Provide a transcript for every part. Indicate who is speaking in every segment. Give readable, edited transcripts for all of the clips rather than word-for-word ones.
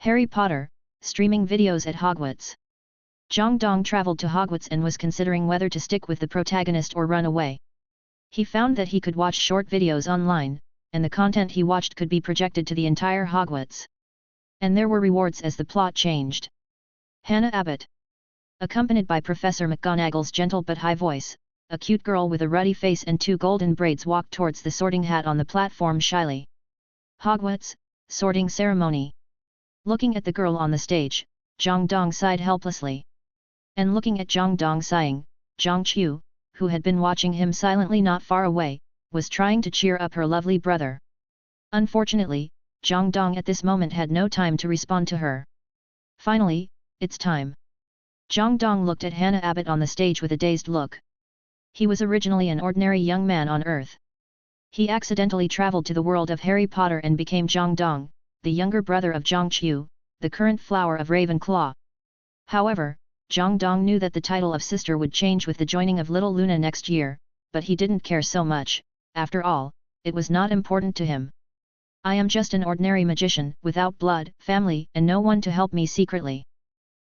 Speaker 1: Harry Potter, streaming videos at Hogwarts. Jang Dong traveled to Hogwarts and was considering whether to stick with the protagonist or run away. He found that he could watch short videos online, and the content he watched could be projected to the entire Hogwarts. And there were rewards as the plot changed. Hannah Abbott. Accompanied by Professor McGonagall's gentle but high voice, a cute girl with a ruddy face and 2 golden braids walked towards the sorting hat on the platform shyly. Hogwarts, sorting ceremony. Looking at the girl on the stage, Jang Dong sighed helplessly. And looking at Jang Dong sighing, Zhang Qiu, who had been watching him silently not far away, was trying to cheer up her lovely brother. Unfortunately, Jang Dong at this moment had no time to respond to her. Finally, it's time. Jang Dong looked at Hannah Abbott on the stage with a dazed look. He was originally an ordinary young man on Earth. He accidentally traveled to the world of Harry Potter and became Jang Dong, the younger brother of Zhang Qiu, the current flower of Ravenclaw. However, Jang Dong knew that the title of sister would change with the joining of little Luna next year, but he didn't care so much. After all, it was not important to him. I am just an ordinary magician, without blood, family, and no one to help me secretly.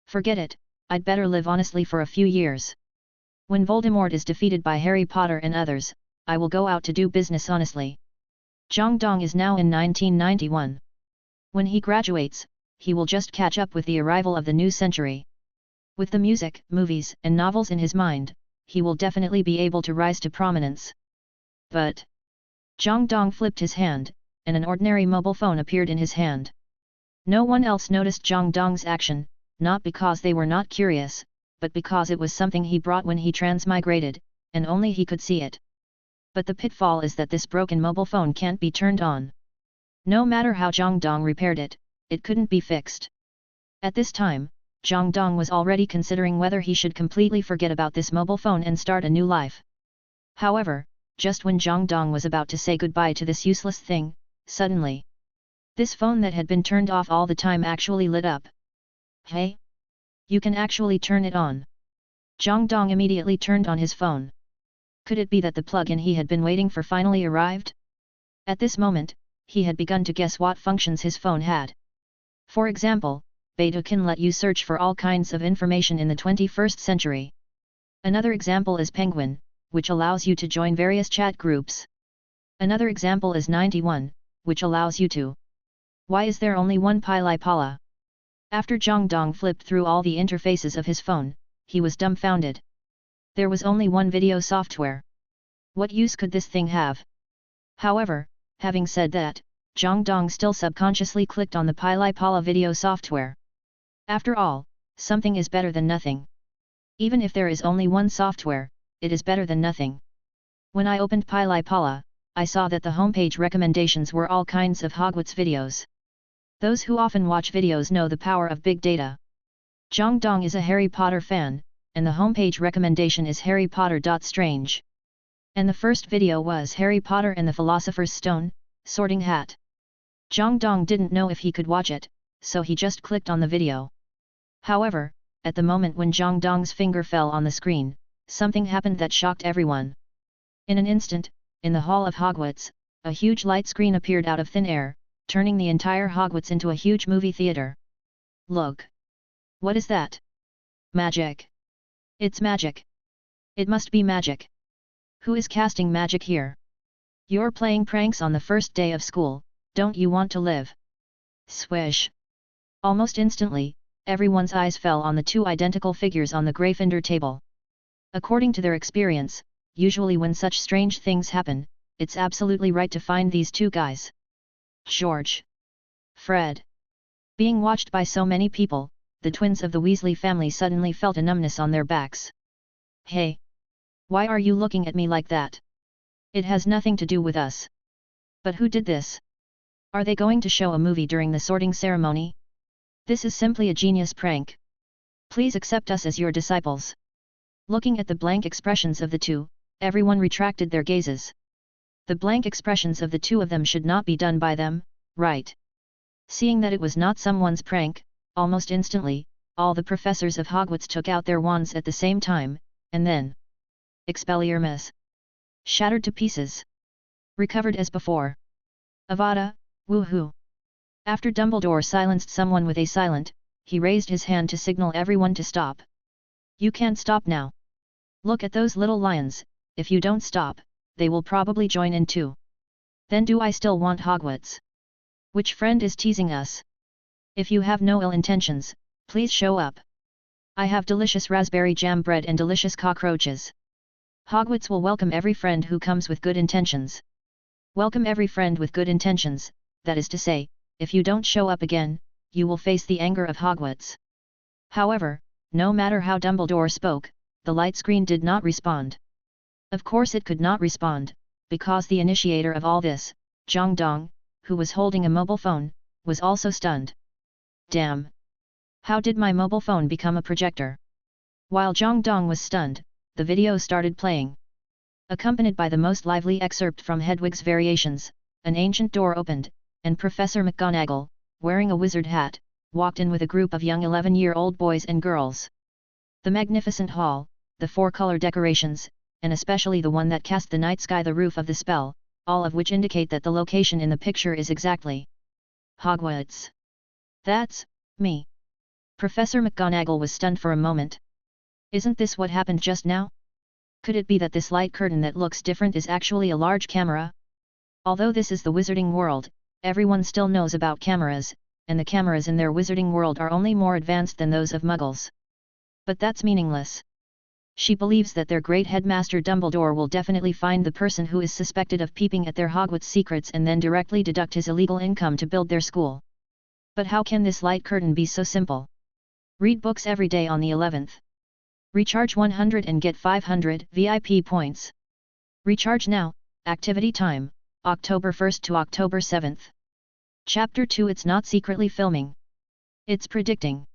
Speaker 1: Forget it, I'd better live honestly for a few years. When Voldemort is defeated by Harry Potter and others, I will go out to do business honestly. Jang Dong is now in 1991. When he graduates, he will just catch up with the arrival of the new century. With the music, movies, and novels in his mind, he will definitely be able to rise to prominence. But Jang Dong flipped his hand, and an ordinary mobile phone appeared in his hand. No one else noticed Jang Dong's action, not because they were not curious, but because it was something he brought when he transmigrated, and only he could see it. But the pitfall is that this broken mobile phone can't be turned on. No matter how Jang Dong repaired it, it couldn't be fixed. At this time, Jang Dong was already considering whether he should completely forget about this mobile phone and start a new life. However, just when Jang Dong was about to say goodbye to this useless thing, suddenly, this phone that had been turned off all the time actually lit up. Hey? You can actually turn it on. Jang Dong immediately turned on his phone. Could it be that the plug-in he had been waiting for finally arrived? At this moment, he had begun to guess what functions his phone had. For example, Beta can let you search for all kinds of information in the 21st century. Another example is Penguin, which allows you to join various chat groups. Another example is 91, which allows you to. Why is there only one Pili Pala? After Jang Dong flipped through all the interfaces of his phone, he was dumbfounded. There was only one video software. What use could this thing have? However, having said that, Jang Dong still subconsciously clicked on the Pili Pala video software. After all, something is better than nothing. Even if there is only one software, it is better than nothing. When I opened Pili Pala, I saw that the homepage recommendations were all kinds of Hogwarts videos. Those who often watch videos know the power of big data. Jang Dong is a Harry Potter fan, and the homepage recommendation is Harry Potter.Strange. And the first video was Harry Potter and the Philosopher's Stone, Sorting Hat. Jang Dong didn't know if he could watch it, so he just clicked on the video. However, at the moment when Jang Dong's finger fell on the screen, something happened that shocked everyone. In an instant, in the hall of Hogwarts, a huge light screen appeared out of thin air, turning the entire Hogwarts into a huge movie theater. Look! What is that? Magic! It's magic! It must be magic! Who is casting magic here? You're playing pranks on the first day of school, don't you want to live? Swish! Almost instantly, everyone's eyes fell on the 2 identical figures on the Gryffindor table. According to their experience, usually when such strange things happen, it's absolutely right to find these 2 guys. George. Fred. Being watched by so many people, the twins of the Weasley family suddenly felt a numbness on their backs. Hey! Why are you looking at me like that? It has nothing to do with us. But who did this? Are they going to show a movie during the sorting ceremony? This is simply a genius prank. Please accept us as your disciples. Looking at the blank expressions of the 2, everyone retracted their gazes. The blank expressions of the 2 of them should not be done by them, right? Seeing that it was not someone's prank, almost instantly, all the professors of Hogwarts took out their wands at the same time, and then Expelliarmus! Shattered to pieces. Recovered as before. Avada, woohoo! After Dumbledore silenced someone with a silent, he raised his hand to signal everyone to stop. You can't stop now. Look at those little lions, if you don't stop, they will probably join in too. Then do I still want Hogwarts? Which friend is teasing us? If you have no ill intentions, please show up. I have delicious raspberry jam bread and delicious cockroaches. Hogwarts will welcome every friend who comes with good intentions. Welcome every friend with good intentions, that is to say, if you don't show up again, you will face the anger of Hogwarts. However, no matter how Dumbledore spoke, the light screen did not respond. Of course it could not respond, because the initiator of all this, Jang Dong, who was holding a mobile phone, was also stunned. Damn! How did my mobile phone become a projector? While Jang Dong was stunned, the video started playing. Accompanied by the most lively excerpt from Hedwig's Variations, an ancient door opened, and Professor McGonagall, wearing a wizard hat, walked in with a group of young 11-year-old boys and girls. The magnificent hall, the four-color decorations, and especially the one that cast the night sky the roof of the spell, all of which indicate that the location in the picture is exactly Hogwarts. That's me. Professor McGonagall was stunned for a moment. Isn't this what happened just now? Could it be that this light curtain that looks different is actually a large camera? Although this is the wizarding world, everyone still knows about cameras, and the cameras in their wizarding world are only more advanced than those of Muggles. But that's meaningless. She believes that their great headmaster Dumbledore will definitely find the person who is suspected of peeping at their Hogwarts secrets and then directly deduct his illegal income to build their school. But how can this light curtain be so simple? Read books every day on the 11th. Recharge 100 and get 500 VIP points. Recharge now, activity time, October 1st to October 7th. Chapter 2 It's not secretly filming. It's predicting.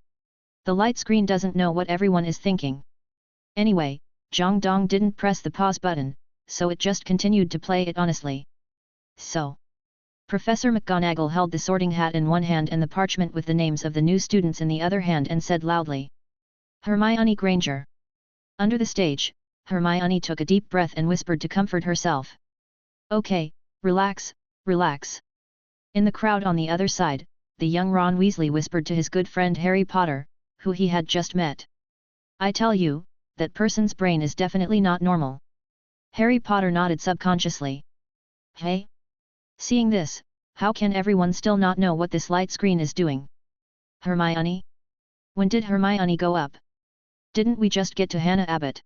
Speaker 1: The light screen doesn't know what everyone is thinking. Anyway, Jang Dong didn't press the pause button, so it just continued to play it honestly. So, Professor McGonagall held the sorting hat in one hand and the parchment with the names of the new students in the other hand and said loudly, Hermione Granger. Under the stage, Hermione took a deep breath and whispered to comfort herself. Okay, relax, relax. In the crowd on the other side, the young Ron Weasley whispered to his good friend Harry Potter, who he had just met. I tell you, that person's brain is definitely not normal. Harry Potter nodded subconsciously. Hey? Seeing this, how can everyone still not know what this light screen is doing? Hermione? When did Hermione go up? Didn't we just get to Hannah Abbott?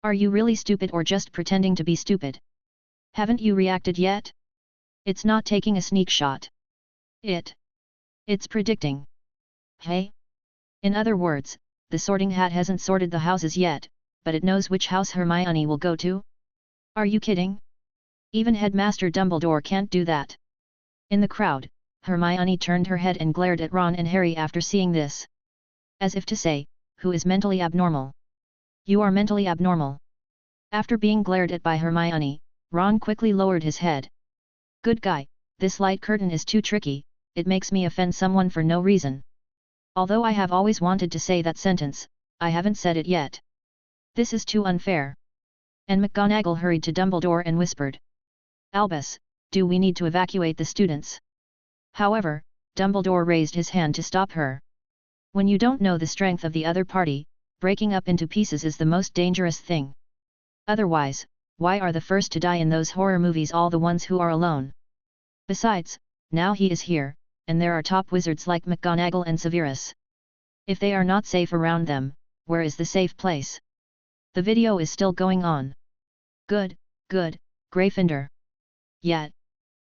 Speaker 1: Are you really stupid or just pretending to be stupid? Haven't you reacted yet? It's not taking a sneak shot. It's predicting. Hey? In other words, the sorting hat hasn't sorted the houses yet, but it knows which house Hermione will go to? Are you kidding? Even Headmaster Dumbledore can't do that. In the crowd, Hermione turned her head and glared at Ron and Harry after seeing this. As if to say, who is mentally abnormal? You are mentally abnormal. After being glared at by Hermione, Ron quickly lowered his head. Good guy, this light curtain is too tricky, it makes me offend someone for no reason. Although I have always wanted to say that sentence, I haven't said it yet. This is too unfair. And McGonagall hurried to Dumbledore and whispered. Albus, do we need to evacuate the students? However, Dumbledore raised his hand to stop her. When you don't know the strength of the other party, breaking up into pieces is the most dangerous thing. Otherwise, why are the first to die in those horror movies all the ones who are alone? Besides, now he is here, and there are top wizards like McGonagall and Severus. If they are not safe around them, where is the safe place? The video is still going on. Good, Gryffindor. Yet.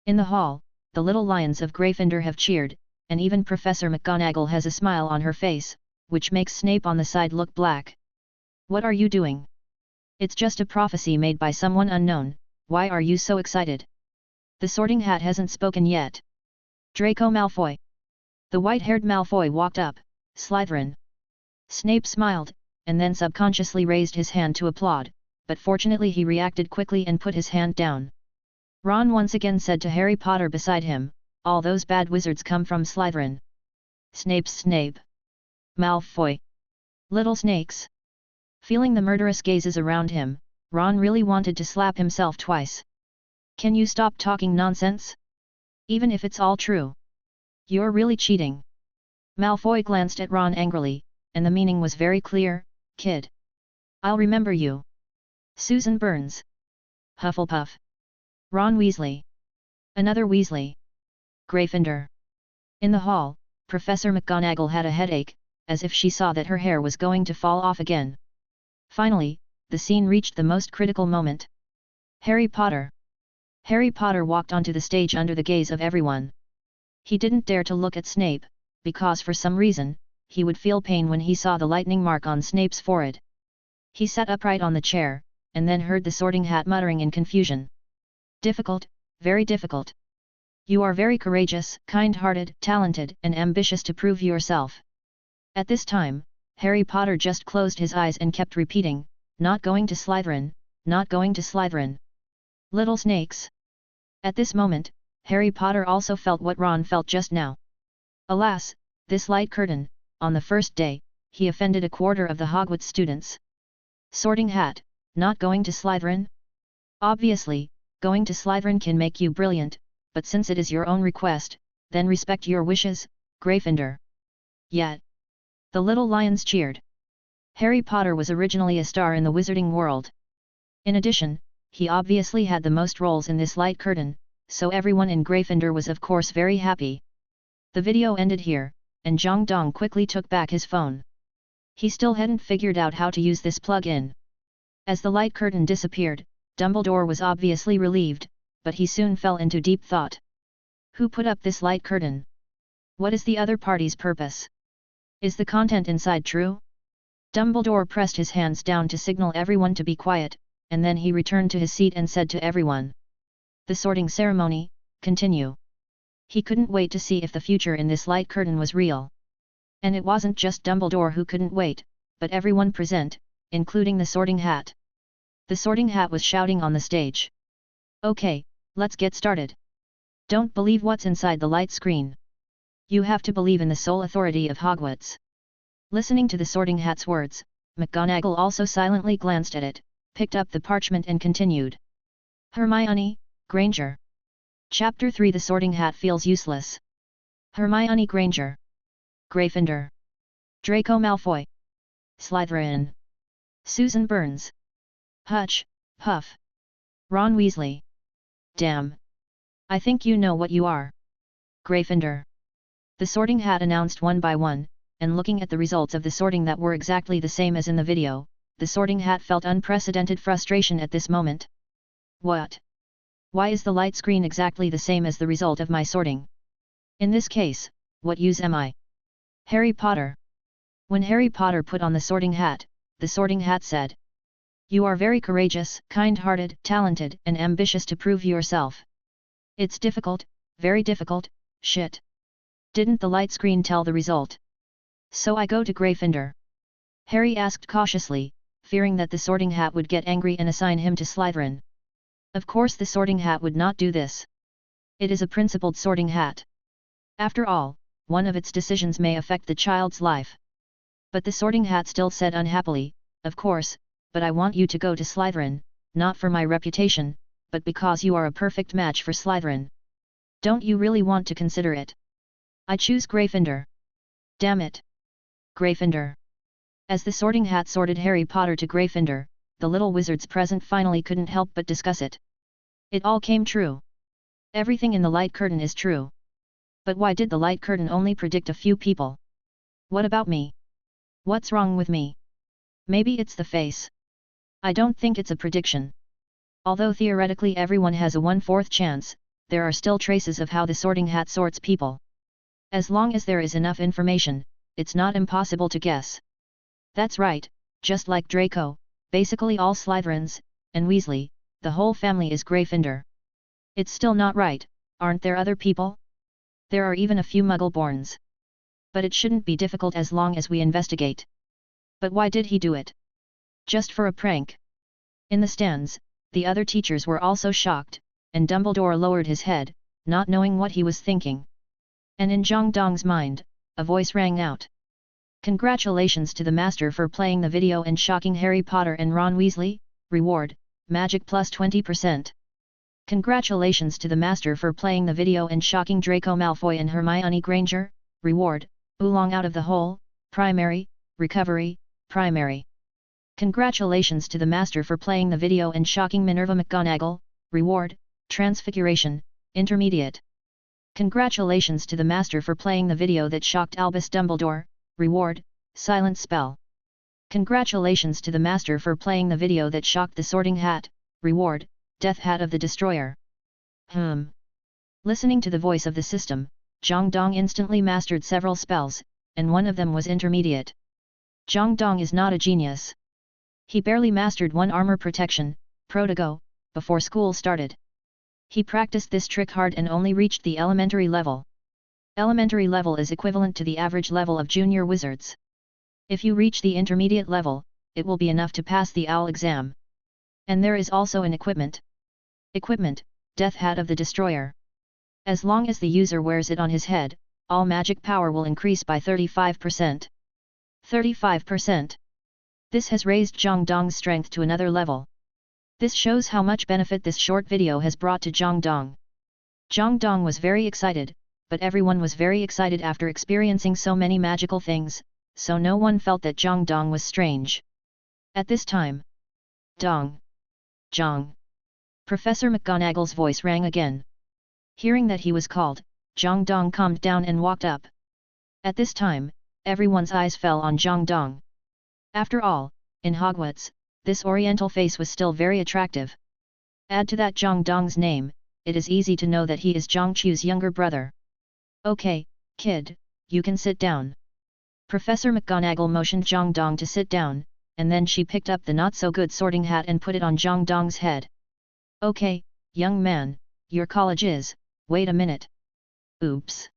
Speaker 1: In the hall, the little lions of Gryffindor have cheered, and even Professor McGonagall has a smile on her face, which makes Snape on the side look black. What are you doing? It's just a prophecy made by someone unknown, why are you so excited? The sorting hat hasn't spoken yet. Draco Malfoy. The white-haired Malfoy walked up, Slytherin. Snape smiled, and then subconsciously raised his hand to applaud, but fortunately he reacted quickly and put his hand down. Ron once again said to Harry Potter beside him, all those bad wizards come from Slytherin. Snape. Malfoy. Little snakes. Feeling the murderous gazes around him, Ron really wanted to slap himself twice. Can you stop talking nonsense? Even if it's all true. You're really cheating. Malfoy glanced at Ron angrily, and the meaning was very clear, kid. I'll remember you. Susan Burns. Hufflepuff. Ron Weasley. Another Weasley. Gryffindor. In the hall, Professor McGonagall had a headache, as if she saw that her hair was going to fall off again. Finally, the scene reached the most critical moment. Harry Potter. Harry Potter walked onto the stage under the gaze of everyone. He didn't dare to look at Snape, because for some reason, he would feel pain when he saw the lightning mark on Snape's forehead. He sat upright on the chair, and then heard the Sorting Hat muttering in confusion. Difficult, very difficult. You are very courageous, kind-hearted, talented, and ambitious to prove yourself. At this time, Harry Potter just closed his eyes and kept repeating, not going to Slytherin, not going to Slytherin. Little snakes. At this moment, Harry Potter also felt what Ron felt just now. Alas, this light curtain, on the first day, he offended a quarter of the Hogwarts students. Sorting Hat, not going to Slytherin? Obviously, going to Slytherin can make you brilliant, but since it is your own request, then respect your wishes, Gryffindor. Yet. The little lions cheered. Harry Potter was originally a star in the wizarding world. In addition, he obviously had the most roles in this light curtain, so everyone in Gryffindor was of course very happy. The video ended here, and Jang Dong quickly took back his phone. He still hadn't figured out how to use this plug-in. As the light curtain disappeared, Dumbledore was obviously relieved, but he soon fell into deep thought. Who put up this light curtain? What is the other party's purpose? Is the content inside true? Dumbledore pressed his hands down to signal everyone to be quiet, and then he returned to his seat and said to everyone. The sorting ceremony, continue. He couldn't wait to see if the future in this light curtain was real. And it wasn't just Dumbledore who couldn't wait, but everyone present, including the Sorting Hat. The Sorting Hat was shouting on the stage. Okay, let's get started. Don't believe what's inside the light screen. You have to believe in the sole authority of Hogwarts. Listening to the Sorting Hat's words, McGonagall also silently glanced at it, picked up the parchment and continued. Hermione Granger. Chapter 3 The Sorting Hat feels useless. Hermione Granger. Gryffindor. Draco Malfoy. Slytherin. Susan Burns. Hutch, Puff. Ron Weasley. Damn. I think you know what you are. Gryffindor. The Sorting Hat announced one by one, and looking at the results of the sorting that were exactly the same as in the video, the Sorting Hat felt unprecedented frustration at this moment. What? Why is the light screen exactly the same as the result of my sorting? In this case, what use am I? Harry Potter. When Harry Potter put on the Sorting Hat, the Sorting Hat said. You are very courageous, kind-hearted, talented, and ambitious to prove yourself. It's difficult, very difficult, shit. Didn't the light screen tell the result? So I go to Gryffindor? Harry asked cautiously, fearing that the Sorting Hat would get angry and assign him to Slytherin. Of course the Sorting Hat would not do this. It is a principled Sorting Hat. After all, one of its decisions may affect the child's life. But the Sorting Hat still said unhappily, of course, but I want you to go to Slytherin, not for my reputation, but because you are a perfect match for Slytherin. Don't you really want to consider it? I choose Gryffindor. Damn it. Gryffindor. As the Sorting Hat sorted Harry Potter to Gryffindor, the little wizards present finally couldn't help but discuss it. It all came true. Everything in the light curtain is true. But why did the light curtain only predict a few people? What about me? What's wrong with me? Maybe it's the face. I don't think it's a prediction. Although theoretically everyone has a 1/4 chance, there are still traces of how the Sorting Hat sorts people. As long as there is enough information, it's not impossible to guess. That's right, just like Draco, basically all Slytherins, and Weasley, the whole family is Gryffindor. It's still not right, aren't there other people? There are even a few Muggle-borns. But it shouldn't be difficult as long as we investigate. But why did he do it? Just for a prank? In the stands, the other teachers were also shocked, and Dumbledore lowered his head, not knowing what he was thinking. And in Jang Dong's mind, a voice rang out. Congratulations to the master for playing the video and shocking Harry Potter and Ron Weasley, reward, magic plus 20%. Congratulations to the master for playing the video and shocking Draco Malfoy and Hermione Granger. Reward, oolong out of the hole, primary, recovery, primary. Congratulations to the master for playing the video and shocking Minerva McGonagall. Reward, transfiguration, intermediate. Congratulations to the master for playing the video that shocked Albus Dumbledore. Reward, silent spell. Congratulations to the master for playing the video that shocked the Sorting Hat. Reward, Death Hat of the Destroyer. Listening to the voice of the system, Jang Dong instantly mastered several spells, and one of them was intermediate. Jang Dong is not a genius. He barely mastered one armor protection, Protego, before school started. He practiced this trick hard and only reached the elementary level. Elementary level is equivalent to the average level of junior wizards. If you reach the intermediate level, it will be enough to pass the OWL exam. And there is also an equipment. Equipment, Death Hat of the Destroyer. As long as the user wears it on his head, all magic power will increase by 35%. 35%. This has raised Jang Dong's strength to another level. This shows how much benefit this short video has brought to Jang Dong. Jang Dong was very excited, but everyone was very excited after experiencing so many magical things, so no one felt that Jang Dong was strange. At this time, Dong. Jang. Professor McGonagall's voice rang again. Hearing that he was called, Jang Dong calmed down and walked up. At this time, everyone's eyes fell on Jang Dong. After all, in Hogwarts, this oriental face was still very attractive. Add to that Jang Dong's name, it is easy to know that he is Zhang Chu's younger brother. Okay, kid, you can sit down. Professor McGonagall motioned Jang Dong to sit down, and then she picked up the not-so-good sorting hat and put it on Jang Dong's head. Okay, young man, your college is, wait a minute. Oops.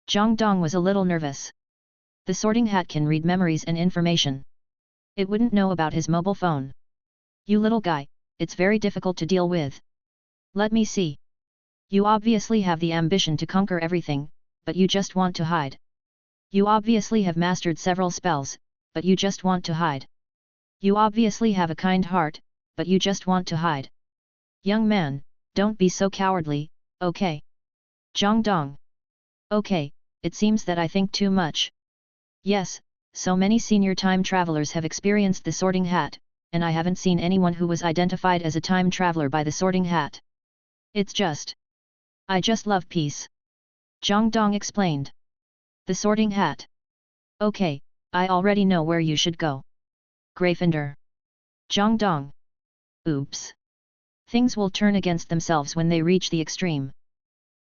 Speaker 1: Jang Dong was a little nervous. The sorting hat can read memories and information. It wouldn't know about his mobile phone. You little guy, it's very difficult to deal with. Let me see. You obviously have the ambition to conquer everything, but you just want to hide. You obviously have mastered several spells, but you just want to hide. You obviously have a kind heart, but you just want to hide. Young man, don't be so cowardly, okay? Jang Dong. Okay, it seems that I think too much. Yes, so many senior time travelers have experienced the sorting hat, and I haven't seen anyone who was identified as a time traveler by the sorting hat. It's just. I just love peace. Jang Dong explained. The sorting hat. Okay, I already know where you should go. Gryffindor. Jang Dong. Oops. Things will turn against themselves when they reach the extreme.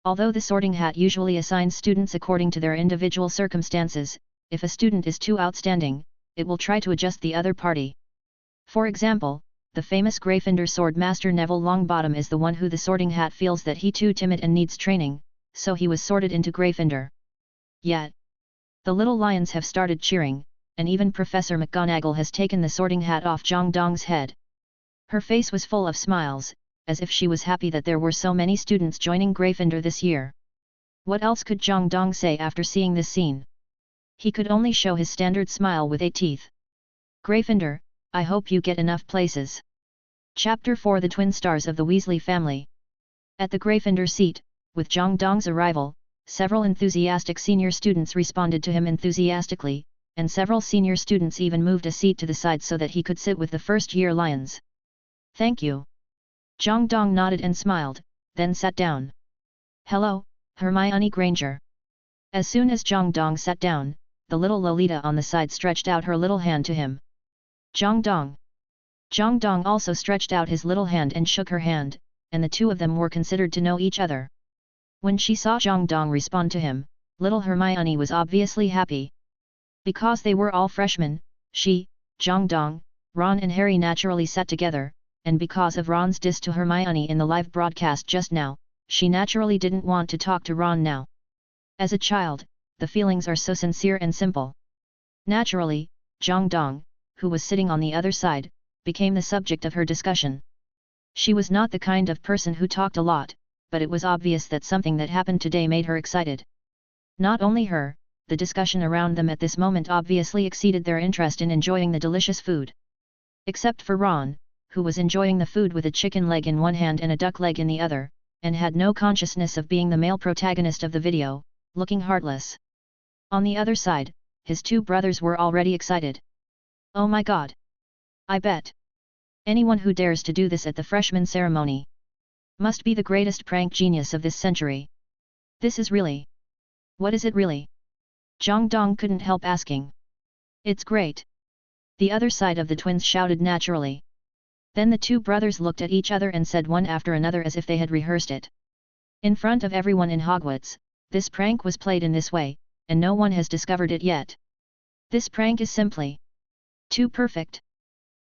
Speaker 1: Although the sorting hat usually assigns students according to their individual circumstances, if a student is too outstanding, it will try to adjust the other party. For example, the famous Gryffindor sword master Neville Longbottom is the one who the sorting hat feels that he too timid and needs training, so he was sorted into Gryffindor. Yet, the little lions have started cheering, and even Professor McGonagall has taken the sorting hat off Jang Dong's head. Her face was full of smiles, as if she was happy that there were so many students joining Gryffindor this year. What else could Jang Dong say after seeing this scene? He could only show his standard smile with 8 teeth. Gryffindor, I hope you get enough places. Chapter 4 The Twin Stars of the Weasley Family. At the Gryffindor seat, with Jang Dong's arrival, several enthusiastic senior students responded to him enthusiastically, and several senior students even moved a seat to the side so that he could sit with the first-year lions. Thank you. Jang Dong nodded and smiled, then sat down. Hello, Hermione Granger. As soon as Jang Dong sat down, the little Lolita on the side stretched out her little hand to him. Jang Dong. Jang Dong also stretched out his little hand and shook her hand, and the two of them were considered to know each other. When she saw Jang Dong respond to him, little Hermione was obviously happy. Because they were all freshmen, she, Jang Dong, Ron and Harry naturally sat together, and because of Ron's diss to Hermione in the live broadcast just now, she naturally didn't want to talk to Ron now. As a child, the feelings are so sincere and simple. Naturally, Jang Dong, who was sitting on the other side, became the subject of her discussion. She was not the kind of person who talked a lot, but it was obvious that something that happened today made her excited. Not only her, the discussion around them at this moment obviously exceeded their interest in enjoying the delicious food. Except for Ron, who was enjoying the food with a chicken leg in one hand and a duck leg in the other, and had no consciousness of being the male protagonist of the video, looking heartless. On the other side, his two brothers were already excited. Oh my god! I bet! Anyone who dares to do this at the freshman ceremony must be the greatest prank genius of this century. This is really... What is it really? Jang Dong couldn't help asking. It's great! The other side of the twins shouted naturally. Then the two brothers looked at each other and said one after another as if they had rehearsed it. In front of everyone in Hogwarts, this prank was played in this way, and no one has discovered it yet. This prank is simply too perfect.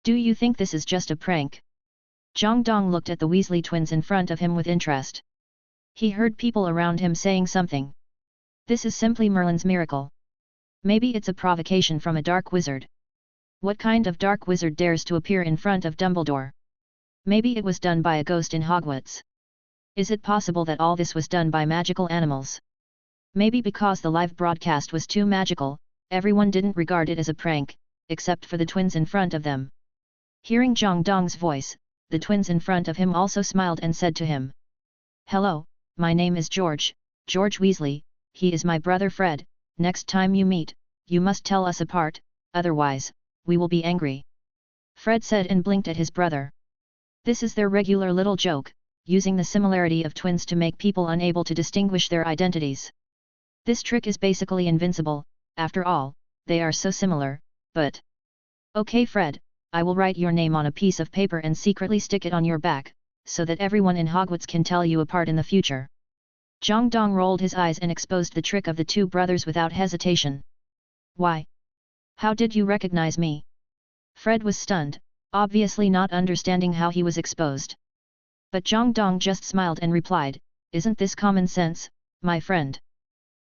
Speaker 1: Do you think this is just a prank? Jang Dong looked at the Weasley twins in front of him with interest. He heard people around him saying something. This is simply Merlin's miracle. Maybe it's a provocation from a dark wizard. What kind of dark wizard dares to appear in front of Dumbledore? Maybe it was done by a ghost in Hogwarts. Is it possible that all this was done by magical animals? Maybe because the live broadcast was too magical, everyone didn't regard it as a prank, except for the twins in front of them. Hearing Jang Dong's voice, the twins in front of him also smiled and said to him, "Hello, my name is George Weasley, he is my brother Fred, next time you meet, you must tell us apart, otherwise, we will be angry." Fred said and blinked at his brother. This is their regular little joke, using the similarity of twins to make people unable to distinguish their identities. This trick is basically invincible, after all, they are so similar, but... Okay Fred, I will write your name on a piece of paper and secretly stick it on your back, so that everyone in Hogwarts can tell you apart in the future. Jang Dong rolled his eyes and exposed the trick of the two brothers without hesitation. Why? How did you recognize me? Fred was stunned, obviously not understanding how he was exposed. But Jang Dong just smiled and replied, "Isn't this common sense, my friend?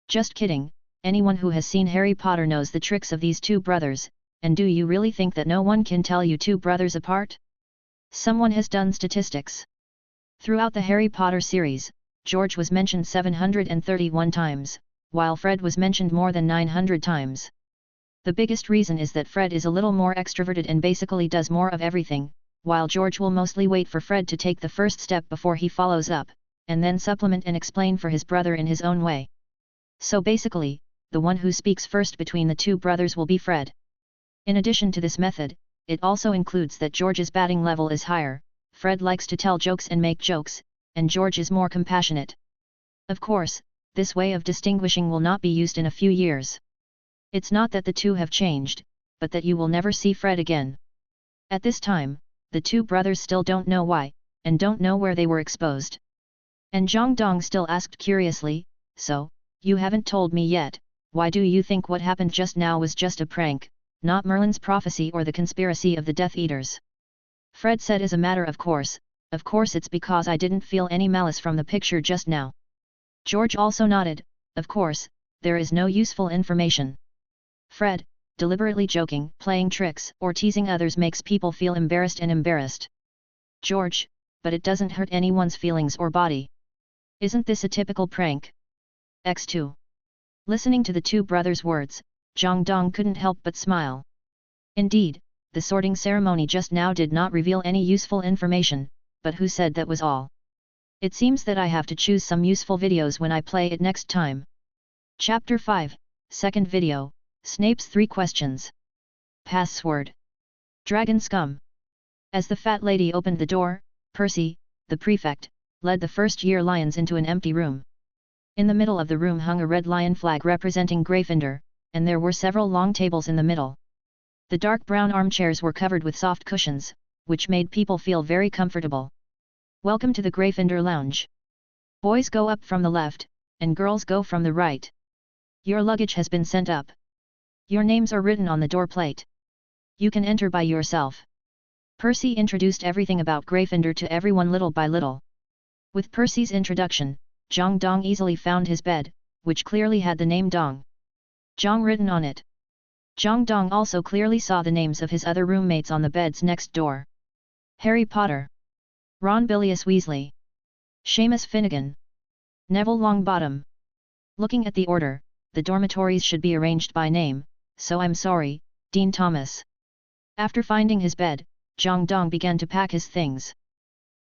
Speaker 1: Just kidding, anyone who has seen Harry Potter knows the tricks of these two brothers, and do you really think that no one can tell you two brothers apart? Someone has done statistics. Throughout the Harry Potter series, George was mentioned 731 times, while Fred was mentioned more than 900 times. The biggest reason is that Fred is a little more extroverted and basically does more of everything, while George will mostly wait for Fred to take the first step before he follows up, and then supplement and explain for his brother in his own way. So basically, the one who speaks first between the two brothers will be Fred. In addition to this method, it also includes that George's batting level is higher, Fred likes to tell jokes and make jokes, and George is more compassionate. Of course, this way of distinguishing will not be used in a few years. It's not that the two have changed, but that you will never see Fred again. At this time, the two brothers still don't know why, and don't know where they were exposed. And Jang Dong still asked curiously, "So, you haven't told me yet, why do you think what happened just now was just a prank, not Merlin's prophecy or the conspiracy of the Death Eaters?" Fred said as a matter of course it's because I didn't feel any malice from the picture just now. George also nodded, "Of course, there is no useful information." Fred, deliberately joking, playing tricks, or teasing others makes people feel embarrassed. George, but it doesn't hurt anyone's feelings or body. Isn't this a typical prank? X2. Listening to the two brothers' words, Jang Dong couldn't help but smile. Indeed, the sorting ceremony just now did not reveal any useful information, but who said that was all? It seems that I have to choose some useful videos when I play it next time. Chapter 5, Second Video, Snape's 3 Questions. Password. Dragon Scum. As the fat lady opened the door, Percy, the prefect, led the first-year lions into an empty room. In the middle of the room hung a red lion flag representing Gryffindor, and there were several long tables in the middle. The dark brown armchairs were covered with soft cushions, which made people feel very comfortable. Welcome to the Gryffindor Lounge. Boys go up from the left, and girls go from the right. Your luggage has been sent up. Your names are written on the door plate. You can enter by yourself. Percy introduced everything about Gryffindor to everyone little by little. With Percy's introduction, Jang Dong easily found his bed, which clearly had the name Dong Jang written on it. Jang Dong also clearly saw the names of his other roommates on the beds next door. Harry Potter, Ron Bilious Weasley, Sheamus Finnegan, Neville Longbottom. Looking at the order, the dormitories should be arranged by name, so I'm sorry, Dean Thomas. After finding his bed, Jang Dong began to pack his things.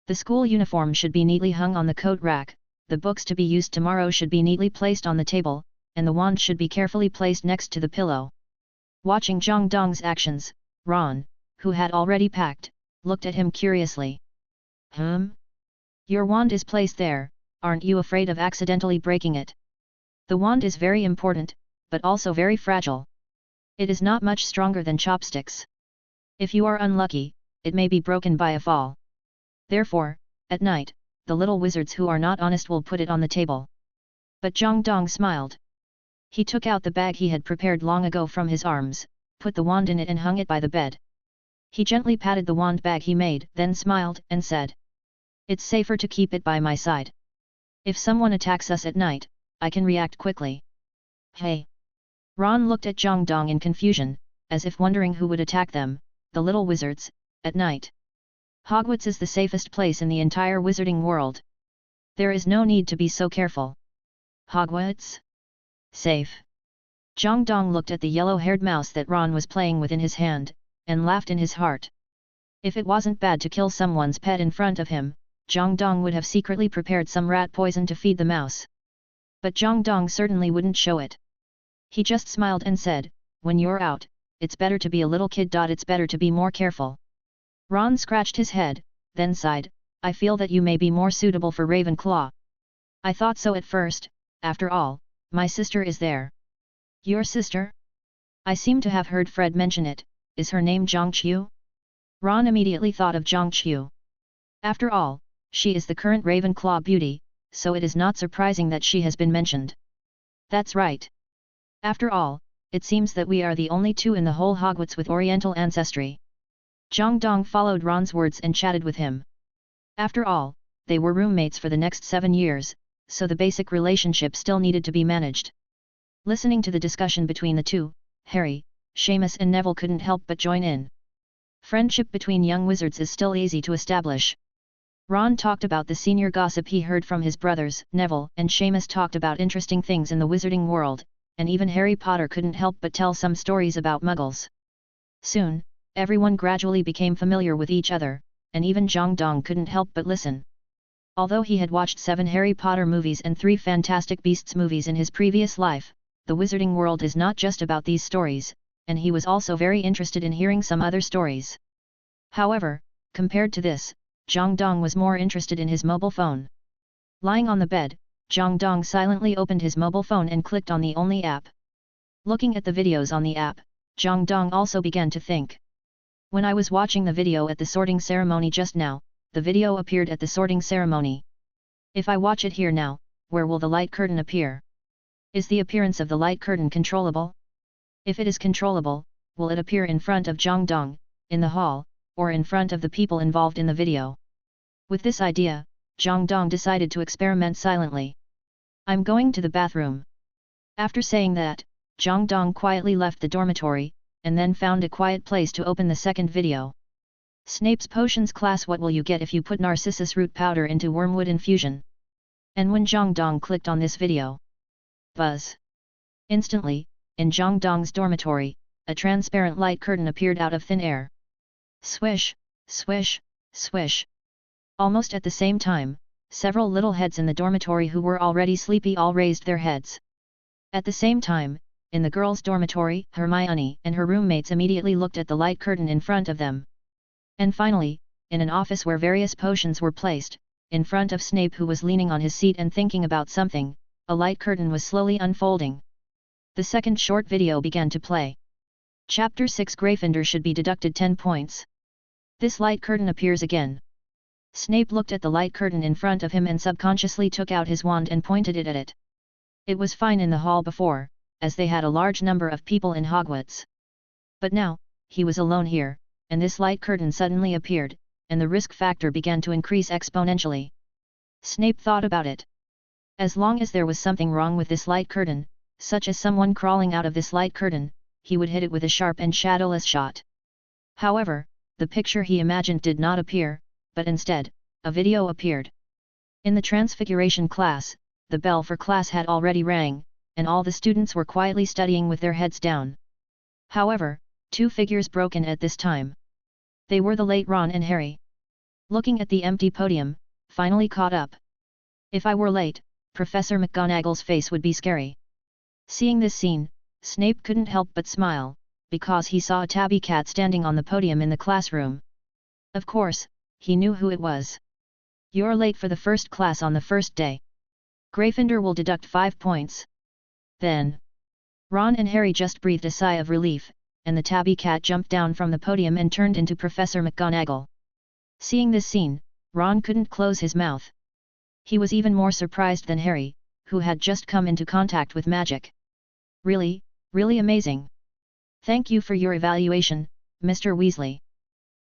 Speaker 1: The school uniform should be neatly hung on the coat rack, the books to be used tomorrow should be neatly placed on the table, and the wand should be carefully placed next to the pillow. Watching Jang Dong's actions, Ron, who had already packed, looked at him curiously. Your wand is placed there, aren't you afraid of accidentally breaking it? The wand is very important, but also very fragile. It is not much stronger than chopsticks. If you are unlucky, it may be broken by a fall. Therefore, at night, the little wizards who are not honest will put it on the table. But Jang Dong smiled. He took out the bag he had prepared long ago from his arms, put the wand in it and hung it by the bed. He gently patted the wand bag he made, then smiled and said, "It's safer to keep it by my side. If someone attacks us at night, I can react quickly." Hey! Ron looked at Jang Dong in confusion, as if wondering who would attack them, the little wizards, at night. Hogwarts is the safest place in the entire wizarding world. There is no need to be so careful. Hogwarts? Safe. Jang Dong looked at the yellow-haired mouse that Ron was playing with in his hand, and laughed in his heart. If it wasn't bad to kill someone's pet in front of him, Jang Dong would have secretly prepared some rat poison to feed the mouse. But Jang Dong certainly wouldn't show it. He just smiled and said, "When you're out, it's better to be a little kid. It's better to be more careful." Ron scratched his head, then sighed, "I feel that you may be more suitable for Ravenclaw. I thought so at first, after all, my sister is there." "Your sister? I seem to have heard Fred mention it, is her name Zhang Qiu?" Ron immediately thought of Zhang Qiu. After all, she is the current Ravenclaw beauty, so it is not surprising that she has been mentioned. "That's right. After all, it seems that we are the only two in the whole Hogwarts with Oriental ancestry." Jang Dong followed Ron's words and chatted with him. After all, they were roommates for the next 7 years, so the basic relationship still needed to be managed. Listening to the discussion between the two, Harry, Sheamus and Neville couldn't help but join in. Friendship between young wizards is still easy to establish. Ron talked about the senior gossip he heard from his brothers, Neville and Sheamus talked about interesting things in the wizarding world, and even Harry Potter couldn't help but tell some stories about muggles. Soon, everyone gradually became familiar with each other, and even Jang Dong couldn't help but listen. Although he had watched 7 Harry Potter movies and 3 Fantastic Beasts movies in his previous life, the wizarding world is not just about these stories, and he was also very interested in hearing some other stories. However, compared to this, Jang Dong was more interested in his mobile phone. Lying on the bed, Jang Dong silently opened his mobile phone and clicked on the only app. Looking at the videos on the app, Jang Dong also began to think. When I was watching the video at the sorting ceremony just now, the video appeared at the sorting ceremony. If I watch it here now, where will the light curtain appear? Is the appearance of the light curtain controllable? If it is controllable, will it appear in front of Jang Dong, in the hall, or in front of the people involved in the video? With this idea, Jang Dong decided to experiment silently. "I'm going to the bathroom." After saying that, Jang Dong quietly left the dormitory, and then found a quiet place to open the second video. Snape's Potions class. What will you get if you put narcissus root powder into wormwood infusion? And when Jang Dong clicked on this video, buzz! Instantly, in Jang Dong's dormitory, a transparent light curtain appeared out of thin air. Swish, swish, swish. Almost at the same time, several little heads in the dormitory who were already sleepy all raised their heads. At the same time, in the girls' dormitory, Hermione and her roommates immediately looked at the light curtain in front of them. And finally, in an office where various potions were placed, in front of Snape who was leaning on his seat and thinking about something, a light curtain was slowly unfolding. The second short video began to play. Chapter 6 Gryffindor should be deducted 10 points. This light curtain appears again. Snape looked at the light curtain in front of him and subconsciously took out his wand and pointed it at it. It was fine in the hall before, as they had a large number of people in Hogwarts. But now, he was alone here, and this light curtain suddenly appeared, and the risk factor began to increase exponentially. Snape thought about it. As long as there was something wrong with this light curtain, such as someone crawling out of this light curtain, he would hit it with a sharp and shadowless shot. However, the picture he imagined did not appear, but instead, a video appeared. In the transfiguration class, the bell for class had already rang, and all the students were quietly studying with their heads down. However, 2 figures broke in at this time. They were the late Ron and Harry. Looking at the empty podium, finally caught up. If I were late, Professor McGonagall's face would be scary. Seeing this scene, Snape couldn't help but smile, because he saw a tabby cat standing on the podium in the classroom. Of course, he knew who it was. You're late for the first class on the first day. Gryffindor will deduct 5 points. Then, Ron and Harry just breathed a sigh of relief, and the tabby cat jumped down from the podium and turned into Professor McGonagall. Seeing this scene, Ron couldn't close his mouth. He was even more surprised than Harry, who had just come into contact with magic. Really, really amazing. Thank you for your evaluation, Mr. Weasley.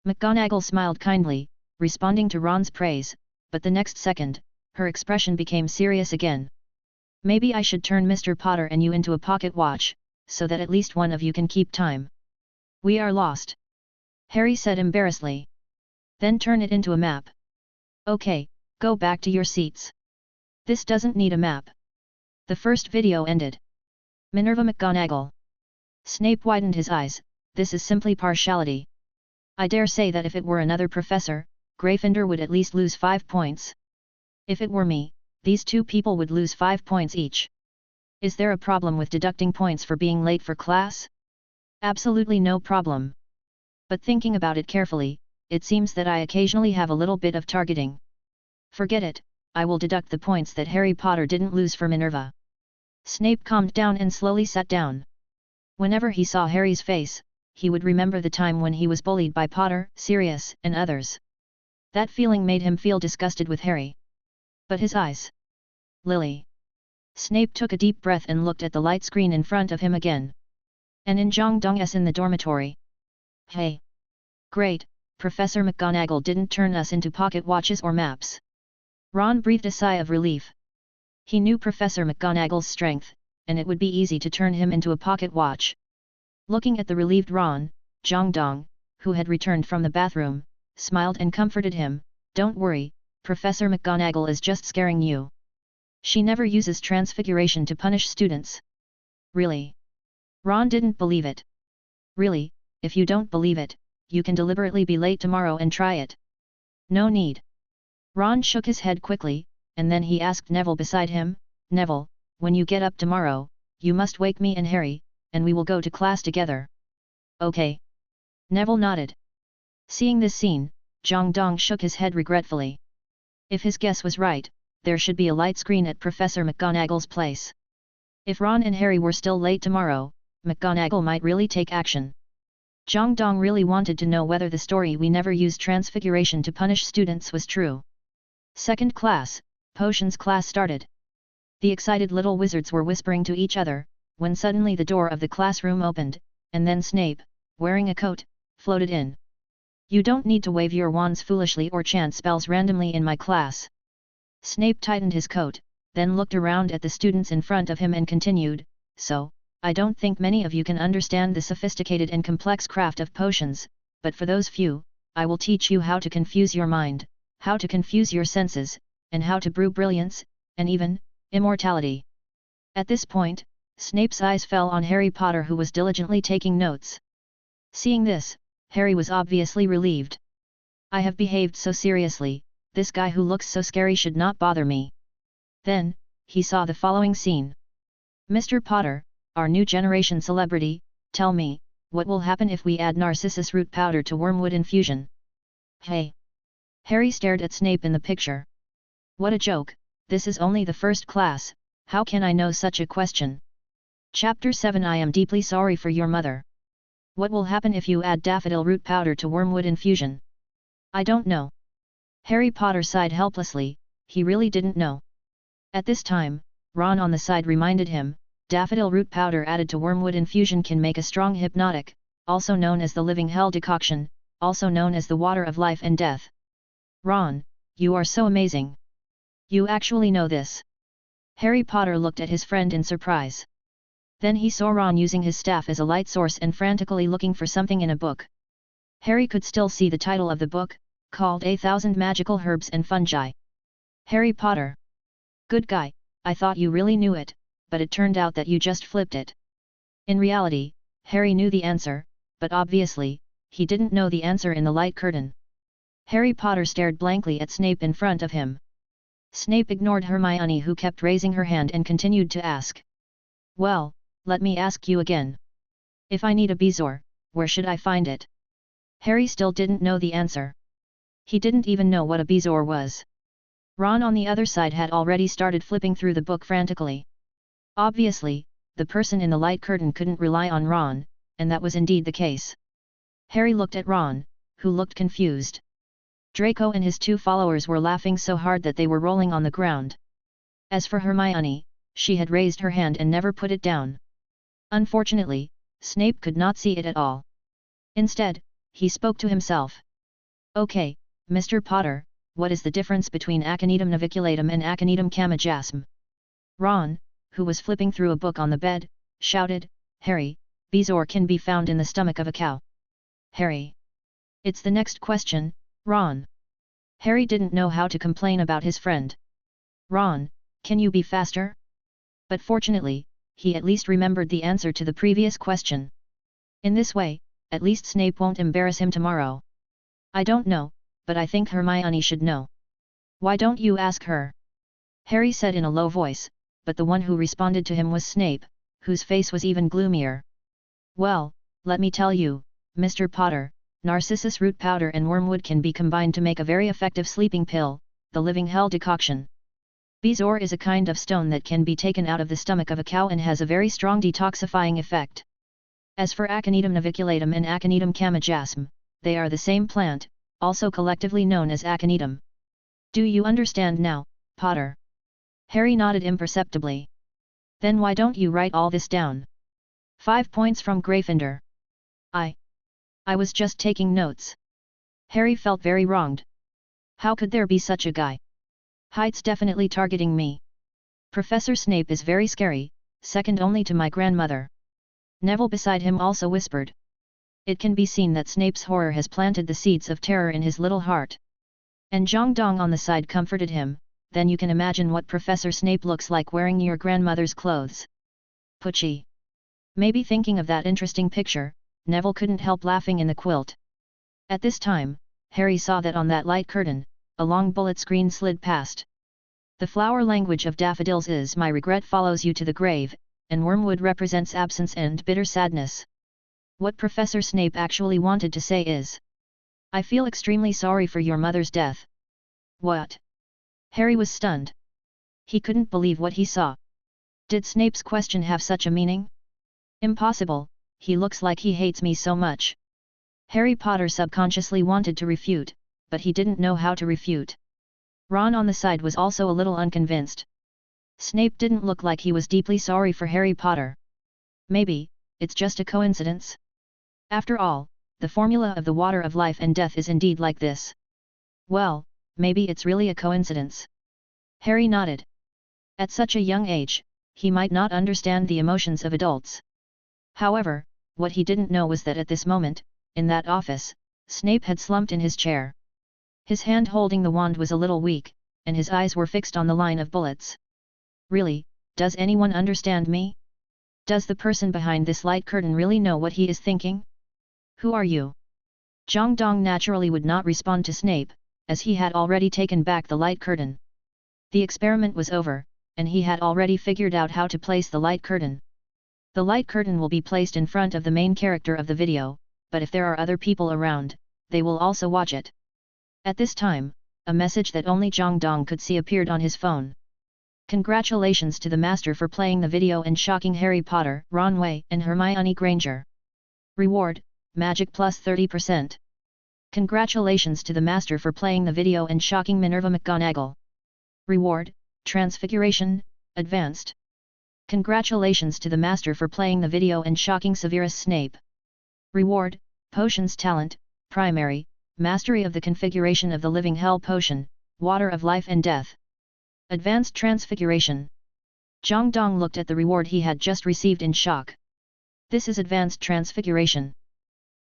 Speaker 1: McGonagall smiled kindly, responding to Ron's praise, but the next second, her expression became serious again. Maybe I should turn Mr. Potter and you into a pocket watch, so that at least one of you can keep time. We are lost. Harry said embarrassedly. Then turn it into a map. Okay, go back to your seats. This doesn't need a map. The first video ended. Minerva McGonagall. Snape widened his eyes. This is simply partiality. I dare say that if it were another professor, Gryffindor would at least lose 5 points. If it were me, these two people would lose 5 points each. Is there a problem with deducting points for being late for class? Absolutely no problem. But thinking about it carefully, it seems that I occasionally have a little bit of targeting. Forget it, I will deduct the points that Harry Potter didn't lose for Minerva. Snape calmed down and slowly sat down. Whenever he saw Harry's face, he would remember the time when he was bullied by Potter, Sirius, and others. That feeling made him feel disgusted with Harry. But his eyes. Lily. Snape took a deep breath and looked at the light screen in front of him again. And in Jang Dong's in the dormitory. Hey! Great, Professor McGonagall didn't turn us into pocket watches or maps. Ron breathed a sigh of relief. He knew Professor McGonagall's strength, and it would be easy to turn him into a pocket watch. Looking at the relieved Ron, Jang Dong, who had returned from the bathroom, smiled and comforted him. Don't worry, Professor McGonagall is just scaring you. She never uses transfiguration to punish students. Really? Ron didn't believe it. Really, if you don't believe it, you can deliberately be late tomorrow and try it. No need. Ron shook his head quickly, and then he asked Neville beside him, Neville, when you get up tomorrow, you must wake me and Harry, and we will go to class together. Okay. Neville nodded. Seeing this scene, Jang Dong shook his head regretfully. If his guess was right, there should be a light screen at Professor McGonagall's place. If Ron and Harry were still late tomorrow, McGonagall might really take action. Jang Dong really wanted to know whether the story we never used transfiguration to punish students was true. Second class, potions class started. The excited little wizards were whispering to each other, when suddenly the door of the classroom opened, and then Snape, wearing a coat, floated in. You don't need to wave your wands foolishly or chant spells randomly in my class. Snape tightened his coat, then looked around at the students in front of him and continued, so, I don't think many of you can understand the sophisticated and complex craft of potions, but for those few, I will teach you how to confuse your mind, how to confuse your senses, and how to brew brilliance, and even, immortality. At this point, Snape's eyes fell on Harry Potter, who was diligently taking notes. Seeing this, Harry was obviously relieved. I have behaved so seriously, this guy who looks so scary should not bother me. Then, he saw the following scene. Mr. Potter, our new generation celebrity, tell me, what will happen if we add narcissus root powder to wormwood infusion? Hey! Harry stared at Snape in the picture. What a joke, this is only the first class, how can I know such a question? Chapter 7 I am deeply sorry for your mother. What will happen if you add daffodil root powder to wormwood infusion? I don't know. Harry Potter sighed helplessly, he really didn't know. At this time, Ron on the side reminded him, daffodil root powder added to wormwood infusion can make a strong hypnotic, also known as the living hell decoction, also known as the water of life and death. Ron, you are so amazing. You actually know this. Harry Potter looked at his friend in surprise. Then he saw Ron using his staff as a light source and frantically looking for something in a book. Harry could still see the title of the book, called 1,000 Magical Herbs and Fungi. Harry Potter. Good guy, I thought you really knew it, but it turned out that you just flipped it. In reality, Harry knew the answer, but obviously, he didn't know the answer in the light curtain. Harry Potter stared blankly at Snape in front of him. Snape ignored Hermione, who kept raising her hand, and continued to ask. Well, let me ask you again. If I need a bezoar, where should I find it? Harry still didn't know the answer. He didn't even know what a bezoar was. Ron on the other side had already started flipping through the book frantically. Obviously, the person in the light curtain couldn't rely on Ron, and that was indeed the case. Harry looked at Ron, who looked confused. Draco and his two followers were laughing so hard that they were rolling on the ground. As for Hermione, she had raised her hand and never put it down. Unfortunately, Snape could not see it at all. Instead, he spoke to himself. Okay, Mr. Potter, what is the difference between aconitum naviculatum and aconitum camajasm? Ron, who was flipping through a book on the bed, shouted, Harry, bezoar can be found in the stomach of a cow. Harry. It's the next question, Ron. Harry didn't know how to complain about his friend. Ron, can you be faster? But fortunately, he at least remembered the answer to the previous question. In this way, at least Snape won't embarrass him tomorrow. I don't know, but I think Hermione should know. Why don't you ask her? Harry said in a low voice, but the one who responded to him was Snape, whose face was even gloomier. Well, let me tell you, Mr. Potter, narcissus root powder and wormwood can be combined to make a very effective sleeping pill, the living hell decoction. Bezoar is a kind of stone that can be taken out of the stomach of a cow and has a very strong detoxifying effect. As for aconitum naviculatum and aconitum camajasm, they are the same plant, also collectively known as aconitum. Do you understand now, Potter? Harry nodded imperceptibly. Then why don't you write all this down? 5 points from Gryffindor. I was just taking notes. Harry felt very wronged. How could there be such a guy? Hyde's definitely targeting me. Professor Snape is very scary, second only to my grandmother. Neville beside him also whispered. It can be seen that Snape's horror has planted the seeds of terror in his little heart. And Jang Dong on the side comforted him, then you can imagine what Professor Snape looks like wearing your grandmother's clothes. Putchy. Maybe thinking of that interesting picture, Neville couldn't help laughing in the quilt. At this time, Harry saw that on that light curtain, a long bullet screen slid past. The flower language of daffodils is my regret follows you to the grave, and wormwood represents absence and bitter sadness. What Professor Snape actually wanted to say is, I feel extremely sorry for your mother's death. What? Harry was stunned. He couldn't believe what he saw. Did Snape's question have such a meaning? Impossible, he looks like he hates me so much. Harry Potter subconsciously wanted to refute, but he didn't know how to refute. Ron on the side was also a little unconvinced. Snape didn't look like he was deeply sorry for Harry Potter. Maybe, it's just a coincidence. After all, the formula of the water of life and death is indeed like this. Well, maybe it's really a coincidence. Harry nodded. At such a young age, he might not understand the emotions of adults. However, what he didn't know was that at this moment, in that office, Snape had slumped in his chair. His hand holding the wand was a little weak, and his eyes were fixed on the line of bullets. Really, does anyone understand me? Does the person behind this light curtain really know what he is thinking? Who are you? Jang Dong naturally would not respond to Snape, as he had already taken back the light curtain. The experiment was over, and he had already figured out how to place the light curtain. The light curtain will be placed in front of the main character of the video, but if there are other people around, they will also watch it. At this time, a message that only Jang Dong could see appeared on his phone. Congratulations to the master for playing the video and shocking Harry Potter, Ron Way and Hermione Granger. Reward, Magic plus 30%. Congratulations to the master for playing the video and shocking Minerva McGonagall. Reward, Transfiguration, Advanced. Congratulations to the master for playing the video and shocking Severus Snape. Reward, Potions Talent, Primary, Mastery of the configuration of the living hell potion, Water of Life and Death. Advanced Transfiguration. Jang Dong looked at the reward he had just received in shock. This is Advanced Transfiguration.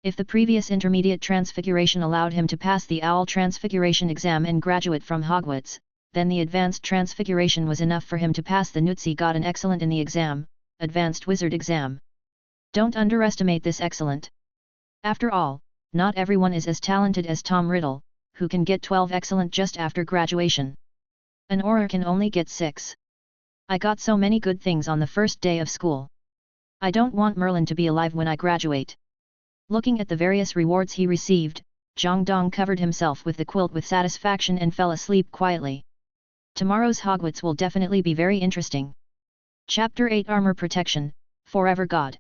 Speaker 1: If the previous Intermediate Transfiguration allowed him to pass the Owl Transfiguration exam and graduate from Hogwarts, then the Advanced Transfiguration was enough for him to pass the Nutsi got an excellent in the exam, Advanced Wizard exam. Don't underestimate this excellent. After all, not everyone is as talented as Tom Riddle, who can get 12 excellent just after graduation. An Auror can only get 6. I got so many good things on the first day of school. I don't want Merlin to be alive when I graduate. Looking at the various rewards he received, Jang Dong covered himself with the quilt with satisfaction and fell asleep quietly. Tomorrow's Hogwarts will definitely be very interesting. Chapter 8 Armor Protection, Forever God.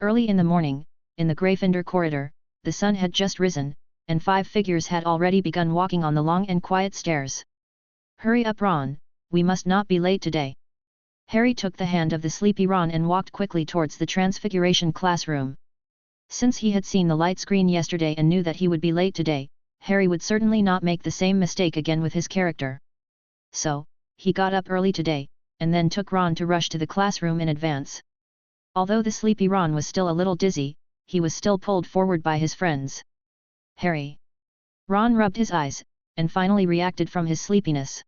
Speaker 1: Early in the morning, in the Gryffindor corridor, the sun had just risen, and 5 figures had already begun walking on the long and quiet stairs. Hurry up, Ron, we must not be late today. Harry took the hand of the sleepy Ron and walked quickly towards the transfiguration classroom. Since he had seen the light screen yesterday and knew that he would be late today, Harry would certainly not make the same mistake again with his character. So, he got up early today, and then took Ron to rush to the classroom in advance. Although the sleepy Ron was still a little dizzy, he was still pulled forward by his friends. Harry. Ron rubbed his eyes, and finally reacted from his sleepiness.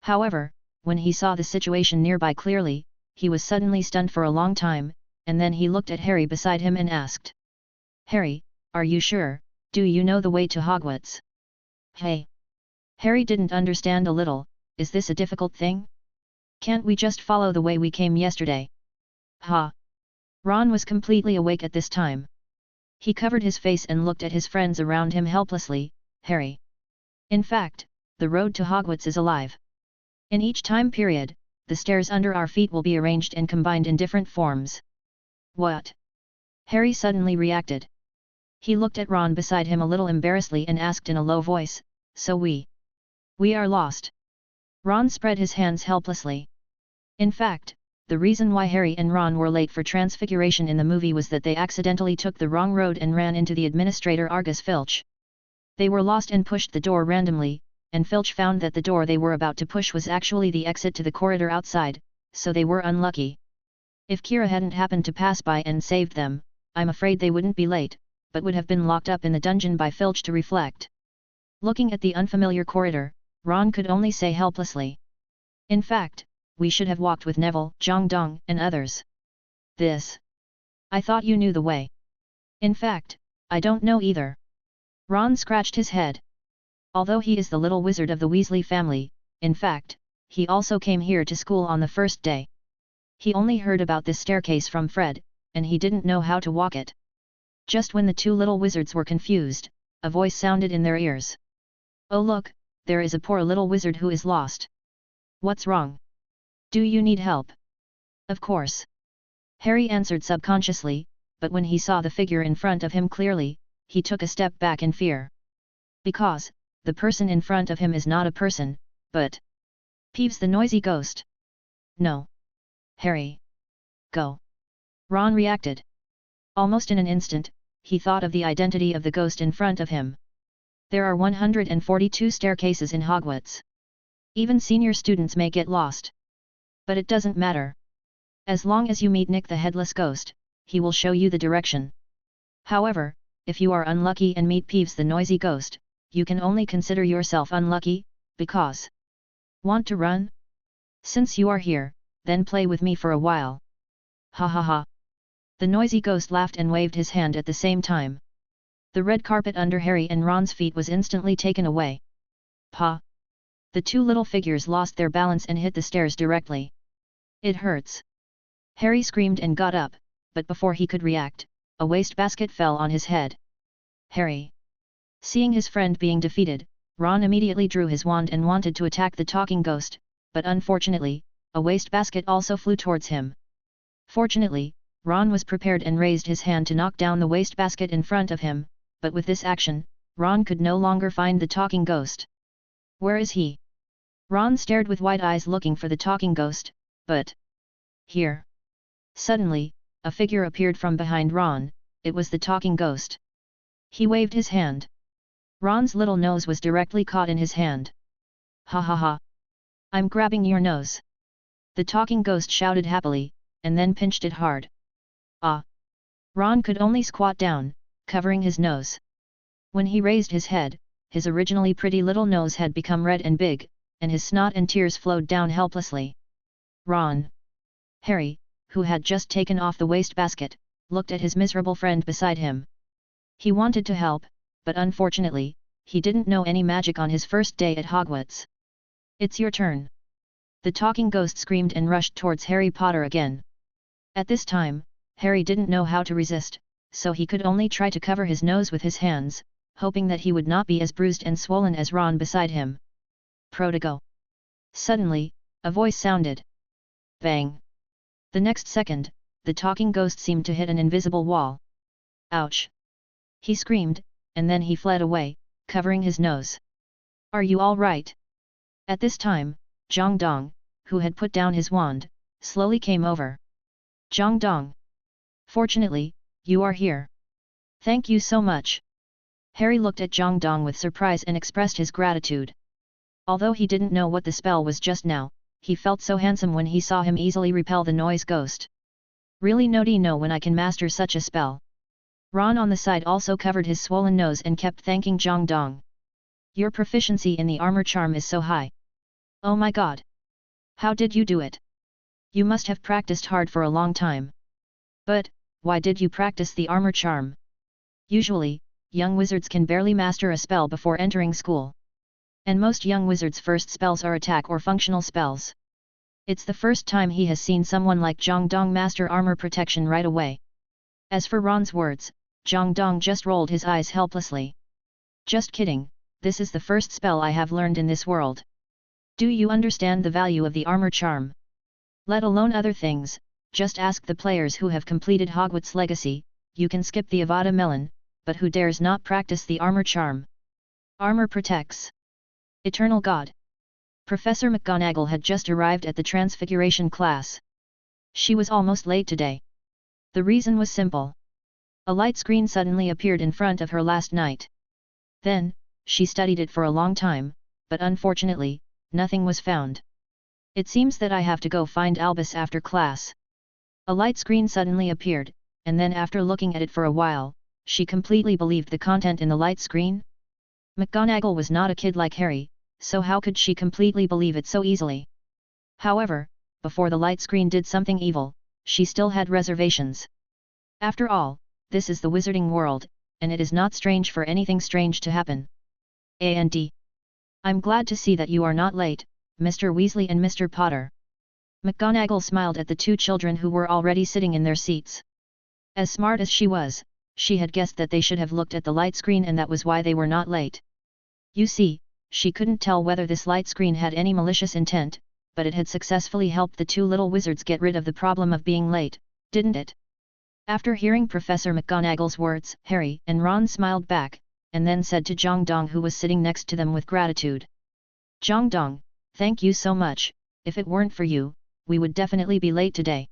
Speaker 1: However, when he saw the situation nearby clearly, he was suddenly stunned for a long time, and then he looked at Harry beside him and asked. Harry, are you sure, do you know the way to Hogwarts? Hey! Harry didn't understand a little, is this a difficult thing? Can't we just follow the way we came yesterday? Ha! Ron was completely awake at this time. He covered his face and looked at his friends around him helplessly. Harry. In fact, the road to Hogwarts is alive. In each time period, the stairs under our feet will be arranged and combined in different forms. What? Harry suddenly reacted. He looked at Ron beside him a little embarrassedly and asked in a low voice, so we are lost. Ron spread his hands helplessly. In fact, the reason why Harry and Ron were late for Transfiguration in the movie was that they accidentally took the wrong road and ran into the administrator Argus Filch. They were lost and pushed the door randomly, and Filch found that the door they were about to push was actually the exit to the corridor outside, so they were unlucky. If Kira hadn't happened to pass by and saved them, I'm afraid they wouldn't be late, but would have been locked up in the dungeon by Filch to reflect. Looking at the unfamiliar corridor, Ron could only say helplessly. In fact, we should have walked with Neville, Jang Dong, and others. I thought you knew the way. In fact, I don't know either. Ron scratched his head. Although he is the little wizard of the Weasley family, in fact, he also came here to school on the first day. He only heard about this staircase from Fred, and he didn't know how to walk it. Just when the two little wizards were confused, a voice sounded in their ears. Oh look, there is a poor little wizard who is lost. What's wrong? Do you need help? Of course. Harry answered subconsciously, but when he saw the figure in front of him clearly, he took a step back in fear. Because, the person in front of him is not a person, but Peeves the noisy ghost. No. Harry. Go. Ron reacted. Almost in an instant, he thought of the identity of the ghost in front of him. There are 142 staircases in Hogwarts. Even senior students may get lost. But it doesn't matter. As long as you meet Nick the Headless Ghost, he will show you the direction. However, if you are unlucky and meet Peeves the Noisy Ghost, you can only consider yourself unlucky, because... Want to run? Since you are here, then play with me for a while. Ha ha ha. The noisy ghost laughed and waved his hand at the same time. The red carpet under Harry and Ron's feet was instantly taken away. Pa! The two little figures lost their balance and hit the stairs directly. It hurts. Harry screamed and got up, but before he could react, a wastebasket fell on his head. Harry! Seeing his friend being defeated, Ron immediately drew his wand and wanted to attack the talking ghost, but unfortunately, a wastebasket also flew towards him. Fortunately, Ron was prepared and raised his hand to knock down the wastebasket in front of him, but with this action, Ron could no longer find the talking ghost. Where is he? Ron stared with wide eyes looking for the talking ghost, but... Here! Suddenly, a figure appeared from behind Ron. It was the talking ghost. He waved his hand. Ron's little nose was directly caught in his hand. Ha ha ha! I'm grabbing your nose! The talking ghost shouted happily, and then pinched it hard. Ah! Ron could only squat down, covering his nose. When he raised his head, his originally pretty little nose had become red and big, and his snot and tears flowed down helplessly. Ron! Harry, who had just taken off the wastebasket, looked at his miserable friend beside him. He wanted to help, but unfortunately, he didn't know any magic on his first day at Hogwarts. It's your turn. The talking ghost screamed and rushed towards Harry Potter again. At this time, Harry didn't know how to resist, so he could only try to cover his nose with his hands, hoping that he would not be as bruised and swollen as Ron beside him. Prodigal. Suddenly, a voice sounded. Bang! The next second, the talking ghost seemed to hit an invisible wall. Ouch! He screamed, and then he fled away, covering his nose. Are you all right? At this time, Jang Dong, who had put down his wand, slowly came over. Jang Dong. Fortunately, you are here. Thank you so much. Harry looked at Jang Dong with surprise and expressed his gratitude. Although he didn't know what the spell was just now, he felt so handsome when he saw him easily repel the noise ghost. Really know when I can master such a spell. Ron on the side also covered his swollen nose and kept thanking Jang Dong. Your proficiency in the armor charm is so high. Oh my god! How did you do it? You must have practiced hard for a long time. But, why did you practice the armor charm? Usually, young wizards can barely master a spell before entering school. And most young wizards' first spells are attack or functional spells. It's the first time he has seen someone like Jang Dong master armor protection right away. As for Ron's words, Jang Dong just rolled his eyes helplessly. Just kidding, this is the first spell I have learned in this world. Do you understand the value of the armor charm? Let alone other things, just ask the players who have completed Hogwarts Legacy. You can skip the Avada Melon, but who dares not practice the armor charm? Armor protects. Eternal God. Professor McGonagall had just arrived at the transfiguration class. She was almost late today. The reason was simple. A light screen suddenly appeared in front of her last night. Then, she studied it for a long time, but unfortunately, nothing was found. It seems that I have to go find Albus after class. A light screen suddenly appeared, and then after looking at it for a while, she completely believed the content in the light screen. McGonagall was not a kid like Harry, so how could she completely believe it so easily? However, before the light screen did something evil, she still had reservations. After all, this is the wizarding world, and it is not strange for anything strange to happen. And I'm glad to see that you are not late, Mr. Weasley and Mr. Potter. McGonagall smiled at the two children who were already sitting in their seats. As smart as she was, she had guessed that they should have looked at the light screen and that was why they were not late. You see, she couldn't tell whether this light screen had any malicious intent, but it had successfully helped the two little wizards get rid of the problem of being late, didn't it? After hearing Professor McGonagall's words, Harry and Ron smiled back, and then said to Jang Dong, who was sitting next to them, with gratitude. Jang Dong, thank you so much. If it weren't for you, we would definitely be late today.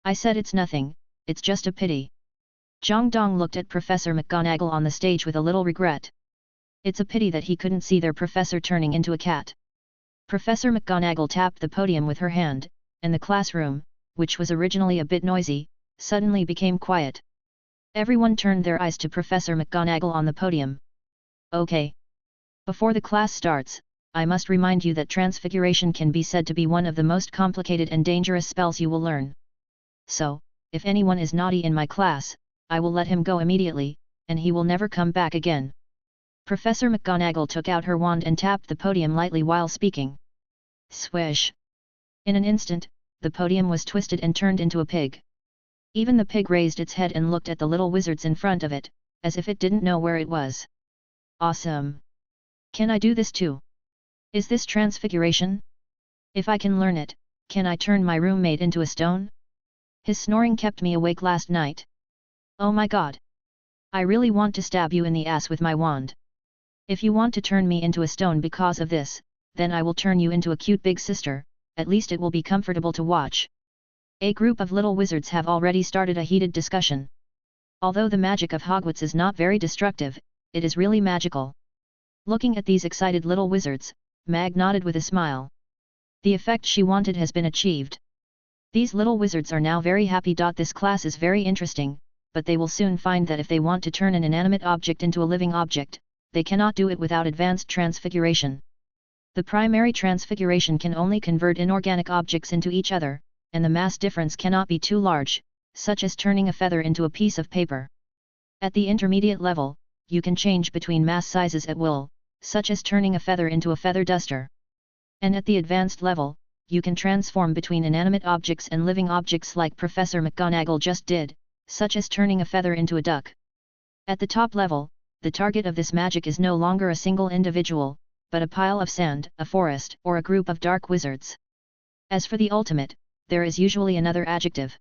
Speaker 1: I said it's nothing, it's just a pity. Jang Dong looked at Professor McGonagall on the stage with a little regret. It's a pity that he couldn't see their professor turning into a cat. Professor McGonagall tapped the podium with her hand, and the classroom, which was originally a bit noisy, suddenly became quiet. Everyone turned their eyes to Professor McGonagall on the podium. Okay. Before the class starts, I must remind you that transfiguration can be said to be one of the most complicated and dangerous spells you will learn. So, if anyone is naughty in my class, I will let him go immediately, and he will never come back again. Professor McGonagall took out her wand and tapped the podium lightly while speaking. Swish! In an instant, the podium was twisted and turned into a pig. Even the pig raised its head and looked at the little wizards in front of it, as if it didn't know where it was. Awesome! Can I do this too? Is this transfiguration? If I can learn it, can I turn my roommate into a stone? His snoring kept me awake last night. Oh my god! I really want to stab you in the ass with my wand. If you want to turn me into a stone because of this, then I will turn you into a cute big sister, at least it will be comfortable to watch. A group of little wizards have already started a heated discussion. Although the magic of Hogwarts is not very destructive, it is really magical. Looking at these excited little wizards, Mag nodded with a smile. The effect she wanted has been achieved. These little wizards are now very happy. This class is very interesting, but they will soon find that if they want to turn an inanimate object into a living object, they cannot do it without advanced transfiguration. The primary transfiguration can only convert inorganic objects into each other, and the mass difference cannot be too large, such as turning a feather into a piece of paper. At the intermediate level, you can change between mass sizes at will, such as turning a feather into a feather duster. And at the advanced level, you can transform between inanimate objects and living objects like Professor McGonagall just did, such as turning a feather into a duck. At the top level, the target of this magic is no longer a single individual, but a pile of sand, a forest, or a group of dark wizards. As for the ultimate, there is usually another adjective.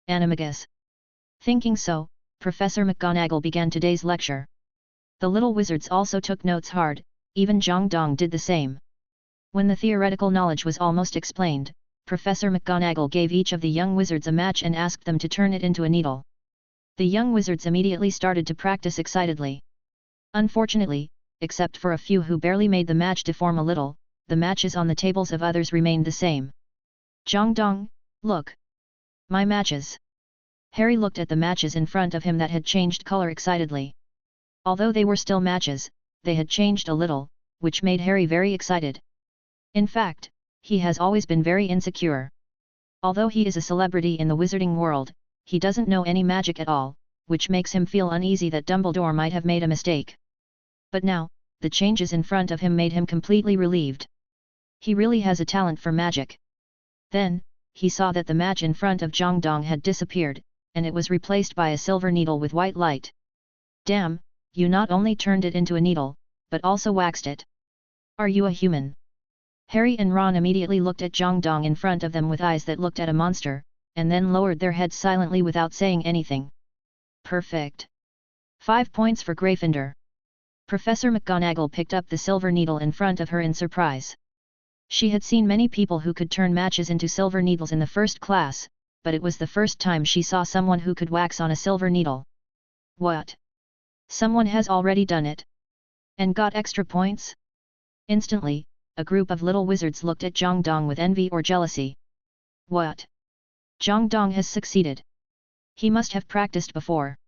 Speaker 1: Animagus. Thinking so, Professor McGonagall began today's lecture. The little wizards also took notes hard, even Jang Dong did the same. When the theoretical knowledge was almost explained, Professor McGonagall gave each of the young wizards a match and asked them to turn it into a needle. The young wizards immediately started to practice excitedly. Unfortunately, except for a few who barely made the match deform a little, the matches on the tables of others remained the same. Jang Dong, look! My matches! Harry looked at the matches in front of him that had changed color excitedly. Although they were still matches, they had changed a little, which made Harry very excited. In fact, he has always been very insecure. Although he is a celebrity in the wizarding world, he doesn't know any magic at all, which makes him feel uneasy that Dumbledore might have made a mistake. But now, the changes in front of him made him completely relieved. He really has a talent for magic. Then, he saw that the match in front of Jang Dong had disappeared, and it was replaced by a silver needle with white light. Damn, you not only turned it into a needle, but also waxed it. Are you a human? Harry and Ron immediately looked at Jang Dong in front of them with eyes that looked at a monster, and then lowered their heads silently without saying anything. Perfect. 5 points for Gryffindor. Professor McGonagall picked up the silver needle in front of her in surprise. She had seen many people who could turn matches into silver needles in the first class, but it was the first time she saw someone who could wax on a silver needle. What? Someone has already done it? And got extra points? Instantly, a group of little wizards looked at Jang Dong with envy or jealousy. What? Jang Dong has succeeded. He must have practiced before.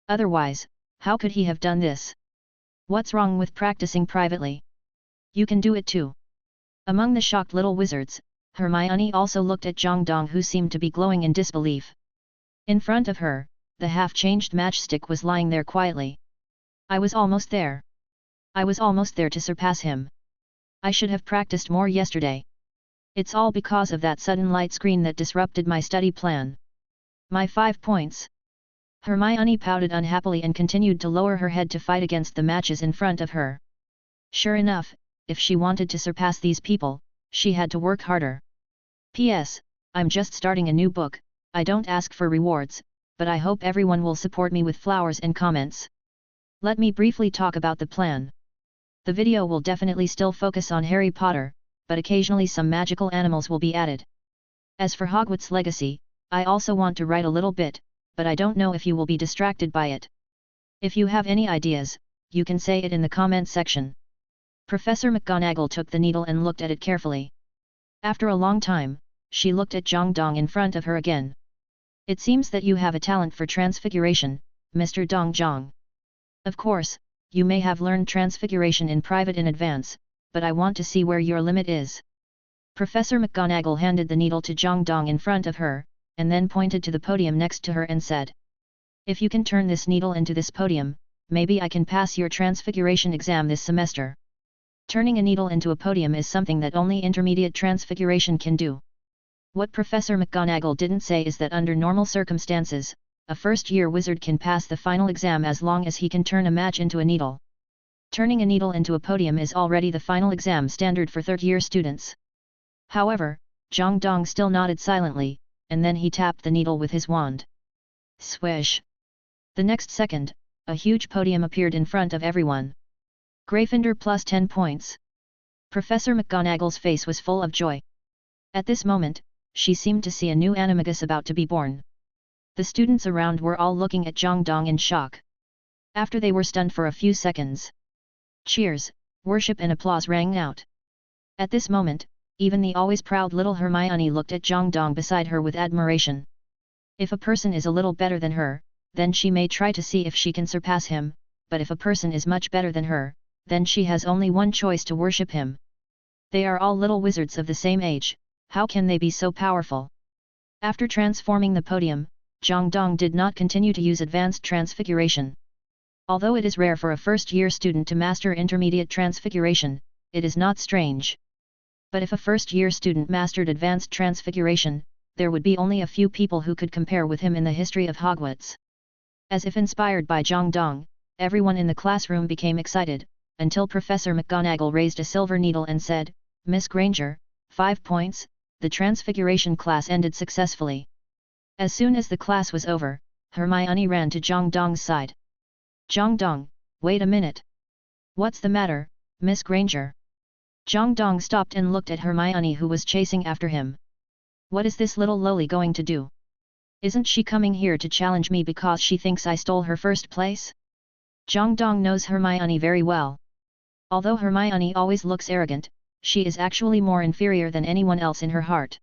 Speaker 1: Otherwise, how could he have done this? What's wrong with practicing privately? You can do it too. Among the shocked little wizards, Hermione also looked at Jang Dong, who seemed to be glowing in disbelief. In front of her, the half-changed matchstick was lying there quietly. I was almost there. I was almost there to surpass him. I should have practiced more yesterday. It's all because of that sudden light screen that disrupted my study plan. My 5 points. Hermione pouted unhappily and continued to lower her head to fight against the matches in front of her. Sure enough, if she wanted to surpass these people, she had to work harder. P.S. I'm just starting a new book. I don't ask for rewards, but I hope everyone will support me with flowers and comments. Let me briefly talk about the plan. The video will definitely still focus on Harry Potter, but occasionally some magical animals will be added. As for Hogwarts Legacy, I also want to write a little bit, but I don't know if you will be distracted by it. If you have any ideas, you can say it in the comment section. Professor McGonagall took the needle and looked at it carefully. After a long time, she looked at Jang Dong in front of her again. It seems that you have a talent for transfiguration, Mr. Dong Zhang. Of course, you may have learned transfiguration in private in advance, but I want to see where your limit is. Professor McGonagall handed the needle to Jang Dong in front of her, and then pointed to the podium next to her and said, if you can turn this needle into this podium, maybe I can pass your transfiguration exam this semester. Turning a needle into a podium is something that only intermediate transfiguration can do. What Professor McGonagall didn't say is that under normal circumstances, a first-year wizard can pass the final exam as long as he can turn a match into a needle. Turning a needle into a podium is already the final exam standard for third-year students. However, Jang Dong still nodded silently, and then he tapped the needle with his wand. Swish! The next second, a huge podium appeared in front of everyone. Gryffindor plus 10 points. Professor McGonagall's face was full of joy. At this moment, she seemed to see a new Animagus about to be born. The students around were all looking at Jang Dong in shock. After they were stunned for a few seconds, cheers, worship and applause rang out. At this moment, even the always proud little Hermione looked at Jang Dong beside her with admiration. If a person is a little better than her, then she may try to see if she can surpass him, but if a person is much better than her, then she has only one choice: to worship him. They are all little wizards of the same age, how can they be so powerful? After transforming the podium, Jang Dong did not continue to use advanced transfiguration. Although it is rare for a first-year student to master intermediate transfiguration, it is not strange. But if a first-year student mastered advanced transfiguration, there would be only a few people who could compare with him in the history of Hogwarts. As if inspired by Jang Dong, everyone in the classroom became excited, until Professor McGonagall raised a silver needle and said, "Miss Granger, 5 points, the transfiguration class ended successfully." As soon as the class was over, Hermione ran to Jang Dong's side. "Jang Dong, wait a minute. What's the matter, Miss Granger?" Jang Dong stopped and looked at Hermione, who was chasing after him. "What is this little loli going to do? Isn't she coming here to challenge me because she thinks I stole her first place?" Jang Dong knows Hermione very well. Although Hermione always looks arrogant, she is actually more inferior than anyone else in her heart.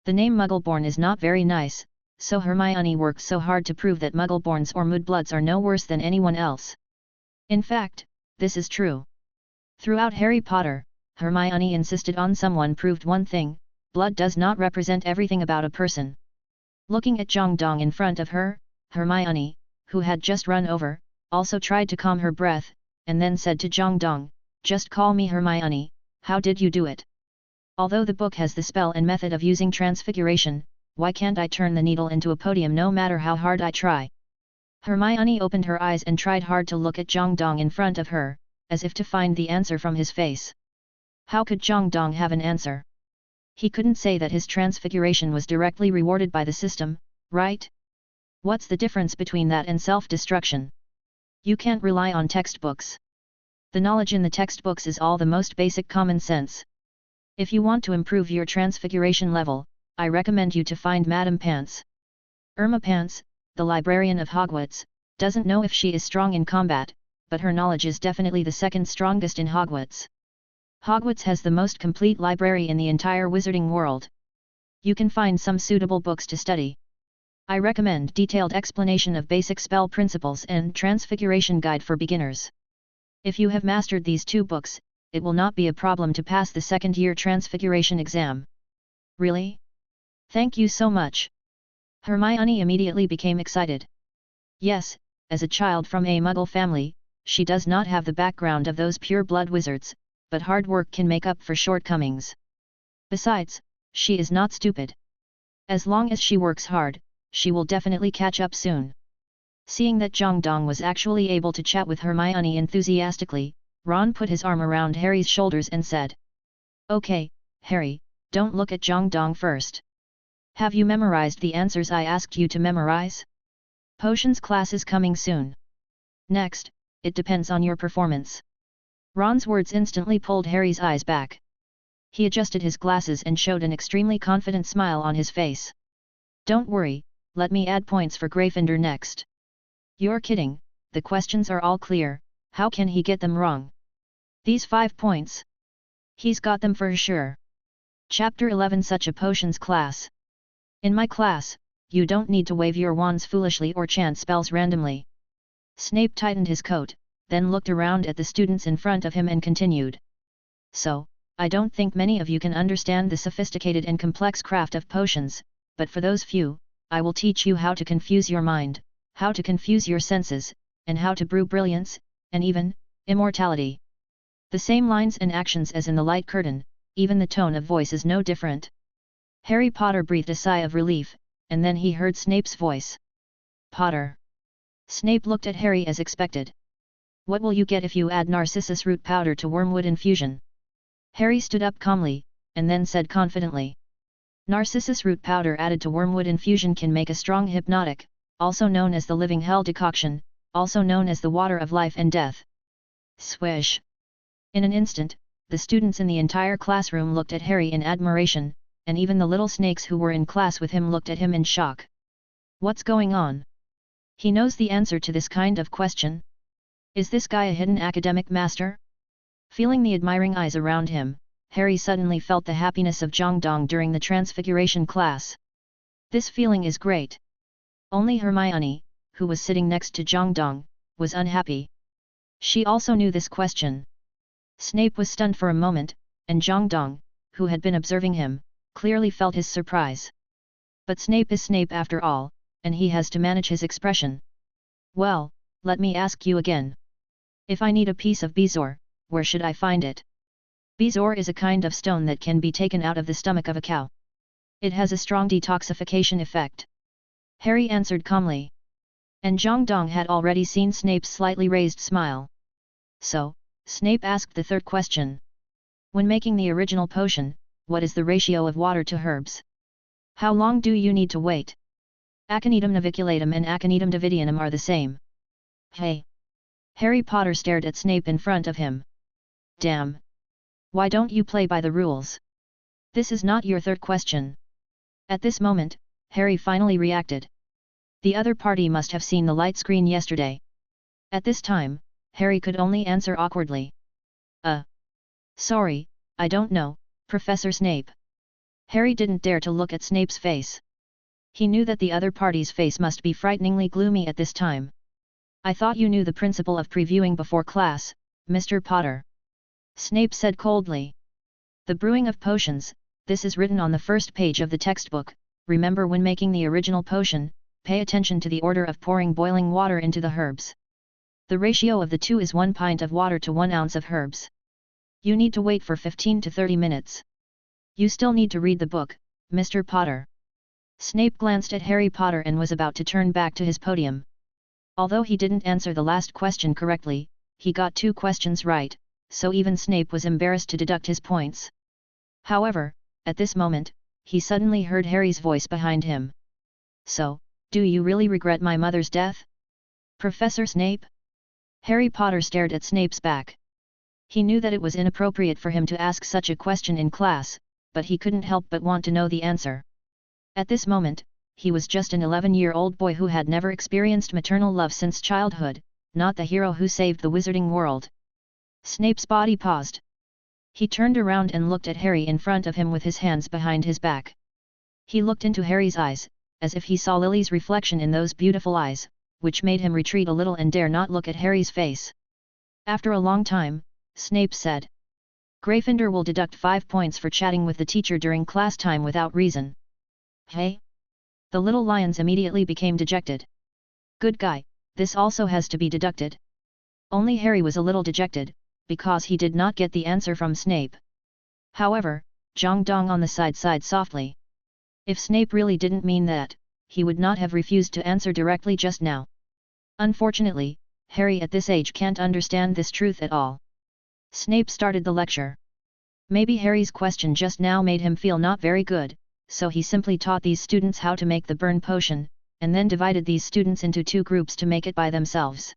Speaker 1: The name Muggleborn is not very nice, so Hermione works so hard to prove that Muggleborns or Mudbloods are no worse than anyone else. In fact, this is true. Throughout Harry Potter, Hermione insisted on someone proved one thing: blood does not represent everything about a person. Looking at Jang Dong in front of her, Hermione, who had just run over, also tried to calm her breath, and then said to Jang Dong, "Just call me Hermione, how did you do it? Although the book has the spell and method of using transfiguration, why can't I turn the needle into a podium no matter how hard I try?" Hermione opened her eyes and tried hard to look at Jang Dong in front of her, as if to find the answer from his face. How could Jang Dong have an answer? He couldn't say that his transfiguration was directly rewarded by the system, right? What's the difference between that and self-destruction? You can't rely on textbooks. The knowledge in the textbooks is all the most basic common sense. If you want to improve your transfiguration level, I recommend you to find Madame Pants. Irma Pants, the librarian of Hogwarts, doesn't know if she is strong in combat, but her knowledge is definitely the second strongest in Hogwarts. Hogwarts has the most complete library in the entire wizarding world. You can find some suitable books to study. I recommend detailed explanation of basic spell principles and transfiguration guide for beginners. If you have mastered these 2 books, it will not be a problem to pass the second-year transfiguration exam. Really? Thank you so much. Hermione immediately became excited. Yes, as a child from a Muggle family, she does not have the background of those pure-blood wizards, but hard work can make up for shortcomings. Besides, she is not stupid. As long as she works hard, she will definitely catch up soon. Seeing that Jang Dong was actually able to chat with Hermione enthusiastically, Ron put his arm around Harry's shoulders and said, "Okay, Harry, don't look at Jang Dong first. Have you memorized the answers I asked you to memorize? Potions class is coming soon. Next, it depends on your performance." Ron's words instantly pulled Harry's eyes back. He adjusted his glasses and showed an extremely confident smile on his face. "Don't worry, let me add points for Gryffindor next." "You're kidding, the questions are all clear, how can he get them wrong? These 5 points? He's got them for sure." Chapter 11 Such a Potions Class. In my class, you don't need to wave your wands foolishly or chant spells randomly. Snape tightened his coat, then looked around at the students in front of him and continued. "So, I don't think many of you can understand the sophisticated and complex craft of potions, but for those few, I will teach you how to confuse your mind, how to confuse your senses, and how to brew brilliance, and even, immortality. The same lines and actions as in the light curtain, even the tone of voice is no different." Harry Potter breathed a sigh of relief, and then he heard Snape's voice. "Potter." Snape looked at Harry as expected. "What will you get if you add narcissus root powder to wormwood infusion?" Harry stood up calmly, and then said confidently. "Narcissus root powder added to wormwood infusion can make a strong hypnotic, also known as the living hell decoction, also known as the water of life and death." Swish! In an instant, the students in the entire classroom looked at Harry in admiration, and even the little snakes who were in class with him looked at him in shock. What's going on? He knows the answer to this kind of question? Is this guy a hidden academic master? Feeling the admiring eyes around him, Harry suddenly felt the happiness of Jang Dong during the transfiguration class. This feeling is great. Only Hermione, who was sitting next to Jang Dong, was unhappy. She also knew this question. Snape was stunned for a moment, and Jang Dong, who had been observing him, clearly felt his surprise. But Snape is Snape after all, and he has to manage his expression. Well, let me ask you again. If I need a piece of bezoar, where should I find it? Bezoar is a kind of stone that can be taken out of the stomach of a cow. It has a strong detoxification effect. Harry answered calmly. And Jang Dong had already seen Snape's slightly raised smile. So, Snape asked the third question. When making the original potion, what is the ratio of water to herbs? How long do you need to wait? Aconitum naviculatum and Aconitum davidianum are the same. Hey! Harry Potter stared at Snape in front of him. Damn! Why don't you play by the rules? This is not your third question. At this moment, Harry finally reacted. The other party must have seen the light screen yesterday. At this time, Harry could only answer awkwardly. Sorry, I don't know, Professor Snape. Harry didn't dare to look at Snape's face. He knew that the other party's face must be frighteningly gloomy at this time. I thought you knew the principle of previewing before class, Mr. Potter. Snape said coldly. The brewing of potions, this is written on the first page of the textbook. Remember, when making the original potion, pay attention to the order of pouring boiling water into the herbs. The ratio of the two is 1 pint of water to 1 ounce of herbs. You need to wait for 15 to 30 minutes. You still need to read the book, Mr. Potter. Snape glanced at Harry Potter and was about to turn back to his podium. Although he didn't answer the last question correctly, he got 2 questions right, so even Snape was embarrassed to deduct his points. However, at this moment, he suddenly heard Harry's voice behind him. So, do you really regret my mother's death? Professor Snape? Harry Potter stared at Snape's back. He knew that it was inappropriate for him to ask such a question in class, but he couldn't help but want to know the answer. At this moment, he was just an 11-year-old boy who had never experienced maternal love since childhood, not the hero who saved the wizarding world. Snape's body paused. He turned around and looked at Harry in front of him with his hands behind his back. He looked into Harry's eyes, as if he saw Lily's reflection in those beautiful eyes, which made him retreat a little and dare not look at Harry's face. After a long time, Snape said, Gryffindor will deduct 5 points for chatting with the teacher during class time without reason. Hey? The little lions immediately became dejected. Good guy, this also has to be deducted. Only Harry was a little dejected, because he did not get the answer from Snape. However, Jang Dong on the side sighed softly. If Snape really didn't mean that, he would not have refused to answer directly just now. Unfortunately, Harry at this age can't understand this truth at all. Snape started the lecture. Maybe Harry's question just now made him feel not very good, so he simply taught these students how to make the burn potion, and then divided these students into 2 groups to make it by themselves.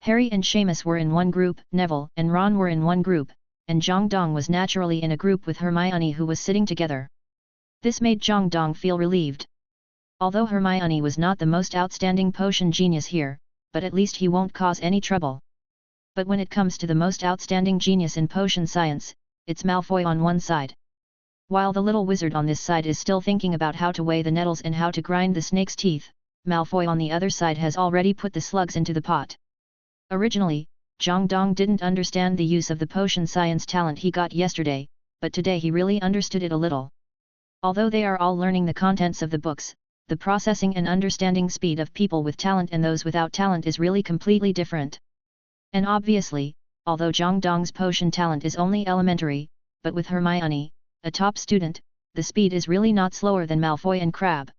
Speaker 1: Harry and Sheamus were in one group, Neville and Ron were in one group, and Jang Dong was naturally in a group with Hermione, who was sitting together. This made Jang Dong feel relieved. Although Hermione was not the most outstanding potion genius here, but at least he won't cause any trouble. But when it comes to the most outstanding genius in potion science, it's Malfoy on one side. While the little wizard on this side is still thinking about how to weigh the nettles and how to grind the snake's teeth, Malfoy on the other side has already put the slugs into the pot. Originally, Jang Dong didn't understand the use of the potion science talent he got yesterday, but today he really understood it a little. Although they are all learning the contents of the books, the processing and understanding speed of people with talent and those without talent is really completely different. And obviously, although Jang Dong's potion talent is only elementary, but with Hermione, a top student, the speed is really not slower than Malfoy and Crabbe.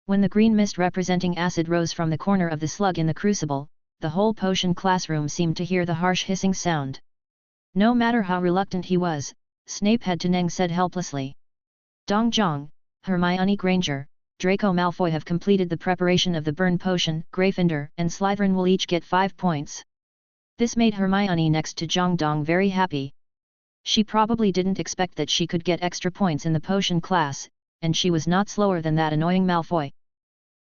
Speaker 1: When the green mist representing acid rose from the corner of the slug in the crucible, the whole potion classroom seemed to hear the harsh hissing sound. No matter how reluctant he was, Snape had to Neng said helplessly. Dong Zhang, Hermione Granger, Draco Malfoy have completed the preparation of the burn potion. Gryffindor and Slytherin will each get 5 points. This made Hermione next to Jang Dong very happy. She probably didn't expect that she could get extra points in the potion class, and she was not slower than that annoying Malfoy.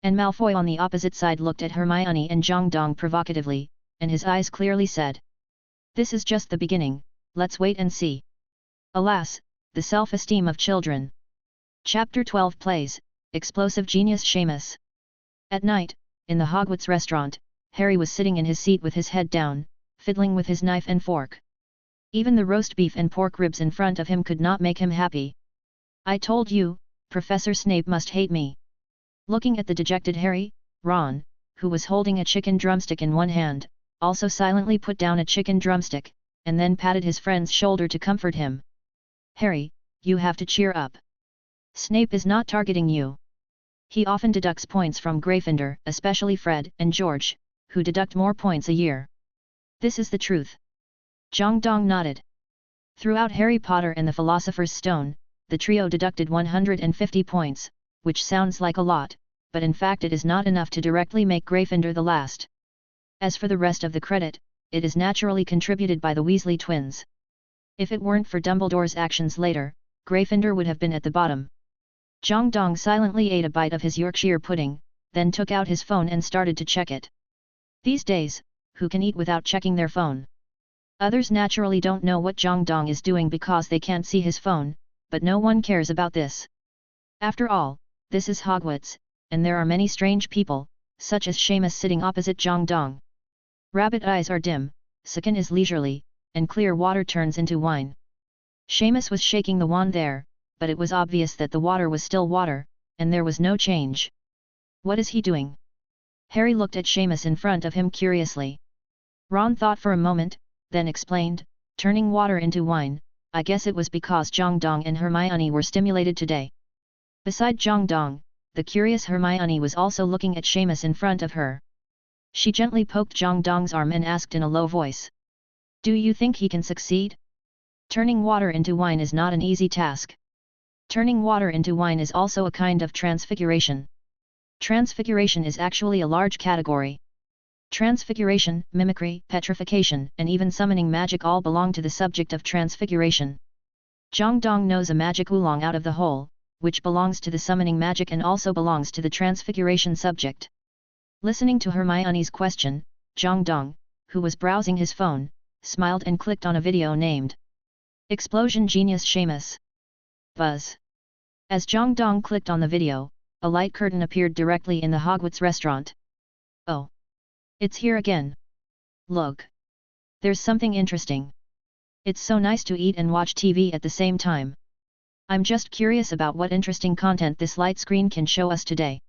Speaker 1: And Malfoy on the opposite side looked at Hermione and Jang Dong provocatively, and his eyes clearly said, "This is just the beginning, let's wait and see." Alas, the self-esteem of children. Chapter 12 Plays, Explosive Genius Sheamus. At night, in the Hogwarts restaurant, Harry was sitting in his seat with his head down, fiddling with his knife and fork. Even the roast beef and pork ribs in front of him could not make him happy. "I told you, Professor Snape must hate me. Looking at the dejected Harry, Ron, who was holding a chicken drumstick in one hand, also silently put down a chicken drumstick, and then patted his friend's shoulder to comfort him. Harry, you have to cheer up. Snape is not targeting you. He often deducts points from Gryffindor, especially Fred and George, who deduct more points a year. This is the truth. Jang Dong nodded. Throughout Harry Potter and the Philosopher's Stone, the trio deducted 150 points, which sounds like a lot, but in fact it is not enough to directly make Gryffindor the last. As for the rest of the credit, it is naturally contributed by the Weasley twins. If it weren't for Dumbledore's actions later, Gryffindor would have been at the bottom. Jang Dong silently ate a bite of his Yorkshire pudding, then took out his phone and started to check it. These days, who can eat without checking their phone? Others naturally don't know what Jang Dong is doing because they can't see his phone, but no one cares about this. After all, this is Hogwarts, and there are many strange people, such as Sheamus sitting opposite Jang Dong. Rabbit eyes are dim, skin is leisurely, and clear water turns into wine. Sheamus was shaking the wand there, but it was obvious that the water was still water, and there was no change. What is he doing? Harry looked at Sheamus in front of him curiously. Ron thought for a moment, then explained, turning water into wine, I guess it was because Jang Dong and Hermione were stimulated today. Beside Jang Dong, the curious Hermione was also looking at Sheamus in front of her. She gently poked Jang Dong's arm and asked in a low voice. Do you think he can succeed? Turning water into wine is not an easy task. Turning water into wine is also a kind of transfiguration. Transfiguration is actually a large category. Transfiguration, mimicry, petrification, and even summoning magic all belong to the subject of transfiguration. Jang Dong knows a magic oolong out of the hole, which belongs to the summoning magic and also belongs to the transfiguration subject. Listening to Hermione's question, Jang Dong, who was browsing his phone, smiled and clicked on a video named Explosion Genius Sheamus. Buzz. As Jang Dong clicked on the video, a light curtain appeared directly in the Hogwarts restaurant. Oh! It's here again. Look. There's something interesting. It's so nice to eat and watch TV at the same time. I'm just curious about what interesting content this light screen can show us today.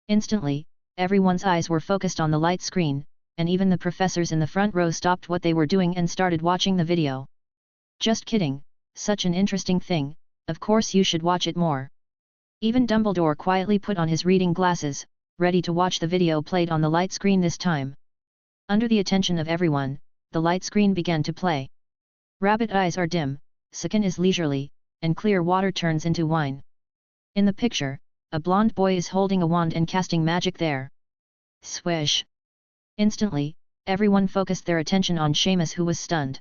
Speaker 1: Instantly, everyone's eyes were focused on the light screen, and even the professors in the front row stopped what they were doing and started watching the video. Just kidding, such an interesting thing, of course you should watch it more. Even Dumbledore quietly put on his reading glasses, ready to watch the video played on the light screen this time. Under the attention of everyone, the light screen began to play. Rabbit eyes are dim, skin is leisurely, and clear water turns into wine. In the picture, a blonde boy is holding a wand and casting magic there. Swish! Instantly, everyone focused their attention on Sheamus, who was stunned.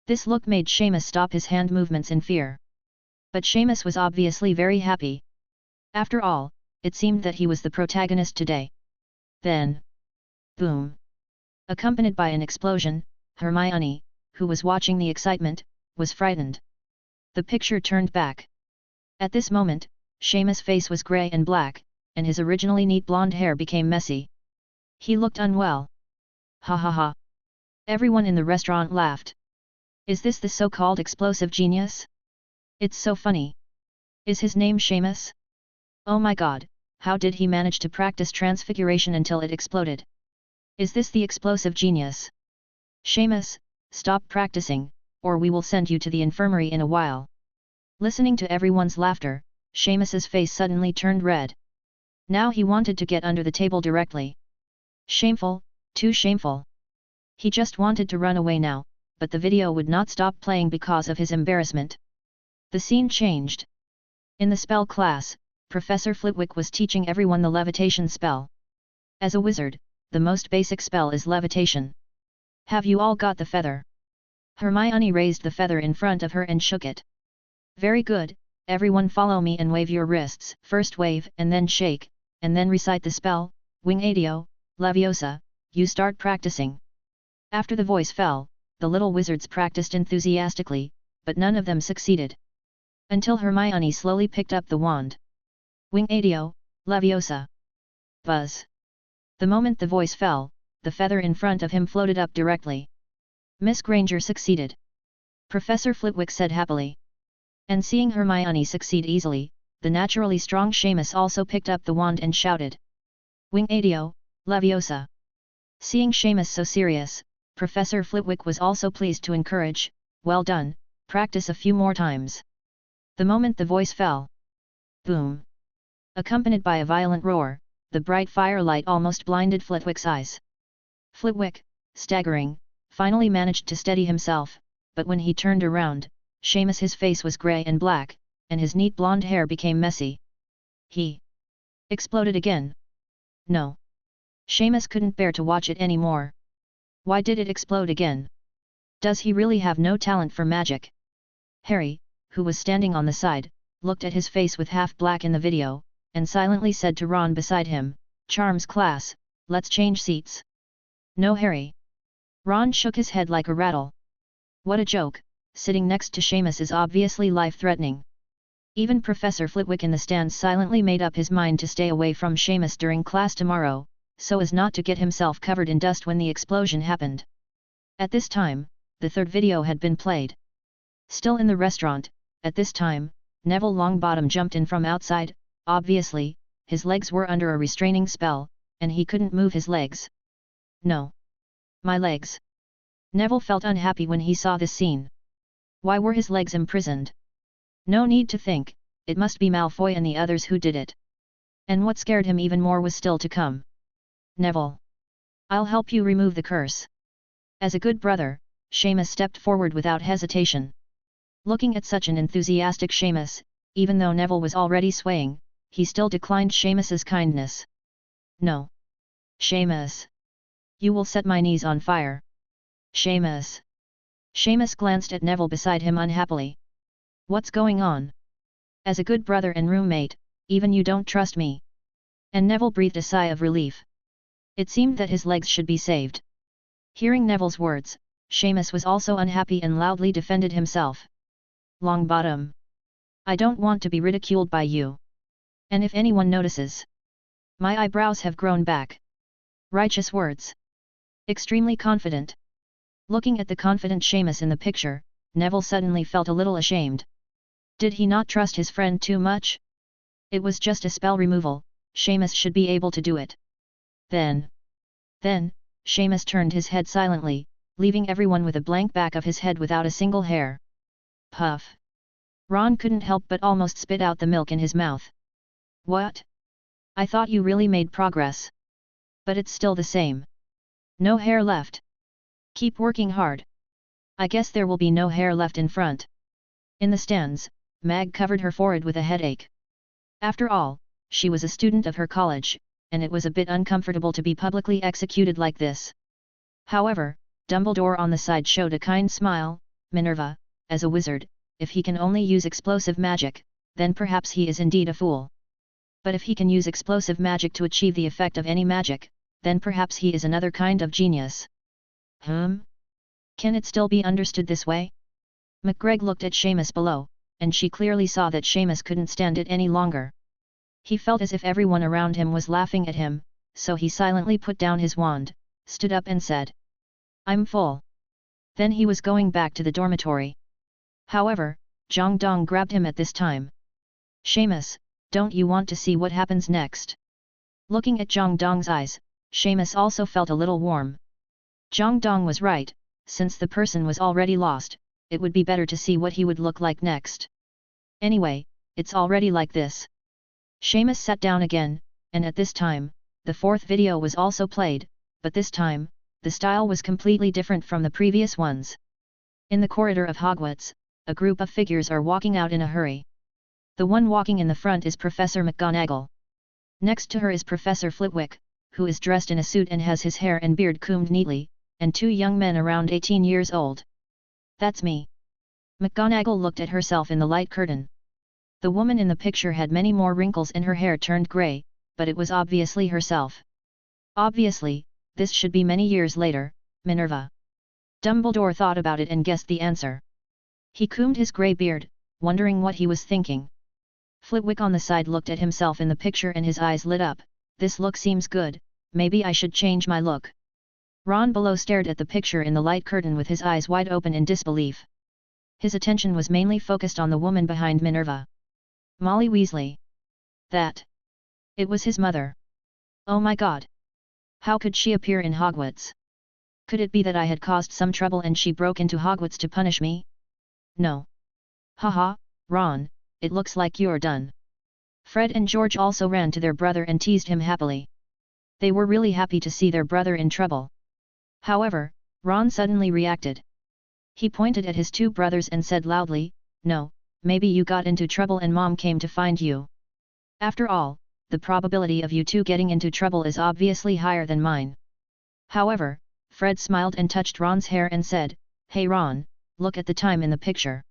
Speaker 1: This look made Sheamus stop his hand movements in fear. But Sheamus was obviously very happy. After all, it seemed that he was the protagonist today. Then, boom! Accompanied by an explosion, Hermione, who was watching the excitement, was frightened. The picture turned back. At this moment, Sheamus' face was grey and black, and his originally neat blonde hair became messy. He looked unwell. Ha ha ha! Everyone in the restaurant laughed. Is this the so-called explosive genius? It's so funny. Is his name Sheamus? Oh my god, how did he manage to practice transfiguration until it exploded? Is this the explosive genius? Sheamus, stop practicing, or we will send you to the infirmary in a while. Listening to everyone's laughter, Sheamus's face suddenly turned red. Now he wanted to get under the table directly. Shameful, too shameful. He just wanted to run away now, but the video would not stop playing because of his embarrassment. The scene changed. In the spell class, Professor Flitwick was teaching everyone the levitation spell. As a wizard, the most basic spell is levitation. Have you all got the feather? Hermione raised the feather in front of her and shook it. Very good, everyone follow me and wave your wrists, first wave and then shake, and then recite the spell, Wingardium Leviosa, you start practicing. After the voice fell, the little wizards practiced enthusiastically, but none of them succeeded. Until Hermione slowly picked up the wand. Wingardium Leviosa. Buzz. The moment the voice fell, the feather in front of him floated up directly. Miss Granger succeeded. Professor Flitwick said happily. And seeing Hermione succeed easily, the naturally strong Sheamus also picked up the wand and shouted. Wingardio, Leviosa. Seeing Sheamus so serious, Professor Flitwick was also pleased to encourage, well done, practice a few more times. The moment the voice fell. Boom! Accompanied by a violent roar, the bright firelight almost blinded Flitwick's eyes. Flitwick, staggering, finally managed to steady himself, but when he turned around, Sheamus' face was grey and black, and his neat blonde hair became messy. He exploded again. No. Sheamus couldn't bear to watch it anymore. Why did it explode again? Does he really have no talent for magic? Harry, who was standing on the side, looked at his face with half black in the video, and silently said to Ron beside him, Charms class, let's change seats. No, Harry. Ron shook his head like a rattle. What a joke, sitting next to Sheamus is obviously life-threatening. Even Professor Flitwick in the stands silently made up his mind to stay away from Sheamus during class tomorrow, so as not to get himself covered in dust when the explosion happened. At this time, the third video had been played. Still in the restaurant, at this time, Neville Longbottom jumped in from outside. Obviously, his legs were under a restraining spell, and he couldn't move his legs. No. My legs. Neville felt unhappy when he saw this scene. Why were his legs imprisoned? No need to think, it must be Malfoy and the others who did it. And what scared him even more was still to come. Neville. I'll help you remove the curse. As a good brother, Sheamus stepped forward without hesitation. Looking at such an enthusiastic Sheamus, even though Neville was already swaying, he still declined Sheamus's kindness. No. Sheamus. You will set my knees on fire. Sheamus. Sheamus glanced at Neville beside him unhappily. What's going on? As a good brother and roommate, even you don't trust me. And Neville breathed a sigh of relief. It seemed that his legs should be saved. Hearing Neville's words, Sheamus was also unhappy and loudly defended himself. Longbottom. I don't want to be ridiculed by you. And if anyone notices. My eyebrows have grown back. Righteous words. Extremely confident. Looking at the confident Sheamus in the picture, Neville suddenly felt a little ashamed. Did he not trust his friend too much? It was just a spell removal, Sheamus should be able to do it. Then, Sheamus turned his head silently, leaving everyone with a blank back of his head without a single hair. Puff. Ron couldn't help but almost spit out the milk in his mouth. What? I thought you really made progress. But it's still the same. No hair left. Keep working hard. I guess there will be no hair left in front. In the stands, Mag covered her forehead with a headache. After all, she was a student of her college, and it was a bit uncomfortable to be publicly executed like this. However, Dumbledore on the side showed a kind smile. Minerva, as a wizard, if he can only use explosive magic, then perhaps he is indeed a fool. But if he can use explosive magic to achieve the effect of any magic, then perhaps he is another kind of genius. Can it still be understood this way? McGregor looked at Sheamus below, and she clearly saw that Sheamus couldn't stand it any longer. He felt as if everyone around him was laughing at him, so he silently put down his wand, stood up and said, I'm full. Then he was going back to the dormitory. However, Jang Dong grabbed him at this time. Sheamus, don't you want to see what happens next? Looking at Jang Dong's eyes, Sheamus also felt a little warm. Jang Dong was right, since the person was already lost, it would be better to see what he would look like next. Anyway, it's already like this. Sheamus sat down again, and at this time, the fourth video was also played, but this time, the style was completely different from the previous ones. In the corridor of Hogwarts, a group of figures are walking out in a hurry. The one walking in the front is Professor McGonagall. Next to her is Professor Flitwick, who is dressed in a suit and has his hair and beard combed neatly, and two young men around 18 years old. That's me. McGonagall looked at herself in the light curtain. The woman in the picture had many more wrinkles and her hair turned grey, but it was obviously herself. Obviously, this should be many years later, Minerva. Dumbledore thought about it and guessed the answer. He combed his grey beard, wondering what he was thinking. Flitwick on the side looked at himself in the picture and his eyes lit up. This look seems good, maybe I should change my look. Ron below stared at the picture in the light curtain with his eyes wide open in disbelief. His attention was mainly focused on the woman behind Minerva. Molly Weasley. That. It was his mother. Oh my god. How could she appear in Hogwarts? Could it be that I had caused some trouble and she broke into Hogwarts to punish me? No. Haha, Ron, it looks like you're done. Fred and George also ran to their brother and teased him happily. They were really happy to see their brother in trouble. However, Ron suddenly reacted. He pointed at his two brothers and said loudly, "No, maybe you got into trouble and Mom came to find you. After all, the probability of you two getting into trouble is obviously higher than mine." However, Fred smiled and touched Ron's hair and said, "Hey Ron, look at the time in the picture.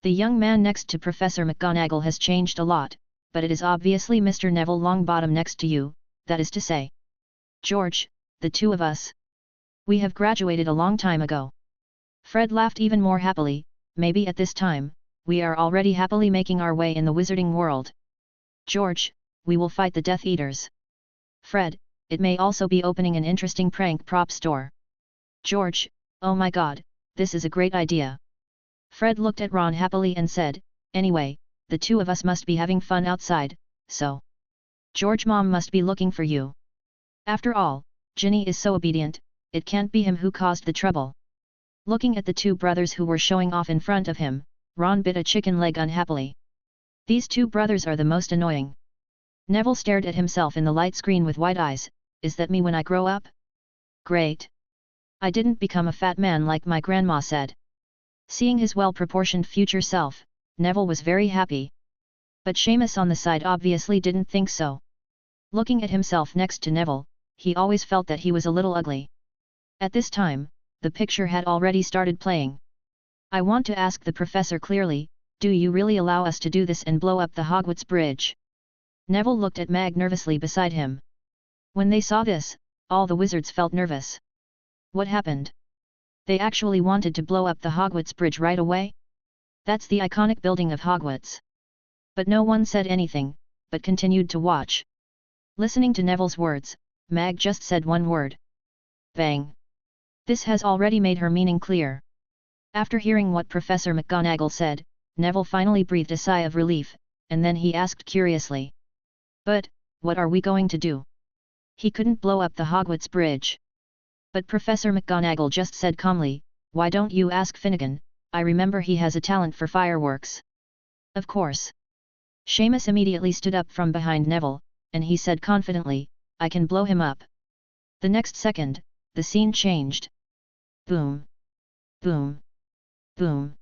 Speaker 1: The young man next to Professor McGonagall has changed a lot, but it is obviously Mr. Neville Longbottom next to you, that is to say. George, the two of us. We have graduated a long time ago." Fred laughed even more happily. "Maybe at this time, we are already happily making our way in the wizarding world. George, we will fight the Death Eaters. Fred, it may also be opening an interesting prank prop store. George, oh my god, this is a great idea." Fred looked at Ron happily and said, "Anyway, the two of us must be having fun outside, so. George, Mom must be looking for you. After all, Ginny is so obedient, it can't be him who caused the trouble." Looking at the two brothers who were showing off in front of him, Ron bit a chicken leg unhappily. These two brothers are the most annoying. Neville stared at himself in the light screen with wide eyes. Is that me when I grow up? Great. I didn't become a fat man like my grandma said. Seeing his well-proportioned future self, Neville was very happy. But Sheamus on the side obviously didn't think so. Looking at himself next to Neville, he always felt that he was a little ugly. At this time, the picture had already started playing. "I want to ask the professor clearly, do you really allow us to do this and blow up the Hogwarts bridge?" Neville looked at Mag nervously beside him. When they saw this, all the wizards felt nervous. What happened? They actually wanted to blow up the Hogwarts bridge right away? That's the iconic building of Hogwarts. But no one said anything, but continued to watch. Listening to Neville's words, Mag just said one word. Bang. This has already made her meaning clear. After hearing what Professor McGonagall said, Neville finally breathed a sigh of relief, and then he asked curiously. "But, what are we going to do? He couldn't blow up the Hogwarts bridge." But Professor McGonagall just said calmly, "Why don't you ask Finnegan, I remember he has a talent for fireworks." Of course. Sheamus immediately stood up from behind Neville, and he said confidently, "I can blow him up." The next second, the scene changed. Boom. Boom. Boom.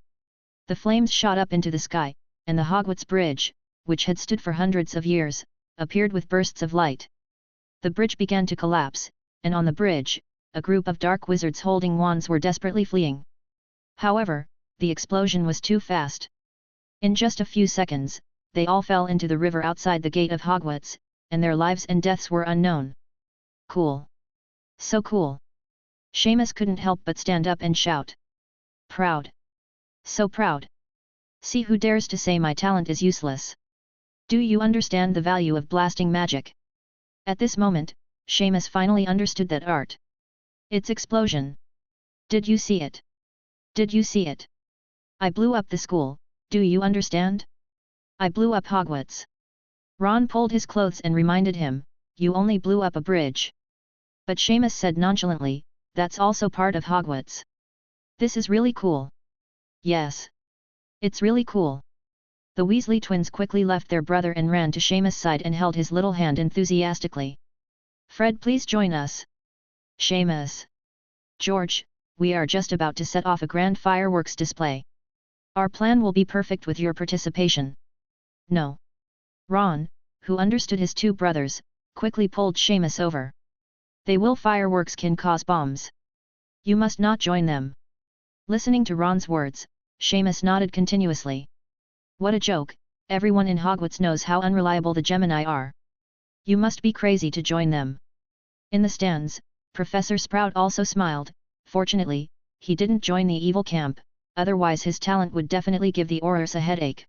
Speaker 1: The flames shot up into the sky, and the Hogwarts bridge, which had stood for hundreds of years, appeared with bursts of light. The bridge began to collapse, and on the bridge, a group of dark wizards holding wands were desperately fleeing. However, the explosion was too fast. In just a few seconds, they all fell into the river outside the gate of Hogwarts, and their lives and deaths were unknown. Cool. So cool. Sheamus couldn't help but stand up and shout. Proud. So proud. See who dares to say my talent is useless. Do you understand the value of blasting magic? At this moment, Sheamus finally understood that art. Its explosion. Did you see it? Did you see it? I blew up the school, do you understand? I blew up Hogwarts. Ron pulled his clothes and reminded him, "You only blew up a bridge." But Sheamus said nonchalantly, "That's also part of Hogwarts. This is really cool." Yes. It's really cool. The Weasley twins quickly left their brother and ran to Sheamus' side and held his little hand enthusiastically. "Fred, please join us." "Sheamus. George, we are just about to set off a grand fireworks display. Our plan will be perfect with your participation." "No." Ron, who understood his two brothers, quickly pulled Sheamus over. "They will fireworks can cause bombs. You must not join them." Listening to Ron's words, Sheamus nodded continuously. What a joke, everyone in Hogwarts knows how unreliable the Gemini are. You must be crazy to join them. In the stands, Professor Sprout also smiled. Fortunately, he didn't join the evil camp, otherwise his talent would definitely give the Aurors a headache.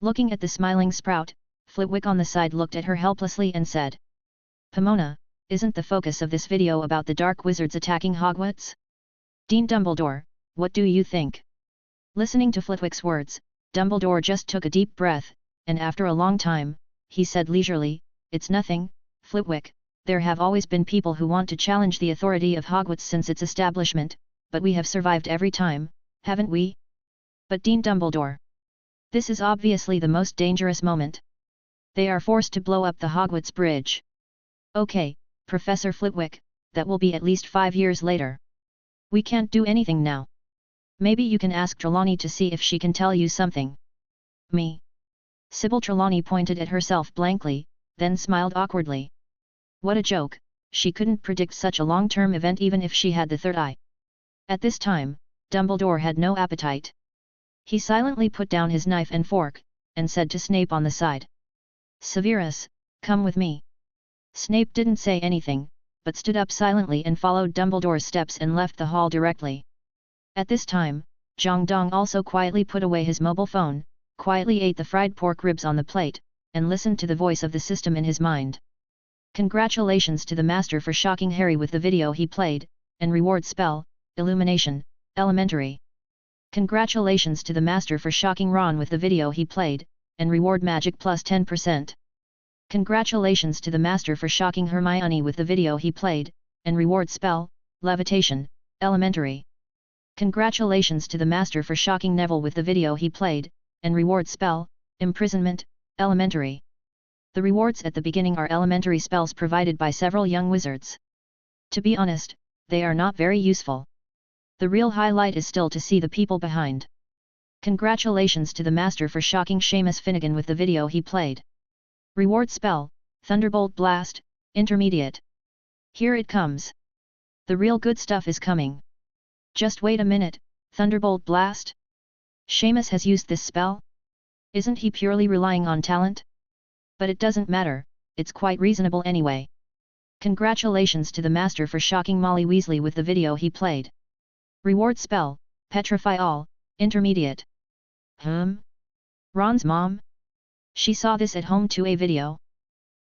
Speaker 1: Looking at the smiling Sprout, Flitwick on the side looked at her helplessly and said, "Pomona, isn't the focus of this video about the dark wizards attacking Hogwarts? Dean Dumbledore, what do you think?" Listening to Flitwick's words, Dumbledore just took a deep breath. and after a long time, he said leisurely, "It's nothing, Flitwick. There have always been people who want to challenge the authority of Hogwarts since its establishment, but we have survived every time, haven't we?" "But Dean Dumbledore. This is obviously the most dangerous moment. They are forced to blow up the Hogwarts bridge." "Okay, Professor Flitwick, that will be at least 5 years later. We can't do anything now. Maybe you can ask Trelawney to see if she can tell you something." "Me?" Sybil Trelawney pointed at herself blankly, then smiled awkwardly. What a joke, she couldn't predict such a long-term event even if she had the third eye. At this time, Dumbledore had no appetite. He silently put down his knife and fork, and said to Snape on the side, "Severus, come with me." Snape didn't say anything, but stood up silently and followed Dumbledore's steps and left the hall directly. At this time, Jang Dong also quietly put away his mobile phone, quietly ate the fried pork ribs on the plate, and listened to the voice of the system in his mind. Congratulations to the master for shocking Harry with the video he played, and reward spell, Illumination, Elementary. Congratulations to the master for shocking Ron with the video he played, and reward magic plus 10%. Congratulations to the master for shocking Hermione with the video he played, and reward spell, Levitation, Elementary. Congratulations to the master for shocking Neville with the video he played, and reward spell, Imprisonment, Elementary. The rewards at the beginning are elementary spells provided by several young wizards. To be honest, they are not very useful. The real highlight is still to see the people behind. Congratulations to the master for shocking Sheamus Finnegan with the video he played. Reward spell, Thunderbolt Blast, Intermediate. Here it comes. The real good stuff is coming. Just wait a minute, Thunderbolt Blast? Sheamus has used this spell? Isn't he purely relying on talent? But it doesn't matter, it's quite reasonable anyway. Congratulations to the master for shocking Molly Weasley with the video he played. Reward spell, Petrify All, Intermediate. Ron's mom? She saw this at home to a video.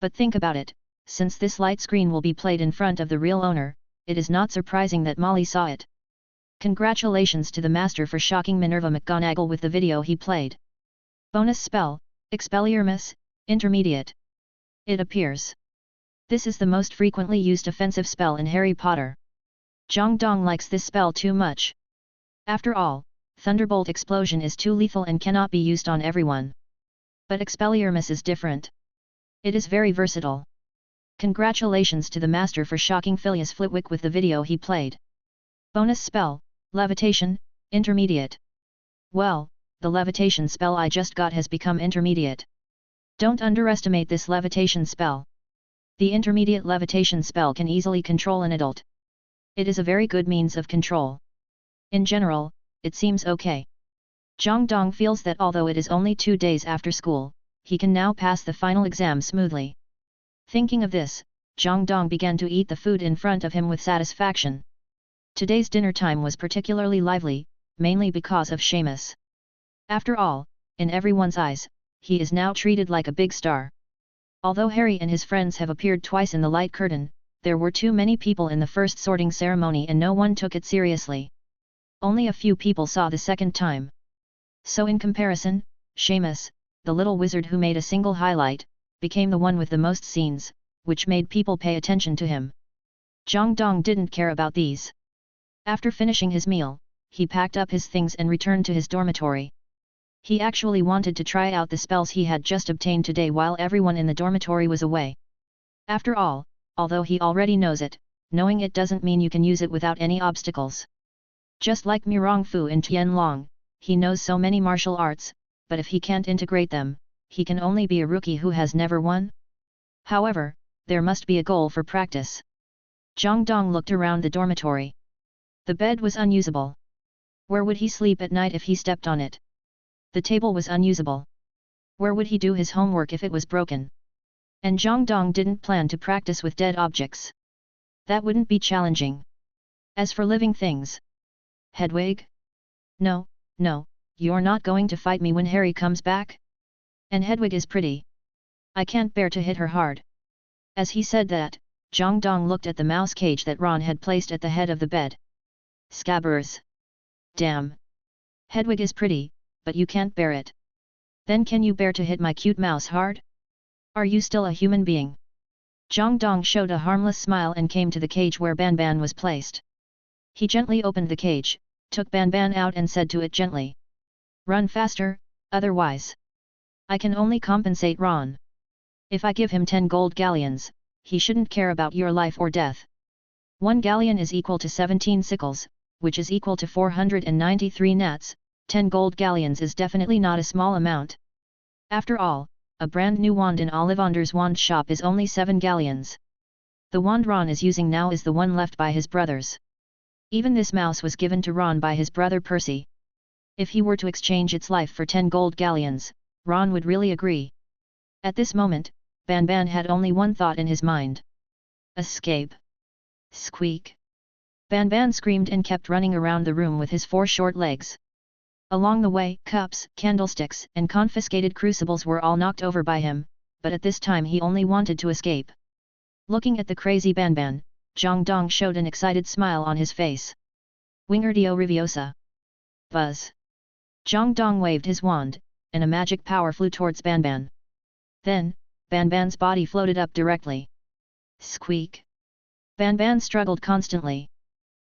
Speaker 1: But think about it, since this light screen will be played in front of the real owner, it is not surprising that Molly saw it. Congratulations to the master for shocking Minerva McGonagall with the video he played. Bonus spell, Expelliarmus, Intermediate. It appears. This is the most frequently used offensive spell in Harry Potter. Jang Dong likes this spell too much. After all, Thunderbolt Explosion is too lethal and cannot be used on everyone. But Expelliarmus is different. It is very versatile. Congratulations to the master for shocking Phileas Flitwick with the video he played. Bonus spell, Levitation, Intermediate. Well, the levitation spell I just got has become intermediate. Don't underestimate this levitation spell. The intermediate levitation spell can easily control an adult. It is a very good means of control. In general, it seems okay. Jang Dong feels that although it is only 2 days after school, he can now pass the final exam smoothly. Thinking of this, Jang Dong began to eat the food in front of him with satisfaction. Today's dinner time was particularly lively, mainly because of Sheamus. After all, in everyone's eyes, he is now treated like a big star. Although Harry and his friends have appeared twice in the light curtain, there were too many people in the first sorting ceremony and no one took it seriously. Only a few people saw the second time. So in comparison, Sheamus, the little wizard who made a single highlight, became the one with the most scenes, which made people pay attention to him. Jang Dong didn't care about these. After finishing his meal, he packed up his things and returned to his dormitory. He actually wanted to try out the spells he had just obtained today while everyone in the dormitory was away. After all, although he already knows it, knowing it doesn't mean you can use it without any obstacles. Just like Mirong Fu and Tianlong, he knows so many martial arts, but if he can't integrate them, he can only be a rookie who has never won. However, there must be a goal for practice. Jang Dong looked around the dormitory. The bed was unusable. Where would he sleep at night if he stepped on it? The table was unusable. Where would he do his homework if it was broken? And Jang Dong didn't plan to practice with dead objects. That wouldn't be challenging. As for living things. Hedwig? No, you're not going to fight me when Harry comes back? And Hedwig is pretty. I can't bear to hit her hard. As he said that, Jang Dong looked at the mouse cage that Ron had placed at the head of the bed. Scabbers. Damn. Hedwig is pretty, but you can't bear it. Then can you bear to hit my cute mouse hard? Are you still a human being? Jang Dong showed a harmless smile and came to the cage where Ban Ban was placed. He gently opened the cage, took Ban Ban out and said to it gently. Run faster, otherwise I can only compensate Ron. If I give him 10 gold galleons, he shouldn't care about your life or death. 1 galleon is equal to 17 sickles, which is equal to 493 nats. 10 gold galleons is definitely not a small amount. After all, a brand new wand in Ollivanders' wand shop is only 7 galleons. The wand Ron is using now is the one left by his brothers. Even this mouse was given to Ron by his brother Percy. If he were to exchange its life for 10 gold galleons, Ron would really agree. At this moment, Ban Ban had only one thought in his mind. Escape. Squeak. Ban Ban screamed and kept running around the room with his 4 short legs. Along the way, cups, candlesticks, and confiscated crucibles were all knocked over by him, but at this time he only wanted to escape. Looking at the crazy Ban Ban, Jang Dong showed an excited smile on his face. Wingardio Leviosa. Buzz. Jang Dong waved his wand, and a magic power flew towards Ban Ban. Then, Ban Ban's body floated up directly. Squeak. Ban Ban struggled constantly.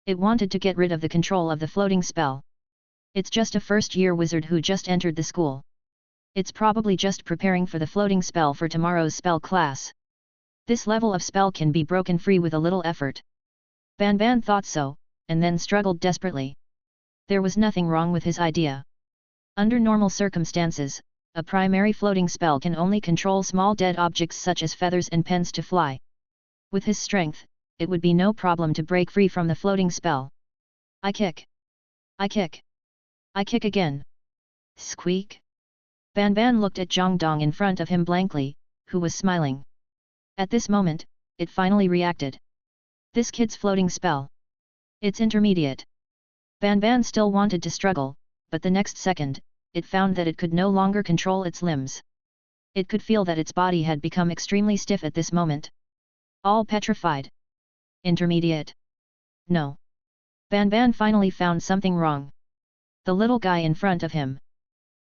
Speaker 1: It wanted to get rid of the control of the floating spell. It's just a first-year wizard who just entered the school. It's probably just preparing for the floating spell for tomorrow's spell class. This level of spell can be broken free with a little effort. Ban Ban thought so, and then struggled desperately. There was nothing wrong with his idea. Under normal circumstances, a primary floating spell can only control small dead objects such as feathers and pens to fly. With his strength, it would be no problem to break free from the floating spell. I kick. I kick. I kick again. Squeak. Ban Ban looked at Jang Dong in front of him blankly, who was smiling. At this moment, it finally reacted. This kid's floating spell. It's intermediate. Ban Ban still wanted to struggle, but the next second, it found that it could no longer control its limbs. It could feel that its body had become extremely stiff at this moment. All petrified. Intermediate. No. Ban Ban finally found something wrong. The little guy in front of him.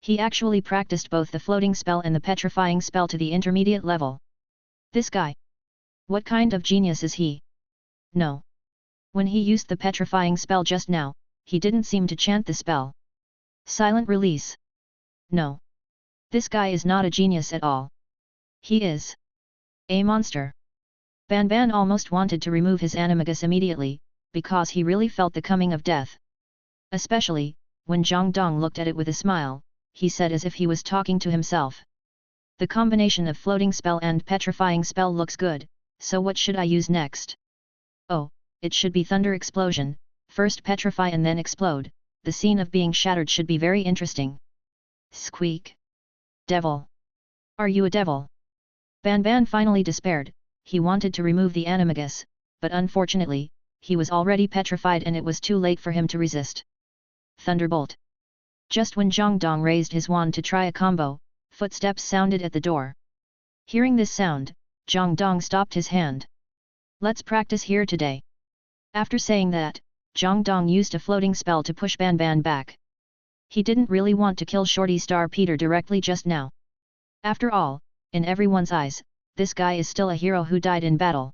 Speaker 1: He actually practiced both the floating spell and the petrifying spell to the intermediate level. This guy. What kind of genius is he? No. When he used the petrifying spell just now, he didn't seem to chant the spell. Silent release. No. This guy is not a genius at all. He is a monster. Ban Ban almost wanted to remove his animagus immediately, because he really felt the coming of death. Especially, when Jang Dong looked at it with a smile, he said as if he was talking to himself. The combination of floating spell and petrifying spell looks good, so what should I use next? Oh, it should be thunder explosion, first petrify and then explode, the scene of being shattered should be very interesting. Squeak. Devil. Are you a devil? Ban Ban finally despaired, he wanted to remove the animagus, but unfortunately, he was already petrified and it was too late for him to resist. Thunderbolt. Just when Jang Dong raised his wand to try a combo, footsteps sounded at the door. Hearing this sound, Jang Dong stopped his hand. Let's practice here today. After saying that, Jang Dong used a floating spell to push Ban Ban back. He didn't really want to kill Shorty Star Peter directly just now. After all, in everyone's eyes, this guy is still a hero who died in battle.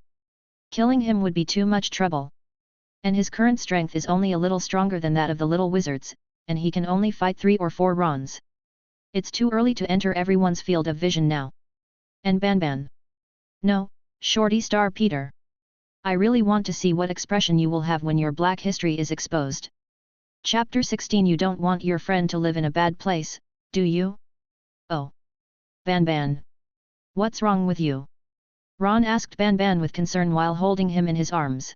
Speaker 1: Killing him would be too much trouble. And his current strength is only a little stronger than that of the little wizards, and he can only fight 3 or 4 rounds. It's too early to enter everyone's field of vision now. And Ban Ban. No, Shorty Star Peter. I really want to see what expression you will have when your black history is exposed. Chapter 16. You don't want your friend to live in a bad place, do you? Oh. Ban Ban. What's wrong with you? Ron asked Ban Ban with concern while holding him in his arms.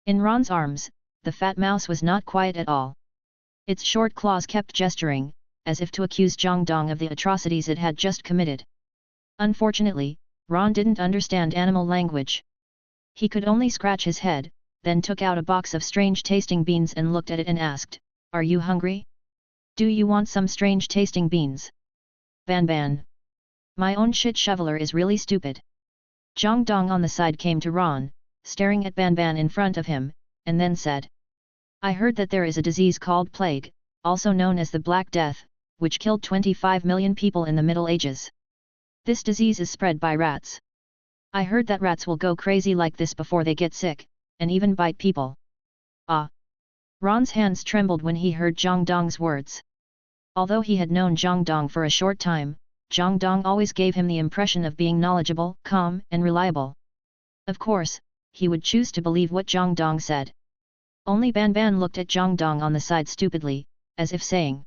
Speaker 1: In Ron's arms, the fat mouse was not quiet at all. Its short claws kept gesturing, as if to accuse Jang Dong of the atrocities it had just committed. Unfortunately, Ron didn't understand animal language. He could only scratch his head, then took out a box of strange-tasting beans and looked at it and asked, "Are you hungry? Do you want some strange-tasting beans?" Ban Ban. My own shit shoveler is really stupid. Jang Dong on the side came to Ron, staring at Ban Ban in front of him, and then said, I heard that there is a disease called plague, also known as the Black Death, which killed 25 million people in the Middle Ages. This disease is spread by rats. I heard that rats will go crazy like this before they get sick, and even bite people. Ah! Ron's hands trembled when he heard Jang Dong's words. Although he had known Jang Dong for a short time, Jang Dong always gave him the impression of being knowledgeable, calm, and reliable. Of course, he would choose to believe what Jang Dong said. Only Ban Ban looked at Jang Dong on the side stupidly, as if saying,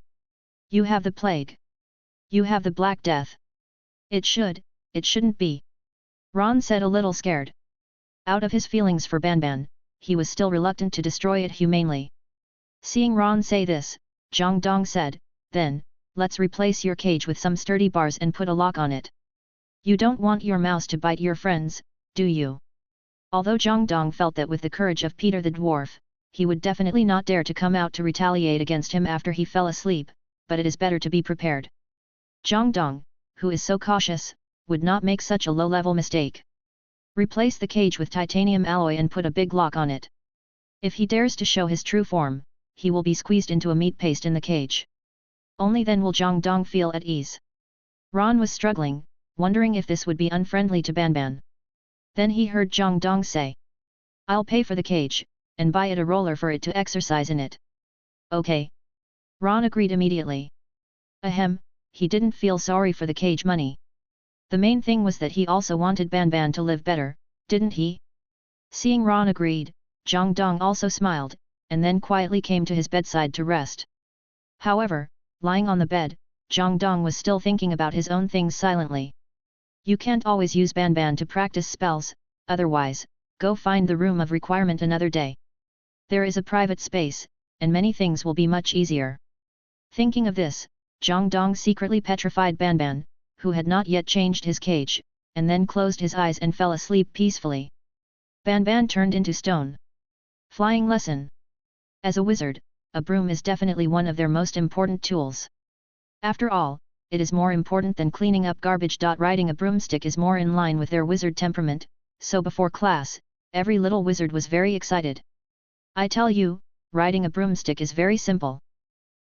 Speaker 1: "You have the plague. You have the Black Death. It shouldn't be." Ron said a little scared. Out of his feelings for Ban Ban, he was still reluctant to destroy it humanely. Seeing Ron say this, Jang Dong said, "Then, let's replace your cage with some sturdy bars and put a lock on it. You don't want your mouse to bite your friends, do you?" Although Jang Dong felt that with the courage of Peter the Dwarf, he would definitely not dare to come out to retaliate against him after he fell asleep, but it is better to be prepared. Jang Dong, who is so cautious, would not make such a low-level mistake. Replace the cage with titanium alloy and put a big lock on it. If he dares to show his true form, he will be squeezed into a meat paste in the cage. Only then will Jang Dong feel at ease. Ron was struggling, wondering if this would be unfriendly to Ban Ban. Then he heard Jang Dong say, "I'll pay for the cage, and buy it a roller for it to exercise in it." "Okay." Ron agreed immediately. Ahem, he didn't feel sorry for the cage money. The main thing was that he also wanted Ban Ban to live better, didn't he? Seeing Ron agreed, Jang Dong also smiled, and then quietly came to his bedside to rest. However, lying on the bed, Jang Dong was still thinking about his own things silently. You can't always use Ban Ban to practice spells, otherwise, go find the room of requirement another day. There is a private space, and many things will be much easier. Thinking of this, Jang Dong secretly petrified Ban Ban, who had not yet changed his cage, and then closed his eyes and fell asleep peacefully. Ban Ban turned into stone. Flying lesson. As a wizard, a broom is definitely one of their most important tools. After all, it is more important than cleaning up garbage. Riding a broomstick is more in line with their wizard temperament, so before class, every little wizard was very excited. "I tell you, riding a broomstick is very simple,"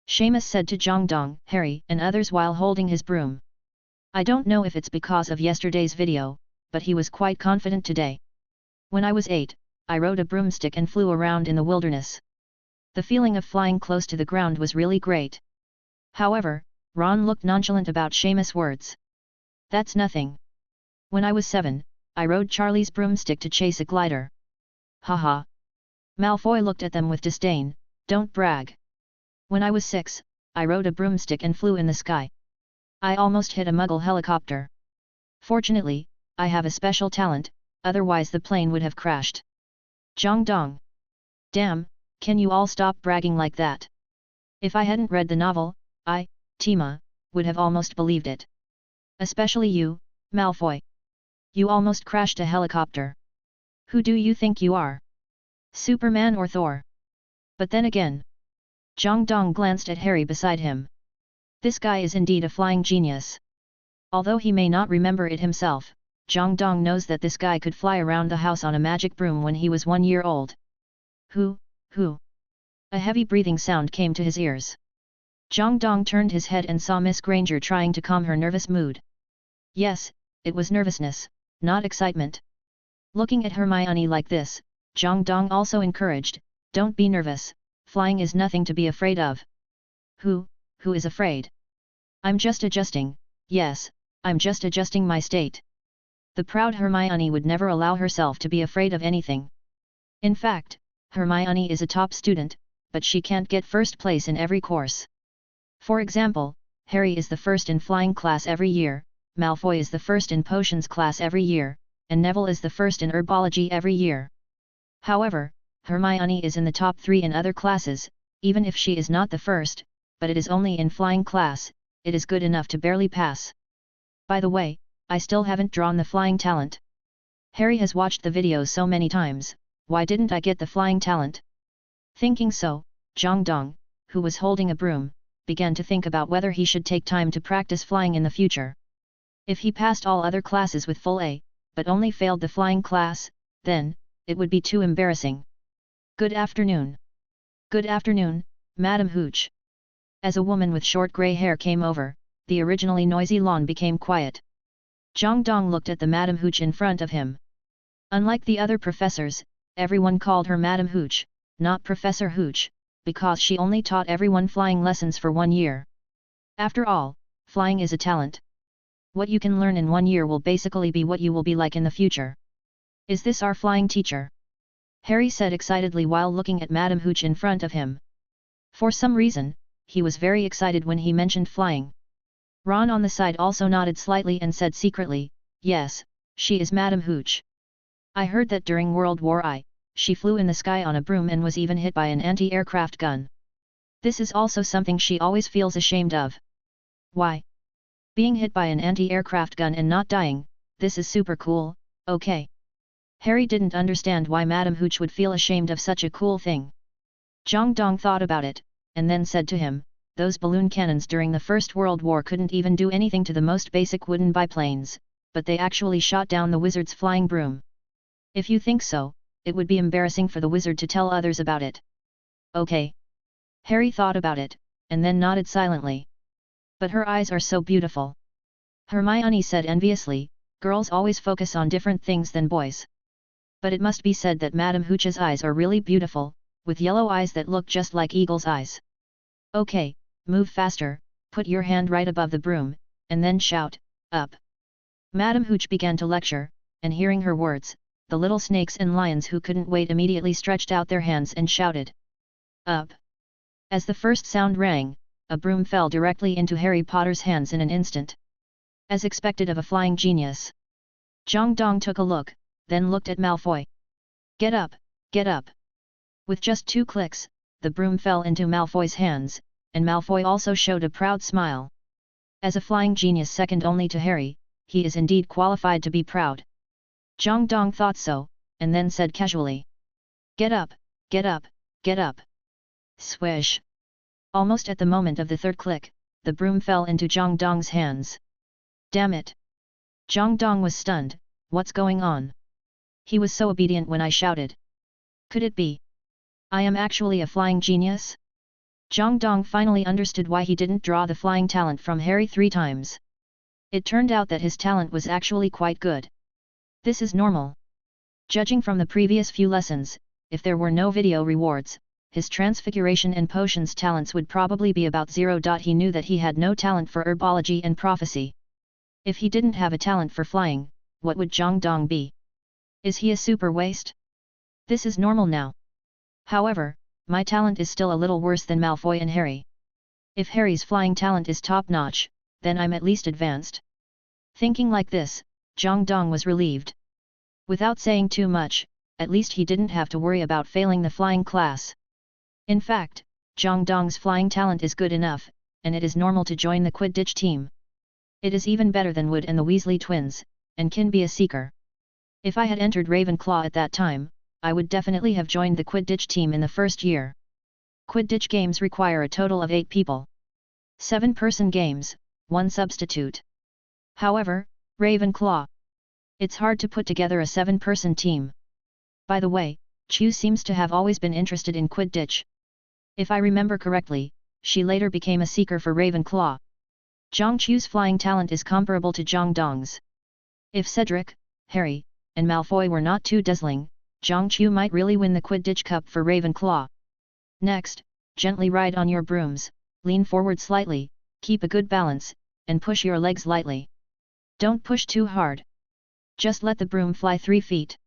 Speaker 1: Sheamus said to Jang Dong, Harry, and others while holding his broom. I don't know if it's because of yesterday's video, but he was quite confident today. "When I was 8, I rode a broomstick and flew around in the wilderness. The feeling of flying close to the ground was really great." However, Ron looked nonchalant about Sheamus' words. "That's nothing. When I was 7, I rode Charlie's broomstick to chase a glider." Haha. Malfoy looked at them with disdain. "Don't brag. When I was 6, I rode a broomstick and flew in the sky. I almost hit a Muggle helicopter. Fortunately, I have a special talent, otherwise the plane would have crashed." Jang Dong. "Damn, can you all stop bragging like that? If I hadn't read the novel, Tima, would have almost believed it. Especially you, Malfoy. You almost crashed a helicopter. Who do you think you are? Superman or Thor?" But then again, Jang Dong glanced at Harry beside him. This guy is indeed a flying genius. Although he may not remember it himself, Jang Dong knows that this guy could fly around the house on a magic broom when he was 1 year old. Who? A heavy breathing sound came to his ears. Jang Dong turned his head and saw Miss Granger trying to calm her nervous mood. Yes, it was nervousness, not excitement. Looking at Hermione like this, Jang Dong also encouraged, "Don't be nervous, flying is nothing to be afraid of." Who is afraid? "I'm just adjusting, yes, I'm just adjusting my state." The proud Hermione would never allow herself to be afraid of anything. In fact, Hermione is a top student, but she can't get first place in every course. For example, Harry is the first in flying class every year, Malfoy is the first in potions class every year, and Neville is the first in herbology every year. However, Hermione is in the top 3 in other classes, even if she is not the first, but it is only in flying class, it is good enough to barely pass. By the way, I still haven't drawn the flying talent. Harry has watched the videos so many times, why didn't I get the flying talent? Thinking so, Jang Dong, who was holding a broom, began to think about whether he should take time to practice flying in the future. If he passed all other classes with full A, but only failed the flying class, then, it would be too embarrassing. "Good afternoon." "Good afternoon, Madam Hooch." As a woman with short grey hair came over, the originally noisy lawn became quiet. Jang Dong looked at the Madame Hooch in front of him. Unlike the other professors, everyone called her Madame Hooch, not Professor Hooch, because she only taught everyone flying lessons for 1 year. After all, flying is a talent. What you can learn in 1 year will basically be what you will be like in the future. Is this our flying teacher? Harry said excitedly while looking at Madame Hooch in front of him. For some reason, he was very excited when he mentioned flying. Ron on the side also nodded slightly and said secretly, yes, she is Madame Hooch. I heard that during World War I, she flew in the sky on a broom and was even hit by an anti-aircraft gun. This is also something she always feels ashamed of. Why? Being hit by an anti-aircraft gun and not dying, this is super cool, okay. Harry didn't understand why Madame Hooch would feel ashamed of such a cool thing. Jang Dong thought about it, and then said to him, those balloon cannons during the First World War couldn't even do anything to the most basic wooden biplanes, but they actually shot down the wizard's flying broom. If you think so, it would be embarrassing for the wizard to tell others about it. Okay. Harry thought about it, and then nodded silently. But her eyes are so beautiful. Hermione said enviously, girls always focus on different things than boys. But it must be said that Madame Hooch's eyes are really beautiful, with yellow eyes that look just like eagle's eyes. Okay, move faster, put your hand right above the broom, and then shout, up. Madame Hooch began to lecture, and hearing her words, the little snakes and lions who couldn't wait immediately stretched out their hands and shouted, up. As the first sound rang, a broom fell directly into Harry Potter's hands in an instant. As expected of a flying genius. Jang Dong took a look, then looked at Malfoy. Get up, get up. With just 2 clicks, the broom fell into Malfoy's hands, and Malfoy also showed a proud smile. As a flying genius second only to Harry, he is indeed qualified to be proud. Jang Dong thought so, and then said casually. Get up, get up, get up. Swish. Almost at the moment of the 3rd click, the broom fell into Jang Dong's hands. Damn it! Jang Dong was stunned, what's going on? He was so obedient when I shouted. Could it be? I am actually a flying genius? Jang Dong finally understood why he didn't draw the flying talent from Harry 3 times. It turned out that his talent was actually quite good. This is normal. Judging from the previous few lessons, if there were no video rewards, his transfiguration and potions talents would probably be about 0. He knew that he had no talent for herbology and prophecy. If he didn't have a talent for flying, what would Jang Dong be? Is he a super waste? This is normal now. However, my talent is still a little worse than Malfoy and Harry. If Harry's flying talent is top-notch, then I'm at least advanced. Thinking like this, Jang Dong was relieved. Without saying too much, at least he didn't have to worry about failing the flying class. In fact, Jang Dong's flying talent is good enough, and it is normal to join the Quidditch team. It is even better than Wood and the Weasley twins, and can be a seeker. If I had entered Ravenclaw at that time, I would definitely have joined the Quidditch team in the first year. Quidditch games require a total of 8 people. 7-person games, 1 substitute. However, Ravenclaw. It's hard to put together a 7-person team. By the way, Chu seems to have always been interested in Quidditch. If I remember correctly, she later became a seeker for Ravenclaw. Zhang Chu's flying talent is comparable to Jang Dong's. If Cedric, Harry, and Malfoy were not too dazzling, Zhang Chu might really win the Quidditch Cup for Ravenclaw. Next, gently ride on your brooms, lean forward slightly, keep a good balance, and push your legs lightly. Don't push too hard. Just let the broom fly 3 feet.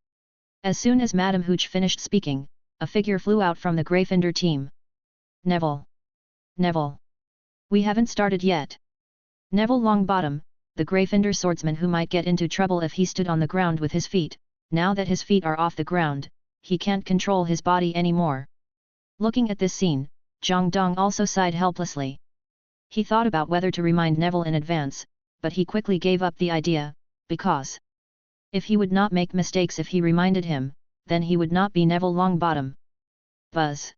Speaker 1: As soon as Madame Hooch finished speaking, a figure flew out from the Gryffindor team. Neville. Neville. We haven't started yet. Neville Longbottom, the Gryffindor swordsman who might get into trouble if he stood on the ground with his feet, now that his feet are off the ground, he can't control his body anymore. Looking at this scene, Jang Dong also sighed helplessly. He thought about whether to remind Neville in advance, but he quickly gave up the idea, because if he would not make mistakes if he reminded him, then he would not be Neville Longbottom. Buzz!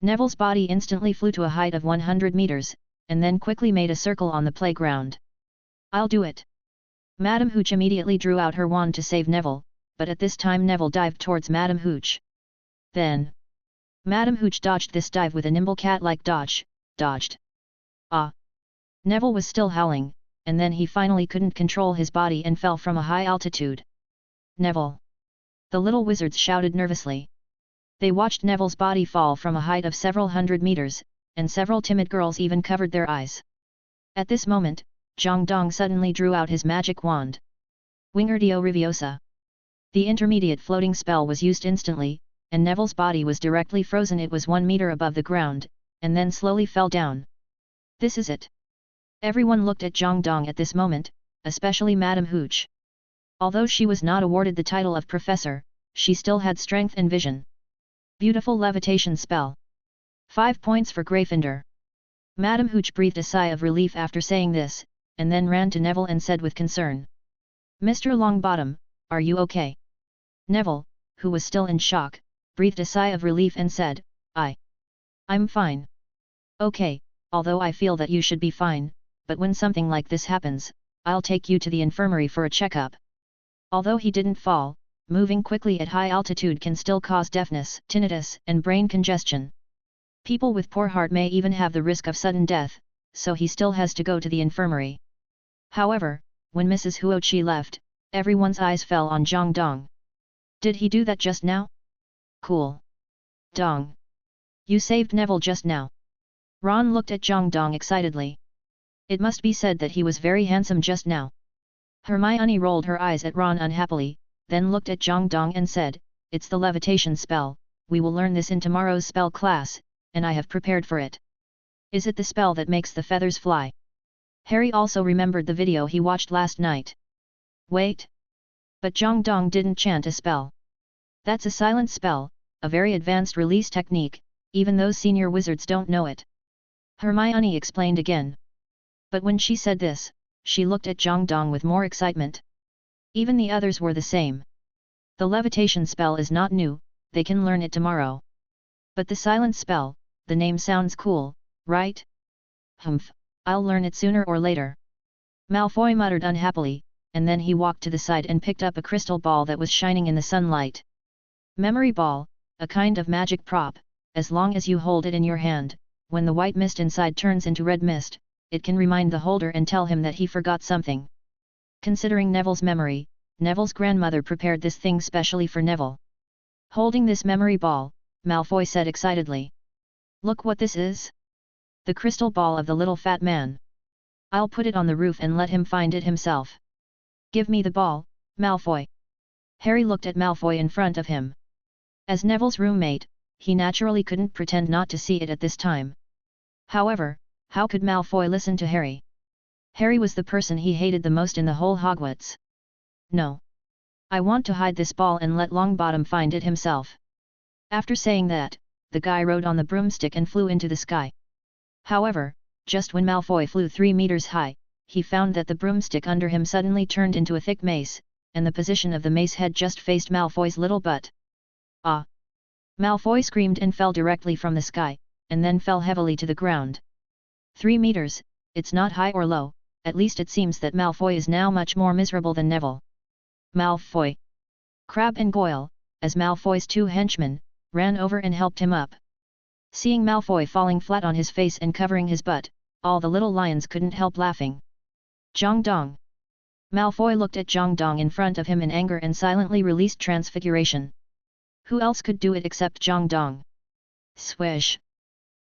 Speaker 1: Neville's body instantly flew to a height of 100 meters, and then quickly made a circle on the playground. I'll do it! Madame Hooch immediately drew out her wand to save Neville, but at this time Neville dived towards Madame Hooch. Then Madame Hooch dodged this dive with a nimble cat-like dodge, dodged. Ah! Neville was still howling, and then he finally couldn't control his body and fell from a high altitude. Neville! The little wizards shouted nervously. They watched Neville's body fall from a height of several hundred meters, and several timid girls even covered their eyes. At this moment, Jang Dong suddenly drew out his magic wand. Wingardio Leviosa. The intermediate floating spell was used instantly, and Neville's body was directly frozen. It was 1 meter above the ground, and then slowly fell down. This is it. Everyone looked at Jang Dong at this moment, especially Madame Hooch. Although she was not awarded the title of professor, she still had strength and vision. Beautiful levitation spell. 5 points for Gryffindor. Madame Hooch breathed a sigh of relief after saying this, and then ran to Neville and said with concern. Mr. Longbottom, are you okay? Neville, who was still in shock, breathed a sigh of relief and said, I'm fine. Okay, although I feel that you should be fine, but when something like this happens, I'll take you to the infirmary for a checkup. Although he didn't fall, moving quickly at high altitude can still cause deafness, tinnitus, and brain congestion. People with poor heart may even have the risk of sudden death, so he still has to go to the infirmary. However, when Mrs. Huochi left, everyone's eyes fell on Jang Dong. Did he do that just now? Cool. Dong. You saved Neville just now. Ron looked at Jang Dong excitedly. It must be said that he was very handsome just now. Hermione rolled her eyes at Ron unhappily, then looked at Jang Dong and said, It's the levitation spell, we will learn this in tomorrow's spell class, and I have prepared for it. Is it the spell that makes the feathers fly? Harry also remembered the video he watched last night. Wait! But Jang Dong didn't chant a spell. That's a silent spell, a very advanced release technique, even those senior wizards don't know it. Hermione explained again. But when she said this, she looked at Jang Dong with more excitement. Even the others were the same. The levitation spell is not new, they can learn it tomorrow. But the silent spell, the name sounds cool, right? Humph, I'll learn it sooner or later. Malfoy muttered unhappily, and then he walked to the side and picked up a crystal ball that was shining in the sunlight. Memory ball, a kind of magic prop, as long as you hold it in your hand, when the white mist inside turns into red mist, it can remind the holder and tell him that he forgot something. Considering Neville's memory, Neville's grandmother prepared this thing specially for Neville. Holding this memory ball, Malfoy said excitedly. Look what this is! The crystal ball of the little fat man. I'll put it on the roof and let him find it himself. Give me the ball, Malfoy. Harry looked at Malfoy in front of him. As Neville's roommate, he naturally couldn't pretend not to see it at this time. However, how could Malfoy listen to Harry? Harry was the person he hated the most in the whole Hogwarts. No. I want to hide this ball and let Longbottom find it himself. After saying that, the guy rode on the broomstick and flew into the sky. However, just when Malfoy flew 3 meters high, he found that the broomstick under him suddenly turned into a thick mace, and the position of the mace head just faced Malfoy's little butt. Ah! Malfoy screamed and fell directly from the sky, and then fell heavily to the ground. 3 meters, it's not high or low, at least it seems that Malfoy is now much more miserable than Neville. Malfoy! Crabbe and Goyle, as Malfoy's 2 henchmen, ran over and helped him up. Seeing Malfoy falling flat on his face and covering his butt, all the little lions couldn't help laughing. Jang Dong! Malfoy looked at Jang Dong in front of him in anger and silently released transfiguration. Who else could do it except Jang Dong? Swish!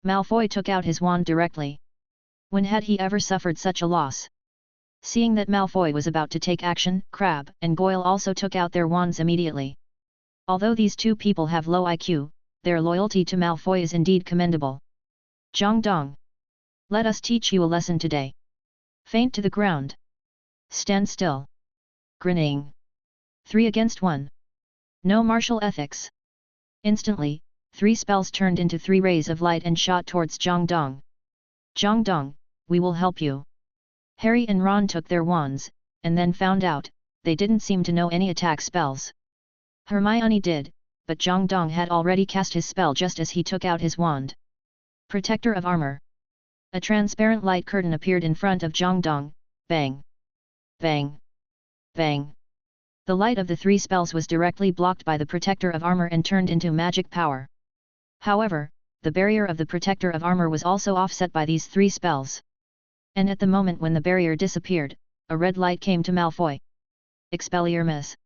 Speaker 1: Malfoy took out his wand directly. When had he ever suffered such a loss? Seeing that Malfoy was about to take action, Crabbe and Goyle also took out their wands immediately. Although these 2 people have low IQ, their loyalty to Malfoy is indeed commendable. Jang Dong! Let us teach you a lesson today. Faint to the ground. Stand still. Grinning. 3 against 1. No martial ethics. Instantly, 3 spells turned into 3 rays of light and shot towards Jang Dong. Jang Dong, we will help you. Harry and Ron took their wands, and then found out, they didn't seem to know any attack spells. Hermione did, but Jang Dong had already cast his spell just as he took out his wand. Protector of Armor. A transparent light curtain appeared in front of Jang Dong, bang! Bang! Bang! The light of the 3 spells was directly blocked by the Protector of Armor and turned into magic power. However, the barrier of the Protector of Armor was also offset by these 3 spells. And at the moment when the barrier disappeared, a red light came to Malfoy. Expelliarmus!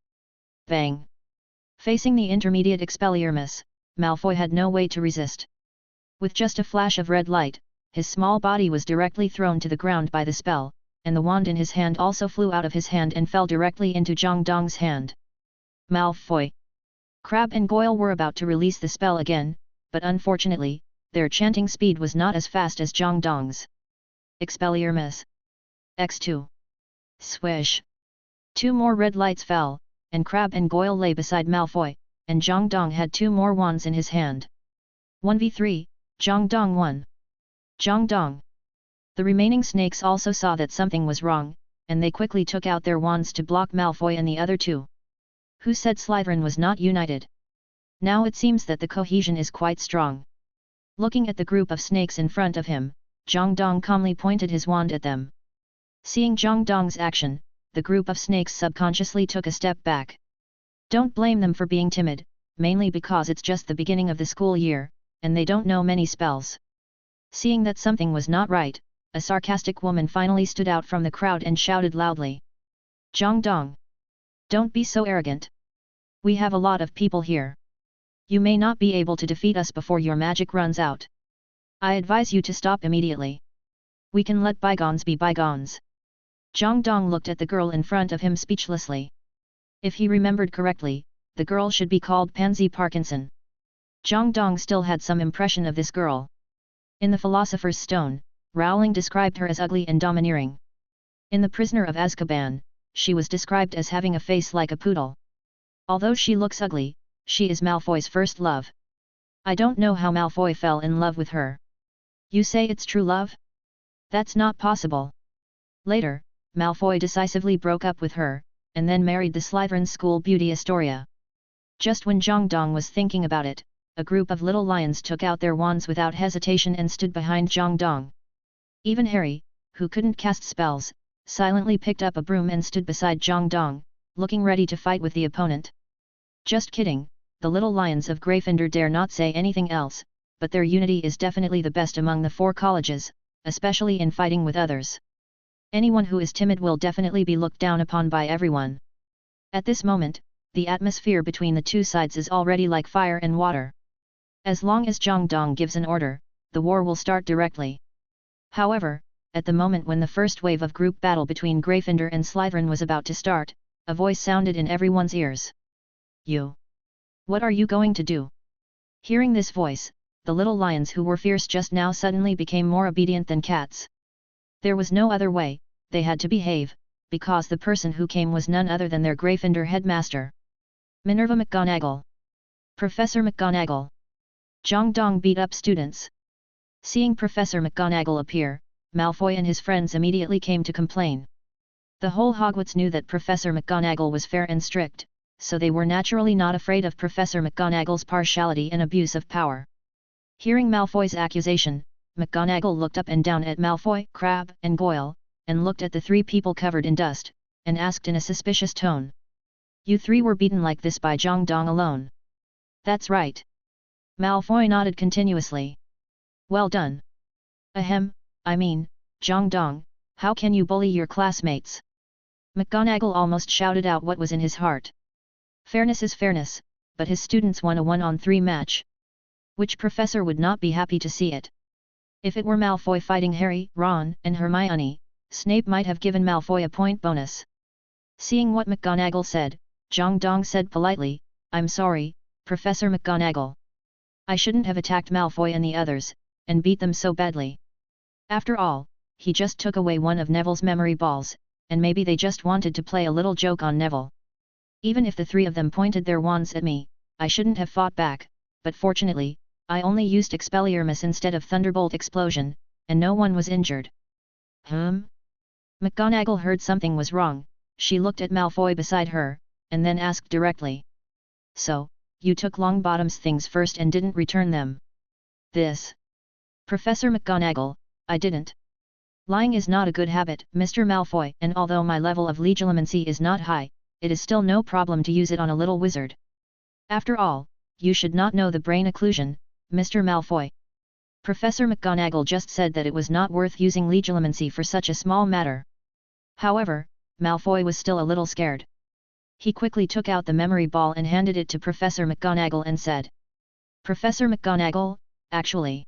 Speaker 1: Bang! Facing the intermediate Expelliarmus, Malfoy had no way to resist. With just a flash of red light, his small body was directly thrown to the ground by the spell, and the wand in his hand also flew out of his hand and fell directly into Jang Dong's hand. Malfoy! Crabbe and Goyle were about to release the spell again, but unfortunately, their chanting speed was not as fast as Jang Dong's. Expelliarmus! X2! Swish! 2 more red lights fell, and Crabbe and Goyle lay beside Malfoy, and Jang Dong had 2 more wands in his hand. 1v3, Jang Dong won. Jang Dong! The remaining snakes also saw that something was wrong, and they quickly took out their wands to block Malfoy and the other 2. Who said Slytherin was not united? Now it seems that the cohesion is quite strong. Looking at the group of snakes in front of him, Jang Dong calmly pointed his wand at them. Seeing Jang Dong's action, the group of snakes subconsciously took a step back. Don't blame them for being timid, mainly because it's just the beginning of the school year, and they don't know many spells. Seeing that something was not right, a sarcastic woman finally stood out from the crowd and shouted loudly. Jang Dong! Don't be so arrogant. We have a lot of people here. You may not be able to defeat us before your magic runs out. I advise you to stop immediately. We can let bygones be bygones. Jang Dong looked at the girl in front of him speechlessly. If he remembered correctly, the girl should be called Pansy Parkinson. Jang Dong still had some impression of this girl. In The Philosopher's Stone, Rowling described her as ugly and domineering. In The Prisoner of Azkaban, she was described as having a face like a poodle. Although she looks ugly, she is Malfoy's first love. I don't know how Malfoy fell in love with her. You say it's true love? That's not possible. Later, Malfoy decisively broke up with her, and then married the Slytherin school beauty Astoria. Just when Jang Dong was thinking about it, a group of little lions took out their wands without hesitation and stood behind Jang Dong. Even Harry, who couldn't cast spells, silently picked up a broom and stood beside Jang Dong, looking ready to fight with the opponent. Just kidding, the little lions of Gryffindor dare not say anything else, but their unity is definitely the best among the 4 colleges, especially in fighting with others. Anyone who is timid will definitely be looked down upon by everyone. At this moment, the atmosphere between the 2 sides is already like fire and water. As long as Jang Dong gives an order, the war will start directly. However, at the moment when the first wave of group battle between Gryffindor and Slytherin was about to start, a voice sounded in everyone's ears. You! What are you going to do? Hearing this voice, the little lions who were fierce just now suddenly became more obedient than cats. There was no other way, they had to behave, because the person who came was none other than their Gryffindor headmaster. Minerva McGonagall. Professor McGonagall. Jang Dong beat up students. Seeing Professor McGonagall appear, Malfoy and his friends immediately came to complain. The whole Hogwarts knew that Professor McGonagall was fair and strict, so they were naturally not afraid of Professor McGonagall's partiality and abuse of power. Hearing Malfoy's accusation, McGonagall looked up and down at Malfoy, Crabbe, and Goyle, and looked at the 3 people covered in dust, and asked in a suspicious tone. You 3 were beaten like this by Jang Dong alone. That's right. Malfoy nodded continuously. Well done. Ahem, I mean, Jang Dong, how can you bully your classmates? McGonagall almost shouted out what was in his heart. Fairness is fairness, but his students won a 1-on-3 match. Which professor would not be happy to see it? If it were Malfoy fighting Harry, Ron, and Hermione, Snape might have given Malfoy a point bonus. Seeing what McGonagall said, Jang Dong said politely, I'm sorry, Professor McGonagall. I shouldn't have attacked Malfoy and the others, and beat them so badly. After all, he just took away one of Neville's memory balls, and maybe they just wanted to play a little joke on Neville. Even if the 3 of them pointed their wands at me, I shouldn't have fought back, but fortunately, I only used Expelliarmus instead of Thunderbolt Explosion, and no one was injured. McGonagall heard something was wrong, she looked at Malfoy beside her, and then asked directly. So, you took Longbottom's things first and didn't return them. This. Professor McGonagall, I didn't. Lying is not a good habit, Mr. Malfoy, and although my level of legilimency is not high, it is still no problem to use it on a little wizard. After all, you should not know the brain occlusion, Mr. Malfoy. Professor McGonagall just said that it was not worth using legilimency for such a small matter. However, Malfoy was still a little scared. He quickly took out the memory ball and handed it to Professor McGonagall and said, "Professor McGonagall, actually."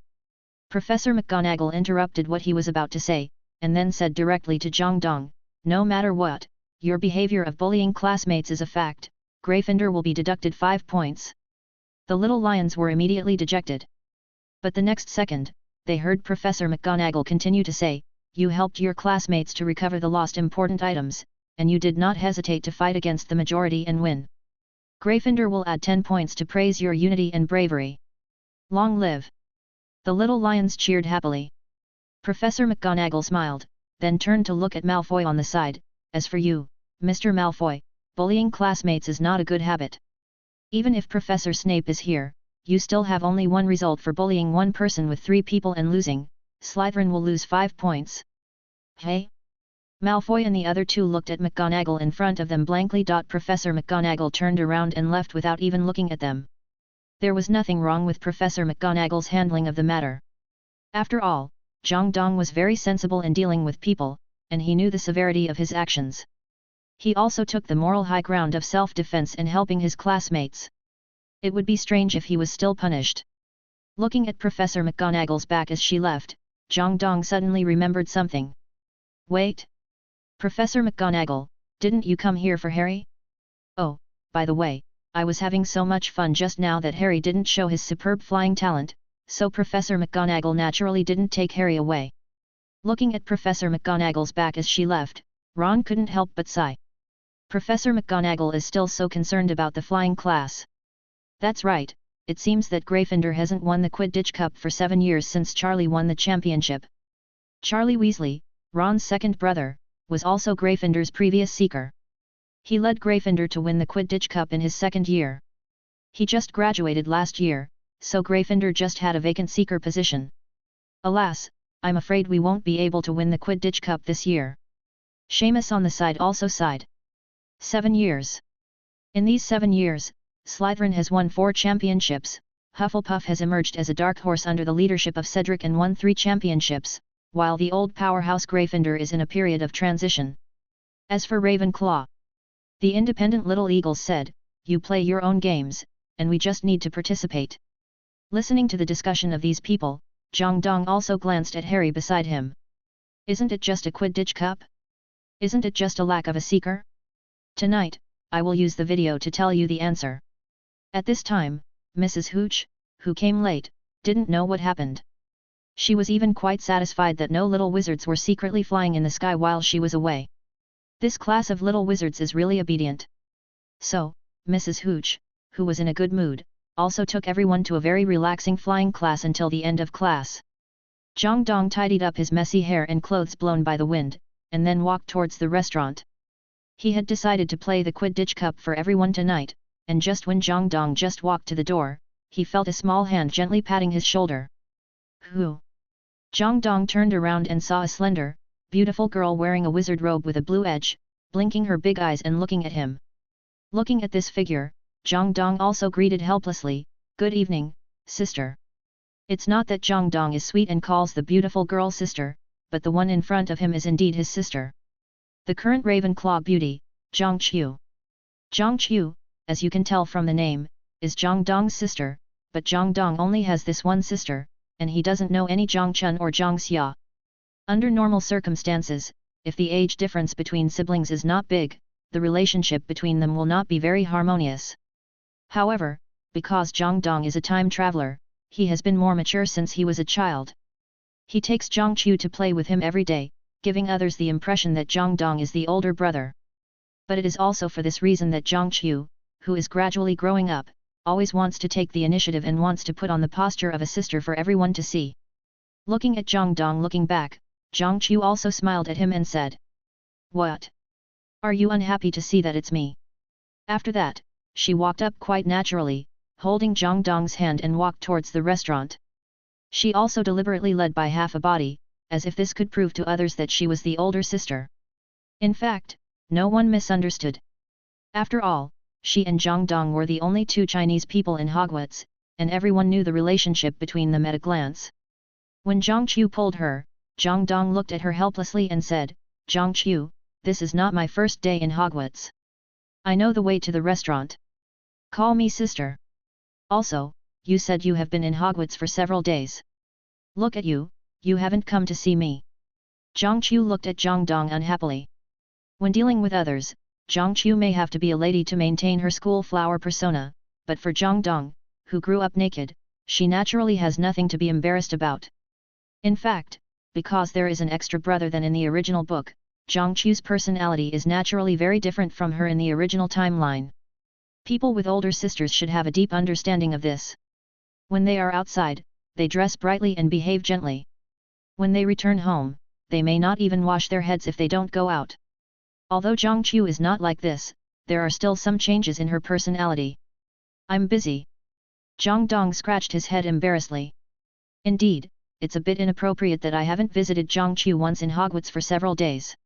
Speaker 1: Professor McGonagall interrupted what he was about to say, and then said directly to Jang Dong, "No matter what, your behavior of bullying classmates is a fact, Gryffindor will be deducted 5 points. The little lions were immediately dejected. But the next second, they heard Professor McGonagall continue to say, "You helped your classmates to recover the lost important items, and you did not hesitate to fight against the majority and win. Gryffindor will add 10 points to praise your unity and bravery. Long live!" The little lions cheered happily. Professor McGonagall smiled, then turned to look at Malfoy on the side. "As for you, Mr. Malfoy, bullying classmates is not a good habit. Even if Professor Snape is here, you still have only one result for bullying one person with 3 people and losing. Slytherin will lose 5 points. Hey?" Malfoy and the other two looked at McGonagall in front of them blankly. Professor McGonagall turned around and left without even looking at them. There was nothing wrong with Professor McGonagall's handling of the matter. After all, Jang Dong was very sensible in dealing with people, and he knew the severity of his actions. He also took the moral high ground of self-defense and helping his classmates. It would be strange if he was still punished. Looking at Professor McGonagall's back as she left, Jang Dong suddenly remembered something. "Wait! Professor McGonagall, didn't you come here for Harry? Oh, by the way, I was having so much fun just now that Harry didn't show his superb flying talent, so Professor McGonagall naturally didn't take Harry away." Looking at Professor McGonagall's back as she left, Ron couldn't help but sigh. Professor McGonagall is still so concerned about the flying class. That's right, it seems that Gryffindor hasn't won the Quidditch Cup for 7 years since Charlie won the championship. Charlie Weasley, Ron's second brother, was also Gryffindor's previous seeker. He led Gryffindor to win the Quidditch Cup in his second year. He just graduated last year, so Gryffindor just had a vacant seeker position. Alas, I'm afraid we won't be able to win the Quidditch Cup this year. Sheamus on the side also sighed. 7 years. In these 7 years, Slytherin has won 4 championships, Hufflepuff has emerged as a dark horse under the leadership of Cedric and won 3 championships, while the old powerhouse Gryffindor is in a period of transition. As for Ravenclaw, the independent Little Eagles said, "You play your own games, and we just need to participate." Listening to the discussion of these people, Jang Dong also glanced at Harry beside him. "Isn't it just a Quidditch Cup? Isn't it just a lack of a seeker? Tonight, I will use the video to tell you the answer." At this time, Mrs. Hooch, who came late, didn't know what happened. She was even quite satisfied that no little wizards were secretly flying in the sky while she was away. This class of little wizards is really obedient. So, Mrs. Hooch, who was in a good mood, also took everyone to a very relaxing flying class until the end of class. Jang Dong tidied up his messy hair and clothes blown by the wind, and then walked towards the restaurant. He had decided to play the Quidditch Cup for everyone tonight, and just when Jang Dong just walked to the door, he felt a small hand gently patting his shoulder. "Who?" Jang Dong turned around and saw a slender, beautiful girl wearing a wizard robe with a blue edge, blinking her big eyes and looking at him. Looking at this figure, Jang Dong also greeted helplessly, "Good evening, sister." It's not that Jang Dong is sweet and calls the beautiful girl sister, but the one in front of him is indeed his sister. The current Ravenclaw beauty, Zhang Qiu. Zhang Qiu, as you can tell from the name, is Jang Dong's sister, but Jang Dong only has this one sister, and he doesn't know any Zhang Chun or Zhang Xia. Under normal circumstances, if the age difference between siblings is not big, the relationship between them will not be very harmonious. However, because Jang Dong is a time traveler, he has been more mature since he was a child. He takes Zhang Qiu to play with him every day, giving others the impression that Jang Dong is the older brother. But it is also for this reason that Zhang Qiu, who is gradually growing up, always wants to take the initiative and wants to put on the posture of a sister for everyone to see. Looking at Jang Dong looking back, Zhang Qiu also smiled at him and said, "What? Are you unhappy to see that it's me?" After that, she walked up quite naturally, holding Jang Dong's hand and walked towards the restaurant. She also deliberately led by half a body, as if this could prove to others that she was the older sister. In fact, no one misunderstood. After all, she and Jang Dong were the only 2 Chinese people in Hogwarts, and everyone knew the relationship between them at a glance. When Zhang Qiu pulled her, Jang Dong looked at her helplessly and said, Zhang Qiu, this is not my first day in Hogwarts. I know the way to the restaurant. Call me sister. Also, you said you have been in Hogwarts for several days. Look at you, you haven't come to see me. Zhang Qiu looked at Jang Dong unhappily. When dealing with others, Zhang Qiu may have to be a lady to maintain her school flower persona, but for Jang Dong, who grew up naked, she naturally has nothing to be embarrassed about. In fact, because there is an extra brother than in the original book, Zhang Qiu's personality is naturally very different from her in the original timeline. People with older sisters should have a deep understanding of this. When they are outside, they dress brightly and behave gently. When they return home, they may not even wash their heads if they don't go out. Although Zhang Qiu is not like this, there are still some changes in her personality. I'm busy. Jang Dong scratched his head embarrassedly. Indeed, it's a bit inappropriate that I haven't visited Zhang Qiu once in Hogwarts for several days.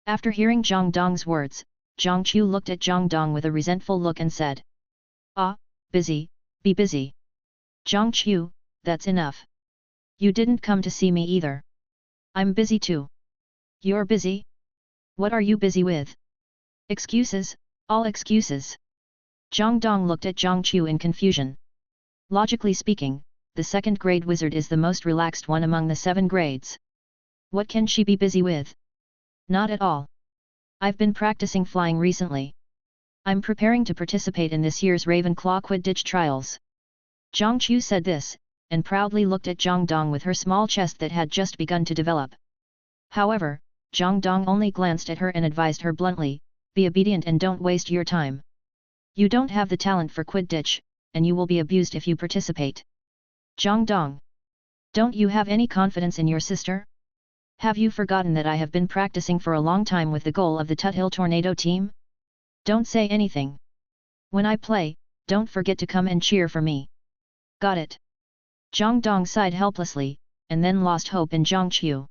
Speaker 1: After hearing Jang Dong's words, Zhang Qiu looked at Jang Dong with a resentful look and said, Ah, busy, be busy. Zhang Qiu, that's enough. You didn't come to see me either. I'm busy too. You're busy? What are you busy with? Excuses, all excuses. Jang Dong looked at Zhang Qiu in confusion. Logically speaking, the second grade wizard is the most relaxed one among the 7 grades. What can she be busy with? Not at all. I've been practicing flying recently. I'm preparing to participate in this year's Ravenclaw Quidditch trials. Zhang Qiu said this, and proudly looked at Jang Dong with her small chest that had just begun to develop. However, Jang Dong only glanced at her and advised her bluntly, be obedient and don't waste your time. You don't have the talent for Quidditch, and you will be abused if you participate. Jang Dong. Don't you have any confidence in your sister? Have you forgotten that I have been practicing for a long time with the goal of the Tut Hill Tornado team? Don't say anything. When I play, don't forget to come and cheer for me. Got it. Jang Dong sighed helplessly, and then lost hope in Zhang Qiu.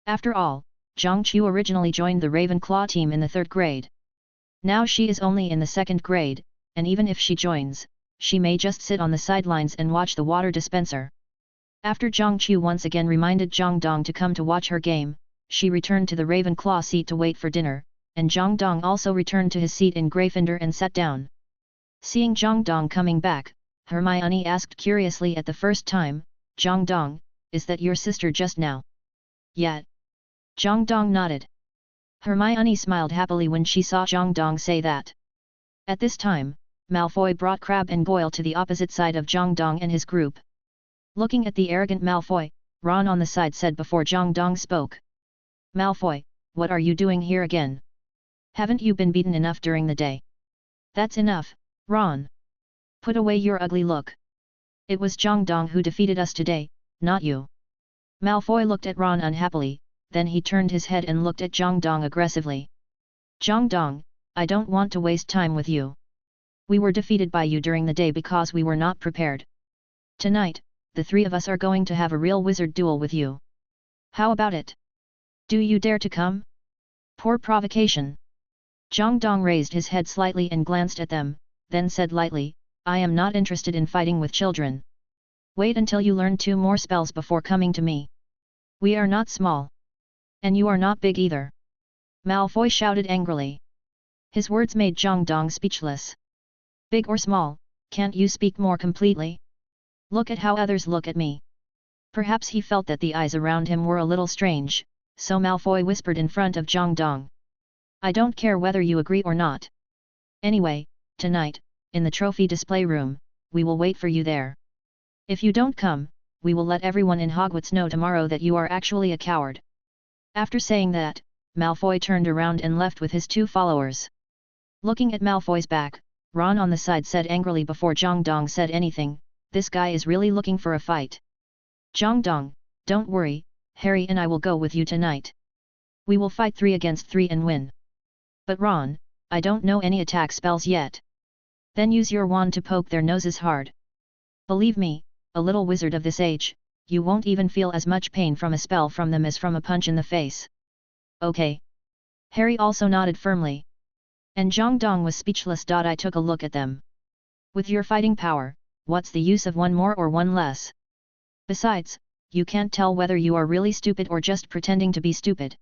Speaker 1: After all, Zhang Qiu originally joined the Ravenclaw team in the 3rd grade. Now she is only in the 2nd grade, and even if she joins, she may just sit on the sidelines and watch the water dispenser. After Zhang Qiu once again reminded Jang Dong to come to watch her game, she returned to the Ravenclaw seat to wait for dinner, and Jang Dong also returned to his seat in Gryffindor and sat down. Seeing Jang Dong coming back, Hermione asked curiously at the first time, Jang Dong, is that your sister just now? Yeah. Jang Dong nodded. Hermione smiled happily when she saw Jang Dong say that. At this time, Malfoy brought Crabbe and Goyle to the opposite side of Jang Dong and his group. Looking at the arrogant Malfoy, Ron on the side said before Jang Dong spoke. Malfoy, what are you doing here again? Haven't you been beaten enough during the day? That's enough, Ron. Put away your ugly look. It was Jang Dong who defeated us today, not you. Malfoy looked at Ron unhappily, then he turned his head and looked at Jang Dong aggressively. Jang Dong, I don't want to waste time with you. We were defeated by you during the day because we were not prepared. Tonight, the 3 of us are going to have a real wizard duel with you. How about it? Do you dare to come? Poor provocation. Jang Dong raised his head slightly and glanced at them, then said lightly, I am not interested in fighting with children. Wait until you learn 2 more spells before coming to me. We are not small. And you are not big either. Malfoy shouted angrily. His words made Jang Dong speechless. Big or small, can't you speak more completely? Look at how others look at me. Perhaps he felt that the eyes around him were a little strange, so Malfoy whispered in front of Jang Dong. I don't care whether you agree or not. Anyway, tonight, in the trophy display room, we will wait for you there. If you don't come, we will let everyone in Hogwarts know tomorrow that you are actually a coward. After saying that, Malfoy turned around and left with his 2 followers. Looking at Malfoy's back, Ron on the side said angrily before Jang Dong said anything, this guy is really looking for a fight. Jang Dong, don't worry, Harry and I will go with you tonight. We will fight 3 against 3 and win. But Ron, I don't know any attack spells yet. Then use your wand to poke their noses hard. Believe me, a little wizard of this age, you won't even feel as much pain from a spell from them as from a punch in the face. Okay. Harry also nodded firmly. And Jang Dong was speechless. I took a look at them. With your fighting power, what's the use of 1 more or 1 less? Besides, you can't tell whether you are really stupid or just pretending to be stupid.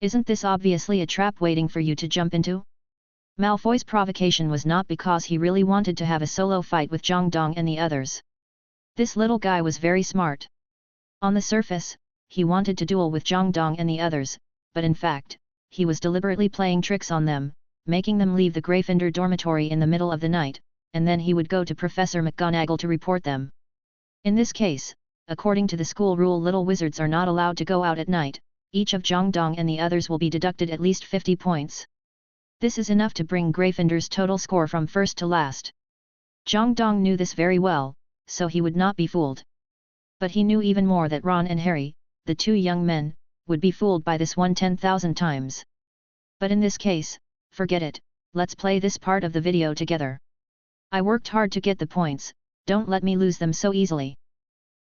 Speaker 1: Isn't this obviously a trap waiting for you to jump into? Malfoy's provocation was not because he really wanted to have a solo fight with Jang Dong and the others. This little guy was very smart. On the surface, he wanted to duel with Jang Dong and the others, but in fact, he was deliberately playing tricks on them, making them leave the Gryffindor dormitory in the middle of the night, and then he would go to Professor McGonagall to report them. In this case, according to the school rule, little wizards are not allowed to go out at night. Each of Jang Dong and the others will be deducted at least 50 points. This is enough to bring Gryffindor's total score from first to last. Jang Dong knew this very well, so he would not be fooled. But he knew even more that Ron and Harry, the two young men, would be fooled by this one 10,000 times. But in this case, forget it, let's play this part of the video together. I worked hard to get the points, don't let me lose them so easily.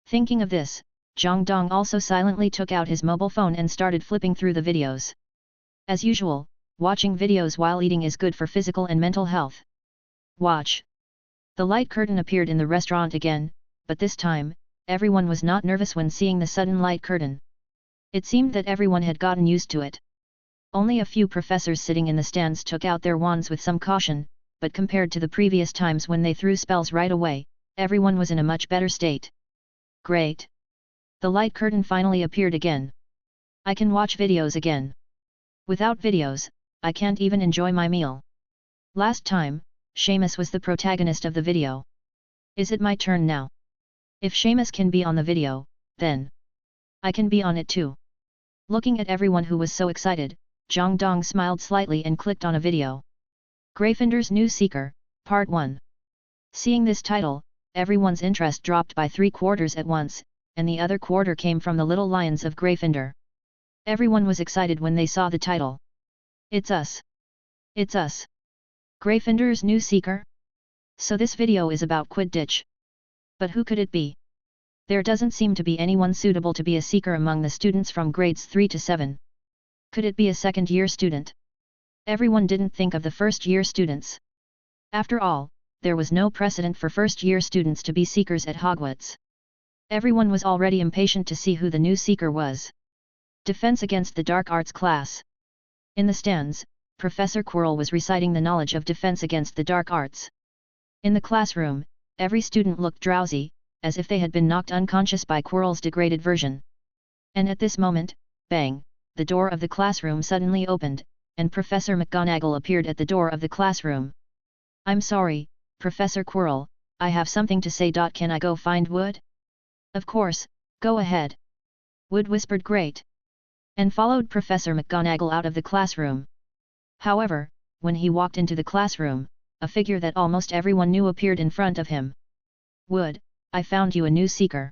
Speaker 1: Thinking of this, Jang Dong also silently took out his mobile phone and started flipping through the videos. As usual, watching videos while eating is good for physical and mental health. Watch. The light curtain appeared in the restaurant again, but this time, everyone was not nervous when seeing the sudden light curtain. It seemed that everyone had gotten used to it. Only a few professors sitting in the stands took out their wands with some caution, but compared to the previous times when they threw spells right away, everyone was in a much better state. Great! The light curtain finally appeared again. I can watch videos again. Without videos, I can't even enjoy my meal. Last time, Sheamus was the protagonist of the video. Is it my turn now? If Sheamus can be on the video, then I can be on it too. Looking at everyone who was so excited, Jang Dong smiled slightly and clicked on a video. Gryffindor's New Seeker, Part 1. Seeing this title, everyone's interest dropped by 3/4 at once, and the other quarter came from the little lions of Gryffindor. Everyone was excited when they saw the title. It's us! It's us! Gryffindor's New Seeker? So this video is about Quidditch. But who could it be? There doesn't seem to be anyone suitable to be a seeker among the students from grades 3 to 7. Could it be a second-year student? Everyone didn't think of the first-year students. After all, there was no precedent for first-year students to be seekers at Hogwarts. Everyone was already impatient to see who the new seeker was. Defense against the Dark Arts class. In the stands, Professor Quirrell was reciting the knowledge of defense against the dark arts. In the classroom, every student looked drowsy, as if they had been knocked unconscious by Quirrell's degraded version. And at this moment, bang, the door of the classroom suddenly opened, and Professor McGonagall appeared at the door of the classroom. I'm sorry, Professor Quirrell, I have something to say. Can I go find Wood? Of course, go ahead. Wood whispered great. And followed Professor McGonagall out of the classroom. However, when he walked into the classroom, a figure that almost everyone knew appeared in front of him. Wood, I found you a new seeker.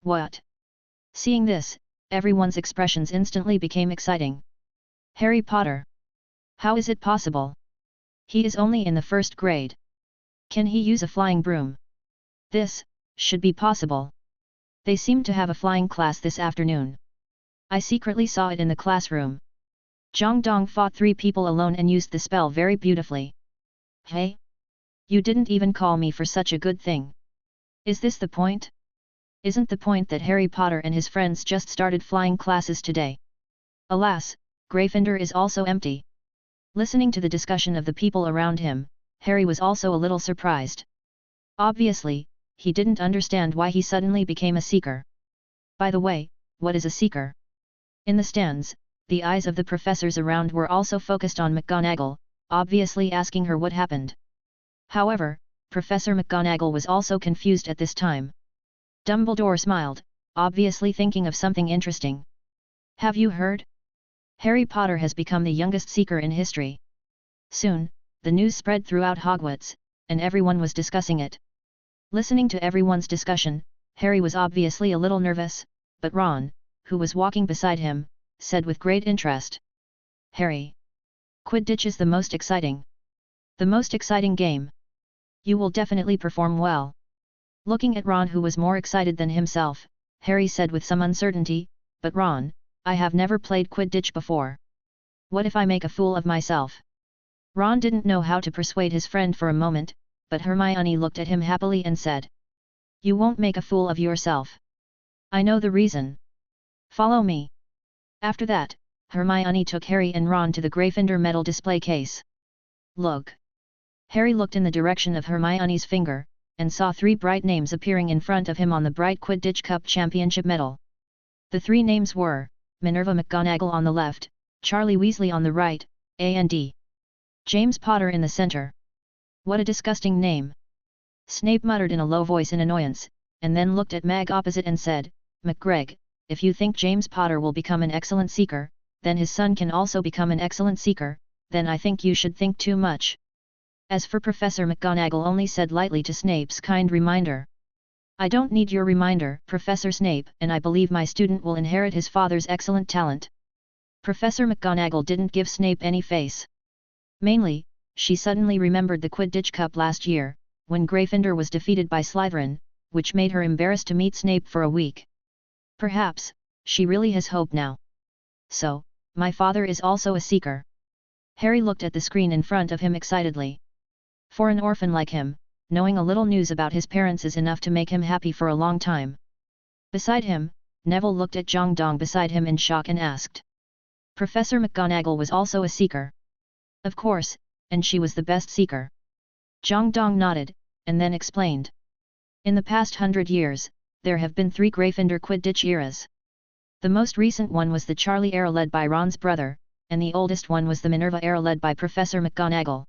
Speaker 1: What? Seeing this, everyone's expressions instantly became exciting. Harry Potter. How is it possible? He is only in the first grade. Can he use a flying broom? This should be possible. They seem to have a flying class this afternoon. I secretly saw it in the classroom. Jang Dong fought 3 people alone and used the spell very beautifully. Hey? You didn't even call me for such a good thing. Is this the point? Isn't the point that Harry Potter and his friends just started flying classes today? Alas, Gryffindor is also empty. Listening to the discussion of the people around him, Harry was also a little surprised. Obviously, he didn't understand why he suddenly became a seeker. By the way, what is a seeker? In the stands, the eyes of the professors around were also focused on McGonagall, obviously asking her what happened. However, Professor McGonagall was also confused at this time. Dumbledore smiled, obviously thinking of something interesting. Have you heard? Harry Potter has become the youngest seeker in history. Soon, the news spread throughout Hogwarts, and everyone was discussing it. Listening to everyone's discussion, Harry was obviously a little nervous, but Ron, who was walking beside him, said with great interest. Harry. Quidditch is the most exciting. The most exciting game. You will definitely perform well. Looking at Ron, who was more excited than himself, Harry said with some uncertainty, but Ron, I have never played Quidditch before. What if I make a fool of myself? Ron didn't know how to persuade his friend for a moment, but Hermione looked at him happily and said. You won't make a fool of yourself. I know the reason. Follow me. After that, Hermione took Harry and Ron to the Gryffindor medal display case. Look. Harry looked in the direction of Hermione's finger, and saw 3 bright names appearing in front of him on the bright Quidditch Cup Championship medal. The 3 names were, Minerva McGonagall on the left, Charlie Weasley on the right, and James Potter in the center. What a disgusting name! Snape muttered in a low voice in annoyance, and then looked at Mag opposite and said, McGreg, if you think James Potter will become an excellent seeker, then his son can also become an excellent seeker, then I think you should think too much. As for Professor McGonagall only said lightly to Snape's kind reminder. I don't need your reminder, Professor Snape, and I believe my student will inherit his father's excellent talent. Professor McGonagall didn't give Snape any face. Mainly, she suddenly remembered the Quidditch Cup last year, when Gryffindor was defeated by Slytherin, which made her embarrassed to meet Snape for a week. Perhaps, she really has hope now. So, my father is also a seeker. Harry looked at the screen in front of him excitedly. For an orphan like him, knowing a little news about his parents is enough to make him happy for a long time. Beside him, Neville looked at Jang Dong beside him in shock and asked. Professor McGonagall was also a seeker. Of course, and she was the best seeker. Jang Dong nodded, and then explained. In the past 100 years, there have been 3 Gryffindor Quidditch eras. The most recent one was the Charlie era led by Ron's brother, and the oldest one was the Minerva era led by Professor McGonagall.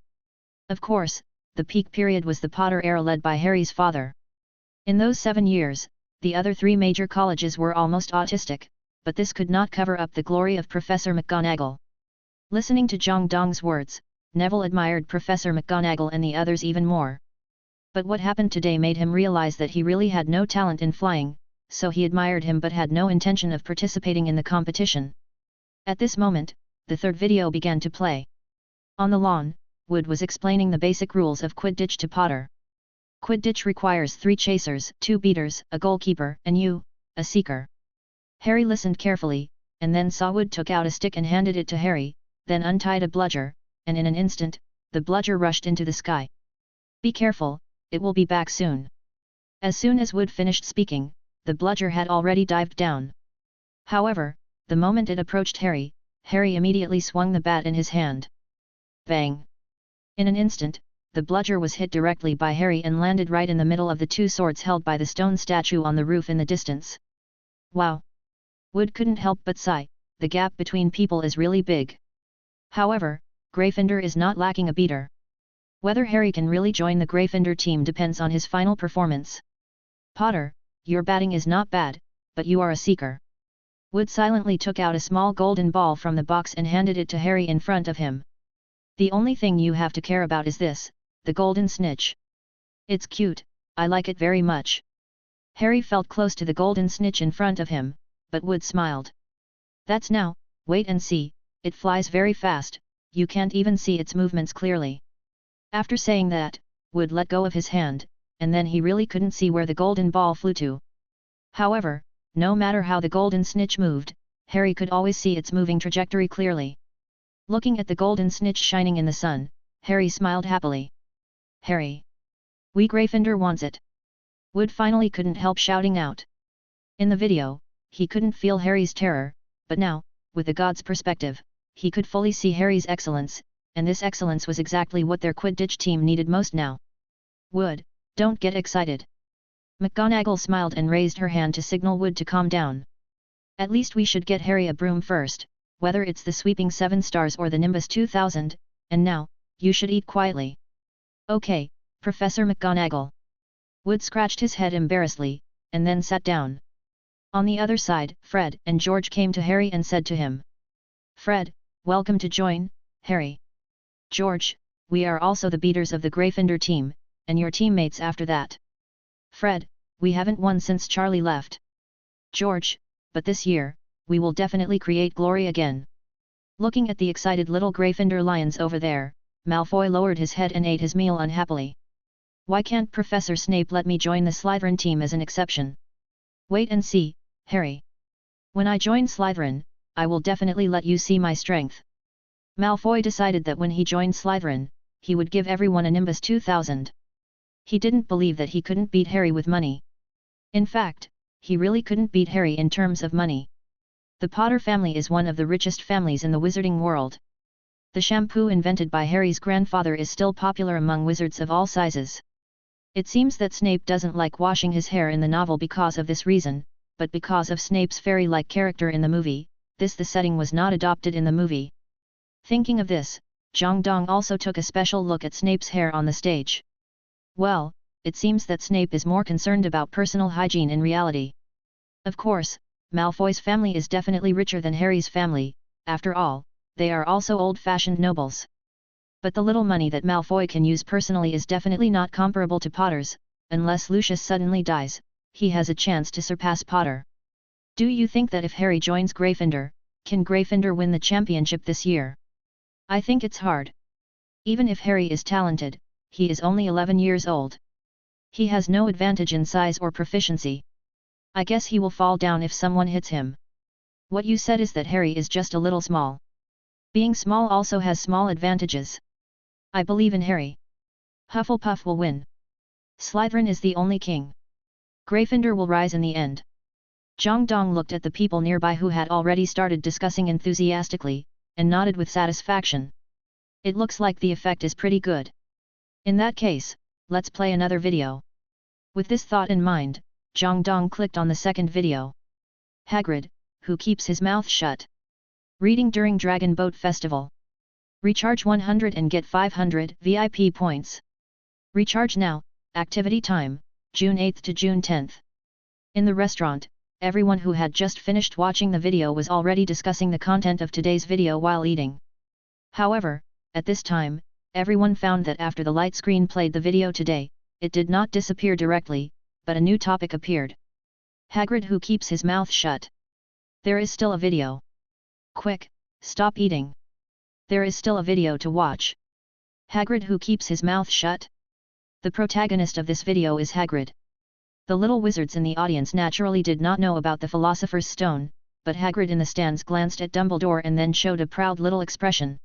Speaker 1: Of course, the peak period was the Potter era led by Harry's father. In those 7 years, the other 3 major colleges were almost autistic, but this could not cover up the glory of Professor McGonagall. Listening to Jang Dong's words, Neville admired Professor McGonagall and the others even more. But what happened today made him realize that he really had no talent in flying, so he admired him but had no intention of participating in the competition. At this moment, the 3rd video began to play. On the lawn, Wood was explaining the basic rules of Quidditch to Potter. Quidditch requires 3 chasers, 2 beaters, a goalkeeper, and you, a seeker. Harry listened carefully, and then saw Wood took out a stick and handed it to Harry, then untied a bludger, and in an instant, the bludger rushed into the sky. Be careful, it will be back soon. As soon as Wood finished speaking, the bludger had already dived down. However, the moment it approached Harry, Harry immediately swung the bat in his hand. Bang! In an instant, the bludger was hit directly by Harry and landed right in the middle of the 2 swords held by the stone statue on the roof in the distance. Wow! Wood couldn't help but sigh, the gap between people is really big. However, Gryffindor is not lacking a beater. Whether Harry can really join the Gryffindor team depends on his final performance. Potter, your batting is not bad, but you are a seeker. Wood silently took out a small golden ball from the box and handed it to Harry in front of him. The only thing you have to care about is this, the golden snitch. It's cute, I like it very much. Harry felt close to the golden snitch in front of him, but Wood smiled. That's now, wait and see, it flies very fast, you can't even see its movements clearly. After saying that, Wood let go of his hand, and then he really couldn't see where the golden ball flew to. However, no matter how the golden snitch moved, Harry could always see its moving trajectory clearly. Looking at the golden snitch shining in the sun, Harry smiled happily. Harry! We Gryffindor wants it! Wood finally couldn't help shouting out. In the video, he couldn't feel Harry's terror, but now, with the god's perspective, he could fully see Harry's excellence, and this excellence was exactly what their Quidditch team needed most now. Wood, don't get excited. McGonagall smiled and raised her hand to signal Wood to calm down. At least we should get Harry a broom first, whether it's the sweeping 7 stars or the Nimbus 2000, and now, you should eat quietly. Okay, Professor McGonagall. Wood scratched his head embarrassedly, and then sat down. On the other side, Fred and George came to Harry and said to him. Fred, welcome to join, Harry. George, we are also the beaters of the Gryffindor team, and your teammates after that. Fred, we haven't won since Charlie left. George, but this year, we will definitely create glory again. Looking at the excited little Gryffindor lions over there, Malfoy lowered his head and ate his meal unhappily. Why can't Professor Snape let me join the Slytherin team as an exception? Wait and see, Harry. When I join Slytherin, I will definitely let you see my strength. Malfoy decided that when he joined Slytherin, he would give everyone a Nimbus 2000. He didn't believe that he couldn't beat Harry with money. In fact, he really couldn't beat Harry in terms of money. The Potter family is one of the richest families in the wizarding world. The shampoo invented by Harry's grandfather is still popular among wizards of all sizes. It seems that Snape doesn't like washing his hair in the novel because of this reason, but because of Snape's fairy-like character in the movie, the setting was not adopted in the movie. Thinking of this, Jang Dong also took a special look at Snape's hair on the stage. Well, it seems that Snape is more concerned about personal hygiene in reality. Of course, Malfoy's family is definitely richer than Harry's family, after all, they are also old-fashioned nobles. But the little money that Malfoy can use personally is definitely not comparable to Potter's. Unless Lucius suddenly dies, he has a chance to surpass Potter. Do you think that if Harry joins Gryffindor, can Gryffindor win the championship this year? I think it's hard. Even if Harry is talented, he is only 11 years old. He has no advantage in size or proficiency. I guess he will fall down if someone hits him. What you said is that Harry is just a little small. Being small also has small advantages. I believe in Harry. Hufflepuff will win. Slytherin is the only king. Gryffindor will rise in the end. Jang Dong looked at the people nearby who had already started discussing enthusiastically, and nodded with satisfaction. It looks like the effect is pretty good. In that case, let's play another video. With this thought in mind, Jang Dong clicked on the second video. Hagrid, who keeps his mouth shut. Reading during Dragon Boat Festival. Recharge 100 and get 500 VIP points. Recharge now, activity time, June 8th to June 10th. In the restaurant, everyone who had just finished watching the video was already discussing the content of today's video while eating. However, at this time, everyone found that after the light screen played the video today, it did not disappear directly, but a new topic appeared. Hagrid who keeps his mouth shut. There is still a video. Quick, stop eating. There is still a video to watch. Hagrid who keeps his mouth shut. The protagonist of this video is Hagrid. The little wizards in the audience naturally did not know about the Philosopher's Stone, but Hagrid in the stands glanced at Dumbledore and then showed a proud little expression.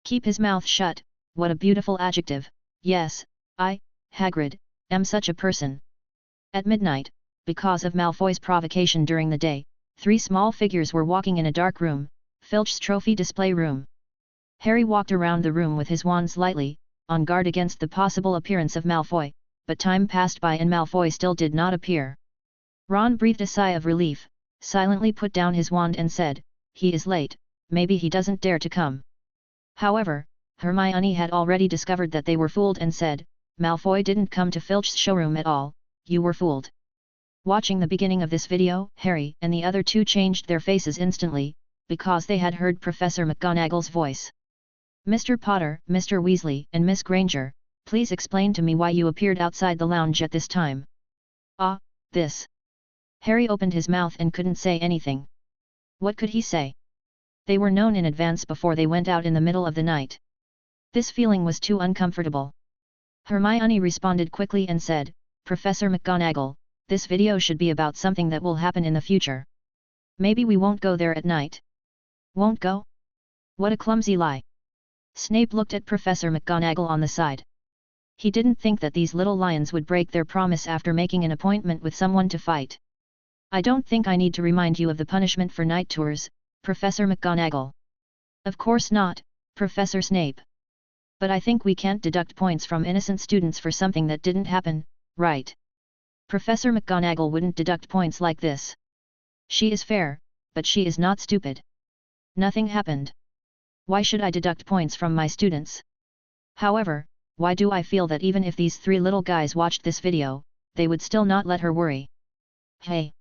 Speaker 1: Keep his mouth shut, what a beautiful adjective. Yes, I, Hagrid, am such a person. At midnight, because of Malfoy's provocation during the day, 3 small figures were walking in a dark room, Filch's trophy display room. Harry walked around the room with his wand lightly, on guard against the possible appearance of Malfoy, but time passed by and Malfoy still did not appear. Ron breathed a sigh of relief, silently put down his wand and said, "He is late, maybe he doesn't dare to come." However, Hermione had already discovered that they were fooled and said, "Malfoy didn't come to Filch's showroom at all, you were fooled." Watching the beginning of this video, Harry and the other two changed their faces instantly, because they had heard Professor McGonagall's voice. "Mr. Potter, Mr. Weasley and Miss Granger, please explain to me why you appeared outside the lounge at this time." "Ah, this." Harry opened his mouth and couldn't say anything. What could he say? They were known in advance before they went out in the middle of the night. This feeling was too uncomfortable. Hermione responded quickly and said, "Professor McGonagall, this video should be about something that will happen in the future. Maybe we won't go there at night." "Won't go? What a clumsy lie." Snape looked at Professor McGonagall on the side. He didn't think that these little lions would break their promise after making an appointment with someone to fight. "I don't think I need to remind you of the punishment for night tours, Professor McGonagall." "Of course not, Professor Snape. But I think we can't deduct points from innocent students for something that didn't happen, right?" Professor McGonagall wouldn't deduct points like this. She is fair, but she is not stupid. Nothing happened. Why should I deduct points from my students? However, why do I feel that even if these 3 little guys watched this video, they would still not let her worry? Hey!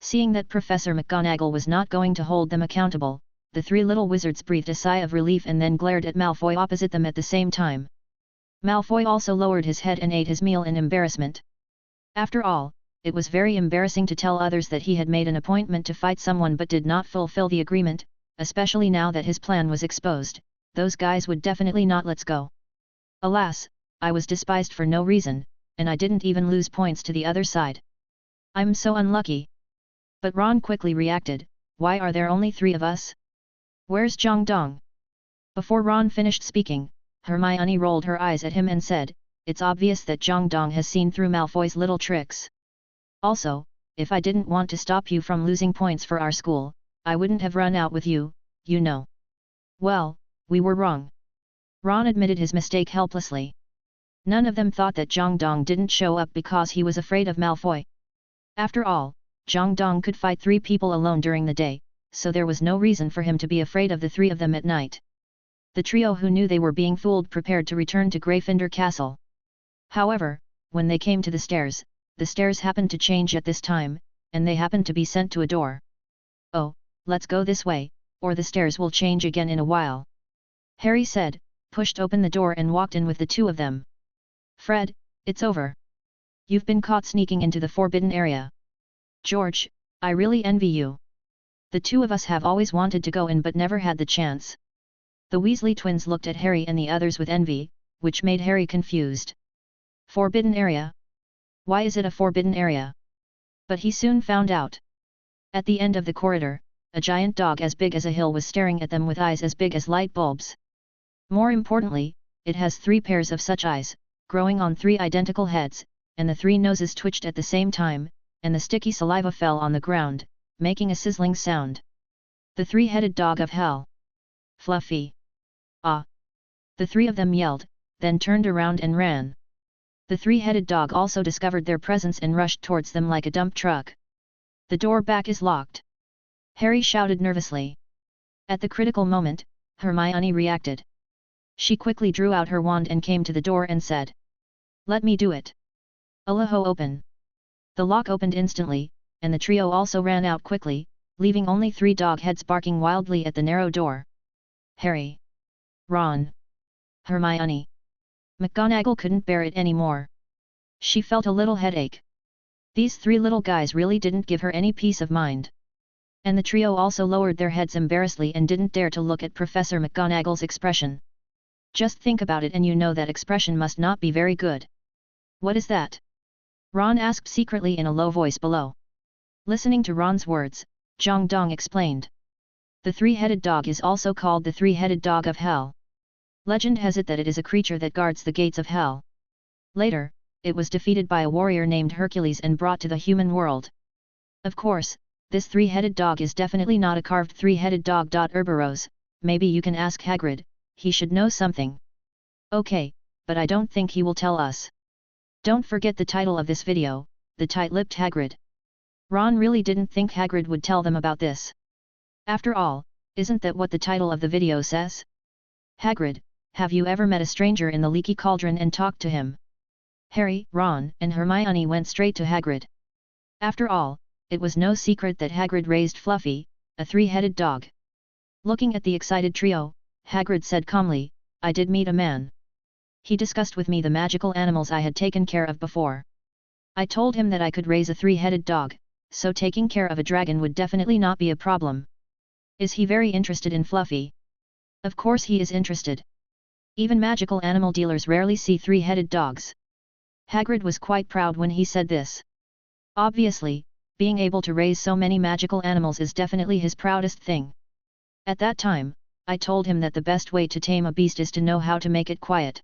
Speaker 1: Seeing that Professor McGonagall was not going to hold them accountable, the 3 little wizards breathed a sigh of relief and then glared at Malfoy opposite them at the same time. Malfoy also lowered his head and ate his meal in embarrassment. After all, it was very embarrassing to tell others that he had made an appointment to fight someone but did not fulfill the agreement, especially now that his plan was exposed. Those guys would definitely not let's go. Alas, I was despised for no reason, and I didn't even lose points to the other side. I'm so unlucky. But Ron quickly reacted, "Why are there only 3 of us? Where's Jang Dong?" Before Ron finished speaking, Hermione rolled her eyes at him and said, "It's obvious that Jang Dong has seen through Malfoy's little tricks. Also, if I didn't want to stop you from losing points for our school, I wouldn't have run out with you, you know. Well, we were wrong. Ron admitted his mistake helplessly. None of them thought that Jang Dong didn't show up because he was afraid of Malfoy. After all, Jang Dong could fight 3 people alone during the day, so there was no reason for him to be afraid of the 3 of them at night. The trio who knew they were being fooled prepared to return to Gryffindor Castle. However, when they came to the stairs happened to change at this time, and they happened to be sent to a door. Oh, let's go this way, or the stairs will change again in a while. Harry said, pushed open the door and walked in with the 2 of them. Fred, it's over. You've been caught sneaking into the forbidden area. George, I really envy you. The 2 of us have always wanted to go in but never had the chance. The Weasley twins looked at Harry and the others with envy, which made Harry confused. Forbidden area? Why is it a forbidden area? But he soon found out. At the end of the corridor, a giant dog as big as a hill was staring at them with eyes as big as light bulbs. More importantly, it has 3 pairs of such eyes, growing on 3 identical heads, and the 3 noses twitched at the same time, and the sticky saliva fell on the ground, making a sizzling sound. The 3-headed dog of hell. Fluffy. Ah! The 3 of them yelled, then turned around and ran. The 3-headed dog also discovered their presence and rushed towards them like a dump truck. The door back is locked. Harry shouted nervously. At the critical moment, Hermione reacted. She quickly drew out her wand and came to the door and said, "Let me do it." Allaho, open. The lock opened instantly, and the trio also ran out quickly, leaving only 3 dog heads barking wildly at the narrow door. Harry. Ron. Hermione. McGonagall couldn't bear it anymore. She felt a little headache. These 3 little guys really didn't give her any peace of mind. And the trio also lowered their heads embarrassedly and didn't dare to look at Professor McGonagall's expression. Just think about it and you know that expression must not be very good. What is that? Ron asked secretly in a low voice below. Listening to Ron's words, Jang Dong explained. The 3-headed dog is also called the 3-headed dog of hell. Legend has it that it is a creature that guards the gates of hell. Later, it was defeated by a warrior named Hercules and brought to the human world. Of course, this 3-headed dog is definitely not a carved 3-headed dog. Herberos, maybe you can ask Hagrid, he should know something. Okay, but I don't think he will tell us. Don't forget the title of this video, The Tight-Lipped Hagrid. Ron really didn't think Hagrid would tell them about this. After all, isn't that what the title of the video says? Hagrid, have you ever met a stranger in the leaky cauldron and talked to him? Harry, Ron, and Hermione went straight to Hagrid. After all, it was no secret that Hagrid raised Fluffy, a 3-headed dog. Looking at the excited trio, Hagrid said calmly, "I did meet a man. He discussed with me the magical animals I had taken care of before. I told him that I could raise a 3-headed dog, so taking care of a dragon would definitely not be a problem. Is he very interested in Fluffy?" Of course he is interested. Even magical animal dealers rarely see 3-headed dogs. Hagrid was quite proud when he said this. Obviously, being able to raise so many magical animals is definitely his proudest thing. At that time, I told him that the best way to tame a beast is to know how to make it quiet.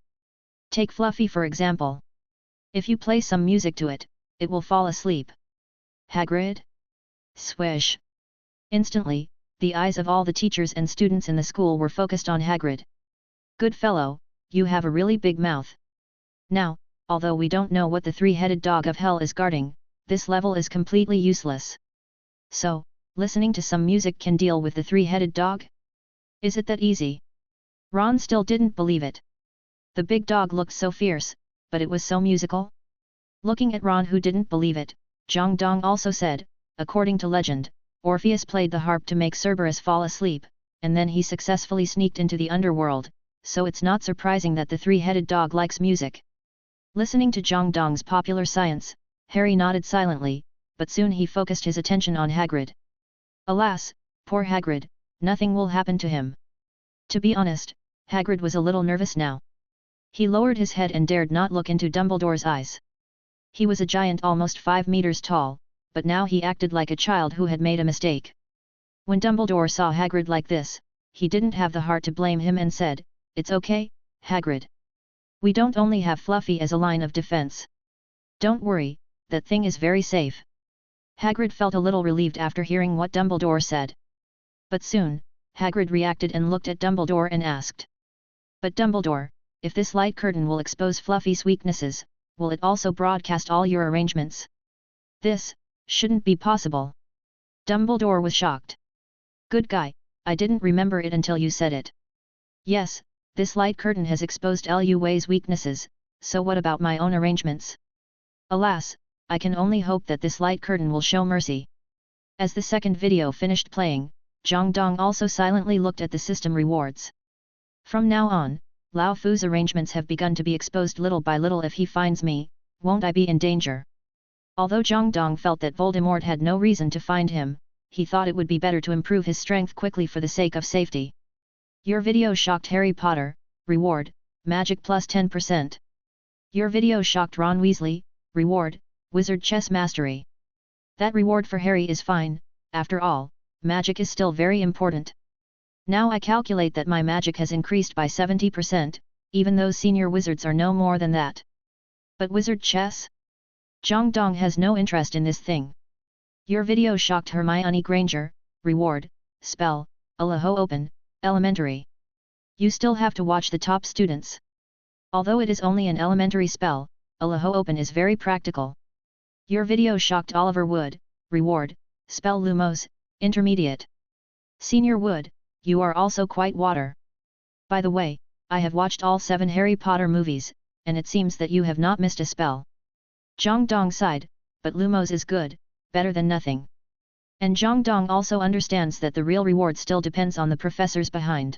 Speaker 1: Take Fluffy for example. If you play some music to it, it will fall asleep. Hagrid? Swish. Instantly, the eyes of all the teachers and students in the school were focused on Hagrid. Good fellow, you have a really big mouth. Now, although we don't know what the 3-headed dog of hell is guarding, this level is completely useless. So, listening to some music can deal with the 3-headed dog? Is it that easy? Ron still didn't believe it. The big dog looked so fierce, but it was so musical. Looking at Ron who didn't believe it, Jang Dong also said, according to legend, Orpheus played the harp to make Cerberus fall asleep, and then he successfully sneaked into the underworld, so it's not surprising that the 3-headed dog likes music. Listening to Jang Dong's popular science, Harry nodded silently, but soon he focused his attention on Hagrid. Alas, poor Hagrid, nothing will happen to him. To be honest, Hagrid was a little nervous now. He lowered his head and dared not look into Dumbledore's eyes. He was a giant almost 5 meters tall, but now he acted like a child who had made a mistake. When Dumbledore saw Hagrid like this, he didn't have the heart to blame him and said, "It's okay, Hagrid. We don't only have Fluffy as a line of defense. Don't worry, that thing is very safe." Hagrid felt a little relieved after hearing what Dumbledore said. But soon, Hagrid reacted and looked at Dumbledore and asked. But Dumbledore, if this light curtain will expose Fluffy's weaknesses, will it also broadcast all your arrangements? This shouldn't be possible. Dumbledore was shocked. Good guy, I didn't remember it until you said it. Yes, this light curtain has exposed Lu's weaknesses, so what about my own arrangements? Alas, I can only hope that this light curtain will show mercy. As the second video finished playing, Jang Dong also silently looked at the system rewards. From now on, Lao Fu's arrangements have begun to be exposed little by little. If he finds me, won't I be in danger? Although Jang Dong felt that Voldemort had no reason to find him, he thought it would be better to improve his strength quickly for the sake of safety. Your video shocked Harry Potter, reward, magic plus 10%. Your video shocked Ron Weasley, reward, wizard chess mastery. That reward for Harry is fine, after all, magic is still very important. Now I calculate that my magic has increased by 70%, even though senior wizards are no more than that. But wizard chess? Jang Dong has no interest in this thing. Your video shocked Hermione Granger, reward, spell, Alaho Open, elementary. You still have to watch the top students. Although it is only an elementary spell, Alaho Open is very practical. Your video shocked Oliver Wood, reward, spell Lumos, intermediate. Senior Wood, you are also quite water. By the way, I have watched all 7 Harry Potter movies, and it seems that you have not missed a spell. Jang Dong sighed, but Lumos is good, better than nothing. And Jang Dong also understands that the real reward still depends on the professors behind.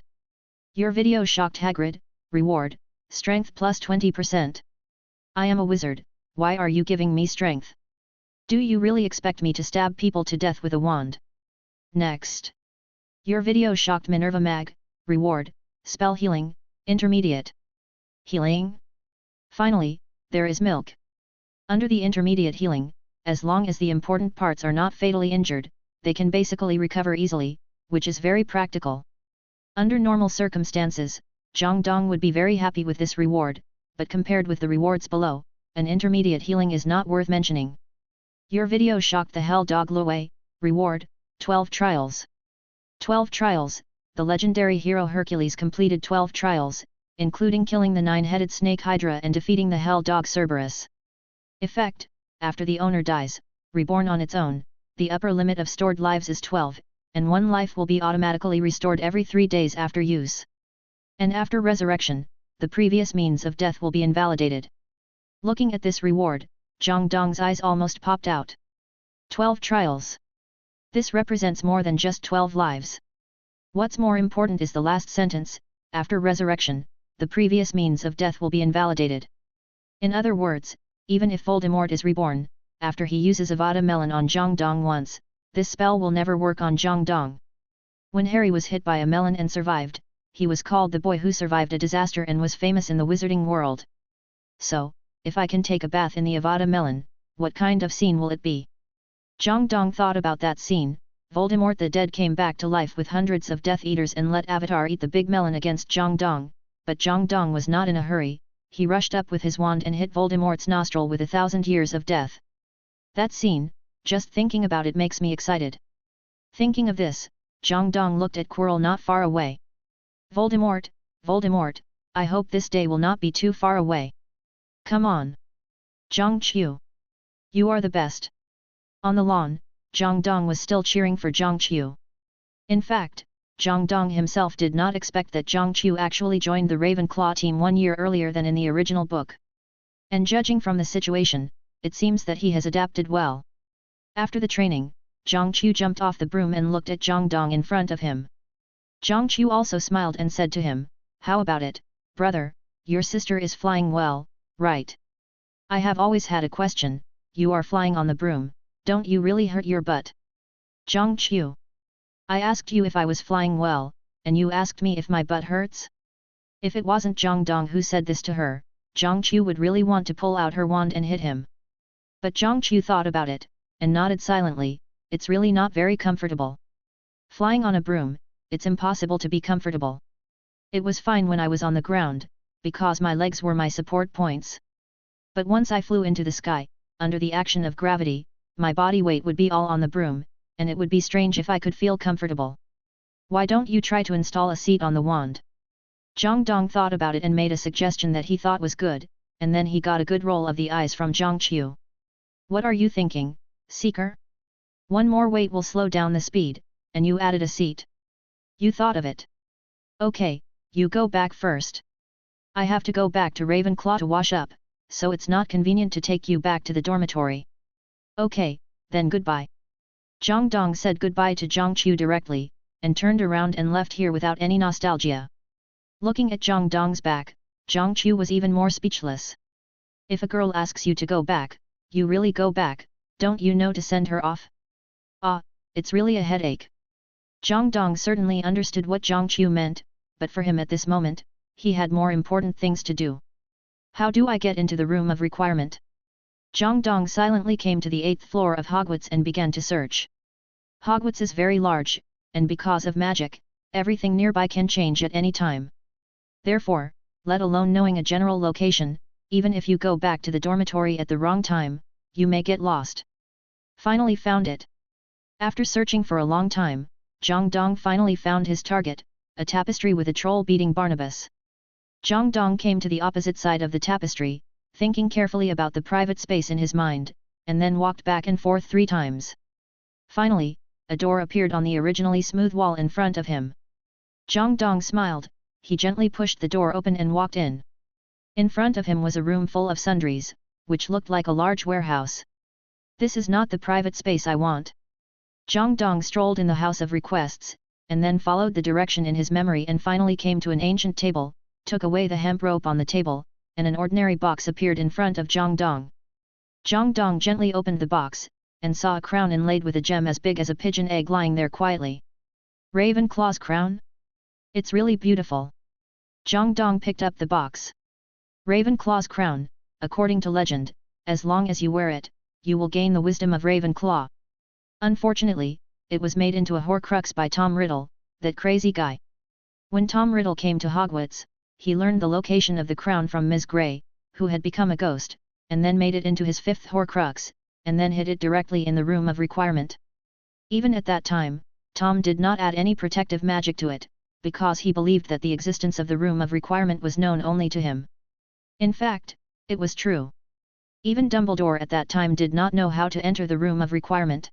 Speaker 1: Your video shocked Hagrid, reward, strength plus 20%. I am a wizard, why are you giving me strength? Do you really expect me to stab people to death with a wand? Next. Your video shocked Minerva Mag, reward, spell healing, intermediate. Healing? Finally, there is milk. Under the intermediate healing, as long as the important parts are not fatally injured, they can basically recover easily, which is very practical. Under normal circumstances, Jang Dong would be very happy with this reward, but compared with the rewards below, an intermediate healing is not worth mentioning. Your video shocked the Hell Dog Loe, reward, 12 trials. 12 trials, the legendary hero Hercules completed 12 trials, including killing the 9-headed snake Hydra and defeating the Hell Dog Cerberus. Effect, after the owner dies, reborn on its own, the upper limit of stored lives is 12, and 1 life will be automatically restored every 3 days after use. And after resurrection, the previous means of death will be invalidated. Looking at this reward, Jang Dong's eyes almost popped out. 12 trials. This represents more than just 12 lives. What's more important is the last sentence, after resurrection, the previous means of death will be invalidated. In other words, even if Voldemort is reborn, after he uses Avada Melon on Jang Dong once, this spell will never work on Jang Dong. When Harry was hit by a melon and survived, he was called the boy who survived a disaster and was famous in the wizarding world. So, if I can take a bath in the Avada Melon, what kind of scene will it be? Jang Dong thought about that scene. Voldemort the Dead came back to life with hundreds of Death Eaters and let Avatar eat the big melon against Jang Dong, but Jang Dong was not in a hurry. He rushed up with his wand and hit Voldemort's nostril with 1,000 years of death. That scene, just thinking about it makes me excited. Thinking of this, Jang Dong looked at Quirrell not far away. Voldemort, Voldemort, I hope this day will not be too far away. Come on. Zhang Qiu. You are the best. On the lawn, Jang Dong was still cheering for Zhang Qiu. In fact, Jang Dong himself did not expect that Zhang Qiu actually joined the Ravenclaw team 1 year earlier than in the original book. And judging from the situation, it seems that he has adapted well. After the training, Zhang Qiu jumped off the broom and looked at Jang Dong in front of him. Zhang Qiu also smiled and said to him, "How about it, brother, your sister is flying well, right? I have always had a question, you are flying on the broom, don't you really hurt your butt?" Zhang Qiu. I asked you if I was flying well, and you asked me if my butt hurts? If it wasn't Jang Dong who said this to her, Zhang Qiu would really want to pull out her wand and hit him. But Zhang Qiu thought about it, and nodded silently. It's really not very comfortable. Flying on a broom, it's impossible to be comfortable. It was fine when I was on the ground, because my legs were my support points. But once I flew into the sky, under the action of gravity, my body weight would be all on the broom, and it would be strange if I could feel comfortable. Why don't you try to install a seat on the wand? Jang Dong thought about it and made a suggestion that he thought was good, and then he got a good roll of the eyes from Zhang Qiu. What are you thinking, Seeker? One more weight will slow down the speed, and you added a seat. You thought of it. Okay, you go back first. I have to go back to Ravenclaw to wash up, so it's not convenient to take you back to the dormitory. Okay, then goodbye. Jang Dong said goodbye to Zhang Qiu directly, and turned around and left here without any nostalgia. Looking at Jang Dong's back, Zhang Qiu was even more speechless. If a girl asks you to go back, you really go back, don't you know to send her off? Ah, it's really a headache. Jang Dong certainly understood what Zhang Qiu meant, but for him at this moment, he had more important things to do. How do I get into the room of requirement? Jang Dong silently came to the 8th floor of Hogwarts and began to search. Hogwarts is very large, and because of magic, everything nearby can change at any time. Therefore, let alone knowing a general location, even if you go back to the dormitory at the wrong time, you may get lost. Finally found it. After searching for a long time, Jang Dong finally found his target, a tapestry with a troll beating Barnabas. Jang Dong came to the opposite side of the tapestry, thinking carefully about the private space in his mind, and then walked back and forth 3 times. Finally, a door appeared on the originally smooth wall in front of him. Jang Dong smiled, he gently pushed the door open and walked in. In front of him was a room full of sundries, which looked like a large warehouse. This is not the private space I want. Jang Dong strolled in the House of Requests, and then followed the direction in his memory and finally came to an ancient table, took away the hemp rope on the table, and an ordinary box appeared in front of Jang Dong. Jang Dong gently opened the box, and saw a crown inlaid with a gem as big as a pigeon egg lying there quietly. Ravenclaw's crown? It's really beautiful. Jang Dong picked up the box. Ravenclaw's crown, according to legend, as long as you wear it, you will gain the wisdom of Ravenclaw. Unfortunately, it was made into a Horcrux by Tom Riddle, that crazy guy. When Tom Riddle came to Hogwarts, he learned the location of the crown from Ms. Grey, who had become a ghost, and then made it into his 5th Horcrux, and then hid it directly in the room of requirement. Even at that time, Tom did not add any protective magic to it, because he believed that the existence of the room of requirement was known only to him. In fact, it was true. Even Dumbledore at that time did not know how to enter the room of requirement.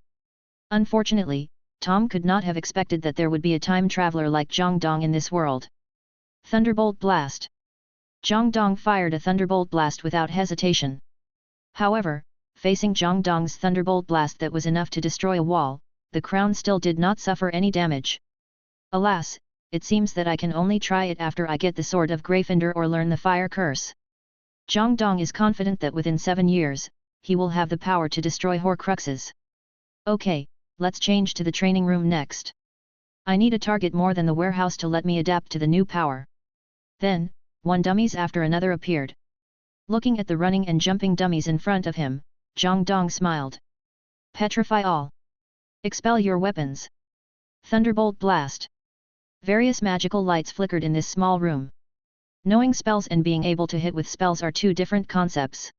Speaker 1: Unfortunately, Tom could not have expected that there would be a time traveler like Jang Dong in this world. Thunderbolt Blast. Jang Dong fired a Thunderbolt Blast without hesitation. However, facing Jang Dong's Thunderbolt Blast that was enough to destroy a wall, the crown still did not suffer any damage. Alas, it seems that I can only try it after I get the Sword of Gryffindor or learn the Fire Curse. Jang Dong is confident that within 7 years, he will have the power to destroy Horcruxes. Okay, let's change to the training room next. I need a target more than the warehouse to let me adapt to the new power. Then, one dummies after another appeared. Looking at the running and jumping dummies in front of him, Jang Dong smiled. Petrify all. Expel your weapons. Thunderbolt Blast. Various magical lights flickered in this small room. Knowing spells and being able to hit with spells are 2 different concepts.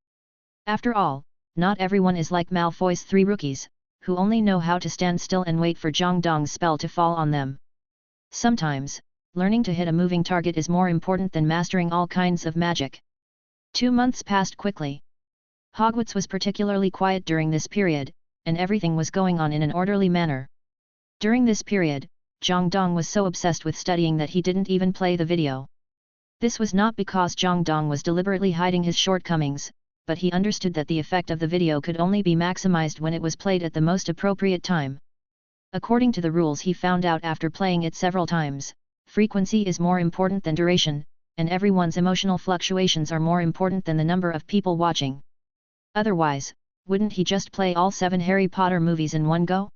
Speaker 1: After all, not everyone is like Malfoy's 3 rookies, who only know how to stand still and wait for Jang Dong's spell to fall on them. Sometimes, learning to hit a moving target is more important than mastering all kinds of magic. 2 months passed quickly. Hogwarts was particularly quiet during this period, and everything was going on in an orderly manner. During this period, Jang Dong was so obsessed with studying that he didn't even play the video. This was not because Jang Dong was deliberately hiding his shortcomings, but he understood that the effect of the video could only be maximized when it was played at the most appropriate time. According to the rules he found out after playing it several times, frequency is more important than duration, and everyone's emotional fluctuations are more important than the number of people watching. Otherwise, wouldn't he just play all 7 Harry Potter movies in one go?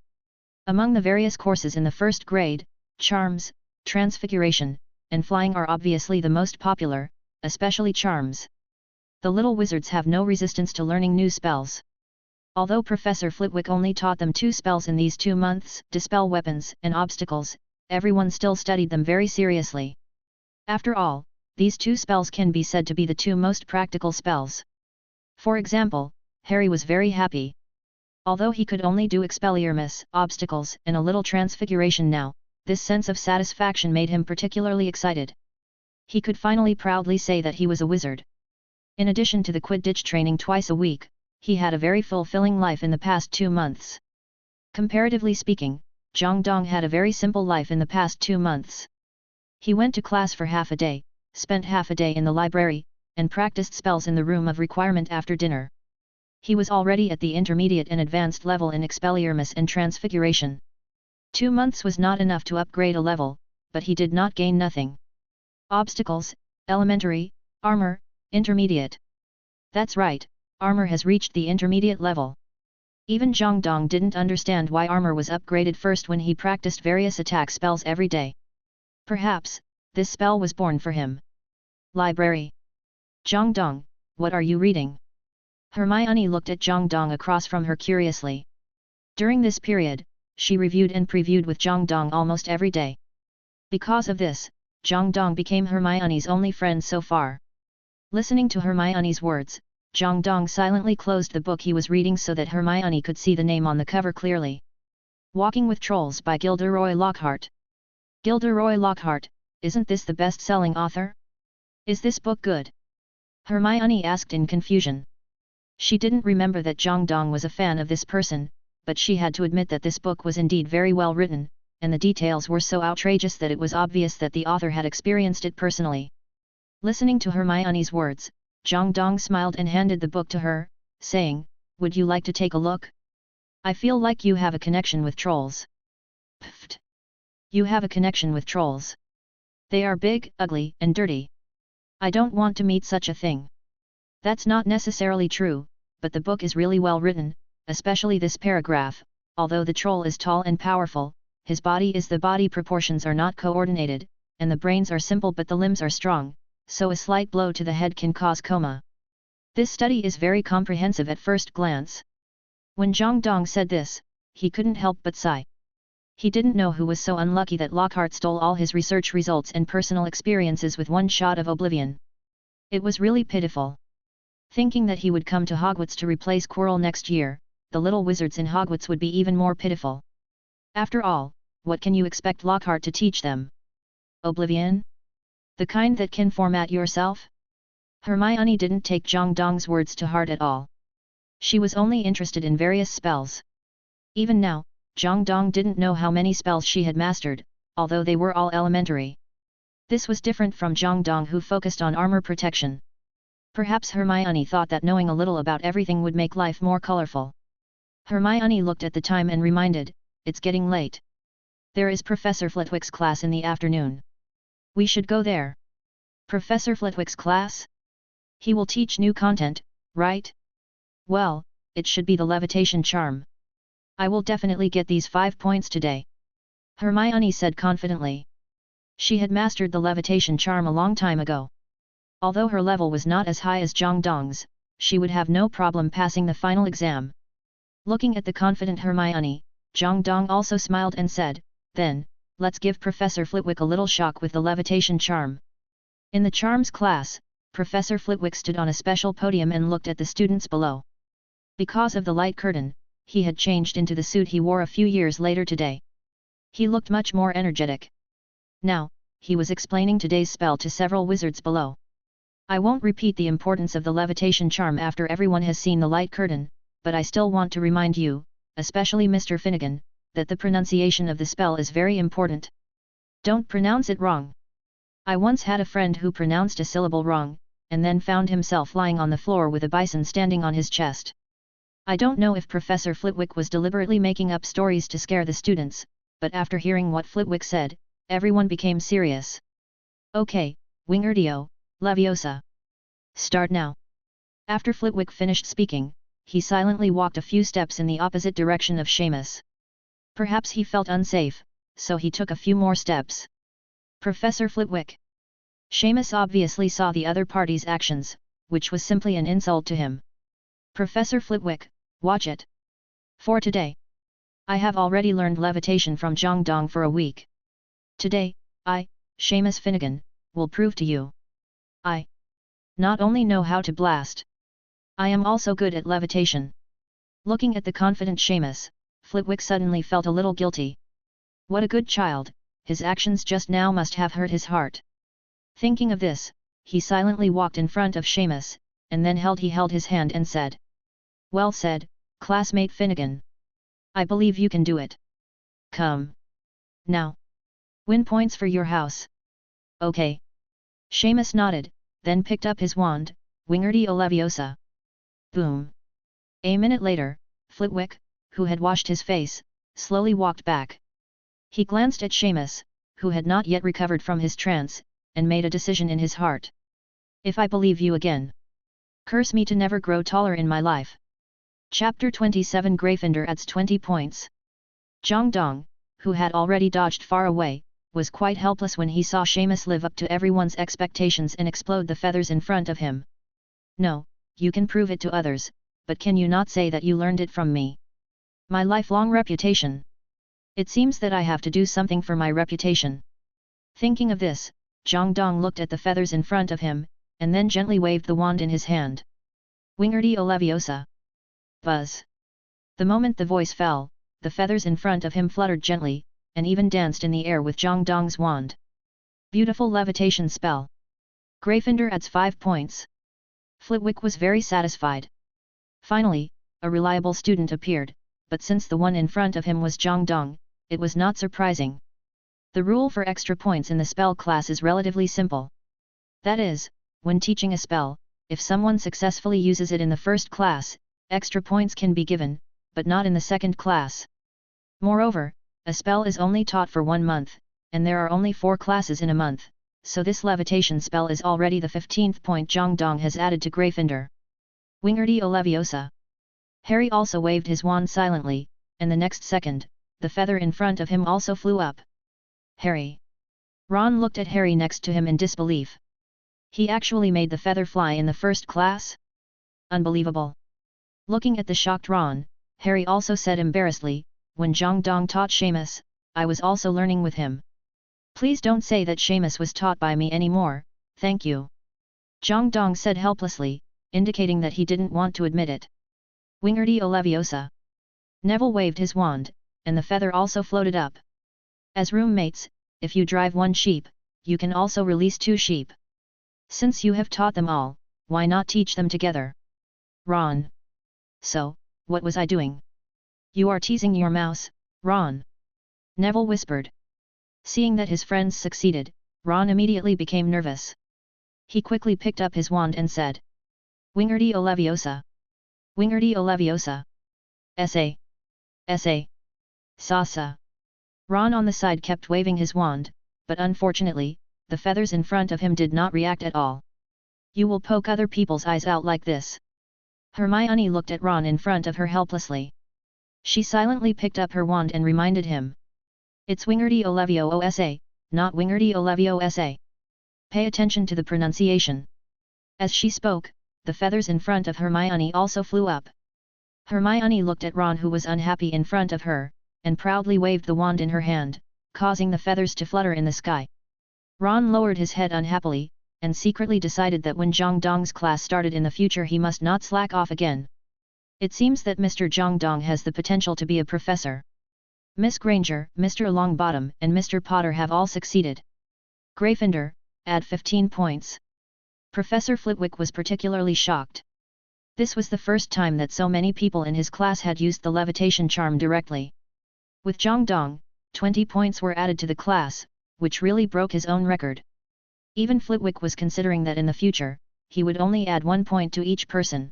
Speaker 1: Among the various courses in the 1st grade, Charms, Transfiguration, and Flying are obviously the most popular, especially Charms. The little wizards have no resistance to learning new spells. Although Professor Flitwick only taught them 2 spells in these 2 months, Dispel Weapons and Obstacles, everyone still studied them very seriously. After all, these 2 spells can be said to be the 2 most practical spells. For example, Harry was very happy. Although he could only do expelliarmus, obstacles, and a little transfiguration now, this sense of satisfaction made him particularly excited. He could finally proudly say that he was a wizard. In addition to the Quidditch training twice a week, he had a very fulfilling life in the past 2 months. Comparatively speaking, Jang Dong had a very simple life in the past 2 months. He went to class for half a day, spent half a day in the library, and practiced spells in the room of requirement after dinner. He was already at the intermediate and advanced level in expelliarmus and transfiguration. 2 months was not enough to upgrade a level, but he did not gain nothing. Obstacles, elementary, armor, intermediate. That's right, armor has reached the intermediate level. Even Jang Dong didn't understand why armor was upgraded first when he practiced various attack spells every day. Perhaps, this spell was born for him. Library. Jang Dong, what are you reading? Hermione looked at Jang Dong across from her curiously. During this period, she reviewed and previewed with Jang Dong almost every day. Because of this, Jang Dong became Hermione's only friend so far. Listening to Hermione's words, Jang Dong silently closed the book he was reading so that Hermione could see the name on the cover clearly. Walking with Trolls by Gilderoy Lockhart. Gilderoy Lockhart, isn't this the best-selling author? Is this book good? Hermione asked in confusion. She didn't remember that Jang Dong was a fan of this person, but she had to admit that this book was indeed very well written, and the details were so outrageous that it was obvious that the author had experienced it personally. Listening to Hermione's words, Jang Dong smiled and handed the book to her, saying, "Would you like to take a look? I feel like you have a connection with trolls." Pfft! You have a connection with trolls. They are big, ugly, and dirty. I don't want to meet such a thing. That's not necessarily true, but the book is really well written, especially this paragraph. Although the troll is tall and powerful, his body proportions are not coordinated, and the brains are simple but the limbs are strong, so a slight blow to the head can cause coma. This study is very comprehensive at first glance. When Jang Dong said this, he couldn't help but sigh. He didn't know who was so unlucky that Lockhart stole all his research results and personal experiences with one shot of oblivion. It was really pitiful. Thinking that he would come to Hogwarts to replace Quirrell next year, the little wizards in Hogwarts would be even more pitiful. After all, what can you expect Lockhart to teach them? Oblivion? The kind that can format yourself? Hermione didn't take Jang Dong's words to heart at all. She was only interested in various spells. Even now, Jang Dong didn't know how many spells she had mastered, although they were all elementary. This was different from Jang Dong, who focused on armor protection. Perhaps Hermione thought that knowing a little about everything would make life more colorful. Hermione looked at the time and reminded, "It's getting late. There is Professor Flitwick's class in the afternoon. We should go there." Professor Flitwick's class? He will teach new content, right? Well, it should be the levitation charm. I will definitely get these 5 points today. Hermione said confidently. She had mastered the levitation charm a long time ago. Although her level was not as high as Jang Dong's, she would have no problem passing the final exam. Looking at the confident Hermione, Jang Dong also smiled and said, "Then, let's give Professor Flitwick a little shock with the levitation charm." In the charms class, Professor Flitwick stood on a special podium and looked at the students below. Because of the light curtain, he had changed into the suit he wore a few years later today. He looked much more energetic. Now, he was explaining today's spell to several wizards below. I won't repeat the importance of the levitation charm after everyone has seen the light curtain, but I still want to remind you, especially Mr. Finnegan, that the pronunciation of the spell is very important. Don't pronounce it wrong. I once had a friend who pronounced a syllable wrong, and then found himself lying on the floor with a bison standing on his chest. I don't know if Professor Flitwick was deliberately making up stories to scare the students, but after hearing what Flitwick said, everyone became serious. Okay, Wingardio Leviosa. Start now. After Flitwick finished speaking, he silently walked a few steps in the opposite direction of Sheamus. Perhaps he felt unsafe, so he took a few more steps. Professor Flitwick. Sheamus obviously saw the other party's actions, which was simply an insult to him. Professor Flitwick, watch it. For today. I have already learned levitation from Jang Dong for a week. Today, I, Sheamus Finnegan, will prove to you. I not only know how to blast. I am also good at levitation. Looking at the confident Sheamus, Flitwick suddenly felt a little guilty. What a good child, his actions just now must have hurt his heart. Thinking of this, he silently walked in front of Sheamus, and then held his hand and said. Well said, classmate Finnegan. I believe you can do it. Come. Now. Win points for your house. Okay. Sheamus nodded, then picked up his wand, Wingardium Leviosa. Boom. A minute later, Flitwick, who had washed his face, slowly walked back. He glanced at Sheamus, who had not yet recovered from his trance, and made a decision in his heart. If I believe you again. Curse me to never grow taller in my life. Chapter 27 Gryffindor adds 20 points. Jang Dong, who had already dodged far away, was quite helpless when he saw Sheamus live up to everyone's expectations and explode the feathers in front of him. No, you can prove it to others, but can you not say that you learned it from me? My lifelong reputation. It seems that I have to do something for my reputation. Thinking of this, Jang Dong looked at the feathers in front of him, and then gently waved the wand in his hand. Wingardium Leviosa. Buzz. The moment the voice fell, the feathers in front of him fluttered gently, and even danced in the air with Jang Dong's wand. Beautiful levitation spell. Gryffindor adds 5 points. Flitwick was very satisfied. Finally, a reliable student appeared, but since the one in front of him was Jang Dong, it was not surprising. The rule for extra points in the spell class is relatively simple. That is, when teaching a spell, if someone successfully uses it in the first class, extra points can be given, but not in the second class. Moreover, a spell is only taught for 1 month, and there are only 4 classes in a month, so this levitation spell is already the 15th point Jang Dong has added to Gryffindor. Wingardium Leviosa. Harry also waved his wand silently, and the next second, the feather in front of him also flew up. Harry. Ron looked at Harry next to him in disbelief. He actually made the feather fly in the first class? Unbelievable. Looking at the shocked Ron, Harry also said embarrassedly, when Jang Dong taught Sheamus, I was also learning with him. Please don't say that Sheamus was taught by me anymore, thank you. Jang Dong said helplessly, indicating that he didn't want to admit it. Wingardium Leviosa. Neville waved his wand, and the feather also floated up. As roommates, if you drive 1 sheep, you can also release 2 sheep. Since you have taught them all, why not teach them together? Ron. So, what was I doing? You are teasing your mouse, Ron. Neville whispered. Seeing that his friends succeeded, Ron immediately became nervous. He quickly picked up his wand and said. Wingardium Leviosa. Wingardium Leviosa. S.A. S.A. Sasa. Ron on the side kept waving his wand, but unfortunately, the feathers in front of him did not react at all. You will poke other people's eyes out like this. Hermione looked at Ron in front of her helplessly. She silently picked up her wand and reminded him. It's Wingardium Leviosa, not Wingardium Leviosa. Pay attention to the pronunciation. As she spoke, the feathers in front of Hermione also flew up. Hermione looked at Ron who was unhappy in front of her, and proudly waved the wand in her hand, causing the feathers to flutter in the sky. Ron lowered his head unhappily, and secretly decided that when Jang Dong's class started in the future he must not slack off again. It seems that Mr. Jang Dong has the potential to be a professor. Miss Granger, Mr. Longbottom and Mr. Potter have all succeeded. Gryffindor, add 15 points. Professor Flitwick was particularly shocked. This was the first time that so many people in his class had used the levitation charm directly. With Jang Dong, 20 points were added to the class, which really broke his own record. Even Flitwick was considering that in the future, he would only add 1 point to each person.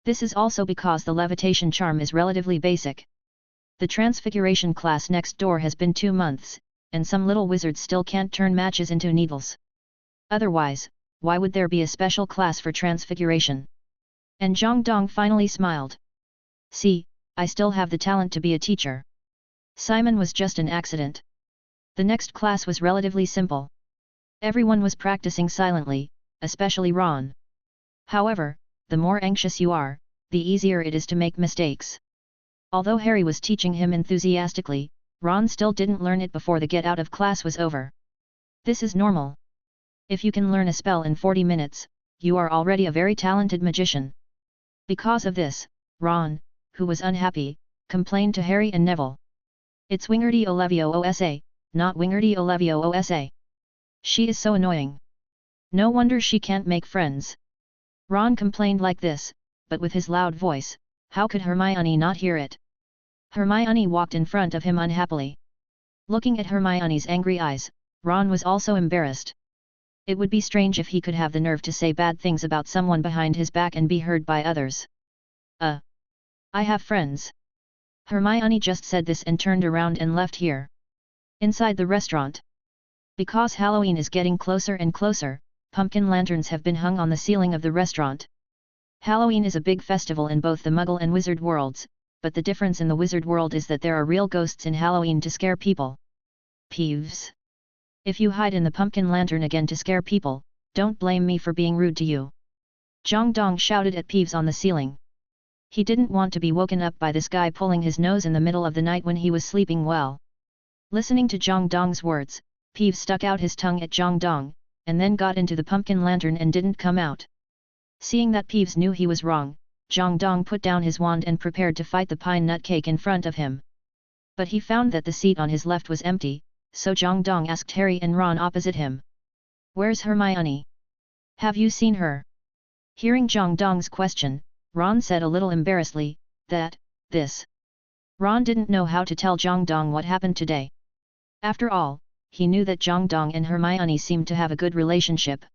Speaker 1: This is also because the levitation charm is relatively basic. The transfiguration class next door has been 2 months, and some little wizards still can't turn matches into needles. Otherwise, why would there be a special class for transfiguration? And Jang Dong finally smiled. See, I still have the talent to be a teacher. Simon was just an accident. The next class was relatively simple. Everyone was practicing silently, especially Ron. However, the more anxious you are, the easier it is to make mistakes. Although Harry was teaching him enthusiastically, Ron still didn't learn it before the get out of class was over. This is normal. If you can learn a spell in 40 minutes, you are already a very talented magician. Because of this, Ron, who was unhappy, complained to Harry and Neville. "It's Wingardium Leviosa, not Wingardium Leviosa. She is so annoying. No wonder she can't make friends." Ron complained like this, but with his loud voice, how could Hermione not hear it? Hermione walked in front of him unhappily. Looking at Hermione's angry eyes, Ron was also embarrassed. It would be strange if he could have the nerve to say bad things about someone behind his back and be heard by others. I have friends." Hermione just said this and turned around and left here. Inside the restaurant. Because Halloween is getting closer and closer, pumpkin lanterns have been hung on the ceiling of the restaurant. Halloween is a big festival in both the Muggle and Wizard worlds, but the difference in the Wizard world is that there are real ghosts in Halloween to scare people. Peeves. If you hide in the pumpkin lantern again to scare people, don't blame me for being rude to you. Jang Dong shouted at Peeves on the ceiling. He didn't want to be woken up by this guy pulling his nose in the middle of the night when he was sleeping well. Listening to Jang Dong's words, Peeves stuck out his tongue at Jang Dong, and then got into the pumpkin lantern and didn't come out. Seeing that Peeves knew he was wrong, Jang Dong put down his wand and prepared to fight the pine nut cake in front of him. But he found that the seat on his left was empty, so Jang Dong asked Harry and Ron opposite him. "Where's Hermione? Have you seen her?" Hearing Jang Dong's question, Ron said a little embarrassedly, this. Ron didn't know how to tell Jang Dong what happened today. After all, he knew that Jang Dong and Hermione seemed to have a good relationship.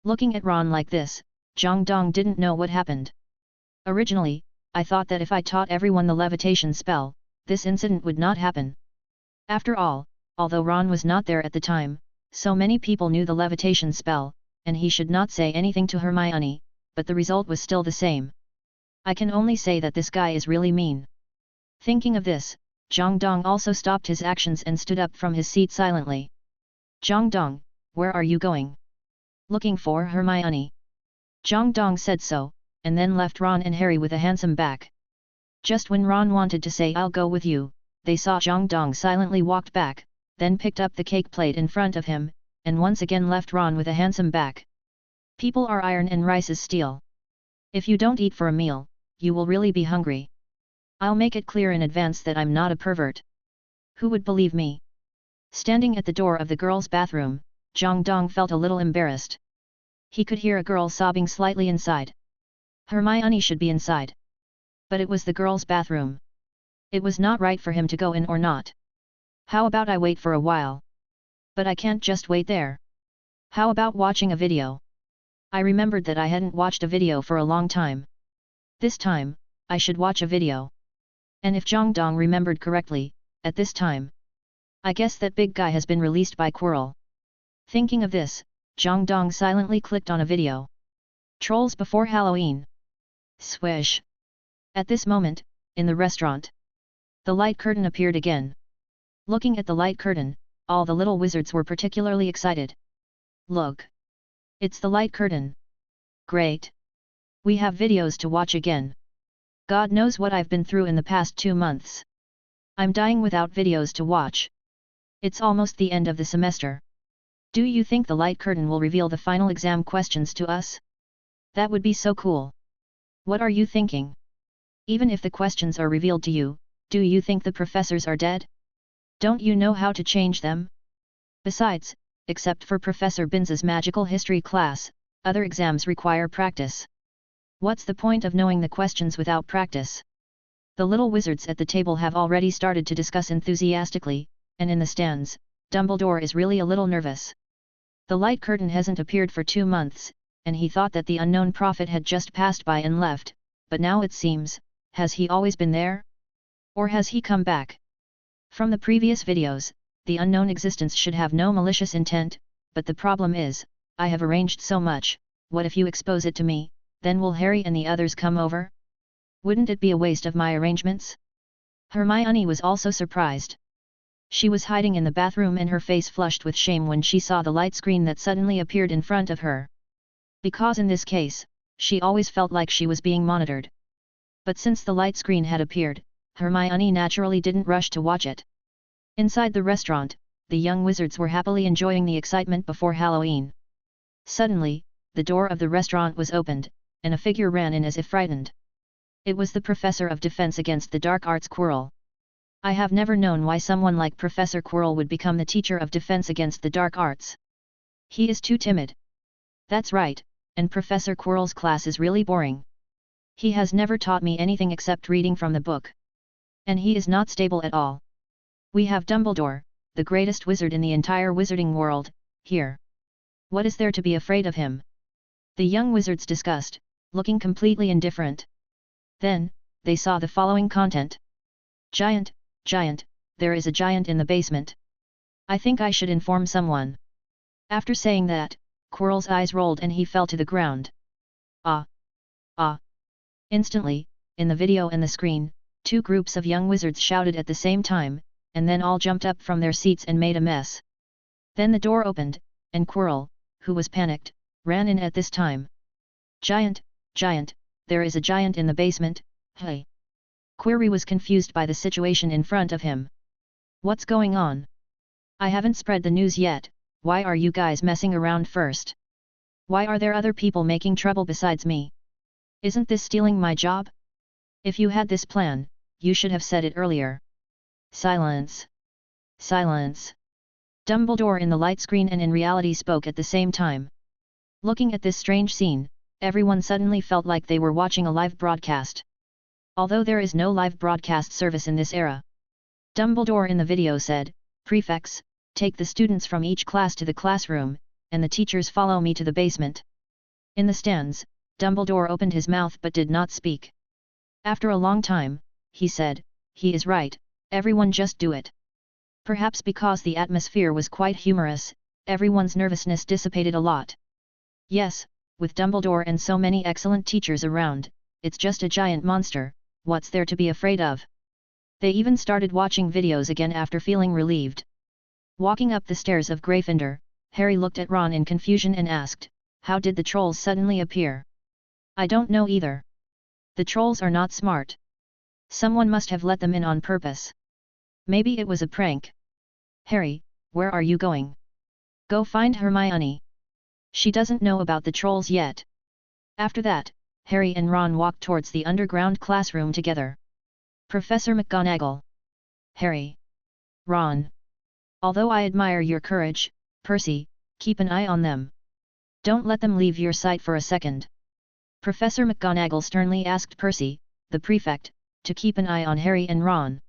Speaker 1: Looking at Ron like this, Jang Dong didn't know what happened. "Originally, I thought that if I taught everyone the levitation spell, this incident would not happen." After all, although Ron was not there at the time, so many people knew the levitation spell, and he should not say anything to Hermione, but the result was still the same. "I can only say that this guy is really mean." Thinking of this, Jang Dong also stopped his actions and stood up from his seat silently. "Jang Dong, where are you going?" "Looking for Hermione." Jang Dong said so, and then left Ron and Harry with a handsome back. Just when Ron wanted to say "I'll go with you," they saw Jang Dong silently walked back, then picked up the cake plate in front of him, and once again left Ron with a handsome back. People are iron and rice is steel. If you don't eat for a meal, you will really be hungry. I'll make it clear in advance that I'm not a pervert. Who would believe me? Standing at the door of the girls' bathroom, Jang Dong felt a little embarrassed. He could hear a girl sobbing slightly inside. Hermione should be inside. But it was the girls' bathroom. It was not right for him to go in or not. "How about I wait for a while?" "But I can't just wait there. How about watching a video?" I remembered that I hadn't watched a video for a long time. This time, I should watch a video. And if Jang Dong remembered correctly, at this time, I guess that big guy has been released by Quirrell. Thinking of this, Jang Dong silently clicked on a video. Trolls before Halloween. Swish. At this moment, in the restaurant, the light curtain appeared again. Looking at the light curtain, all the little wizards were particularly excited. "Look! It's the light curtain. Great! We have videos to watch again. God knows what I've been through in the past 2 months. I'm dying without videos to watch. It's almost the end of the semester. Do you think the light curtain will reveal the final exam questions to us? That would be so cool. What are you thinking? Even if the questions are revealed to you, do you think the professors are dead? Don't you know how to change them? Besides, except for Professor Binz's magical history class, other exams require practice. What's the point of knowing the questions without practice?" The little wizards at the table have already started to discuss enthusiastically, and in the stands, Dumbledore is really a little nervous. The light curtain hasn't appeared for 2 months, and he thought that the unknown prophet had just passed by and left, but now it seems, has he always been there? Or has he come back? From the previous videos, the unknown existence should have no malicious intent, but the problem is, I have arranged so much, what if you expose it to me, then will Harry and the others come over? Wouldn't it be a waste of my arrangements? Hermione was also surprised. She was hiding in the bathroom and her face flushed with shame when she saw the light screen that suddenly appeared in front of her. Because in this case, she always felt like she was being monitored. But since the light screen had appeared, Hermione naturally didn't rush to watch it. Inside the restaurant, the young wizards were happily enjoying the excitement before Halloween. Suddenly, the door of the restaurant was opened, and a figure ran in as if frightened. It was the Professor of Defense against the Dark Arts Quirrell. I have never known why someone like Professor Quirrell would become the teacher of defense against the dark arts. He is too timid. That's right, and Professor Quirrell's class is really boring. He has never taught me anything except reading from the book. And he is not stable at all. We have Dumbledore, the greatest wizard in the entire wizarding world, here. What is there to be afraid of him? The young wizards discussed, looking completely indifferent. Then, they saw the following content. Giant, there is a giant in the basement. I think I should inform someone. After saying that, Quirrell's eyes rolled and he fell to the ground. Ah! Instantly, in the video and the screen, two groups of young wizards shouted at the same time, and then all jumped up from their seats and made a mess. Then the door opened, and Quirrell, who was panicked, ran in at this time. Giant, there is a giant in the basement, hey! Quirrell was confused by the situation in front of him. What's going on? I haven't spread the news yet, why are you guys messing around first? Why are there other people making trouble besides me? Isn't this stealing my job? If you had this plan, you should have said it earlier. Silence. Dumbledore in the light screen and in reality spoke at the same time. Looking at this strange scene, everyone suddenly felt like they were watching a live broadcast. Although there is no live broadcast service in this era. Dumbledore in the video said, "Prefects, take the students from each class to the classroom, and the teachers follow me to the basement." In the stands, Dumbledore opened his mouth but did not speak. After a long time, he said, "He is right, everyone just do it." Perhaps because the atmosphere was quite humorous, everyone's nervousness dissipated a lot. Yes, with Dumbledore and so many excellent teachers around, it's just a giant monster, what's there to be afraid of? They even started watching videos again after feeling relieved. Walking up the stairs of Gryffindor, Harry looked at Ron in confusion and asked, "How did the trolls suddenly appear?" "I don't know either. The trolls are not smart. Someone must have let them in on purpose. Maybe it was a prank." "Harry, where are you going?" "Go find Hermione. She doesn't know about the trolls yet." After that, Harry and Ron walked towards the underground classroom together. Professor McGonagall. Harry. Ron. Although I admire your courage, Percy, keep an eye on them. Don't let them leave your sight for a second. Professor McGonagall sternly asked Percy, the prefect, to keep an eye on Harry and Ron.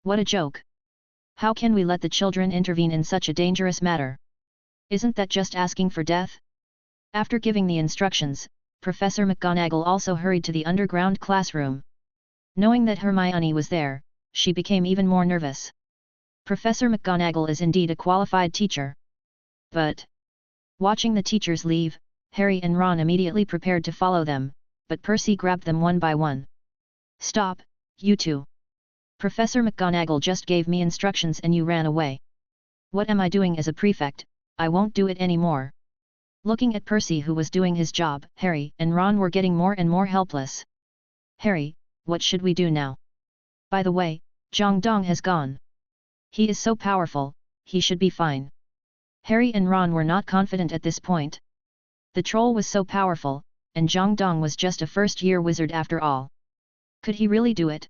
Speaker 1: What a joke! How can we let the children intervene in such a dangerous matter? Isn't that just asking for death? After giving the instructions, Professor McGonagall also hurried to the underground classroom. Knowing that Hermione was there, she became even more nervous. Professor McGonagall is indeed a qualified teacher. But, watching the teachers leave, Harry and Ron immediately prepared to follow them, but Percy grabbed them one by one. "Stop, you two! Professor McGonagall just gave me instructions and you ran away. What am I doing as a prefect? I won't do it anymore." Looking at Percy who was doing his job, Harry and Ron were getting more and more helpless. "Harry, what should we do now? By the way, Jang Dong has gone. He is so powerful, he should be fine." Harry and Ron were not confident at this point. The troll was so powerful, and Jang Dong was just a first-year wizard after all. Could he really do it?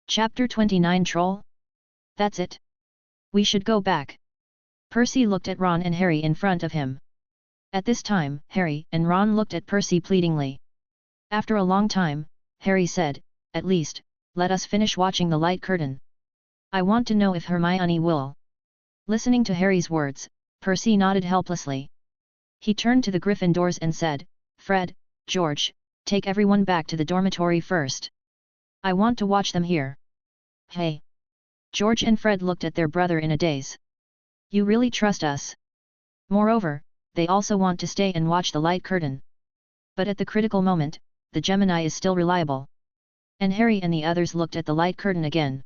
Speaker 1: Chapter 29 Troll? That's it. We should go back. Percy looked at Ron and Harry in front of him. At this time, Harry and Ron looked at Percy pleadingly. After a long time, Harry said, "At least, let us finish watching the light curtain. I want to know if Hermione will." Listening to Harry's words, Percy nodded helplessly. He turned to the Gryffindors and said, "Fred, George, take everyone back to the dormitory first. I want to watch them here." "Hey!" George and Fred looked at their brother in a daze. "You really trust us?" Moreover, they also want to stay and watch the light curtain. But at the critical moment, the Gemini is still reliable. And Harry and the others looked at the light curtain again.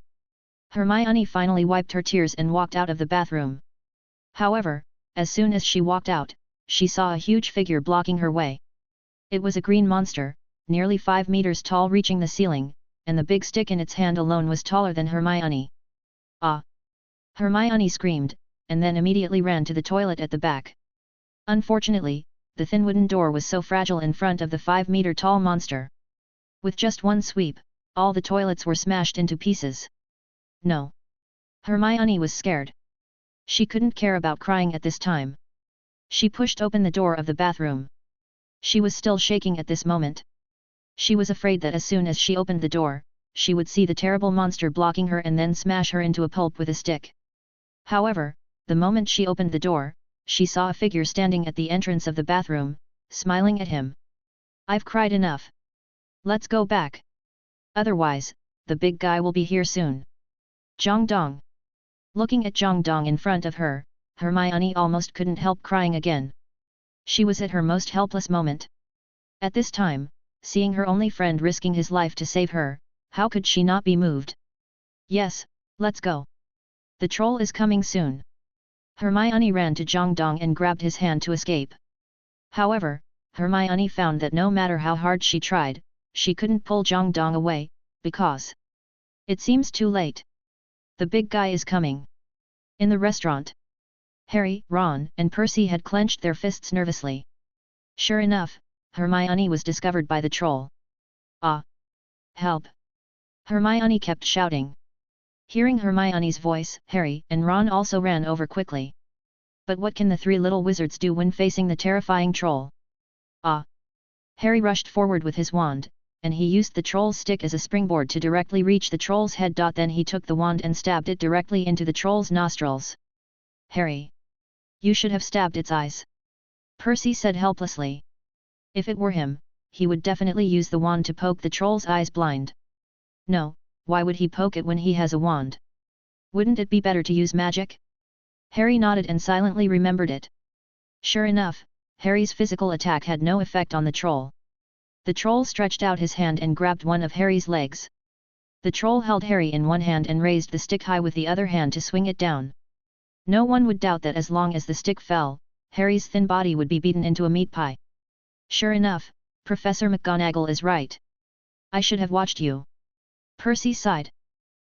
Speaker 1: Hermione finally wiped her tears and walked out of the bathroom. However, as soon as she walked out, she saw a huge figure blocking her way. It was a green monster, nearly 5 meters tall reaching the ceiling, and the big stick in its hand alone was taller than Hermione. "Ah!" Hermione screamed, and then immediately ran to the toilet at the back. Unfortunately, the thin wooden door was so fragile in front of the 5-meter-tall monster. With just one sweep, all the toilets were smashed into pieces. No. Hermione was scared. She couldn't care about crying at this time. She pushed open the door of the bathroom. She was still shaking at this moment. She was afraid that as soon as she opened the door, she would see the terrible monster blocking her and then smash her into a pulp with a stick. However, the moment she opened the door, she saw a figure standing at the entrance of the bathroom, smiling at him. "I've cried enough. Let's go back. Otherwise, the big guy will be here soon." Jang Dong. Looking at Jang Dong in front of her, Hermione almost couldn't help crying again. She was at her most helpless moment. At this time, seeing her only friend risking his life to save her, how could she not be moved? "Yes, let's go. The troll is coming soon." Hermione ran to Jang Dong and grabbed his hand to escape. However, Hermione found that no matter how hard she tried, she couldn't pull Jang Dong away, because it seems too late. The big guy is coming. In the restaurant, Harry, Ron, and Percy had clenched their fists nervously. Sure enough, Hermione was discovered by the troll. "Ah! Help!" Hermione kept shouting. Hearing Hermione's voice, Harry and Ron also ran over quickly. But what can the three little wizards do when facing the terrifying troll? "Ah!" Harry rushed forward with his wand, and he used the troll's stick as a springboard to directly reach the troll's head. Then he took the wand and stabbed it directly into the troll's nostrils. "Harry! You should have stabbed its eyes," Percy said helplessly. If it were him, he would definitely use the wand to poke the troll's eyes blind. No, why would he poke it when he has a wand? Wouldn't it be better to use magic? Harry nodded and silently remembered it. Sure enough, Harry's physical attack had no effect on the troll. The troll stretched out his hand and grabbed one of Harry's legs. The troll held Harry in one hand and raised the stick high with the other hand to swing it down. No one would doubt that as long as the stick fell, Harry's thin body would be beaten into a meat pie. Sure enough, Professor McGonagall is right. I should have watched you. Percy sighed.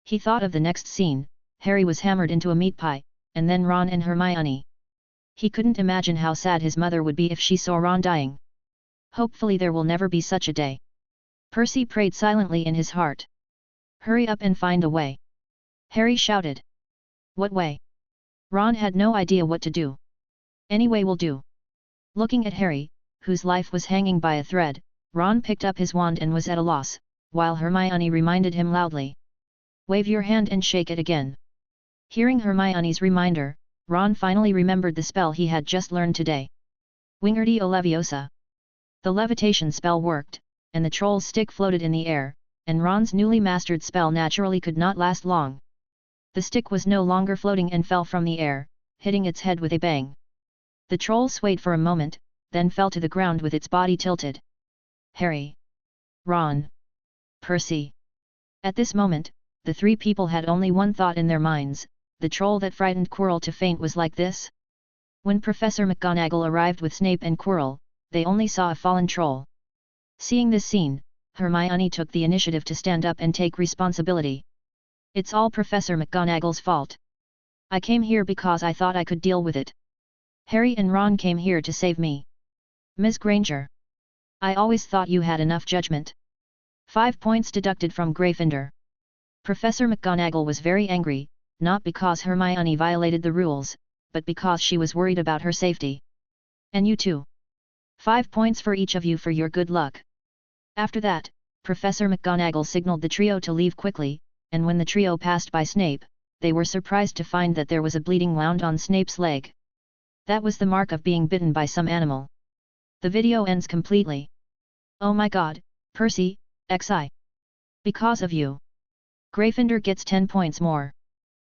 Speaker 1: He thought of the next scene, Harry was hammered into a meat pie, and then Ron and Hermione. He couldn't imagine how sad his mother would be if she saw Ron dying. Hopefully there will never be such a day. Percy prayed silently in his heart. Hurry up and find a way. Harry shouted. What way? Ron had no idea what to do. Any way will do. Looking at Harry, whose life was hanging by a thread, Ron picked up his wand and was at a loss, while Hermione reminded him loudly. Wave your hand and shake it again. Hearing Hermione's reminder, Ron finally remembered the spell he had just learned today. Wingardium Leviosa. The levitation spell worked, and the troll's stick floated in the air, and Ron's newly mastered spell naturally could not last long. The stick was no longer floating and fell from the air, hitting its head with a bang. The troll swayed for a moment, then fell to the ground with its body tilted. Harry. Ron. Percy. At this moment, the three people had only one thought in their minds, the troll that frightened Quirrell to faint was like this? When Professor McGonagall arrived with Snape and Quirrell, they only saw a fallen troll. Seeing this scene, Hermione took the initiative to stand up and take responsibility. It's all Professor McGonagall's fault. I came here because I thought I could deal with it. Harry and Ron came here to save me. Ms. Granger. I always thought you had enough judgment. 5 points deducted from Gryffindor. Professor McGonagall was very angry, not because Hermione violated the rules, but because she was worried about her safety. And you too. 5 points for each of you for your good luck. After that, Professor McGonagall signaled the trio to leave quickly, and when the trio passed by Snape, they were surprised to find that there was a bleeding wound on Snape's leg. That was the mark of being bitten by some animal. The video ends completely. Oh my god, Percy, XI. Because of you. Gryffindor gets 10 points more.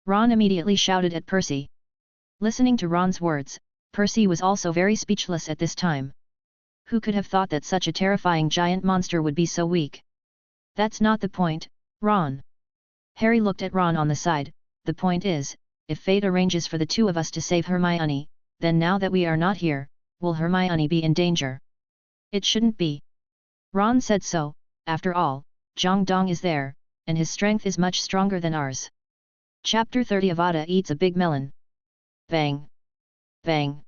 Speaker 1: Ron immediately shouted at Percy. Listening to Ron's words, Percy was also very speechless at this time. Who could have thought that such a terrifying giant monster would be so weak? That's not the point, Ron. Harry looked at Ron on the side. The point is, if fate arranges for the two of us to save Hermione, then now that we are not here, will Hermione be in danger? It shouldn't be. Ron said so. After all, Jang Dong is there, and his strength is much stronger than ours. Chapter 30 Avada eats a big melon. Bang! Bang!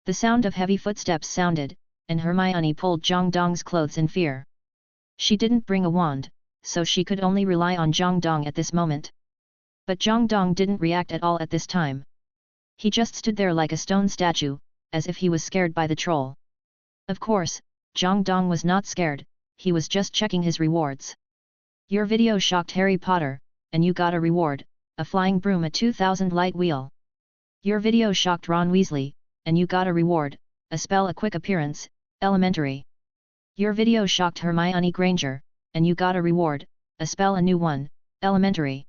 Speaker 1: The sound of heavy footsteps sounded, and Hermione pulled Jang Dong's clothes in fear. She didn't bring a wand, so she could only rely on Jang Dong at this moment. But Jang Dong didn't react at all at this time. He just stood there like a stone statue, as if he was scared by the troll. Of course, Jang Dong was not scared, he was just checking his rewards. Your video shocked Harry Potter, and you got a reward, a flying broom, a 2000 light wheel. Your video shocked Ron Weasley, and you got a reward, a spell, a quick appearance, elementary. Your video shocked Hermione Granger, and you got a reward, a spell, a new one, elementary.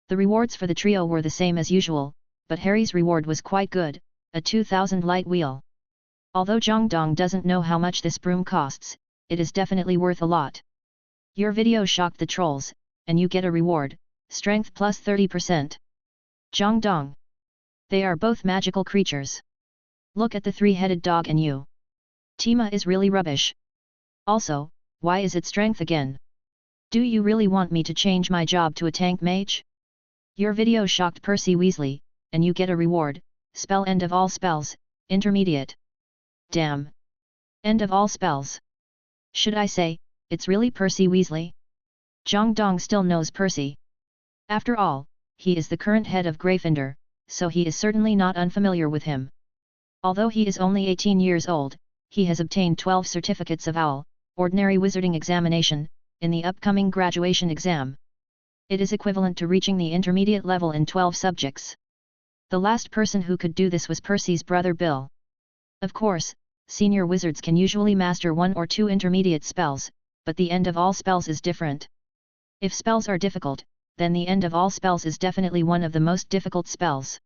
Speaker 1: The rewards for the trio were the same as usual, but Harry's reward was quite good, a 2000 light wheel. Although Jang Dong doesn't know how much this broom costs, it is definitely worth a lot. Your video shocked the trolls, and you get a reward, strength plus 30%. Jang Dong. They are both magical creatures. Look at the three-headed dog and you. Tima is really rubbish. Also, why is it strength again? Do you really want me to change my job to a tank mage? Your video shocked Percy Weasley, and you get a reward, spell, end of all spells, intermediate. Damn. End of all spells. Should I say, it's really Percy Weasley? Jang Dong still knows Percy. After all, he is the current head of Gryffindor, so he is certainly not unfamiliar with him. Although he is only 18 years old, he has obtained 12 certificates of OWL, Ordinary Wizarding Examination, in the upcoming graduation exam. It is equivalent to reaching the intermediate level in 12 subjects. The last person who could do this was Percy's brother Bill. Of course, senior wizards can usually master 1 or 2 intermediate spells, but the end of all spells is different. If spells are difficult, then the end of all spells is definitely one of the most difficult spells.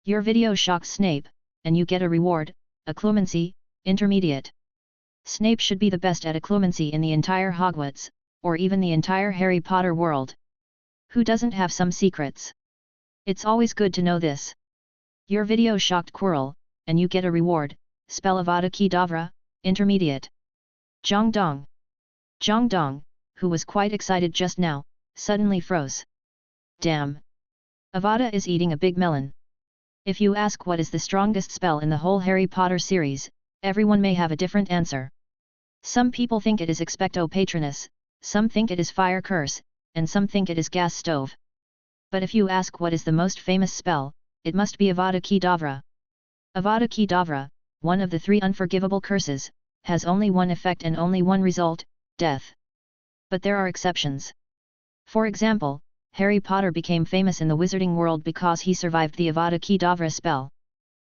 Speaker 1: Your video shocks Snape, and you get a reward, a Clumency, intermediate. Snape should be the best at Occlumency in the entire Hogwarts, or even the entire Harry Potter world. Who doesn't have some secrets? It's always good to know this. Your video shocked Quirrell, and you get a reward, spell Avada Kedavra, intermediate. Jang Dong. Jang Dong, who was quite excited just now, suddenly froze. Damn. Avada is eating a big melon. If you ask what is the strongest spell in the whole Harry Potter series, everyone may have a different answer. Some people think it is Expecto Patronus, some think it is Fire Curse, and some think it is Gas Stove. But if you ask what is the most famous spell, it must be Avada Kedavra. Avada Kedavra, one of the 3 unforgivable curses, has only one effect and only one result, death. But there are exceptions. For example, Harry Potter became famous in the wizarding world because he survived the Avada Kedavra spell.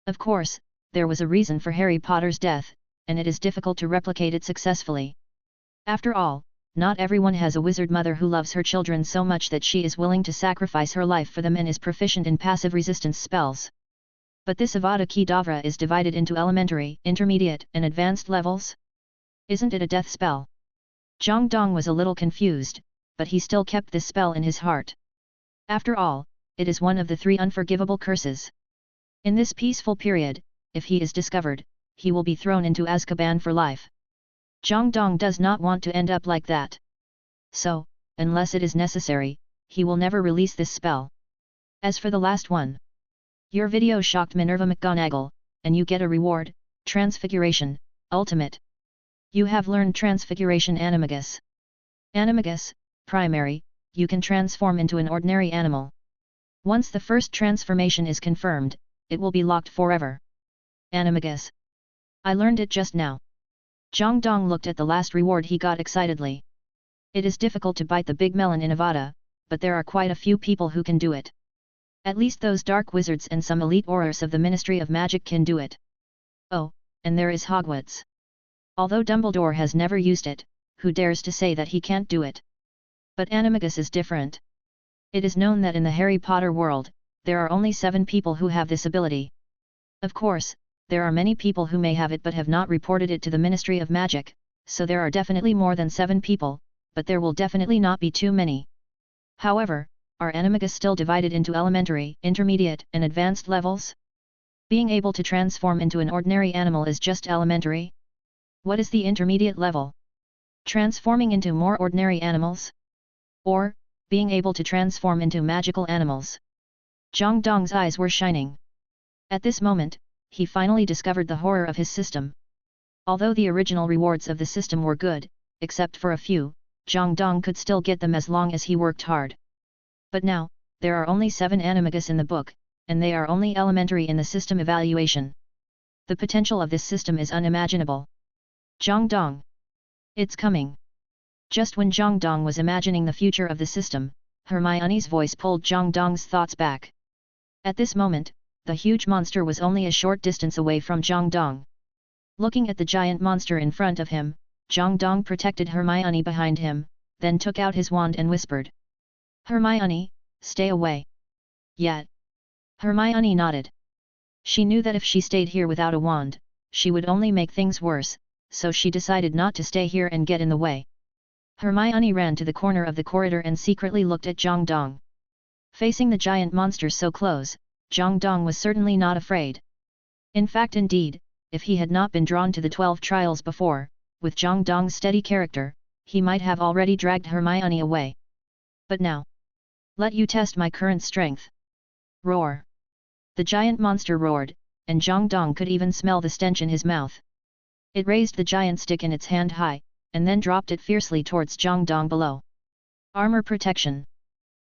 Speaker 1: Of course, there was a reason for Harry Potter's death, and it is difficult to replicate it successfully. After all, not everyone has a wizard mother who loves her children so much that she is willing to sacrifice her life for them and is proficient in passive resistance spells. But this Avada Kedavra is divided into elementary, intermediate, and advanced levels? Isn't it a death spell? Jang Dong was a little confused, but he still kept this spell in his heart. After all, it is one of the 3 unforgivable curses. In this peaceful period, if he is discovered, he will be thrown into Azkaban for life. Jang Dong does not want to end up like that. So, unless it is necessary, he will never release this spell. As for the last one, your video shocked Minerva McGonagall, and you get a reward, Transfiguration, Ultimate. You have learned Transfiguration Animagus. Animagus, primary, you can transform into an ordinary animal. Once the first transformation is confirmed, it will be locked forever. Animagus. I learned it just now. Jang Dong looked at the last reward he got excitedly. It is difficult to bite the big melon in Avada, but there are quite a few people who can do it. At least those dark wizards and some elite aurors of the Ministry of Magic can do it. Oh, and there is Hogwarts. Although Dumbledore has never used it, who dares to say that he can't do it? But Animagus is different. It is known that in the Harry Potter world, there are only 7 people who have this ability. Of course, there are many people who may have it but have not reported it to the Ministry of Magic, so there are definitely more than 7 people, but there will definitely not be too many. However, are Animagus still divided into elementary, intermediate, and advanced levels? Being able to transform into an ordinary animal is just elementary. What is the intermediate level? Transforming into more ordinary animals? Or, being able to transform into magical animals? Jang Dong's eyes were shining. At this moment, he finally discovered the horror of his system. Although the original rewards of the system were good, except for a few, Jang Dong could still get them as long as he worked hard. But now, there are only 7 Animagus in the book, and they are only elementary in the system evaluation. The potential of this system is unimaginable. Jang Dong. It's coming. Just when Jang Dong was imagining the future of the system, Hermione's voice pulled Jang Dong's thoughts back. At this moment, the huge monster was only a short distance away from Jang Dong. Looking at the giant monster in front of him, Jang Dong protected Hermione behind him, then took out his wand and whispered. Hermione, stay away. Yet. Hermione nodded. She knew that if she stayed here without a wand, she would only make things worse, so she decided not to stay here and get in the way. Hermione ran to the corner of the corridor and secretly looked at Jang Dong. Facing the giant monster so close, Jang Dong was certainly not afraid. In fact, indeed, if he had not been drawn to the 12 trials before, with Jang Dong's steady character, he might have already dragged Hermione away. But now, let you test my current strength. Roar. The giant monster roared, and Jang Dong could even smell the stench in his mouth. It raised the giant stick in its hand high, and then dropped it fiercely towards Jang Dong below. Armor protection.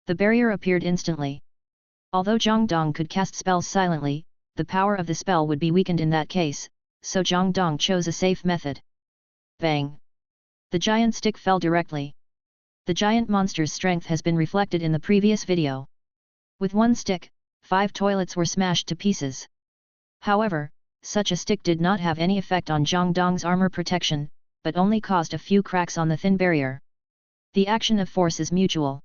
Speaker 1: The barrier appeared instantly. Although Jang Dong could cast spells silently, the power of the spell would be weakened in that case, so Jang Dong chose a safe method. Bang! The giant stick fell directly. The giant monster's strength has been reflected in the previous video. With one stick, 5 toilets were smashed to pieces. However, such a stick did not have any effect on Jang Dong's armor protection, but only caused a few cracks on the thin barrier. The action of force is mutual.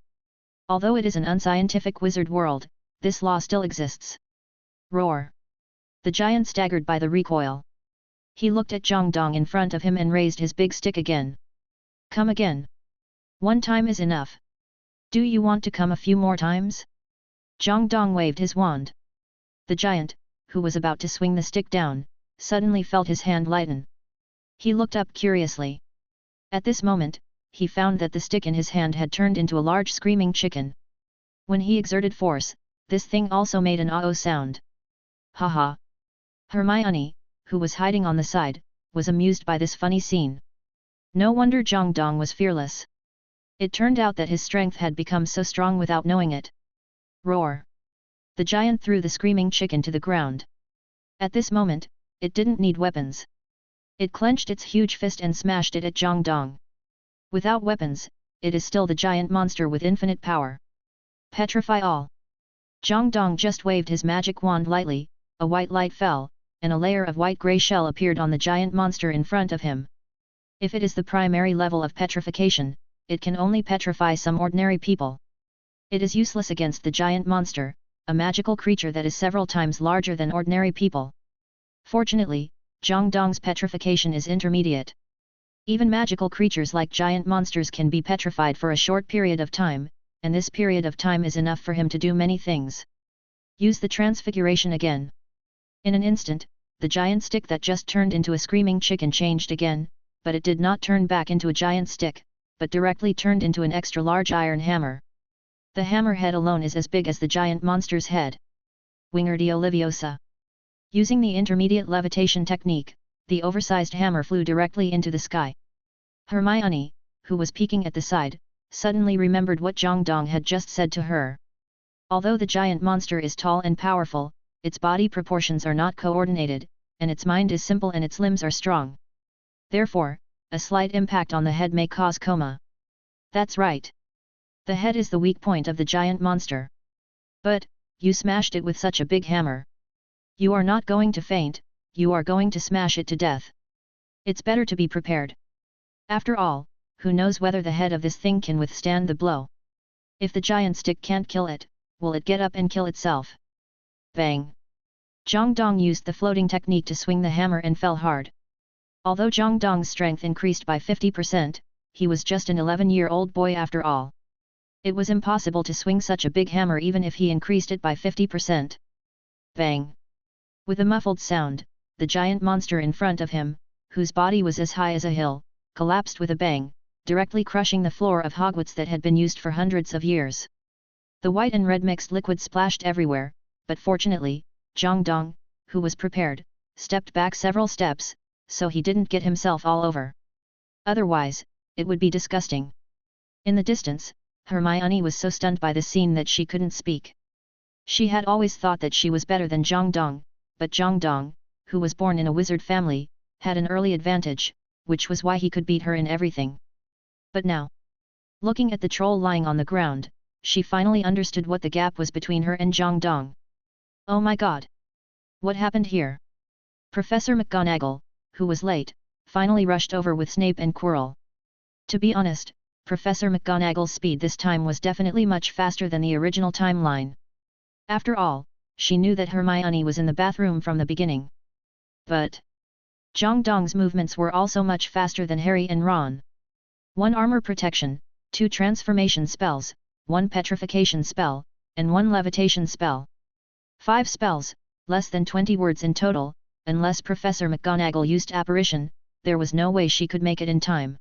Speaker 1: Although it is an unscientific wizard world, this law still exists. Roar! The giant staggered by the recoil. He looked at Jang Dong in front of him and raised his big stick again. Come again. One time is enough. Do you want to come a few more times? Jang Dong waved his wand. The giant, who was about to swing the stick down, suddenly felt his hand lighten. He looked up curiously. At this moment, he found that the stick in his hand had turned into a large screaming chicken. When he exerted force, this thing also made an "ah-oh" sound. Haha! Hermione, who was hiding on the side, was amused by this funny scene. No wonder Jang Dong was fearless. It turned out that his strength had become so strong without knowing it. Roar! The giant threw the screaming chicken to the ground. At this moment, it didn't need weapons. It clenched its huge fist and smashed it at Jang Dong. Without weapons, it is still the giant monster with infinite power. Petrify all! Jang Dong just waved his magic wand lightly, a white light fell, and a layer of white-grey shell appeared on the giant monster in front of him. If it is the primary level of petrification, it can only petrify some ordinary people. It is useless against the giant monster, a magical creature that is several times larger than ordinary people. Fortunately, Jang Dong's petrification is intermediate. Even magical creatures like giant monsters can be petrified for a short period of time, and this period of time is enough for him to do many things. Use the transfiguration again. In an instant, the giant stick that just turned into a screaming chicken changed again, but it did not turn back into a giant stick, but directly turned into an extra-large iron hammer. The hammer head alone is as big as the giant monster's head. Wingardium Leviosa. Using the intermediate levitation technique, the oversized hammer flew directly into the sky. Hermione, who was peeking at the side, suddenly remembered what Jang Dong had just said to her. Although the giant monster is tall and powerful, its body proportions are not coordinated, and its mind is simple and its limbs are strong. Therefore, a slight impact on the head may cause coma. That's right. The head is the weak point of the giant monster. But, you smashed it with such a big hammer. You are not going to faint, you are going to smash it to death. It's better to be prepared. After all, who knows whether the head of this thing can withstand the blow? If the giant stick can't kill it, will it get up and kill itself? Bang! Jang Dong used the floating technique to swing the hammer and fell hard. Although Jang Dong's strength increased by 50%, he was just an 11-year-old boy after all. It was impossible to swing such a big hammer even if he increased it by 50%. Bang! With a muffled sound, the giant monster in front of him, whose body was as high as a hill, collapsed with a bang, directly crushing the floor of Hogwarts that had been used for hundreds of years. The white and red mixed liquid splashed everywhere, but fortunately, Jang Dong, who was prepared, stepped back several steps, so he didn't get himself all over. Otherwise, it would be disgusting. In the distance, Hermione was so stunned by the scene that she couldn't speak. She had always thought that she was better than Jang Dong, but Jang Dong, who was born in a wizard family, had an early advantage, which was why he could beat her in everything. But now, looking at the troll lying on the ground, she finally understood what the gap was between her and Jang Dong. Oh my god! What happened here? Professor McGonagall, who was late, finally rushed over with Snape and Quirrell. To be honest, Professor McGonagall's speed this time was definitely much faster than the original timeline. After all, she knew that Hermione was in the bathroom from the beginning. But Jang Dong's movements were also much faster than Harry and Ron. 1 armor protection, 2 transformation spells, 1 petrification spell, and 1 levitation spell. 5 spells, less than 20 words in total. Unless Professor McGonagall used apparition, there was no way she could make it in time.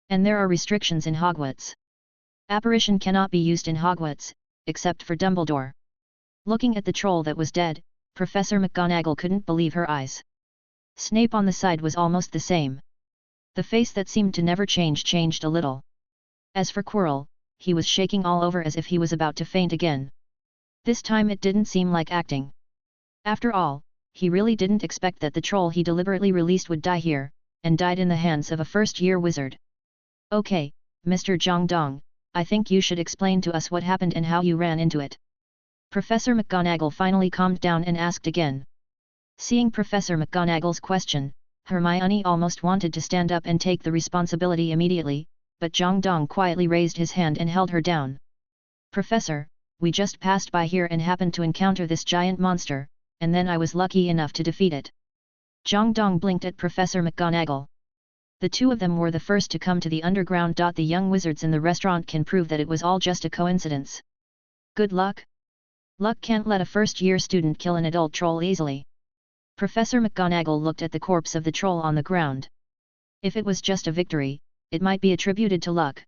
Speaker 1: And there are restrictions in Hogwarts. Apparition cannot be used in Hogwarts, except for Dumbledore. Looking at the troll that was dead, Professor McGonagall couldn't believe her eyes. Snape on the side was almost the same. The face that seemed to never change changed a little. As for Quirrell, he was shaking all over as if he was about to faint again. This time it didn't seem like acting. After all, he really didn't expect that the troll he deliberately released would die here, and died in the hands of a first-year wizard. Okay, Mr. Jang Dong, I think you should explain to us what happened and how you ran into it. Professor McGonagall finally calmed down and asked again. Seeing Professor McGonagall's question, Hermione almost wanted to stand up and take the responsibility immediately, but Jang Dong quietly raised his hand and held her down. Professor, we just passed by here and happened to encounter this giant monster, and then I was lucky enough to defeat it. Jang Dong blinked at Professor McGonagall. The two of them were the first to come to the underground. The young wizards in the restaurant can prove that it was all just a coincidence. Good luck? Luck can't let a first-year student kill an adult troll easily. Professor McGonagall looked at the corpse of the troll on the ground. If it was just a victory, it might be attributed to luck.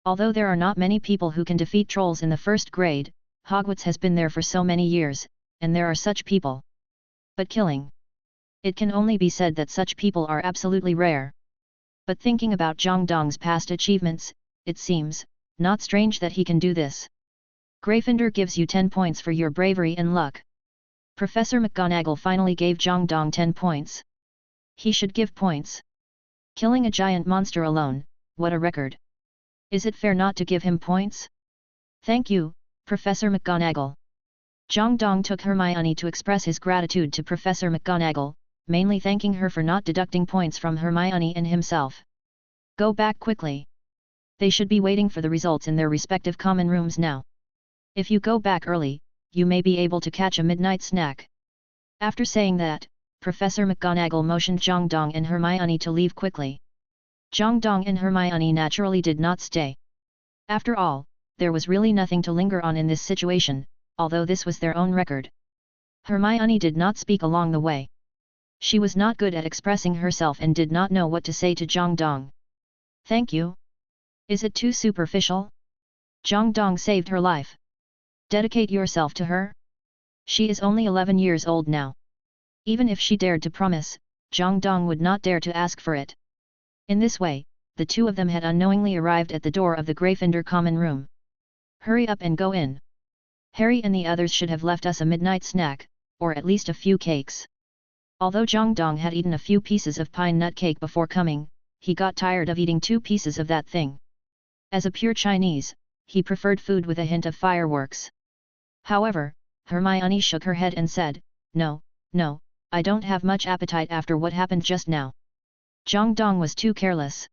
Speaker 1: Although there are not many people who can defeat trolls in the first grade, Hogwarts has been there for so many years, and there are such people. But killing? It can only be said that such people are absolutely rare. But thinking about Jang Dong's past achievements, it seems not strange that he can do this. Gryffindor gives you 10 points for your bravery and luck. Professor McGonagall finally gave Jang Dong 10 points. He should give points. Killing a giant monster alone, what a record. Is it fair not to give him points? Thank you, Professor McGonagall. Jang Dong took Hermione to express his gratitude to Professor McGonagall, mainly thanking her for not deducting points from Hermione and himself. Go back quickly. They should be waiting for the results in their respective common rooms now. If you go back early, you may be able to catch a midnight snack. After saying that, Professor McGonagall motioned Jang Dong and Hermione to leave quickly. Jang Dong and Hermione naturally did not stay. After all, there was really nothing to linger on in this situation, although this was their own record. Hermione did not speak along the way. She was not good at expressing herself and did not know what to say to Jang Dong. Thank you. Is it too superficial? Jang Dong saved her life. Dedicate yourself to her? She is only 11 years old now. Even if she dared to promise, Jang Dong would not dare to ask for it. In this way, the two of them had unknowingly arrived at the door of the Gryffindor common room. Hurry up and go in. Harry and the others should have left us a midnight snack, or at least a few cakes. Although Jang Dong had eaten a few pieces of pine nut cake before coming, he got tired of eating 2 pieces of that thing. As a pure Chinese, he preferred food with a hint of fireworks. However, Hermione shook her head and said, No, I don't have much appetite after what happened just now. Jang Dong was too careless.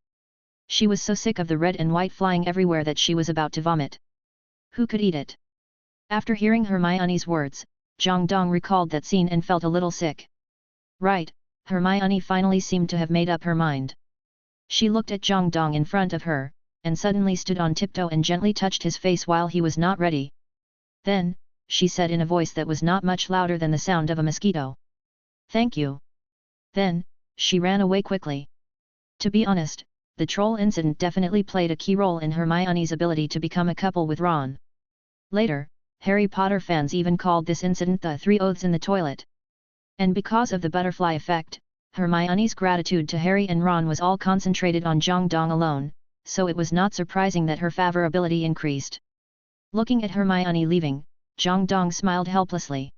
Speaker 1: She was so sick of the red and white flying everywhere that she was about to vomit. Who could eat it? After hearing Hermione's words, Jang Dong recalled that scene and felt a little sick. Right, Hermione finally seemed to have made up her mind. She looked at Jang Dong in front of her, and suddenly stood on tiptoe and gently touched his face while he was not ready. Then, she said in a voice that was not much louder than the sound of a mosquito. Thank you. Then, she ran away quickly. To be honest, the troll incident definitely played a key role in Hermione's ability to become a couple with Ron. Later, Harry Potter fans even called this incident the 3 oaths in the toilet. And because of the butterfly effect, Hermione's gratitude to Harry and Ron was all concentrated on Jang Dong alone, so it was not surprising that her favorability increased. Looking at Hermione leaving, Jang Dong smiled helplessly.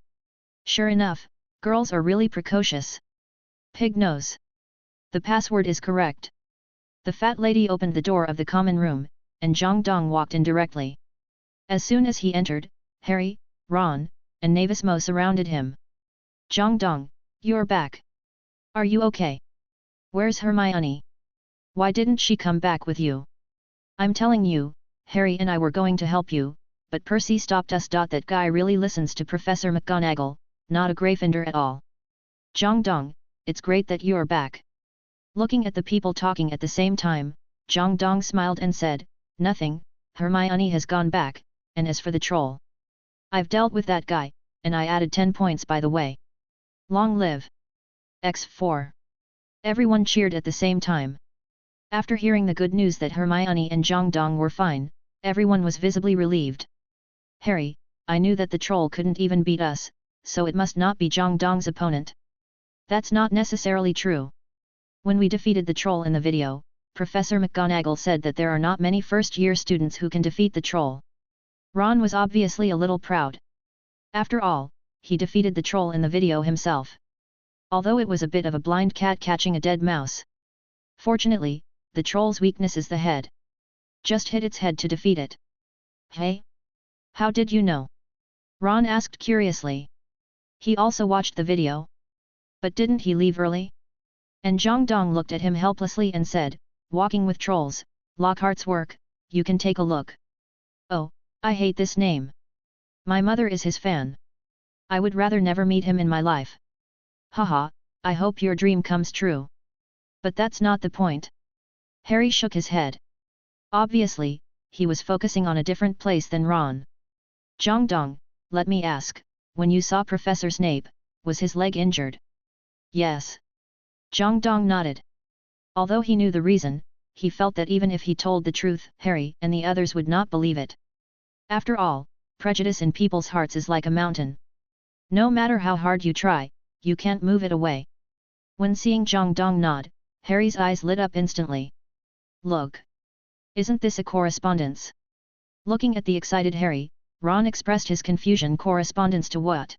Speaker 1: Sure enough, girls are really precocious. Pig nose. The password is correct. The fat lady opened the door of the common room, and Jang Dong walked in directly. As soon as he entered, Harry, Ron, and Mavis Mo surrounded him. Jang Dong, you're back. Are you okay? Where's Hermione? Why didn't she come back with you? I'm telling you, Harry and I were going to help you, but Percy stopped us. That guy really listens to Professor McGonagall, not a Gryffindor at all. Jang Dong, it's great that you're back. Looking at the people talking at the same time, Jang Dong smiled and said, nothing, Hermione has gone back, and as for the troll. I've dealt with that guy, and I added 10 points by the way. Long live X4. Everyone cheered at the same time. After hearing the good news that Hermione and Jang Dong were fine, everyone was visibly relieved. Harry, I knew that the troll couldn't even beat us, so it must not be Jang Dong's opponent. That's not necessarily true. When we defeated the troll in the video, Professor McGonagall said that there are not many first-year students who can defeat the troll. Ron was obviously a little proud. After all, he defeated the troll in the video himself. Although it was a bit of a blind cat catching a dead mouse. Fortunately, the troll's weakness is the head. Just hit its head to defeat it. Hey? How did you know? Ron asked curiously. He also watched the video. But didn't he leave early? And Jang Dong looked at him helplessly and said, walking with trolls, Lockhart's work, you can take a look. Oh, I hate this name. My mother is his fan. I would rather never meet him in my life. Haha, I hope your dream comes true. But that's not the point. Harry shook his head. Obviously, he was focusing on a different place than Ron. Jang Dong, let me ask, when you saw Professor Snape, was his leg injured? Yes. Jang Dong nodded. Although he knew the reason, he felt that even if he told the truth, Harry and the others would not believe it. After all, prejudice in people's hearts is like a mountain. No matter how hard you try, you can't move it away. When seeing Jang Dong nod, Harry's eyes lit up instantly. Look! Isn't this a correspondence? Looking at the excited Harry, Ron expressed his confusion. Correspondence to what?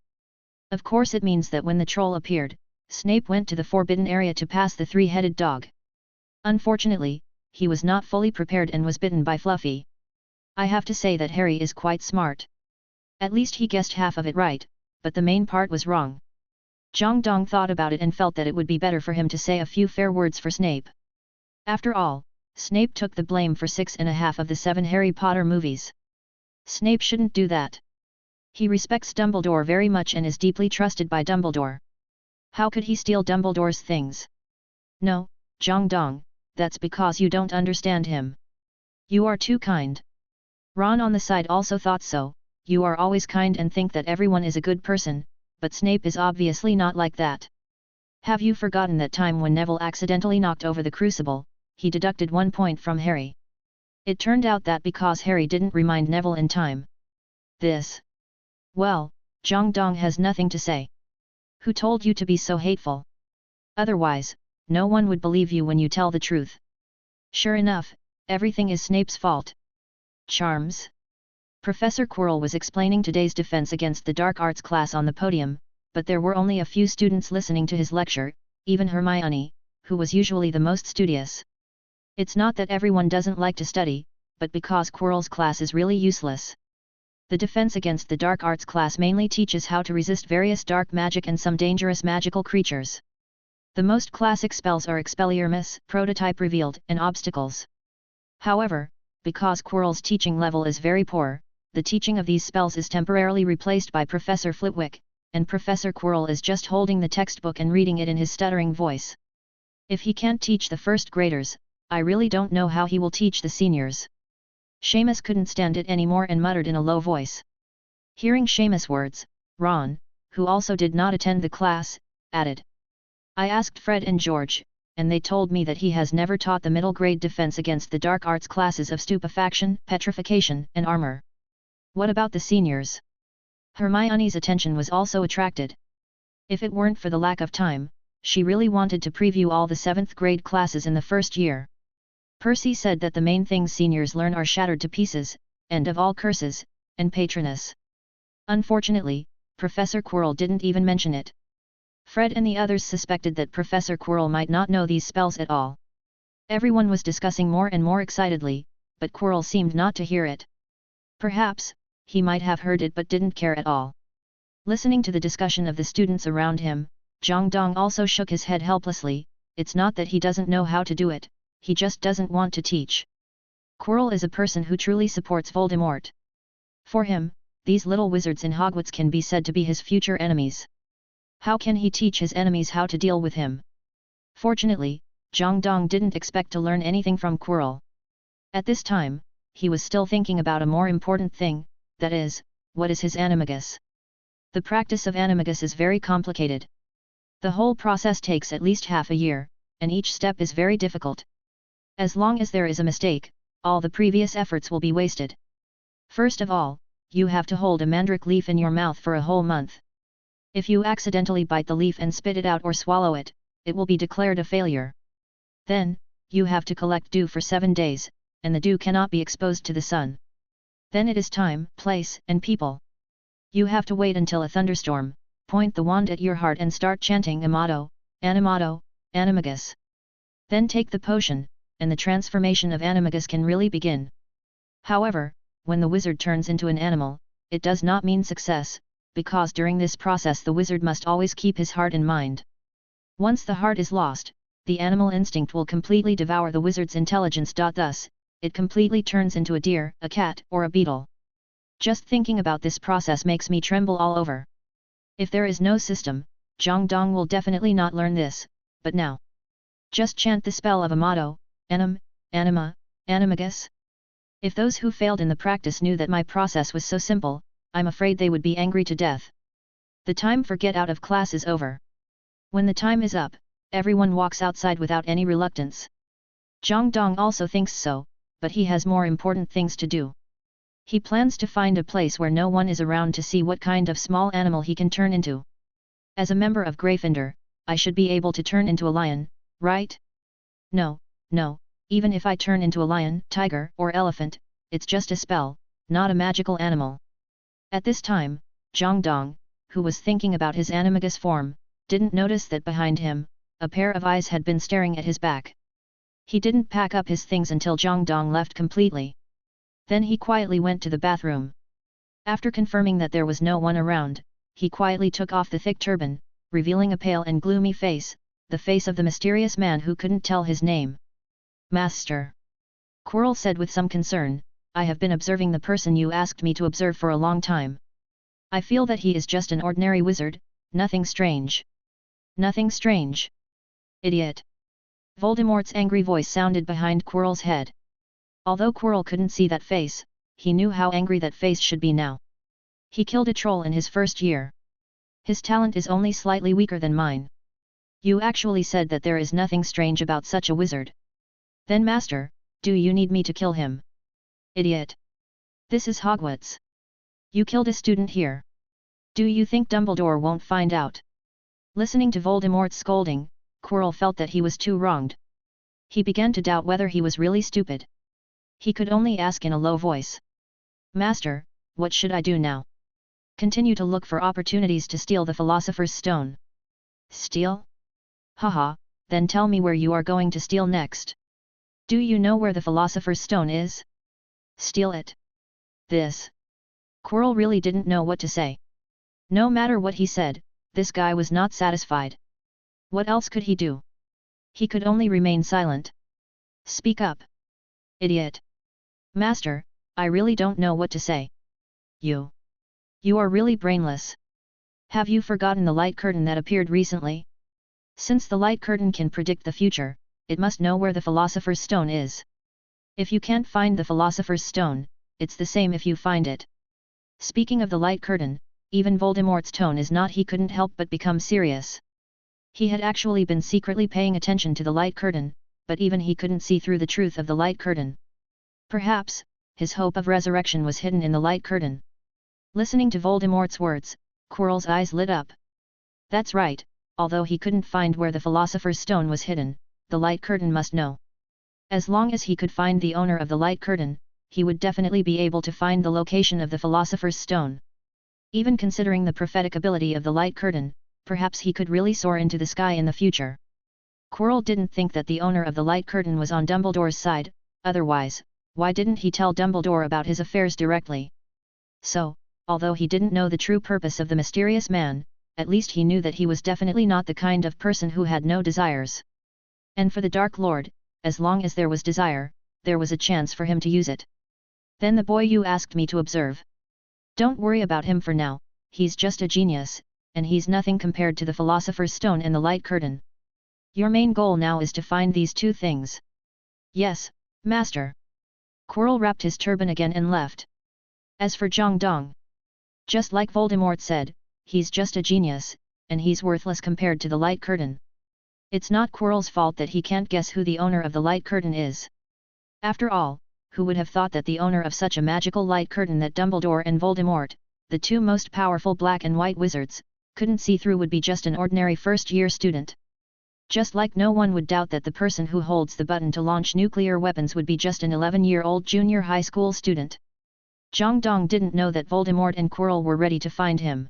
Speaker 1: Of course it means that when the troll appeared, Snape went to the forbidden area to pass the three-headed dog. Unfortunately, he was not fully prepared and was bitten by Fluffy. I have to say that Harry is quite smart. At least he guessed half of it right, but the main part was wrong. Jang Dong thought about it and felt that it would be better for him to say a few fair words for Snape. After all, Snape took the blame for 6.5 of the 7 Harry Potter movies. Snape shouldn't do that. He respects Dumbledore very much and is deeply trusted by Dumbledore. How could he steal Dumbledore's things? No, Jang Dong, that's because you don't understand him. You are too kind. Ron on the side also thought so, you are always kind and think that everyone is a good person, but Snape is obviously not like that. Have you forgotten that time when Neville accidentally knocked over the crucible? He deducted 1 point from Harry. It turned out that because Harry didn't remind Neville in time. This. Well, Jang Dong has nothing to say. Who told you to be so hateful? Otherwise, no one would believe you when you tell the truth. Sure enough, everything is Snape's fault. Charms? Professor Quirrell was explaining today's defense against the dark arts class on the podium, but there were only a few students listening to his lecture, even Hermione, who was usually the most studious. It's not that everyone doesn't like to study, but because Quirrell's class is really useless. The defense against the dark arts class mainly teaches how to resist various dark magic and some dangerous magical creatures. The most classic spells are Expelliarmus, Prototype Revealed, and Obstacles. However, because Quirrell's teaching level is very poor, the teaching of these spells is temporarily replaced by Professor Flitwick, and Professor Quirrell is just holding the textbook and reading it in his stuttering voice. If he can't teach the first graders, I really don't know how he will teach the seniors. Sheamus couldn't stand it anymore and muttered in a low voice. Hearing Sheamus' words, Ron, who also did not attend the class, added. I asked Fred and George, and they told me that he has never taught the middle grade defense against the dark arts classes of stupefaction, petrification, and armor. What about the seniors? Hermione's attention was also attracted. If it weren't for the lack of time, she really wanted to preview all the 7th grade classes in the first year. Percy said that the main things seniors learn are shattered to pieces, end of all curses, and patronus. Unfortunately, Professor Quirrell didn't even mention it. Fred and the others suspected that Professor Quirrell might not know these spells at all. Everyone was discussing more and more excitedly, but Quirrell seemed not to hear it. Perhaps, he might have heard it but didn't care at all. Listening to the discussion of the students around him, Jang Dong also shook his head helplessly. It's not that he doesn't know how to do it, he just doesn't want to teach. Quirrell is a person who truly supports Voldemort. For him, these little wizards in Hogwarts can be said to be his future enemies. How can he teach his enemies how to deal with him? Fortunately, Jang Dong didn't expect to learn anything from Quirrell. At this time, he was still thinking about a more important thing, that is, what is his animagus? The practice of animagus is very complicated. The whole process takes at least half a year, and each step is very difficult. As long as there is a mistake, all the previous efforts will be wasted. First of all, you have to hold a mandrake leaf in your mouth for a whole month. If you accidentally bite the leaf and spit it out or swallow it, it will be declared a failure. Then, you have to collect dew for 7 days, and the dew cannot be exposed to the sun. Then it is time, place, and people. You have to wait until a thunderstorm, point the wand at your heart and start chanting Amato, Animato, Animagus. Then take the potion, and the transformation of Animagus can really begin. However, when the wizard turns into an animal, it does not mean success, because during this process the wizard must always keep his heart in mind. Once the heart is lost, the animal instinct will completely devour the wizard's intelligence. Thus, it completely turns into a deer, a cat, or a beetle. Just thinking about this process makes me tremble all over. If there is no system, Jang Dong will definitely not learn this, but now. Just chant the spell of Amato, Anima, Animagus. If those who failed in the practice knew that my process was so simple, I'm afraid they would be angry to death. The time for get out of class is over. When the time is up, everyone walks outside without any reluctance. Jang Dong also thinks so, but he has more important things to do. He plans to find a place where no one is around to see what kind of small animal he can turn into. As a member of Gryffindor, I should be able to turn into a lion, right? No, even if I turn into a lion, tiger, or elephant, it's just a spell, not a magical animal. At this time, Jang Dong, who was thinking about his animagus form, didn't notice that behind him, a pair of eyes had been staring at his back. He didn't pack up his things until Jang Dong left completely. Then he quietly went to the bathroom. After confirming that there was no one around, he quietly took off the thick turban, revealing a pale and gloomy face, the face of the mysterious man who couldn't tell his name. Master. Quirrell said with some concern, I have been observing the person you asked me to observe for a long time. I feel that he is just an ordinary wizard, nothing strange. Nothing strange. Idiot. Voldemort's angry voice sounded behind Quirrell's head. Although Quirrell couldn't see that face, he knew how angry that face should be now. He killed a troll in his first year. His talent is only slightly weaker than mine. You actually said that there is nothing strange about such a wizard. Then Master, do you need me to kill him? Idiot. This is Hogwarts. You killed a student here. Do you think Dumbledore won't find out? Listening to Voldemort's scolding, Quirrell felt that he was too wronged. He began to doubt whether he was really stupid. He could only ask in a low voice. Master, what should I do now? Continue to look for opportunities to steal the Philosopher's Stone. Steal? Haha, then tell me where you are going to steal next. Do you know where the Philosopher's Stone is? Steal it. This. Quirrell really didn't know what to say. No matter what he said, this guy was not satisfied. What else could he do? He could only remain silent. Speak up. Idiot. Master, I really don't know what to say. You are really brainless. Have you forgotten the light curtain that appeared recently? Since the light curtain can predict the future, it must know where the Philosopher's Stone is. If you can't find the Philosopher's Stone, it's the same if you find it. Speaking of the light curtain, even Voldemort's tone is not. He couldn't help but become serious. He had actually been secretly paying attention to the light curtain, but even he couldn't see through the truth of the light curtain. Perhaps, his hope of resurrection was hidden in the light curtain. Listening to Voldemort's words, Quirrell's eyes lit up. That's right, although he couldn't find where the Philosopher's Stone was hidden, the light curtain must know. As long as he could find the owner of the light curtain, he would definitely be able to find the location of the Philosopher's Stone. Even considering the prophetic ability of the light curtain, perhaps he could really soar into the sky in the future. Quirrell didn't think that the owner of the light curtain was on Dumbledore's side, otherwise, why didn't he tell Dumbledore about his affairs directly? So, although he didn't know the true purpose of the mysterious man, at least he knew that he was definitely not the kind of person who had no desires. And for the Dark Lord, as long as there was desire, there was a chance for him to use it. Then the boy you asked me to observe. Don't worry about him for now, he's just a genius, and he's nothing compared to the Philosopher's Stone and the light curtain. Your main goal now is to find these two things. Yes, Master. Quirrell wrapped his turban again and left. As for Jang Dong, just like Voldemort said, he's just a genius, and he's worthless compared to the light curtain. It's not Quirrell's fault that he can't guess who the owner of the light curtain is. After all, who would have thought that the owner of such a magical light curtain that Dumbledore and Voldemort, the two most powerful black and white wizards, couldn't see through would be just an ordinary first-year student? Just like no one would doubt that the person who holds the button to launch nuclear weapons would be just an 11-year-old junior high school student. Jang Dong didn't know that Voldemort and Quirrell were ready to find him.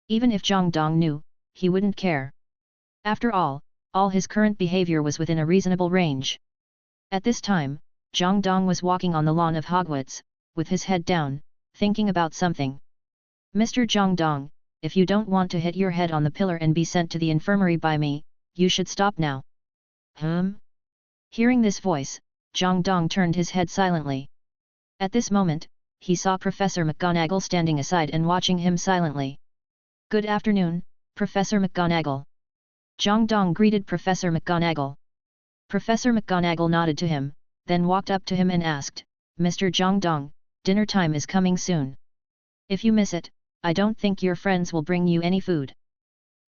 Speaker 1: Even if Jang Dong knew, he wouldn't care. After all his current behavior was within a reasonable range. At this time, Jang Dong was walking on the lawn of Hogwarts, with his head down, thinking about something. Mr. Jang Dong, if you don't want to hit your head on the pillar and be sent to the infirmary by me, you should stop now. Hearing this voice, Jang Dong turned his head silently. At this moment, he saw Professor McGonagall standing aside and watching him silently. Good afternoon, Professor McGonagall. Jang Dong greeted Professor McGonagall. Professor McGonagall nodded to him, then walked up to him and asked, Mr. Jang Dong, dinner time is coming soon. If you miss it, I don't think your friends will bring you any food.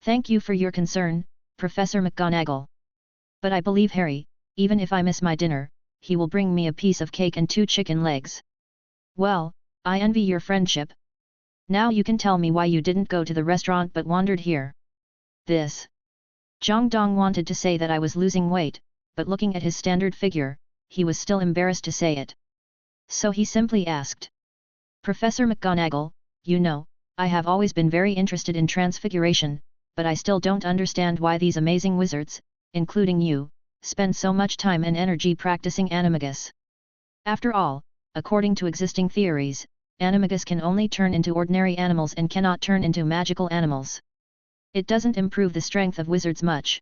Speaker 1: Thank you for your concern, Professor McGonagall. But I believe Harry, even if I miss my dinner, he will bring me a piece of cake and 2 chicken legs. Well, I envy your friendship. Now you can tell me why you didn't go to the restaurant but wandered here. This. Jang Dong wanted to say that I was losing weight, but looking at his standard figure, he was still embarrassed to say it. So he simply asked. Professor McGonagall, you know, I have always been very interested in transfiguration, but I still don't understand why these amazing wizards, including you, spend so much time and energy practicing Animagus. After all, according to existing theories, Animagus can only turn into ordinary animals and cannot turn into magical animals. It doesn't improve the strength of wizards much.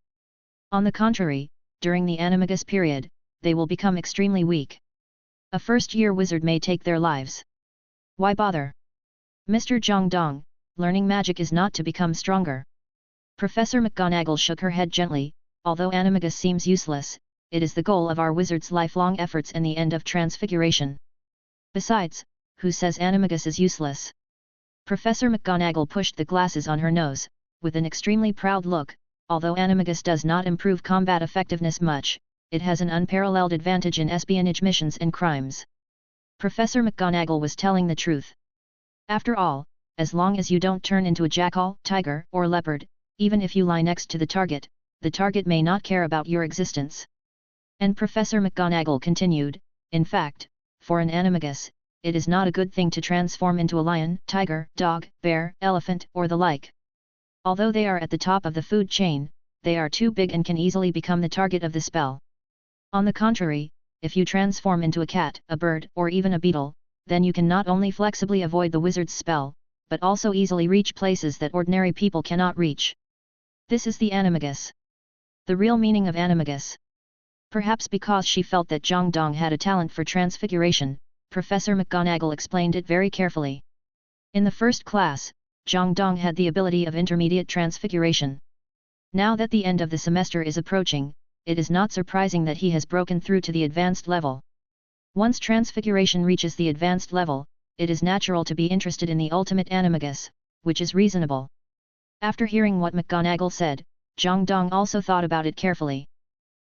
Speaker 1: On the contrary, during the Animagus period, they will become extremely weak. A first-year wizard may take their lives. Why bother? Mr. Jang Dong, learning magic is not to become stronger. Professor McGonagall shook her head gently. Although Animagus seems useless, it is the goal of our wizards' lifelong efforts and the end of transfiguration. Besides, who says Animagus is useless? Professor McGonagall pushed the glasses on her nose, with an extremely proud look. Although Animagus does not improve combat effectiveness much, it has an unparalleled advantage in espionage missions and crimes. Professor McGonagall was telling the truth. After all, as long as you don't turn into a jackal, tiger, or leopard, even if you lie next to the target may not care about your existence. And Professor McGonagall continued, in fact, for an Animagus, it is not a good thing to transform into a lion, tiger, dog, bear, elephant, or the like. Although they are at the top of the food chain, they are too big and can easily become the target of the spell. On the contrary, if you transform into a cat, a bird, or even a beetle, then you can not only flexibly avoid the wizard's spell, but also easily reach places that ordinary people cannot reach. This is the Animagus. The real meaning of Animagus. Perhaps because she felt that Jang Dong had a talent for transfiguration, Professor McGonagall explained it very carefully. In the first class, Jang Dong had the ability of intermediate transfiguration. Now that the end of the semester is approaching, it is not surprising that he has broken through to the advanced level. Once transfiguration reaches the advanced level, it is natural to be interested in the ultimate Animagus, which is reasonable. After hearing what McGonagall said, Jang Dong also thought about it carefully.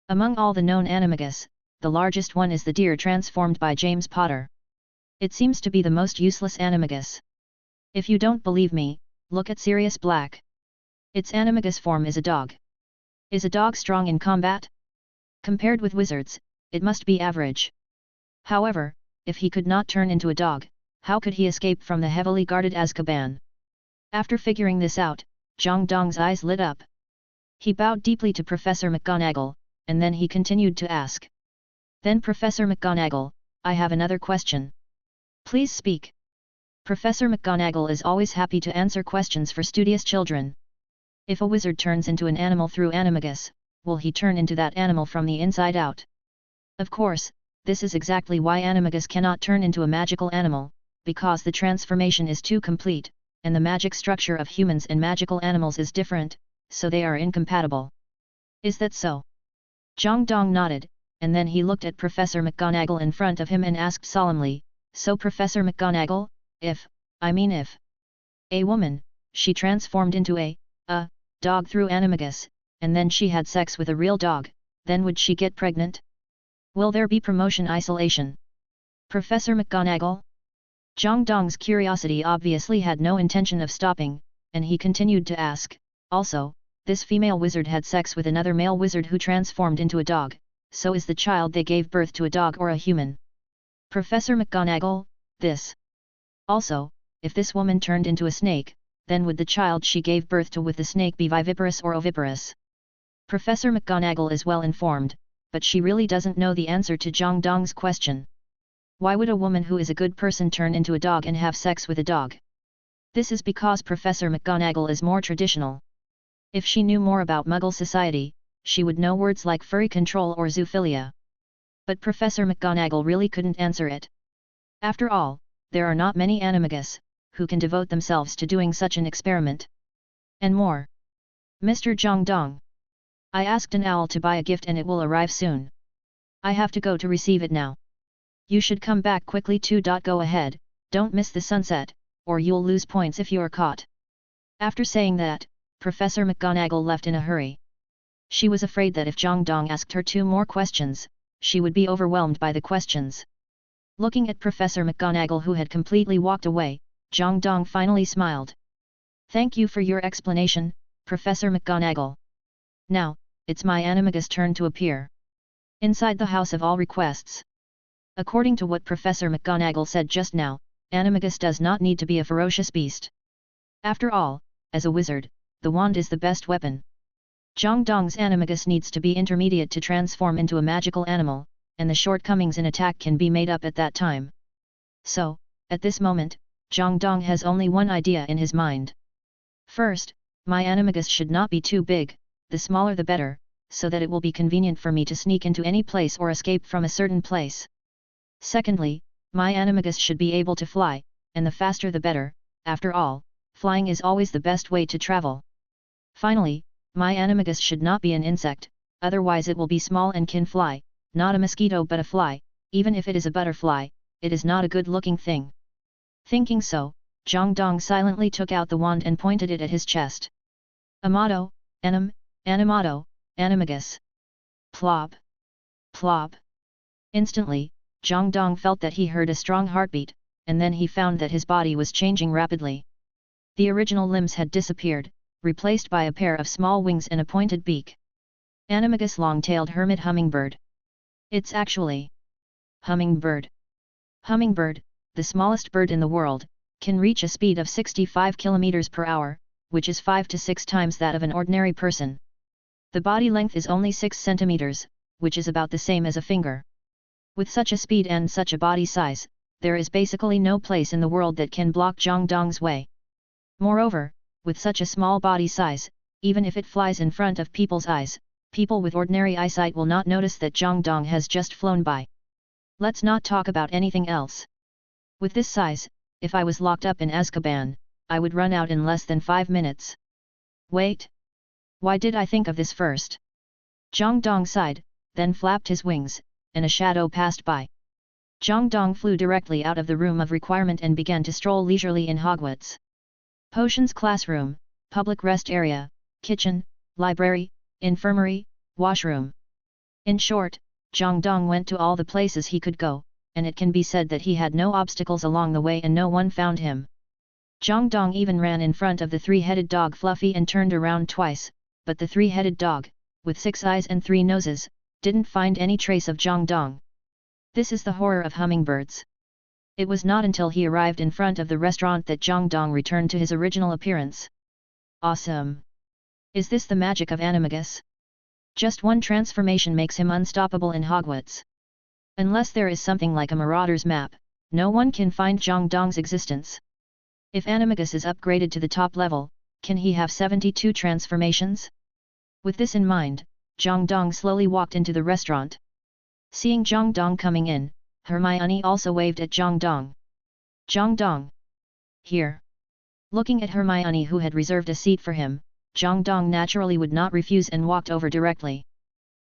Speaker 1: Among all the known Animagus, the largest one is the deer transformed by James Potter. It seems to be the most useless Animagus. If you don't believe me, look at Sirius Black. Its Animagus form is a dog. Is a dog strong in combat? Compared with wizards, it must be average. However, if he could not turn into a dog, how could he escape from the heavily guarded Azkaban? After figuring this out, Jang Dong's eyes lit up. He bowed deeply to Professor McGonagall, and then he continued to ask. Then Professor McGonagall, I have another question. Please speak. Professor McGonagall is always happy to answer questions for studious children. If a wizard turns into an animal through Animagus, will he turn into that animal from the inside out? Of course, this is exactly why Animagus cannot turn into a magical animal, because the transformation is too complete, and the magic structure of humans and magical animals is different, so they are incompatible. Is that so? Jang Dong nodded, and then he looked at Professor McGonagall in front of him and asked solemnly, So Professor McGonagall, if a woman, she transformed into a dog through Animagus, and then she had sex with a real dog, then would she get pregnant? Will there be promotion isolation? Professor McGonagall? Jang Dong's curiosity obviously had no intention of stopping, and he continued to ask, also, this female wizard had sex with another male wizard who transformed into a dog, so is the child they gave birth to a dog or a human? Professor McGonagall, this. Also, if this woman turned into a snake, then would the child she gave birth to with the snake be viviparous or oviparous? Professor McGonagall is well informed, but she really doesn't know the answer to Jang Dong's question. Why would a woman who is a good person turn into a dog and have sex with a dog? This is because Professor McGonagall is more traditional. If she knew more about Muggle society, she would know words like furry control or zoophilia. But Professor McGonagall really couldn't answer it. After all, there are not many Animagus who can devote themselves to doing such an experiment. And more. Mr. Jang Dong. I asked an owl to buy a gift and it will arrive soon. I have to go to receive it now. You should come back quickly too. Go ahead, don't miss the sunset, or you'll lose points if you're caught. After saying that, Professor McGonagall left in a hurry. She was afraid that if Jang Dong asked her 2 more questions, she would be overwhelmed by the questions. Looking at Professor McGonagall who had completely walked away, Jang Dong finally smiled. Thank you for your explanation, Professor McGonagall. Now, it's my Animagus' turn to appear. Inside the House of All Requests. According to what Professor McGonagall said just now, Animagus does not need to be a ferocious beast. After all, as a wizard, the wand is the best weapon. Jang Dong's Animagus needs to be intermediate to transform into a magical animal, and the shortcomings in attack can be made up at that time. So, at this moment, Jang Dong has only one idea in his mind. First, my Animagus should not be too big, the smaller the better, so that it will be convenient for me to sneak into any place or escape from a certain place. Secondly, my Animagus should be able to fly, and the faster the better, after all, flying is always the best way to travel. Finally, my Animagus should not be an insect, otherwise it will be small and can fly, not a mosquito but a fly, even if it is a butterfly, it is not a good-looking thing. Thinking so, Jang Dong silently took out the wand and pointed it at his chest. Amato, Animato, Animagus. Plop. Plop. Instantly, Jang Dong felt that he heard a strong heartbeat, and then he found that his body was changing rapidly. The original limbs had disappeared, replaced by a pair of small wings and a pointed beak. Animagus long-tailed hermit hummingbird. It's actually Hummingbird. Hummingbird, the smallest bird in the world, can reach a speed of 65 km per hour, which is 5 to 6 times that of an ordinary person. The body length is only 6 centimeters, which is about the same as a finger. With such a speed and such a body size, there is basically no place in the world that can block Jang Dong's way. Moreover, with such a small body size, even if it flies in front of people's eyes, people with ordinary eyesight will not notice that Jang Dong has just flown by. Let's not talk about anything else. With this size, if I was locked up in Azkaban, I would run out in less than 5 minutes. Wait! Why did I think of this first? Jang Dong sighed, then flapped his wings, and a shadow passed by. Jang Dong flew directly out of the room of requirement and began to stroll leisurely in Hogwarts. Potions classroom, public rest area, kitchen, library, infirmary, washroom. In short, Jang Dong went to all the places he could go, and it can be said that he had no obstacles along the way and no one found him. Jang Dong even ran in front of the 3-headed dog Fluffy and turned around twice, but the 3-headed dog, with 6 eyes and 3 noses, didn't find any trace of Jang Dong. This is the horror of hummingbirds. It was not until he arrived in front of the restaurant that Jang Dong returned to his original appearance. Awesome! Is this the magic of Animagus? Just one transformation makes him unstoppable in Hogwarts. Unless there is something like a Marauder's map, no one can find Jang Dong's existence. If Animagus is upgraded to the top level, can he have 72 transformations? With this in mind, Jang Dong slowly walked into the restaurant. Seeing Jang Dong coming in, Hermione also waved at Jang Dong. Jang Dong! Here! Looking at Hermione, who had reserved a seat for him, Jang Dong naturally would not refuse and walked over directly.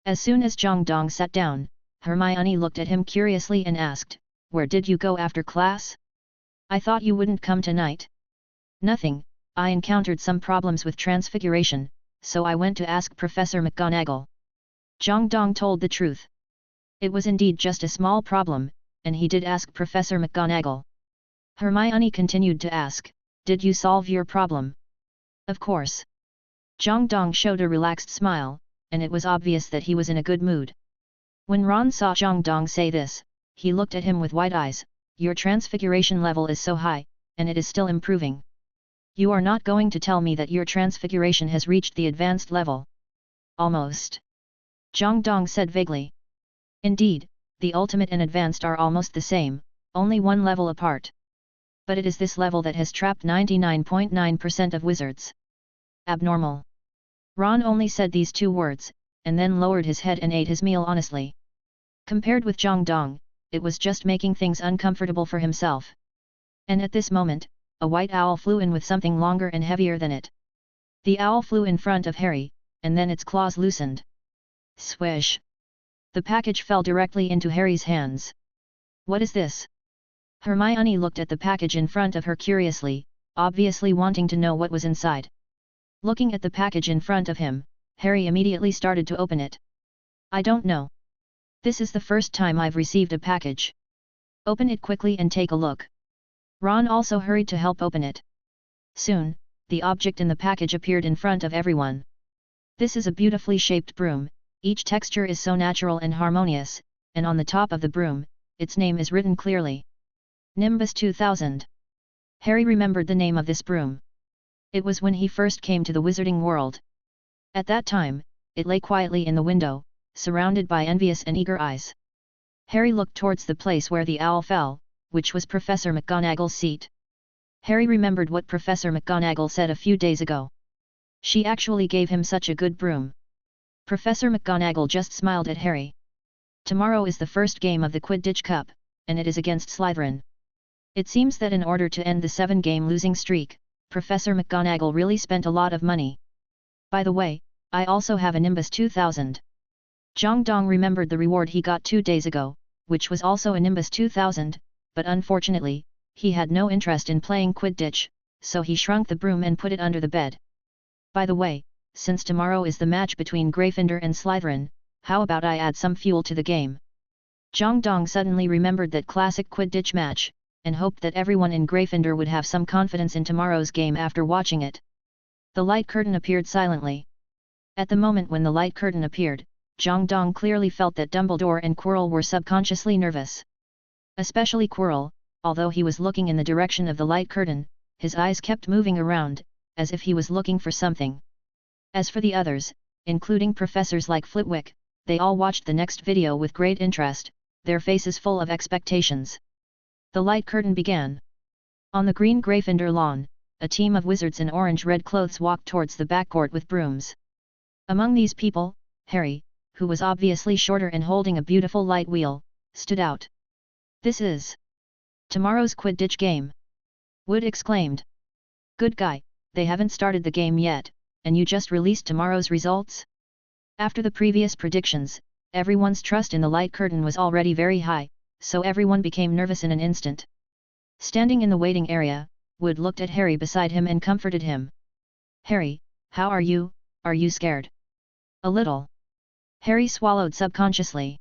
Speaker 1: As soon as Jang Dong sat down, Hermione looked at him curiously and asked, "Where did you go after class? I thought you wouldn't come tonight." "Nothing, I encountered some problems with transfiguration, so I went to ask Professor McGonagall." Jang Dong told the truth. It was indeed just a small problem, and he did ask Professor McGonagall. Hermione continued to ask, "Did you solve your problem?" "Of course." Jang Dong showed a relaxed smile, and it was obvious that he was in a good mood. When Ron saw Jang Dong say this, he looked at him with wide eyes. "Your transfiguration level is so high, and it is still improving. You are not going to tell me that your transfiguration has reached the advanced level?" "Almost," Jang Dong said vaguely. "Indeed, the ultimate and advanced are almost the same, only one level apart. But it is this level that has trapped 99.9% of wizards." "Abnormal." Ron only said these two words, and then lowered his head and ate his meal honestly. Compared with Jang Dong, it was just making things uncomfortable for himself. And at this moment, a white owl flew in with something longer and heavier than it. The owl flew in front of Harry, and then its claws loosened. Swish! The package fell directly into Harry's hands. "What is this?" Hermione looked at the package in front of her curiously, obviously wanting to know what was inside. Looking at the package in front of him, Harry immediately started to open it. "I don't know. This is the first time I've received a package." "Open it quickly and take a look." Ron also hurried to help open it. Soon, the object in the package appeared in front of everyone. This is a beautifully shaped broom. Each texture is so natural and harmonious, and on the top of the broom, its name is written clearly. Nimbus 2000. Harry remembered the name of this broom. It was when he first came to the wizarding world. At that time, it lay quietly in the window, surrounded by envious and eager eyes. Harry looked towards the place where the owl fell, which was Professor McGonagall's seat. Harry remembered what Professor McGonagall said a few days ago. She actually gave him such a good broom. Professor McGonagall just smiled at Harry. Tomorrow is the first game of the Quidditch Cup, and it is against Slytherin. It seems that in order to end the 7-game losing streak, Professor McGonagall really spent a lot of money. By the way, I also have a Nimbus 2000. Jang Dong remembered the reward he got 2 days ago, which was also a Nimbus 2000, but unfortunately, he had no interest in playing Quidditch, so he shrunk the broom and put it under the bed. By the way, since tomorrow is the match between Gryffindor and Slytherin, how about I add some fuel to the game? Jang Dong suddenly remembered that classic Quidditch match, and hoped that everyone in Gryffindor would have some confidence in tomorrow's game after watching it. The light curtain appeared silently. At the moment when the light curtain appeared, Jang Dong clearly felt that Dumbledore and Quirrell were subconsciously nervous. Especially Quirrell, although he was looking in the direction of the light curtain, his eyes kept moving around, as if he was looking for something. As for the others, including professors like Flitwick, they all watched the next video with great interest, their faces full of expectations. The light curtain began. On the green Gryffindor lawn, a team of wizards in orange-red clothes walked towards the backcourt with brooms. Among these people, Harry, who was obviously shorter and holding a beautiful light wheel, stood out. "This is tomorrow's Quidditch game," Wood exclaimed. "Good guy, they haven't started the game yet, and you just released tomorrow's results?" After the previous predictions, everyone's trust in the light curtain was already very high, so everyone became nervous in an instant. Standing in the waiting area, Wood looked at Harry beside him and comforted him. "Harry, how are you scared?" "A little." Harry swallowed subconsciously.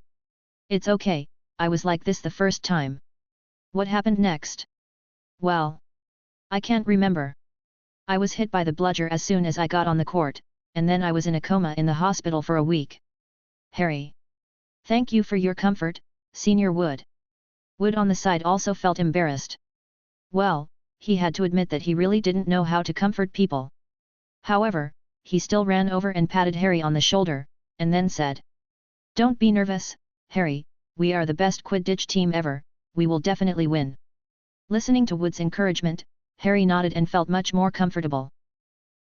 Speaker 1: "It's okay, I was like this the first time." "What happened next?" "Well, I can't remember. I was hit by the bludger as soon as I got on the court, and then I was in a coma in the hospital for a week." "Harry, Thank you for your comfort, Senior Wood. Wood on the side also felt embarrassed. Well, he had to admit that he really didn't know how to comfort people. However, he still ran over and patted Harry on the shoulder, and then said, "Don't be nervous, Harry, we are the best Quidditch team ever, we will definitely win." Listening to Wood's encouragement, Harry nodded and felt much more comfortable.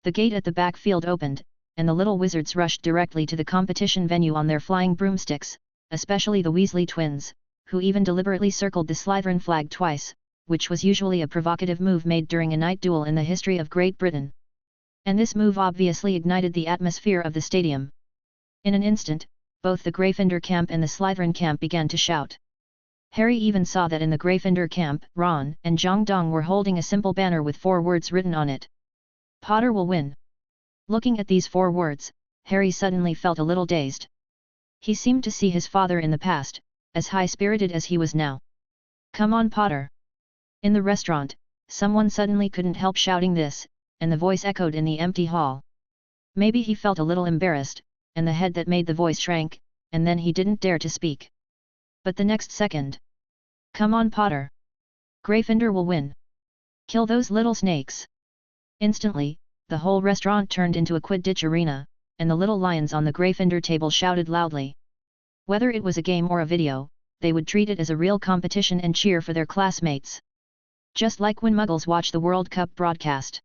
Speaker 1: The gate at the back field opened, and the little wizards rushed directly to the competition venue on their flying broomsticks, especially the Weasley twins, who even deliberately circled the Slytherin flag twice, which was usually a provocative move made during a night duel in the history of Great Britain. And this move obviously ignited the atmosphere of the stadium. In an instant, both the Gryffindor camp and the Slytherin camp began to shout. Harry even saw that in the Gryffindor camp, Ron and Jang Dong were holding a simple banner with 4 words written on it. "Potter will win." Looking at these 4 words, Harry suddenly felt a little dazed. He seemed to see his father in the past, as high-spirited as he was now. "Come on, Potter!" In the restaurant, someone suddenly couldn't help shouting this, and the voice echoed in the empty hall. Maybe he felt a little embarrassed, and the head that made the voice shrank, and then he didn't dare to speak. But the next second, "Come on, Potter! Gryffindor will win! Kill those little snakes!" Instantly, the whole restaurant turned into a Quidditch arena, and the little lions on the Gryffindor table shouted loudly. Whether it was a game or a video, they would treat it as a real competition and cheer for their classmates. Just like when Muggles watch the World Cup broadcast.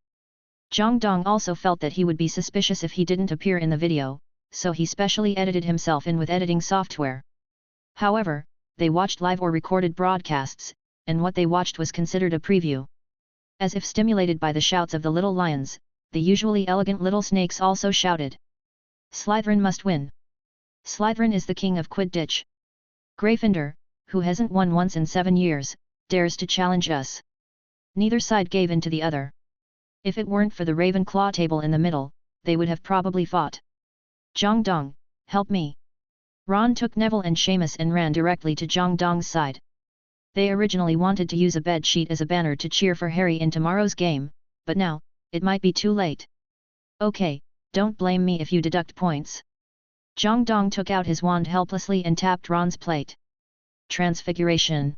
Speaker 1: Jang Dong also felt that he would be suspicious if he didn't appear in the video, so he specially edited himself in with editing software. However, they watched live or recorded broadcasts, and what they watched was considered a preview. As if stimulated by the shouts of the little lions, the usually elegant little snakes also shouted, "Slytherin must win! Slytherin is the king of Quidditch! Gryffindor, who hasn't won once in 7 years, dares to challenge us!" Neither side gave in to the other. If it weren't for the Ravenclaw table in the middle, they would have probably fought. "Jang Dong, help me!" Ron took Neville and Sheamus and ran directly to Jang Dong's side. They originally wanted to use a bed sheet as a banner to cheer for Harry in tomorrow's game, but now, it might be too late. "Okay, don't blame me if you deduct points." Jang Dong took out his wand helplessly and tapped Ron's plate. Transfiguration.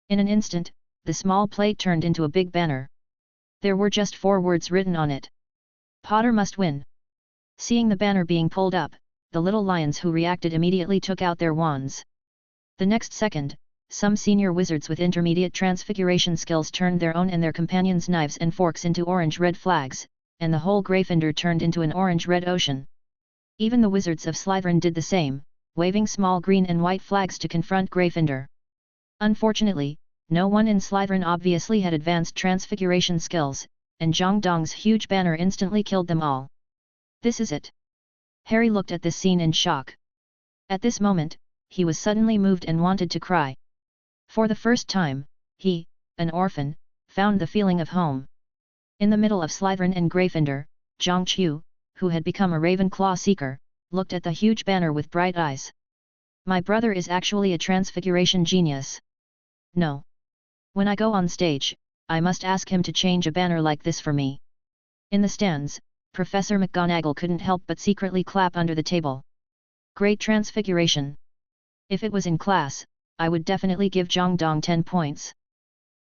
Speaker 1: In an instant, the small plate turned into a big banner. There were just 4 words written on it. "Potter must win." Seeing the banner being pulled up, the little lions who reacted immediately took out their wands. The next second, some senior wizards with intermediate transfiguration skills turned their own and their companions' knives and forks into orange-red flags, and the whole Gryffindor turned into an orange-red ocean. Even the wizards of Slytherin did the same, waving small green and white flags to confront Gryffindor. Unfortunately, no one in Slytherin obviously had advanced transfiguration skills, and Jang Dong's huge banner instantly killed them all. "This is it." Harry looked at this scene in shock. At this moment, he was suddenly moved and wanted to cry. For the first time, he, an orphan, found the feeling of home. In the middle of Slytherin and Gryffindor, Zhang Qiu, who had become a Ravenclaw seeker, looked at the huge banner with bright eyes. "My brother is actually a transfiguration genius. No. When I go on stage, I must ask him to change a banner like this for me." In the stands, Professor McGonagall couldn't help but secretly clap under the table. "Great transfiguration. If it was in class, I would definitely give Jang Dong 10 points.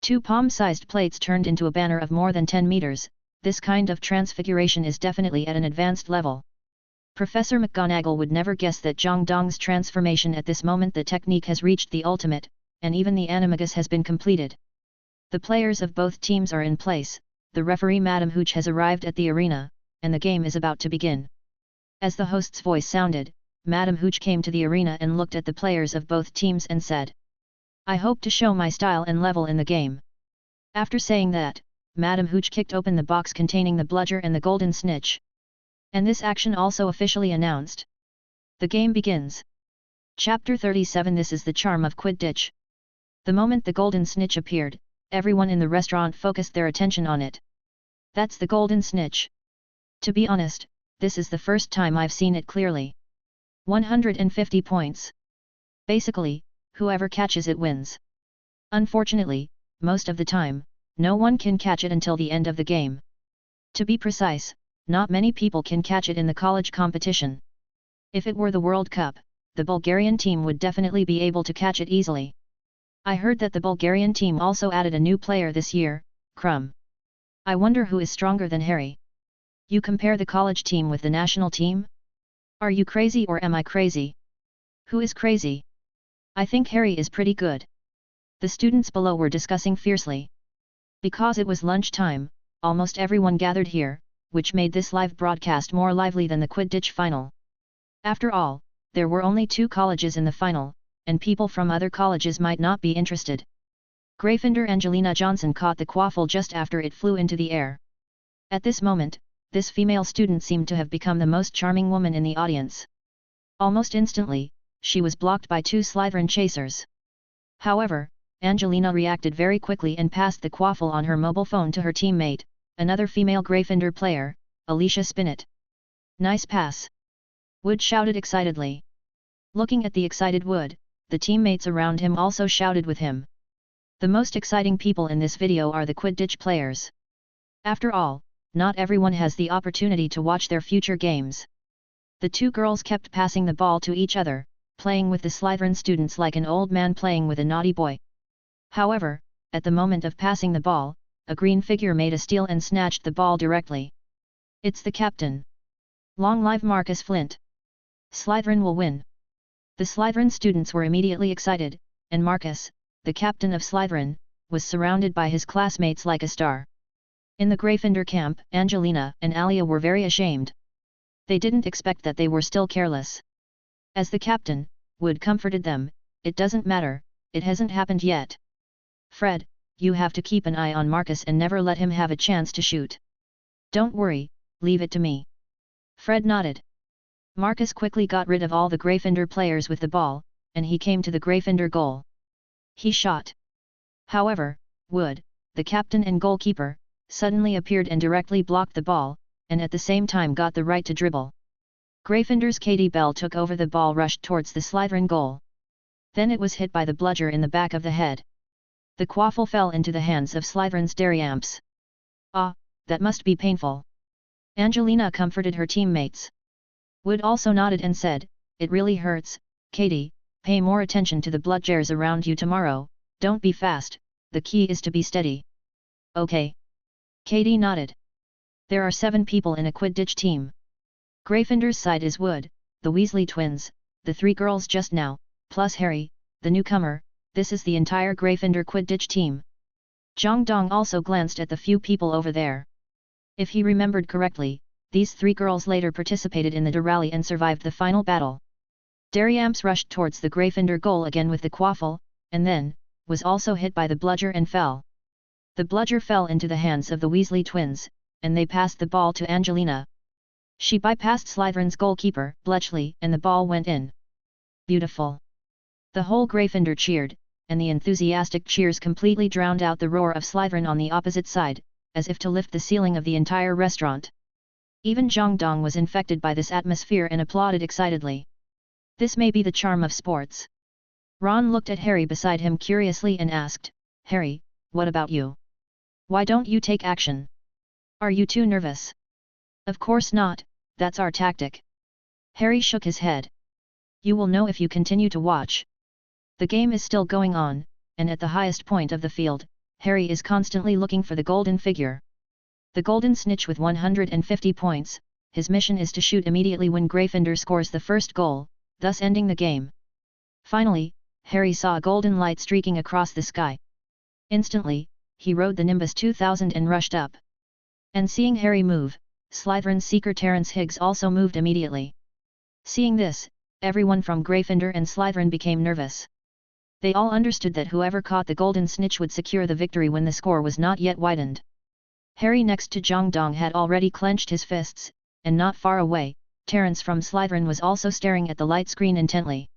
Speaker 1: 2 palm-sized plates turned into a banner of more than 10 meters, this kind of transfiguration is definitely at an advanced level." Professor McGonagall would never guess that Jang Dong's transformation at this moment the technique has reached the ultimate, and even the Animagus has been completed. The players of both teams are in place, the referee Madame Hooch has arrived at the arena, and the game is about to begin. As the host's voice sounded, Madame Hooch came to the arena and looked at the players of both teams and said, "I hope to show my style and level in the game." After saying that, Madame Hooch kicked open the box containing the bludger and the golden snitch. And this action also officially announced. The game begins. Chapter 37. This is the charm of Quidditch. The moment the golden snitch appeared, everyone in the restaurant focused their attention on it. "That's the golden snitch. To be honest, this is the first time I've seen it clearly. 150 points. Basically, whoever catches it wins. Unfortunately, most of the time, no one can catch it until the end of the game. To be precise, not many people can catch it in the college competition. If it were the World Cup, the Bulgarian team would definitely be able to catch it easily. I heard that the Bulgarian team also added a new player this year, Crumb. I wonder who is stronger than Harry. You compare the college team with the national team? Are you crazy or am I crazy? Who is crazy? I think Harry is pretty good. The students below were discussing fiercely. Because it was lunchtime, almost everyone gathered here, which made this live broadcast more lively than the Quidditch final. After all, there were only 2 colleges in the final, and people from other colleges might not be interested. Gryffindor Angelina Johnson caught the quaffle just after it flew into the air. At this moment, this female student seemed to have become the most charming woman in the audience. Almost instantly, she was blocked by 2 Slytherin chasers. However, Angelina reacted very quickly and passed the quaffle on her mobile phone to her teammate, another female Gryffindor player, Alicia Spinnet. Nice pass! Wood shouted excitedly. Looking at the excited Wood, the teammates around him also shouted with him. The most exciting people in this video are the Quidditch players. After all, not everyone has the opportunity to watch their future games. The 2 girls kept passing the ball to each other, playing with the Slytherin students like an old man playing with a naughty boy. However, at the moment of passing the ball, a green figure made a steal and snatched the ball directly. It's the captain. Long live Marcus Flint! Slytherin will win! The Slytherin students were immediately excited, and Marcus, the captain of Slytherin, was surrounded by his classmates like a star. In the Gryffindor camp, Angelina and Alia were very ashamed. They didn't expect that they were still careless. As the captain, Wood comforted them, "It doesn't matter, it hasn't happened yet. Fred, you have to keep an eye on Marcus and never let him have a chance to shoot. Don't worry, leave it to me." Fred nodded. Marcus quickly got rid of all the Gryffindor players with the ball, and he came to the Gryffindor goal. He shot. However, Wood, the captain and goalkeeper, suddenly appeared and directly blocked the ball, and at the same time got the right to dribble. Gryffindor's Katie Bell took over the ball, rushed towards the Slytherin goal. Then it was hit by the bludger in the back of the head. The quaffle fell into the hands of Slytherin's Dariamps. "Ah, that must be painful." Angelina comforted her teammates. Wood also nodded and said, "It really hurts, Katie, pay more attention to the bludgers around you tomorrow, don't be fast, the key is to be steady." "Okay." Katie nodded. There are 7 people in a Quidditch team. Gryffindor's side is Wood, the Weasley twins, the 3 girls just now, plus Harry, the newcomer. This is the entire Gryffindor Quidditch team. Jang Dong also glanced at the few people over there. If he remembered correctly, these 3 girls later participated in the duel rally and survived the final battle. Dariamps rushed towards the Gryffindor goal again with the quaffle, and then, was also hit by the bludger and fell. The bludger fell into the hands of the Weasley twins, and they passed the ball to Angelina. She bypassed Slytherin's goalkeeper, Bletchley, and the ball went in. Beautiful! The whole Gryffindor cheered, and the enthusiastic cheers completely drowned out the roar of Slytherin on the opposite side, as if to lift the ceiling of the entire restaurant. Even Jang Dong was infected by this atmosphere and applauded excitedly. This may be the charm of sports. Ron looked at Harry beside him curiously and asked, "Harry, what about you? Why don't you take action? Are you too nervous?" "Of course not, that's our tactic." Harry shook his head. "You will know if you continue to watch. The game is still going on, and at the highest point of the field, Harry is constantly looking for the golden figure. The golden snitch with 150 points, his mission is to shoot immediately when Gryffindor scores the first goal, thus ending the game." Finally, Harry saw a golden light streaking across the sky. Instantly, he rode the Nimbus 2000 and rushed up. And seeing Harry move, Slytherin's seeker Terence Higgs also moved immediately. Seeing this, everyone from Gryffindor and Slytherin became nervous. They all understood that whoever caught the golden snitch would secure the victory when the score was not yet widened. Harry next to Jang Dong had already clenched his fists, and not far away, Terence from Slytherin was also staring at the light screen intently.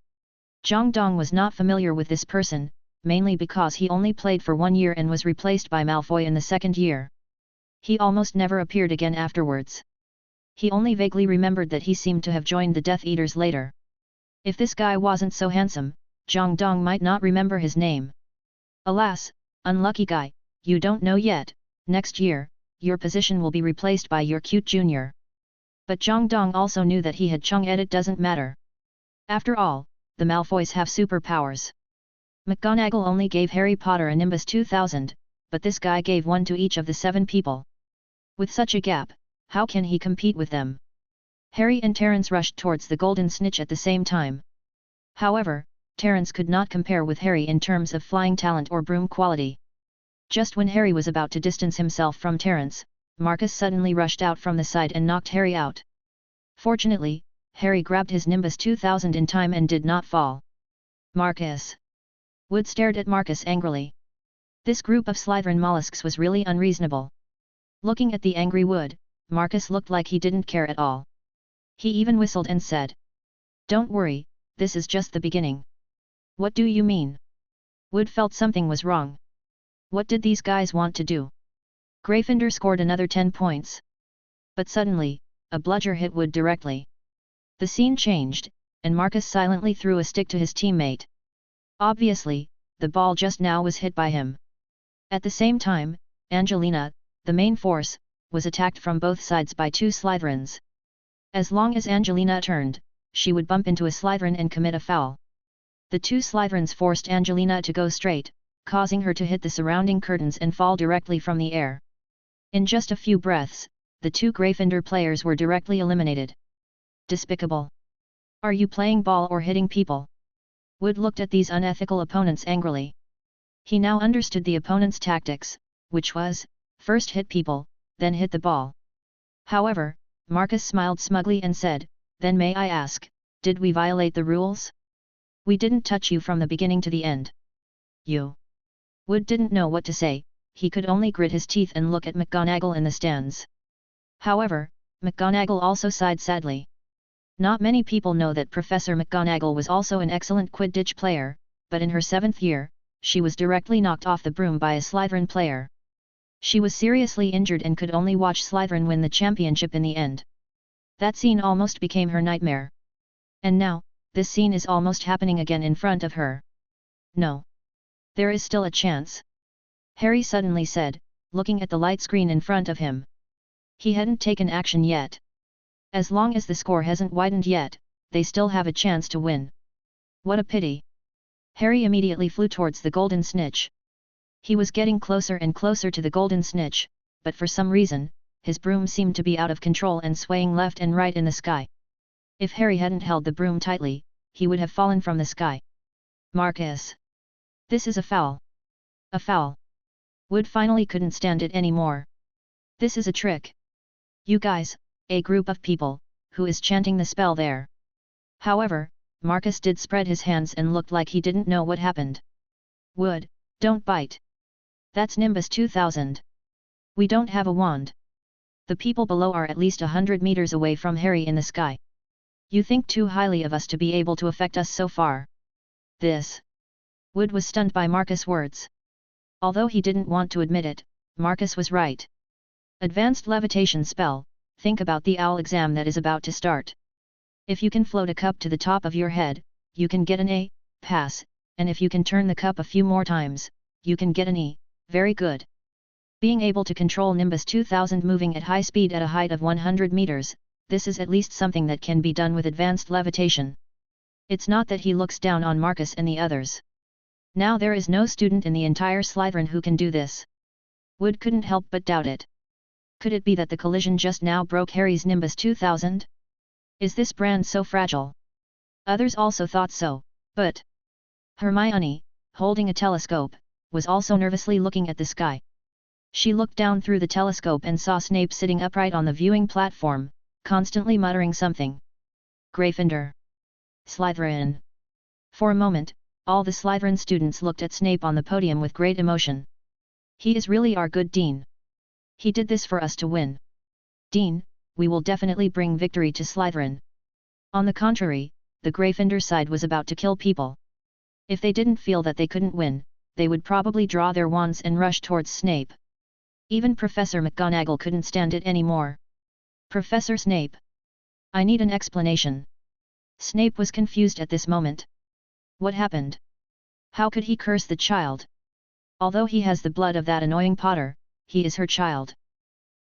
Speaker 1: Jang Dong was not familiar with this person, mainly because he only played for 1 year and was replaced by Malfoy in the 2nd year. He almost never appeared again afterwards. He only vaguely remembered that he seemed to have joined the Death Eaters later. If this guy wasn't so handsome, Jang Dong might not remember his name. Alas, unlucky guy, you don't know yet, next year, your position will be replaced by your cute junior. But Jang Dong also knew that he had Chung Ed. It doesn't matter. After all, the Malfoys have superpowers. McGonagall only gave Harry Potter a Nimbus 2000, but this guy gave one to each of the 7 people. With such a gap, how can he compete with them? Harry and Terence rushed towards the golden snitch at the same time. However, Terence could not compare with Harry in terms of flying talent or broom quality. Just when Harry was about to distance himself from Terence, Marcus suddenly rushed out from the side and knocked Harry out. Fortunately, Harry grabbed his Nimbus 2000 in time and did not fall. Marcus! Wood stared at Marcus angrily. This group of Slytherin mollusks was really unreasonable. Looking at the angry Wood, Marcus looked like he didn't care at all. He even whistled and said, "Don't worry, this is just the beginning." "What do you mean?" Wood felt something was wrong. What did these guys want to do? Gryffindor scored another 10 points. But suddenly, a bludger hit Wood directly. The scene changed, and Marcus silently threw a stick to his teammate. Obviously, the ball just now was hit by him. At the same time, Angelina, the main force, was attacked from both sides by 2 Slytherins. As long as Angelina turned, she would bump into a Slytherin and commit a foul. The 2 Slytherins forced Angelina to go straight, causing her to hit the surrounding curtains and fall directly from the air. In just a few breaths, the 2 Gryffindor players were directly eliminated. Despicable. Are you playing ball or hitting people? Wood looked at these unethical opponents angrily. He now understood the opponent's tactics, which was, first hit people, then hit the ball. However, Marcus smiled smugly and said, "Then may I ask, did we violate the rules? We didn't touch you from the beginning to the end." "You." Wood didn't know what to say, he could only grit his teeth and look at McGonagall in the stands. However, McGonagall also sighed sadly. Not many people know that Professor McGonagall was also an excellent Quidditch player, but in her 7th year, she was directly knocked off the broom by a Slytherin player. She was seriously injured and could only watch Slytherin win the championship in the end. That scene almost became her nightmare. And now, this scene is almost happening again in front of her. No. There is still a chance. Harry suddenly said, looking at the light screen in front of him. He hadn't taken action yet. As long as the score hasn't widened yet, they still have a chance to win. What a pity. Harry immediately flew towards the golden snitch. He was getting closer and closer to the golden snitch, but for some reason, his broom seemed to be out of control and swaying left and right in the sky. If Harry hadn't held the broom tightly, he would have fallen from the sky. Marcus! This is a foul. A foul. Wood finally couldn't stand it anymore. This is a trick. You guys, a group of people, who is chanting the spell there? However, Marcus did spread his hands and looked like he didn't know what happened. Wood, don't bite. That's Nimbus 2000. We don't have a wand. The people below are at least 100 meters away from Harry in the sky. You think too highly of us to be able to affect us so far. This. Wood was stunned by Marcus' words. Although he didn't want to admit it, Marcus was right. Advanced levitation spell, think about the owl exam that is about to start. If you can float a cup to the top of your head, you can get an A, pass, and if you can turn the cup a few more times, you can get an E, very good. Being able to control Nimbus 2000 moving at high speed at a height of 100 meters, this is at least something that can be done with advanced levitation. It's not that he looks down on Marcus and the others. Now there is no student in the entire Slytherin who can do this. Wood couldn't help but doubt it. Could it be that the collision just now broke Harry's Nimbus 2000? Is this brand so fragile? Others also thought so, but Hermione, holding a telescope, was also nervously looking at the sky. She looked down through the telescope and saw Snape sitting upright on the viewing platform, constantly muttering something. Gryffindor. Slytherin. For a moment, all the Slytherin students looked at Snape on the podium with great emotion. He is really our good Dean. He did this for us to win. Dean, we will definitely bring victory to Slytherin. On the contrary, the Gryffindor side was about to kill people. If they didn't feel that they couldn't win, they would probably draw their wands and rush towards Snape. Even Professor McGonagall couldn't stand it anymore. Professor Snape. I need an explanation. Snape was confused at this moment. What happened? How could he curse the child? Although he has the blood of that annoying Potter, he is her child.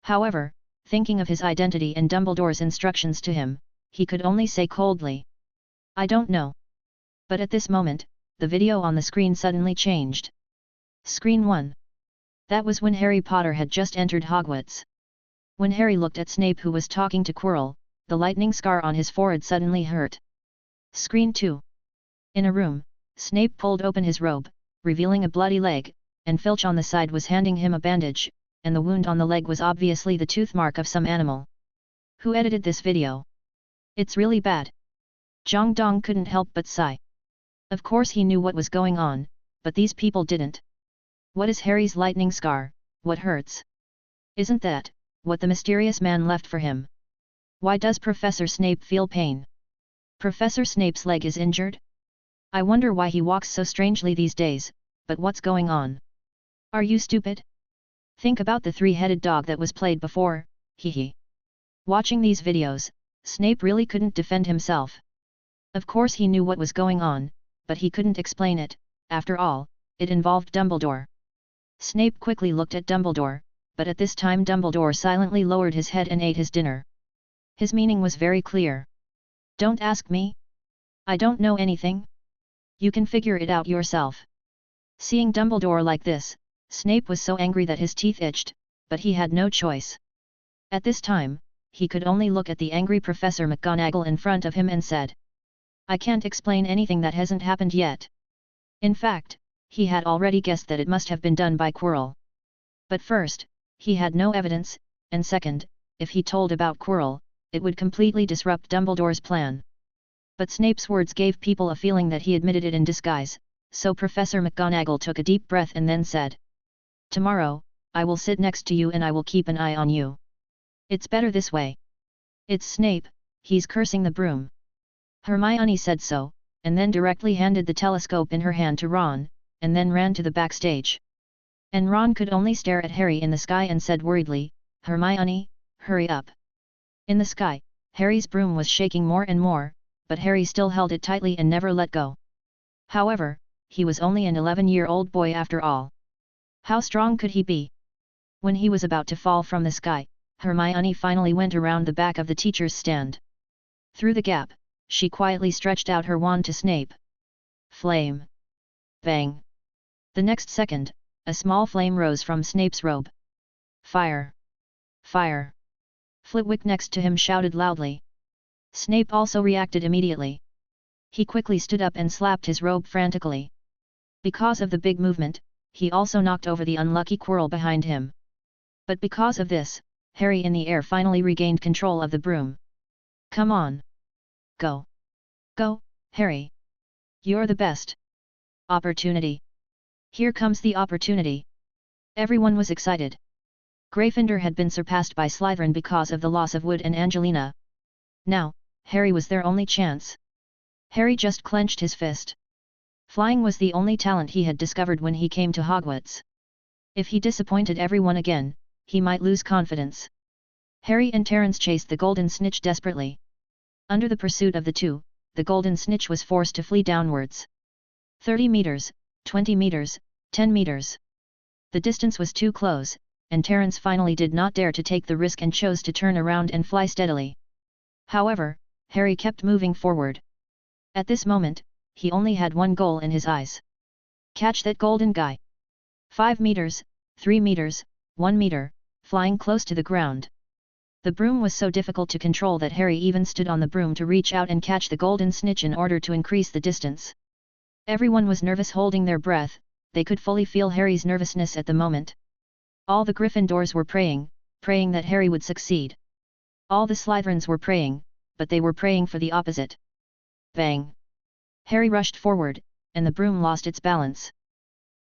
Speaker 1: However, thinking of his identity and Dumbledore's instructions to him, he could only say coldly. I don't know. But at this moment, the video on the screen suddenly changed. Screen 1. That was when Harry Potter had just entered Hogwarts. When Harry looked at Snape, who was talking to Quirrell, the lightning scar on his forehead suddenly hurt. Screen 2. In a room, Snape pulled open his robe, revealing a bloody leg, and Filch on the side was handing him a bandage, and the wound on the leg was obviously the tooth mark of some animal. Who edited this video? It's really bad. Jang Dong couldn't help but sigh. Of course he knew what was going on, but these people didn't. What is Harry's lightning scar? What hurts? Isn't that what the mysterious man left for him? Why does Professor Snape feel pain? Professor Snape's leg is injured? I wonder why he walks so strangely these days, but what's going on? Are you stupid? Think about the three-headed dog that was played before, hee. Watching these videos, Snape really couldn't defend himself. Of course he knew what was going on, but he couldn't explain it. After all, it involved Dumbledore. Snape quickly looked at Dumbledore, but at this time Dumbledore silently lowered his head and ate his dinner. His meaning was very clear. Don't ask me. I don't know anything. You can figure it out yourself. Seeing Dumbledore like this, Snape was so angry that his teeth itched, but he had no choice. At this time, he could only look at the angry Professor McGonagall in front of him and said, I can't explain anything that hasn't happened yet. In fact, he had already guessed that it must have been done by Quirrell. But first, he had no evidence, and second, if he told about Quirrell, it would completely disrupt Dumbledore's plan. But Snape's words gave people a feeling that he admitted it in disguise, so Professor McGonagall took a deep breath and then said, Tomorrow, I will sit next to you and I will keep an eye on you. It's better this way. It's Snape, he's cursing the broom. Hermione said so, and then directly handed the telescope in her hand to Ron, and then ran to the backstage. And Ron could only stare at Harry in the sky and said worriedly, Hermione, hurry up. In the sky, Harry's broom was shaking more and more, but Harry still held it tightly and never let go. However, he was only an 11-year-old boy after all. How strong could he be? When he was about to fall from the sky, Hermione finally went around the back of the teacher's stand. Through the gap, she quietly stretched out her wand to Snape. Flame! Bang! The next second, a small flame rose from Snape's robe. Fire! Fire! Flitwick next to him shouted loudly. Snape also reacted immediately. He quickly stood up and slapped his robe frantically. Because of the big movement, he also knocked over the unlucky Quirrell behind him. But because of this, Harry in the air finally regained control of the broom. Come on! Go! Go, Harry! You're the best! Opportunity! Here comes the opportunity! Everyone was excited. Gryffindor had been surpassed by Slytherin because of the loss of Wood and Angelina. Now, Harry was their only chance. Harry just clenched his fist. Flying was the only talent he had discovered when he came to Hogwarts. If he disappointed everyone again, he might lose confidence. Harry and Terence chased the golden snitch desperately. Under the pursuit of the two, the golden snitch was forced to flee downwards. 30 meters, 20 meters, 10 meters. The distance was too close, and Terence finally did not dare to take the risk and chose to turn around and fly steadily. However, Harry kept moving forward. At this moment, he only had one goal in his eyes. Catch that golden guy. 5 meters, 3 meters, 1 meter, flying close to the ground. The broom was so difficult to control that Harry even stood on the broom to reach out and catch the golden snitch in order to increase the distance. Everyone was nervous, holding their breath. They could fully feel Harry's nervousness at the moment. All the Gryffindors were praying that Harry would succeed. All the Slytherins were praying, but they were praying for the opposite. Bang! Harry rushed forward, and the broom lost its balance.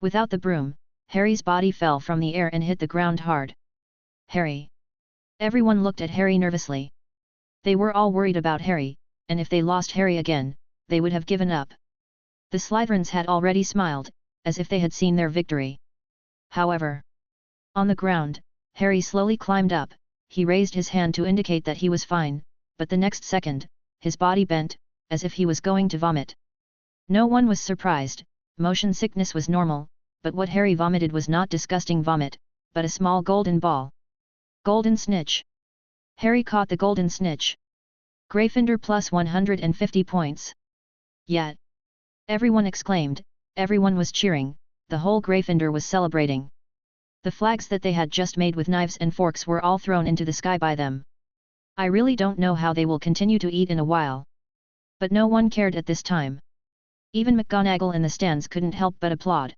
Speaker 1: Without the broom, Harry's body fell from the air and hit the ground hard. Harry! Everyone looked at Harry nervously. They were all worried about Harry, and if they lost Harry again, they would have given up. The Slytherins had already smiled, as if they had seen their victory. However, on the ground, Harry slowly climbed up. He raised his hand to indicate that he was fine, but the next second, his body bent, as if he was going to vomit. No one was surprised. Motion sickness was normal, but what Harry vomited was not disgusting vomit, but a small golden ball. Golden snitch. Harry caught the golden snitch. Gryffindor plus 150 points. Yet. Everyone exclaimed, everyone was cheering, the whole Gryffindor was celebrating. The flags that they had just made with knives and forks were all thrown into the sky by them. I really don't know how they will continue to eat in a while. But no one cared at this time. Even McGonagall in the stands couldn't help but applaud.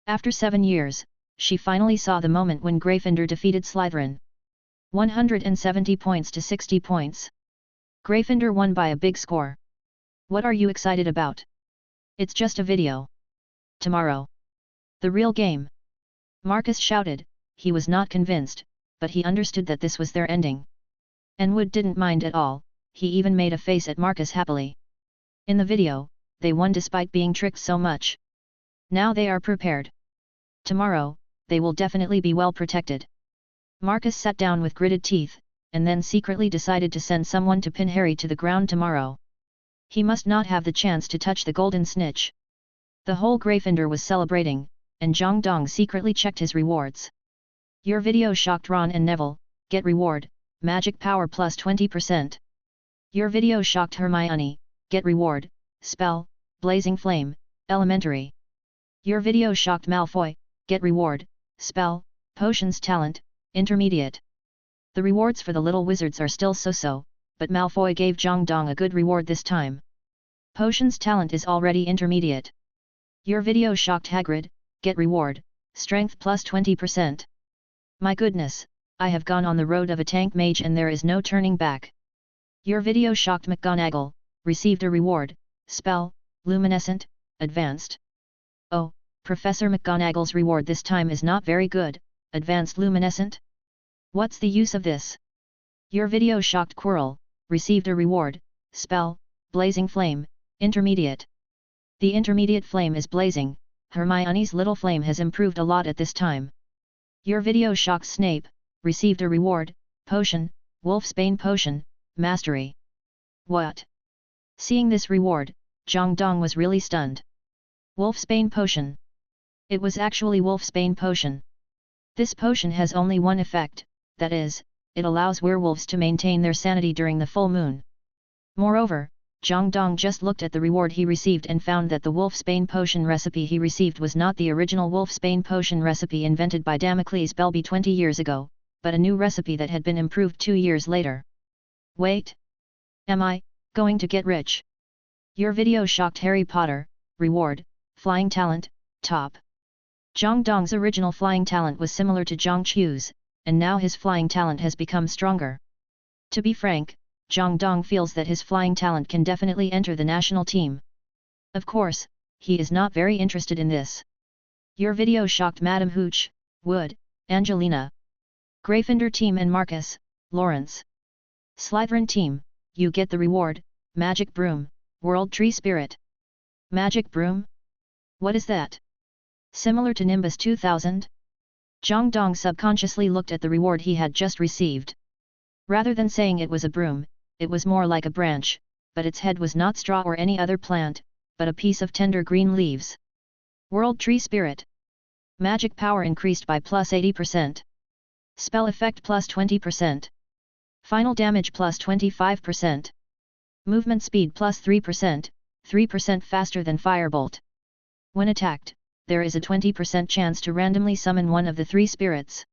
Speaker 1: After 7 years, she finally saw the moment when Gryffindor defeated Slytherin. 170 points to 60 points. Gryffindor won by a big score. What are you excited about? It's just a video. Tomorrow. The real game. Marcus shouted. He was not convinced, but he understood that this was their ending. And Wood didn't mind at all, he even made a face at Marcus happily. In the video, they won despite being tricked so much. Now they are prepared. Tomorrow, they will definitely be well protected. Marcus sat down with gritted teeth, and then secretly decided to send someone to pin Harry to the ground tomorrow. He must not have the chance to touch the golden snitch. The whole Gryffindor was celebrating, and Jang Dong secretly checked his rewards. Your video shocked Ron and Neville, get reward, magic power plus 20%. Your video shocked Hermione, get reward, spell, blazing flame, elementary. Your video shocked Malfoy, get reward, spell, potions talent, intermediate. The rewards for the little wizards are still so-so, but Malfoy gave Jang Dong a good reward this time. Potions talent is already intermediate. Your video shocked Hagrid, get reward, strength plus 20%. My goodness, I have gone on the road of a tank mage and there is no turning back. Your video shocked McGonagall, received a reward, spell, luminescent, advanced. Oh, Professor McGonagall's reward this time is not very good, advanced luminescent? What's the use of this? Your video shocked Quirrell, received a reward, spell, blazing flame, intermediate. The intermediate flame is blazing, Hermione's little flame has improved a lot at this time. Your video shocked Snape, received a reward, potion, Wolfsbane potion, mastery. What? Seeing this reward, Jang Dong was really stunned. Wolfsbane potion. It was actually Wolfsbane potion. This potion has only one effect, that is, it allows werewolves to maintain their sanity during the full moon. Moreover, Jang Dong just looked at the reward he received and found that the Wolfsbane potion recipe he received was not the original Wolfsbane potion recipe invented by Damocles Belby 20 years ago, but a new recipe that had been improved 2 years later. Wait! Am I going to get rich? Your video shocked Harry Potter, reward, flying talent, top. Jang Dong's original flying talent was similar to Zhang Chu's, and now his flying talent has become stronger. To be frank, Jang Dong feels that his flying talent can definitely enter the national team. Of course, he is not very interested in this. Your video shocked Madame Hooch, Wood, Angelina. Gryffindor team and Marcus, Lawrence. Slytherin team, you get the reward, Magic Broom, World Tree Spirit. Magic Broom? What is that? Similar to Nimbus 2000? Jang Dong subconsciously looked at the reward he had just received. Rather than saying it was a broom, it was more like a branch, but its head was not straw or any other plant, but a piece of tender green leaves. World Tree Spirit. Magic power increased by plus 80%. Spell effect plus 20%. Final damage plus 25%. Movement speed plus 3%, 3% faster than Firebolt. When attacked, there is a 20% chance to randomly summon one of the 3 spirits.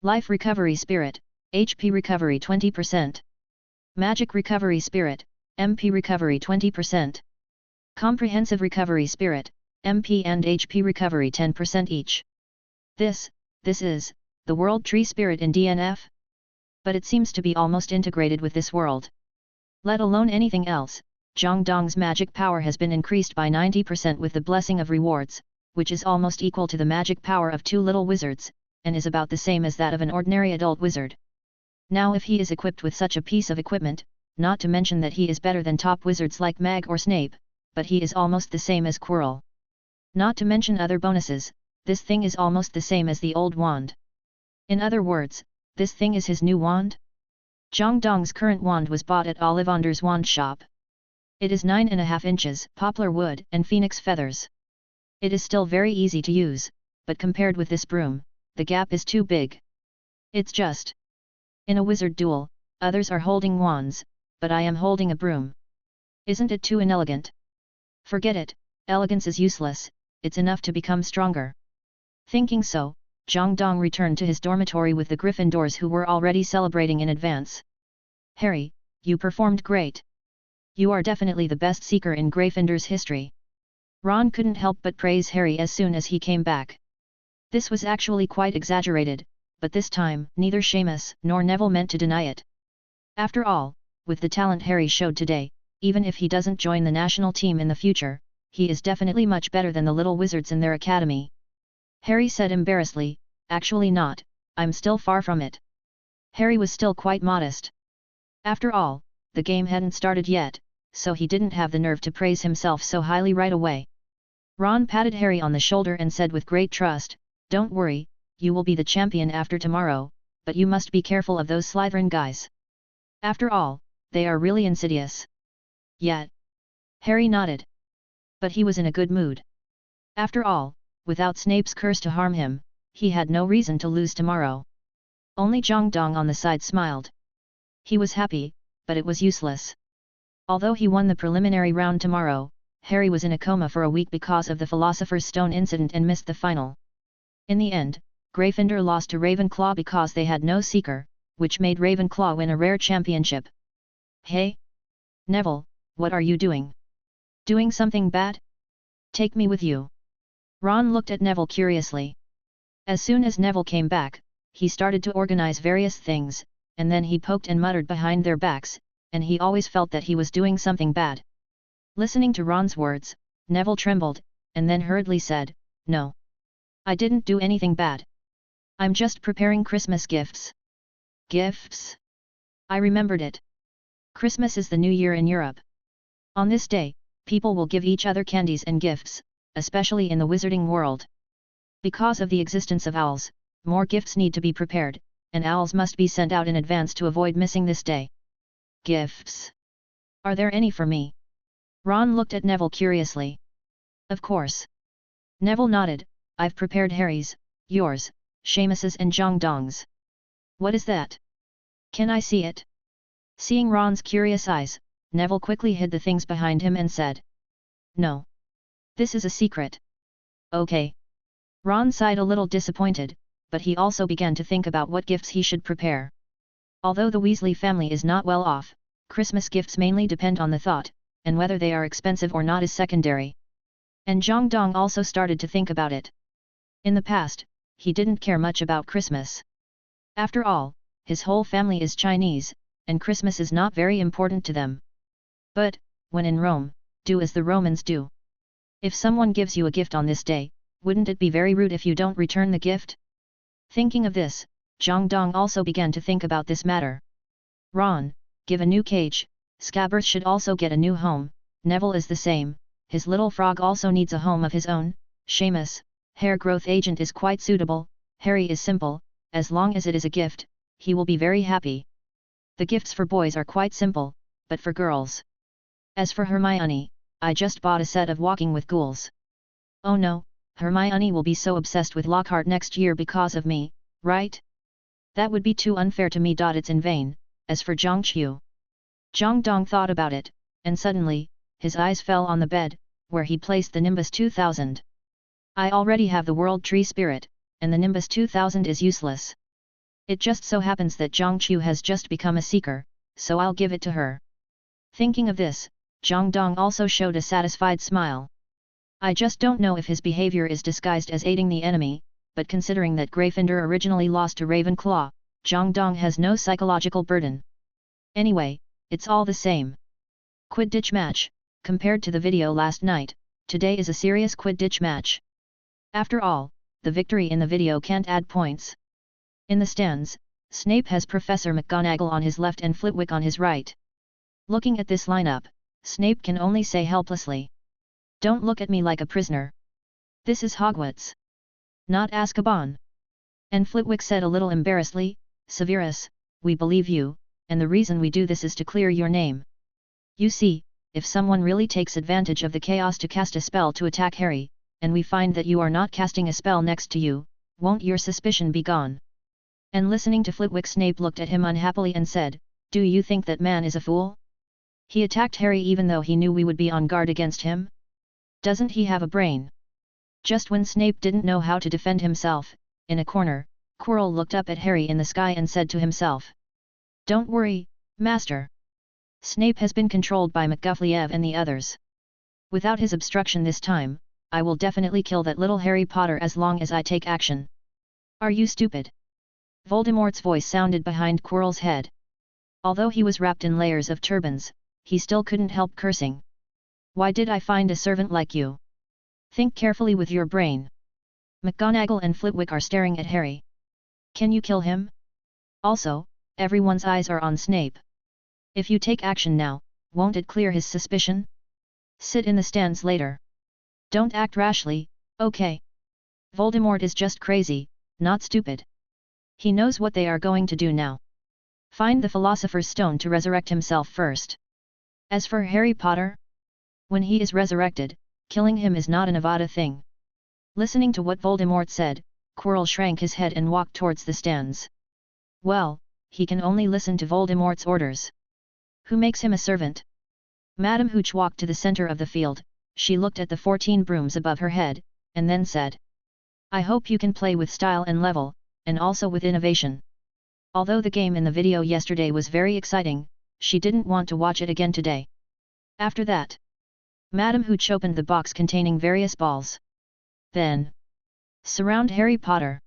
Speaker 1: Life Recovery Spirit, HP Recovery 20%. Magic Recovery Spirit, MP Recovery 20%. Comprehensive Recovery Spirit, MP and HP Recovery 10% each. This is, the World Tree Spirit in DNF? But it seems to be almost integrated with this world. Let alone anything else, Jang Dong's magic power has been increased by 90% with the Blessing of Rewards, which is almost equal to the magic power of 2 little wizards, and is about the same as that of an ordinary adult wizard. Now if he is equipped with such a piece of equipment, not to mention that he is better than top wizards like Mag or Snape, but he is almost the same as Quirrell. Not to mention other bonuses, this thing is almost the same as the old wand. In other words, this thing is his new wand? Jang Dong's current wand was bought at Ollivander's wand shop. It is 9.5 inches, poplar wood and phoenix feathers. It is still very easy to use, but compared with this broom, the gap is too big. It's just. In a wizard duel, others are holding wands, but I am holding a broom. Isn't it too inelegant? Forget it, Elegance is useless, it's enough to become stronger. Thinking so, Jang Dong returned to his dormitory with the Gryffindors who were already celebrating in advance. Harry, you performed great. You are definitely the best seeker in Gryffindor's history. Ron couldn't help but praise Harry as soon as he came back. This was actually quite exaggerated, but this time, neither Sheamus nor Neville meant to deny it. After all, with the talent Harry showed today, even if he doesn't join the national team in the future, he is definitely much better than the little wizards in their academy. Harry said embarrassedly, actually not, I'm still far from it. Harry was still quite modest. After all, the game hadn't started yet, so he didn't have the nerve to praise himself so highly right away. Ron patted Harry on the shoulder and said with great trust, don't worry, you will be the champion after tomorrow, but you must be careful of those Slytherin guys. After all, they are really insidious. Yet. Harry nodded. But he was in a good mood. After all, without Snape's curse to harm him, he had no reason to lose tomorrow. Only Jang Dong on the side smiled. He was happy, but it was useless. Although he won the preliminary round tomorrow, Harry was in a coma for a week because of the Philosopher's Stone incident and missed the final. In the end, Gryffindor lost to Ravenclaw because they had no Seeker, which made Ravenclaw win a rare championship. Hey? Neville, what are you doing? Doing something bad? Take me with you. Ron looked at Neville curiously. As soon as Neville came back, he started to organize various things, and then he poked and muttered behind their backs, and he always felt that he was doing something bad. Listening to Ron's words, Neville trembled, and then hurriedly said, No. I didn't do anything bad. I'm just preparing Christmas gifts. Gifts? I remembered it. Christmas is the New Year in Europe. On this day, people will give each other candies and gifts, especially in the wizarding world. Because of the existence of owls, more gifts need to be prepared, and owls must be sent out in advance to avoid missing this day. Gifts? Are there any for me? Ron looked at Neville curiously. Of course. Neville nodded, I've prepared Harry's, yours, Sheamus's and Jang Dong's. What is that? Can I see it? Seeing Ron's curious eyes, Neville quickly hid the things behind him and said. No. This is a secret. Okay. Ron sighed a little disappointed, but he also began to think about what gifts he should prepare. Although the Weasley family is not well off, Christmas gifts mainly depend on the thought, and whether they are expensive or not is secondary. And Jang Dong also started to think about it. In the past, he didn't care much about Christmas. After all, his whole family is Chinese, and Christmas is not very important to them. But, when in Rome, do as the Romans do. If someone gives you a gift on this day, wouldn't it be very rude if you don't return the gift? Thinking of this, Jang Dong also began to think about this matter. Ron, give a new cage, Scabbers should also get a new home, Neville is the same, his little frog also needs a home of his own, Sheamus, hair growth agent is quite suitable, Harry is simple, as long as it is a gift, he will be very happy. The gifts for boys are quite simple, but for girls. As for Hermione, I just bought a set of Walking with Ghouls. Oh no, Hermione will be so obsessed with Lockhart next year because of me, right? That would be too unfair to me. It's in vain. As for Zhangqiu. Jang Dong thought about it, and suddenly, his eyes fell on the bed, where he placed the Nimbus 2000. I already have the World Tree Spirit, and the Nimbus 2000 is useless. It just so happens that Zhangqiu has just become a seeker, so I'll give it to her. Thinking of this, Jang Dong also showed a satisfied smile. I just don't know if his behavior is disguised as aiding the enemy, but considering that Gryffindor originally lost to Ravenclaw, Jang Dong has no psychological burden. Anyway, it's all the same. Quidditch match, compared to the video last night, today is a serious Quidditch match. After all, the victory in the video can't add points. In the stands, Snape has Professor McGonagall on his left and Flitwick on his right. Looking at this lineup, Snape can only say helplessly. Don't look at me like a prisoner. This is Hogwarts. Not Azkaban. And Flitwick said a little embarrassedly, Severus, we believe you, and the reason we do this is to clear your name. You see, if someone really takes advantage of the chaos to cast a spell to attack Harry, and we find that you are not casting a spell next to you, won't your suspicion be gone? And listening to Flitwick, Snape looked at him unhappily and said, Do you think that man is a fool? He attacked Harry even though he knew we would be on guard against him? Doesn't he have a brain? Just when Snape didn't know how to defend himself, in a corner, Quirrell looked up at Harry in the sky and said to himself. Don't worry, Master. Snape has been controlled by McGonagall and the others. Without his obstruction this time, I will definitely kill that little Harry Potter as long as I take action. Are you stupid? Voldemort's voice sounded behind Quirrell's head. Although he was wrapped in layers of turbans, he still couldn't help cursing. Why did I find a servant like you? Think carefully with your brain. McGonagall and Flitwick are staring at Harry. Can you kill him? Also, everyone's eyes are on Snape. If you take action now, won't it clear his suspicion? Sit in the stands later. Don't act rashly, okay? Voldemort is just crazy, not stupid. He knows what they are going to do now. Find the Philosopher's Stone to resurrect himself first. As for Harry Potter, when he is resurrected, killing him is not an Avada thing. Listening to what Voldemort said, Quirrell shrank his head and walked towards the stands. Well, he can only listen to Voldemort's orders. Who makes him a servant? Madame Hooch walked to the center of the field. She looked at the 14 brooms above her head, and then said. I hope you can play with style and level, and also with innovation. Although the game in the video yesterday was very exciting, she didn't want to watch it again today. After that, Madame Hooch opened the box containing various balls. Then, surround Harry Potter,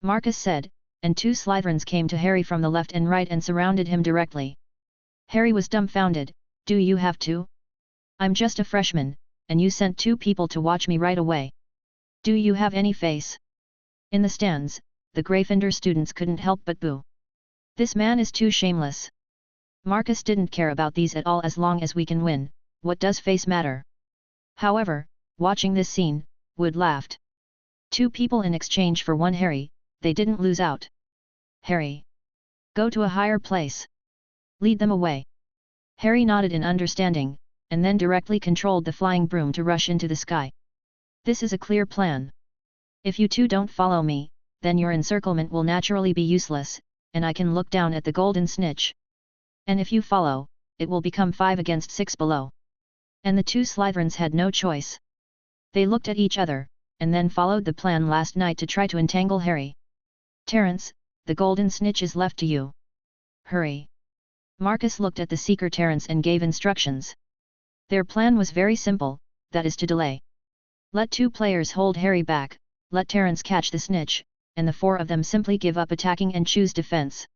Speaker 1: Marcus said, and 2 Slytherins came to Harry from the left and right and surrounded him directly. Harry was dumbfounded. Do you have to? I'm just a freshman, and you sent 2 people to watch me right away. Do you have any face? In the stands, the Gryffindor students couldn't help but boo. This man is too shameless. Marcus didn't care about these at all as long as we can win, what does face matter? However, watching this scene, Wood laughed. 2 people in exchange for 1 Harry, they didn't lose out. Harry. Go to a higher place. Lead them away. Harry nodded in understanding, and then directly controlled the flying broom to rush into the sky. This is a clear plan. If you 2 don't follow me, then your encirclement will naturally be useless, and I can look down at the golden snitch. And if you follow, it will become 5 against 6 below. And the 2 Slytherins had no choice. They looked at each other, and then followed the plan last night to try to entangle Harry. Terence, the golden snitch is left to you. Hurry. Marcus looked at the seeker Terence and gave instructions. Their plan was very simple, that is to delay. Let 2 players hold Harry back, let Terence catch the snitch, and the 4 of them simply give up attacking and choose defense.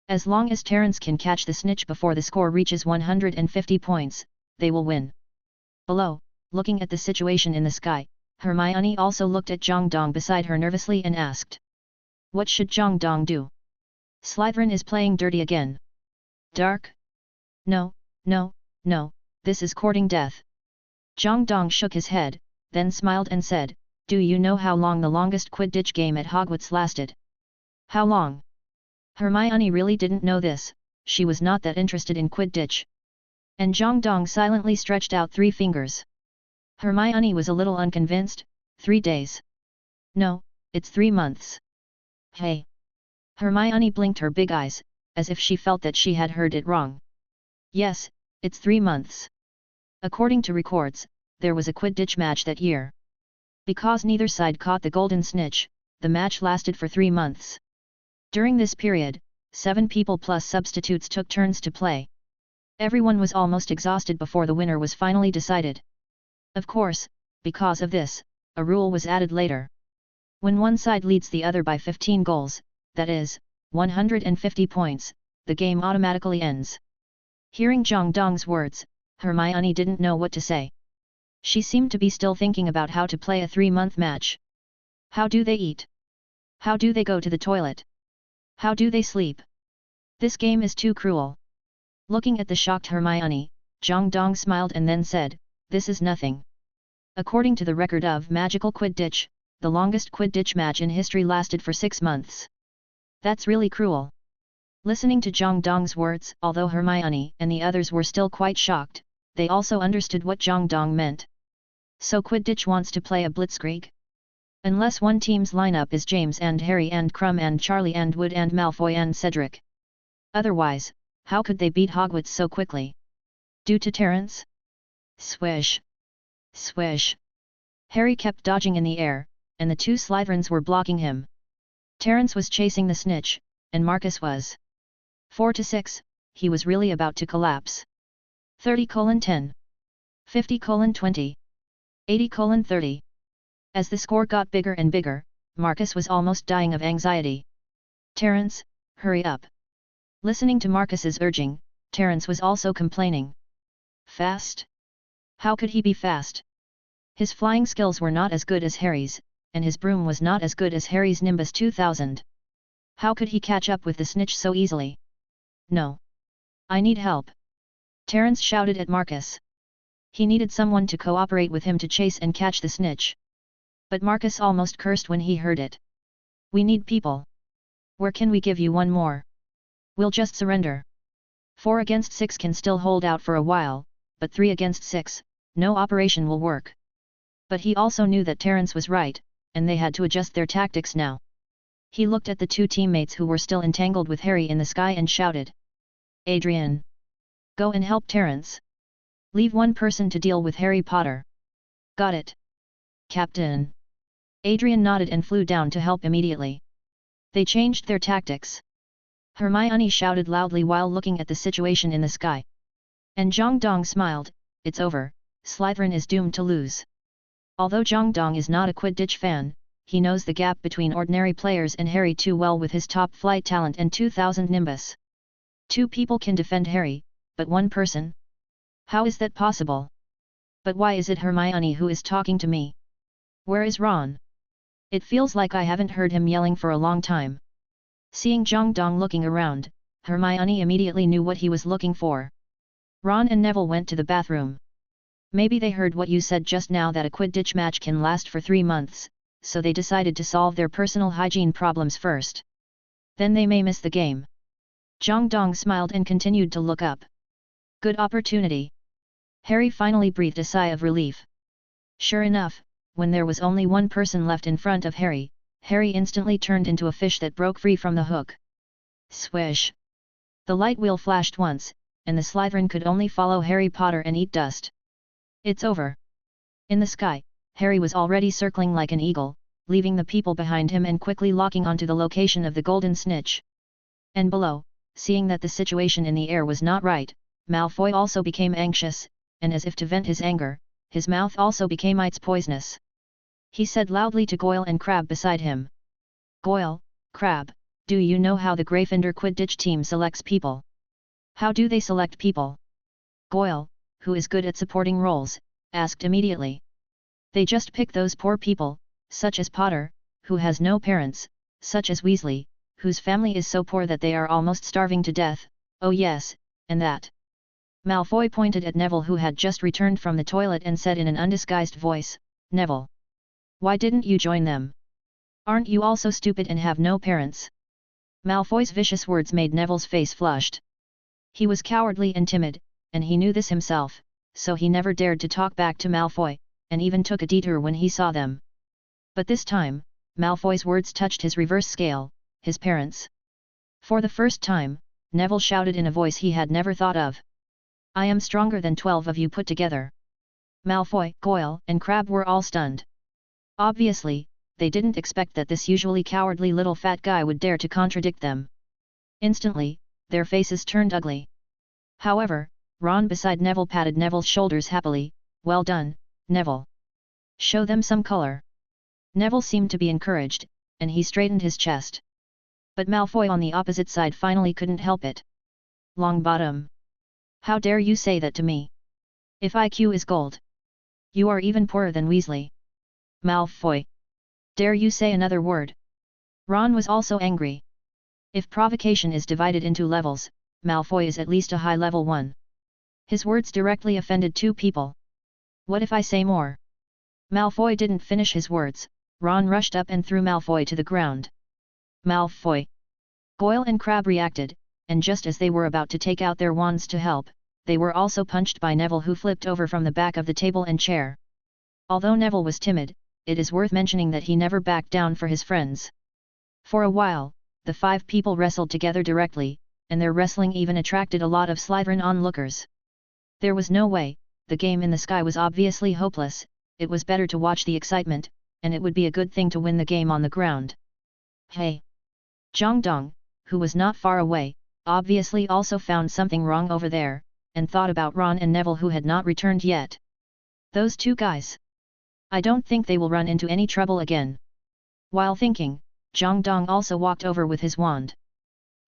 Speaker 1: As long as Terence can catch the snitch before the score reaches 150 points, they will win. Below, looking at the situation in the sky, Hermione also looked at Jang Dong beside her nervously and asked. What should Jang Dong do? Slytherin is playing dirty again. Dark? No, no, no, this is courting death. Jang Dong shook his head, then smiled and said, do you know how long the longest Quidditch game at Hogwarts lasted? How long? Hermione really didn't know this, she was not that interested in Quidditch. And Jang Dong silently stretched out 3 fingers. Hermione was a little unconvinced. 3 days. No, it's 3 months. Hey! Hermione blinked her big eyes, as if she felt that she had heard it wrong. Yes, it's 3 months. According to records, there was a Quidditch match that year. Because neither side caught the golden snitch, the match lasted for 3 months. During this period, 7 people plus substitutes took turns to play. Everyone was almost exhausted before the winner was finally decided. Of course, because of this, a rule was added later. When one side leads the other by 15 goals, that is, 150 points, the game automatically ends. Hearing Jang Dong's words, Hermione didn't know what to say. She seemed to be still thinking about how to play a 3-month match. How do they eat? How do they go to the toilet? How do they sleep? This game is too cruel. Looking at the shocked Hermione, Jang Dong smiled and then said, this is nothing. According to the record of Magical Quidditch, the longest Quidditch match in history lasted for 6 months. That's really cruel. Listening to Jang Dong's words, although Hermione and the others were still quite shocked, they also understood what Jang Dong meant. So Quidditch wants to play a blitzkrieg? Unless one team's lineup is James and Harry and Crumb and Charlie and Wood and Malfoy and Cedric. Otherwise, how could they beat Hogwarts so quickly? Due to Terence? Swish! Swish! Harry kept dodging in the air, and the two Slytherins were blocking him. Terence was chasing the snitch, and Marcus was 4-6, he was really about to collapse. 30:10. 50:20. 80:30. As the score got bigger and bigger, Marcus was almost dying of anxiety. Terence, hurry up. Listening to Marcus's urging, Terence was also complaining. Fast? How could he be fast? His flying skills were not as good as Harry's, and his broom was not as good as Harry's Nimbus 2000. How could he catch up with the snitch so easily? No. I need help. Terence shouted at Marcus. He needed someone to cooperate with him to chase and catch the snitch. But Marcus almost cursed when he heard it. We need people. Where can we give you one more? We'll just surrender. 4 against 6 can still hold out for a while, but 3 against 6, no operation will work. But he also knew that Terence was right, and they had to adjust their tactics now. He looked at the two teammates who were still entangled with Harry in the sky and shouted. Adrian! Go and help Terence. Leave one person to deal with Harry Potter. Got it. Captain. Adrian nodded and flew down to help immediately. They changed their tactics. Hermione shouted loudly while looking at the situation in the sky. And Jang Dong smiled, it's over, Slytherin is doomed to lose. Although Jang Dong is not a Quidditch fan, he knows the gap between ordinary players and Harry too well with his top flight talent and 2000 Nimbus. 2 people can defend Harry, but 1 person? How is that possible? But why is it Hermione who is talking to me? Where is Ron? It feels like I haven't heard him yelling for a long time. Seeing Jang Dong looking around, Hermione immediately knew what he was looking for. Ron and Neville went to the bathroom. Maybe they heard what you said just now, that a Quidditch match can last for 3 months, so they decided to solve their personal hygiene problems first. Then they may miss the game. Jang Dong smiled and continued to look up. Good opportunity. Harry finally breathed a sigh of relief. Sure enough, when there was only 1 person left in front of Harry, Harry instantly turned into a fish that broke free from the hook. Swish! The light wheel flashed once, and the Slytherin could only follow Harry Potter and eat dust. It's over. In the sky, Harry was already circling like an eagle, leaving the people behind him and quickly locking onto the location of the golden snitch. And below, seeing that the situation in the air was not right, Malfoy also became anxious, and as if to vent his anger, his mouth also became poisonous. He said loudly to Goyle and Crabbe beside him. Goyle, Crabbe, do you know how the Gryffindor Quidditch team selects people? How do they select people? Goyle, who is good at supporting roles, asked immediately. They just pick those poor people, such as Potter, who has no parents, such as Weasley, whose family is so poor that they are almost starving to death, oh yes, and that. Malfoy pointed at Neville, who had just returned from the toilet, and said in an undisguised voice, Neville. Why didn't you join them? Aren't you also stupid and have no parents? Malfoy's vicious words made Neville's face flushed. He was cowardly and timid, and he knew this himself, so he never dared to talk back to Malfoy, and even took a detour when he saw them. But this time, Malfoy's words touched his reverse scale, his parents. For the first time, Neville shouted in a voice he had never thought of. I am stronger than 12 of you put together. Malfoy, Goyle, and Crabbe were all stunned. Obviously, they didn't expect that this usually cowardly little fat guy would dare to contradict them. Instantly, their faces turned ugly. However, Ron beside Neville patted Neville's shoulders happily. Well done, Neville. Show them some color. Neville seemed to be encouraged, and he straightened his chest. But Malfoy on the opposite side finally couldn't help it. Longbottom. How dare you say that to me? If IQ is gold. You are even poorer than Weasley. Malfoy. Dare you say another word? Ron was also angry. If provocation is divided into levels, Malfoy is at least a high level 1. His words directly offended 2 people. What if I say more? Malfoy didn't finish his words. Ron rushed up and threw Malfoy to the ground. Malfoy. Goyle and Crabbe reacted, and just as they were about to take out their wands to help, they were also punched by Neville, who flipped over from the back of the table and chair. Although Neville was timid, it is worth mentioning that he never backed down for his friends. For a while, the 5 people wrestled together directly, and their wrestling even attracted a lot of Slytherin onlookers. There was no way the game in the sky was obviously hopeless, it was better to watch the excitement, and it would be a good thing to win the game on the ground. Hey! Jang Dong, who was not far away, obviously also found something wrong over there, and thought about Ron and Neville who had not returned yet. Those two guys. I don't think they will run into any trouble again. While thinking, Jang Dong also walked over with his wand.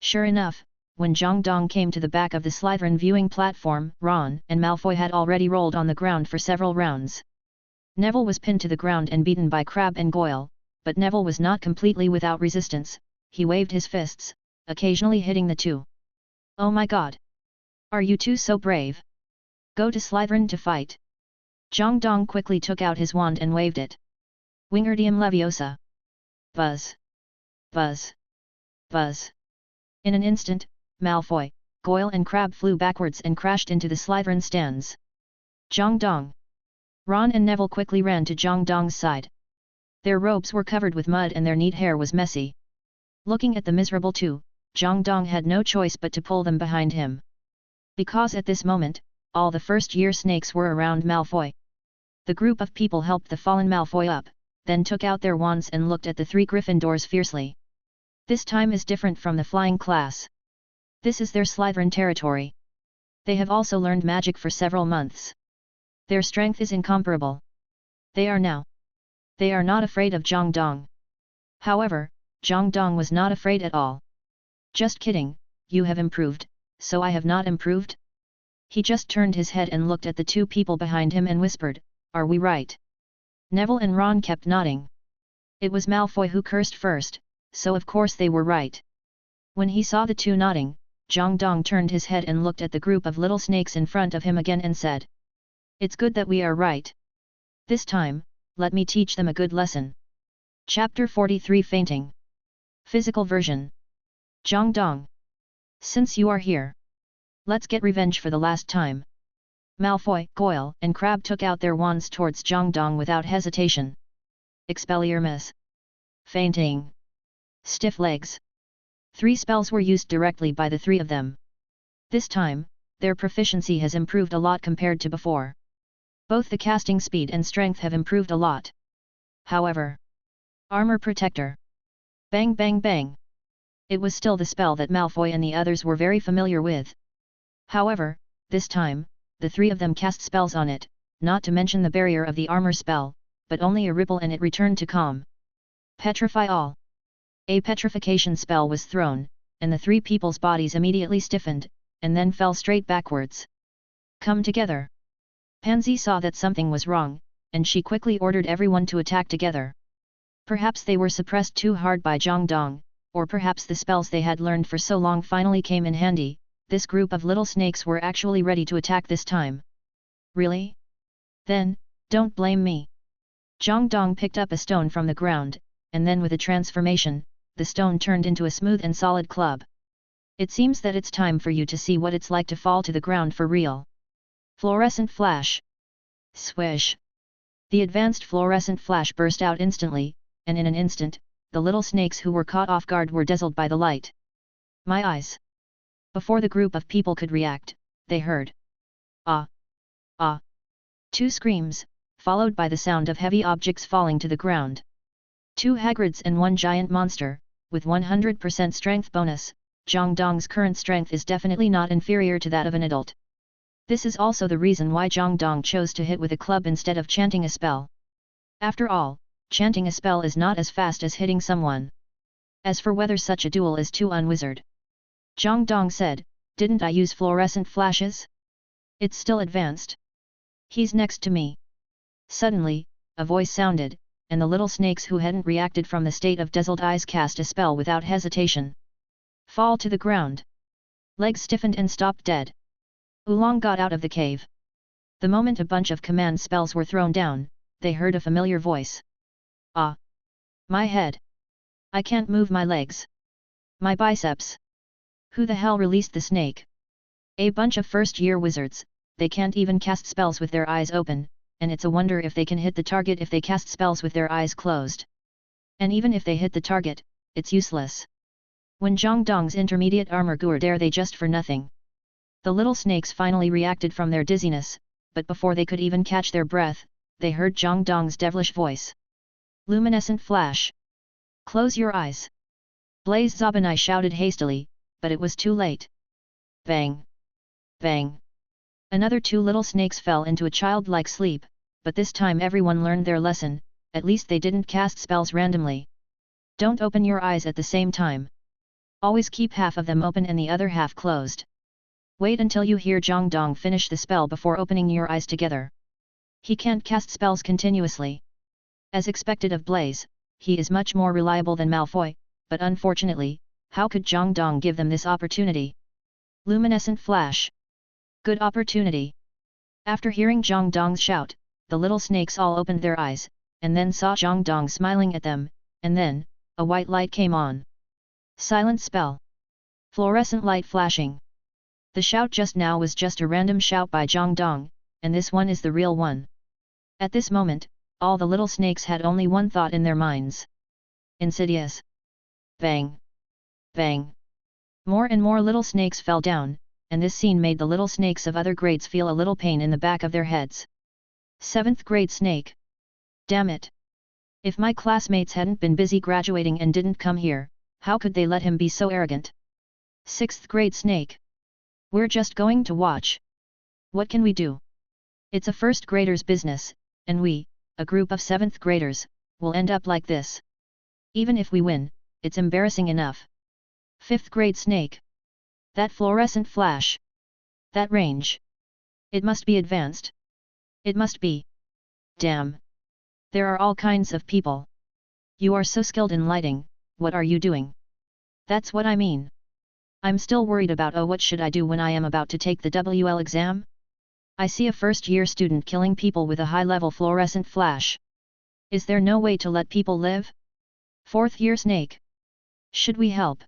Speaker 1: Sure enough, when Jang Dong came to the back of the Slytherin viewing platform, Ron and Malfoy had already rolled on the ground for several rounds. Neville was pinned to the ground and beaten by Crabbe and Goyle, but Neville was not completely without resistance. He waved his fists, occasionally hitting the two. Oh my god! Are you two so brave? Go to Slytherin to fight! Jang Dong quickly took out his wand and waved it. Wingardium Leviosa! Buzz! Buzz! Buzz! In an instant, Malfoy, Goyle and Crabbe flew backwards and crashed into the Slytherin stands. Jang Dong! Ron and Neville quickly ran to Jang Dong's side. Their robes were covered with mud and their neat hair was messy. Looking at the miserable two, Jang Dong had no choice but to pull them behind him. Because at this moment, all the first-year snakes were around Malfoy. The group of people helped the fallen Malfoy up, then took out their wands and looked at the three Gryffindors fiercely. This time is different from the flying class. This is their Slytherin territory. They have also learned magic for several months. Their strength is incomparable. They are not afraid of Jang Dong. However, Jang Dong was not afraid at all. Just kidding, you have improved, so I have not improved? He just turned his head and looked at the two people behind him and whispered, are we right? Neville and Ron kept nodding. It was Malfoy who cursed first, so of course they were right. When he saw the two nodding, Jang Dong turned his head and looked at the group of little snakes in front of him again and said, it's good that we are right. This time, let me teach them a good lesson. Chapter 43 Fainting. Physical version. Jang Dong. Since you are here, let's get revenge for the last time. Malfoy, Goyle, and Crabbe took out their wands towards Jang Dong without hesitation. Expelliarmus. Fainting. Stiff legs. 3 spells were used directly by the 3 of them. This time, their proficiency has improved a lot compared to before. Both the casting speed and strength have improved a lot. However, Armor Protector. Bang bang bang. It was still the spell that Malfoy and the others were very familiar with. However, this time, the 3 of them cast spells on it, not to mention the barrier of the armor spell, but only a ripple and it returned to calm. Petrify all. A petrification spell was thrown, and the 3 people's bodies immediately stiffened, and then fell straight backwards. Come together. Pansy saw that something was wrong, and she quickly ordered everyone to attack together. Perhaps they were suppressed too hard by Jang Dong, or perhaps the spells they had learned for so long finally came in handy. This group of little snakes were actually ready to attack this time. Really? Then, don't blame me. Jang Dong picked up a stone from the ground, and then with a transformation, the stone turned into a smooth and solid club. It seems that it's time for you to see what it's like to fall to the ground for real. Fluorescent flash. Swish. The advanced fluorescent flash burst out instantly, and in an instant, the little snakes who were caught off guard were dazzled by the light. My eyes! Before the group of people could react, they heard. Ah! Ah! 2 screams, followed by the sound of heavy objects falling to the ground. 2 Hagrids and 1 giant monster, with 100% strength bonus. Jang Dong's current strength is definitely not inferior to that of an adult. This is also the reason why Jang Dong chose to hit with a club instead of chanting a spell. After all, chanting a spell is not as fast as hitting someone. As for whether such a duel is too unwizard, Jang Dong said, didn't I use fluorescent flashes? It's still advanced. He's next to me. Suddenly, a voice sounded, and the little snakes who hadn't reacted from the state of dazzled eyes cast a spell without hesitation. Fall to the ground. Legs stiffened and stopped dead. Oolong got out of the cave. The moment a bunch of command spells were thrown down, they heard a familiar voice. Ah! My head! I can't move my legs. My biceps! Who the hell released the snake? A bunch of first-year wizards, they can't even cast spells with their eyes open, and it's a wonder if they can hit the target if they cast spells with their eyes closed. And even if they hit the target, it's useless. When Jang Dong's intermediate armor grew, dare they just for nothing. The little snakes finally reacted from their dizziness, but before they could even catch their breath, they heard Jang Dong's devilish voice. Luminescent flash! Close your eyes! Blaze Zabanai shouted hastily, but it was too late. Bang! Bang! Another two little snakes fell into a childlike sleep, but this time everyone learned their lesson, at least they didn't cast spells randomly. Don't open your eyes at the same time. Always keep half of them open and the other half closed. Wait until you hear Jang Dong finish the spell before opening your eyes together. He can't cast spells continuously. As expected of Blaze, he is much more reliable than Malfoy, but unfortunately, how could Jang Dong give them this opportunity? Luminescent flash! Good opportunity! After hearing Jang Dong's shout, the little snakes all opened their eyes, and then saw Jang Dong smiling at them, and then, a white light came on. Silent spell. Fluorescent light flashing. The shout just now was just a random shout by Jang Dong, and this one is the real one. At this moment, all the little snakes had only one thought in their minds. Insidious. Bang! Bang! More and more little snakes fell down, and this scene made the little snakes of other grades feel a little pain in the back of their heads. 7th grade snake. Damn it! If my classmates hadn't been busy graduating and didn't come here, how could they let him be so arrogant? 6th grade snake. We're just going to watch. What can we do? It's a first grader's business, and we, a group of 7th graders, will end up like this. Even if we win, it's embarrassing enough. 5th grade snake. That fluorescent flash. That range. It must be advanced. It must be. Damn. There are all kinds of people. You are so skilled in lighting, what are you doing? That's what I mean. I'm still worried about what should I do when I am about to take the WL exam? I see a first-year student killing people with a high-level fluorescent flash. Is there no way to let people live? 4th-year snake. Should we help?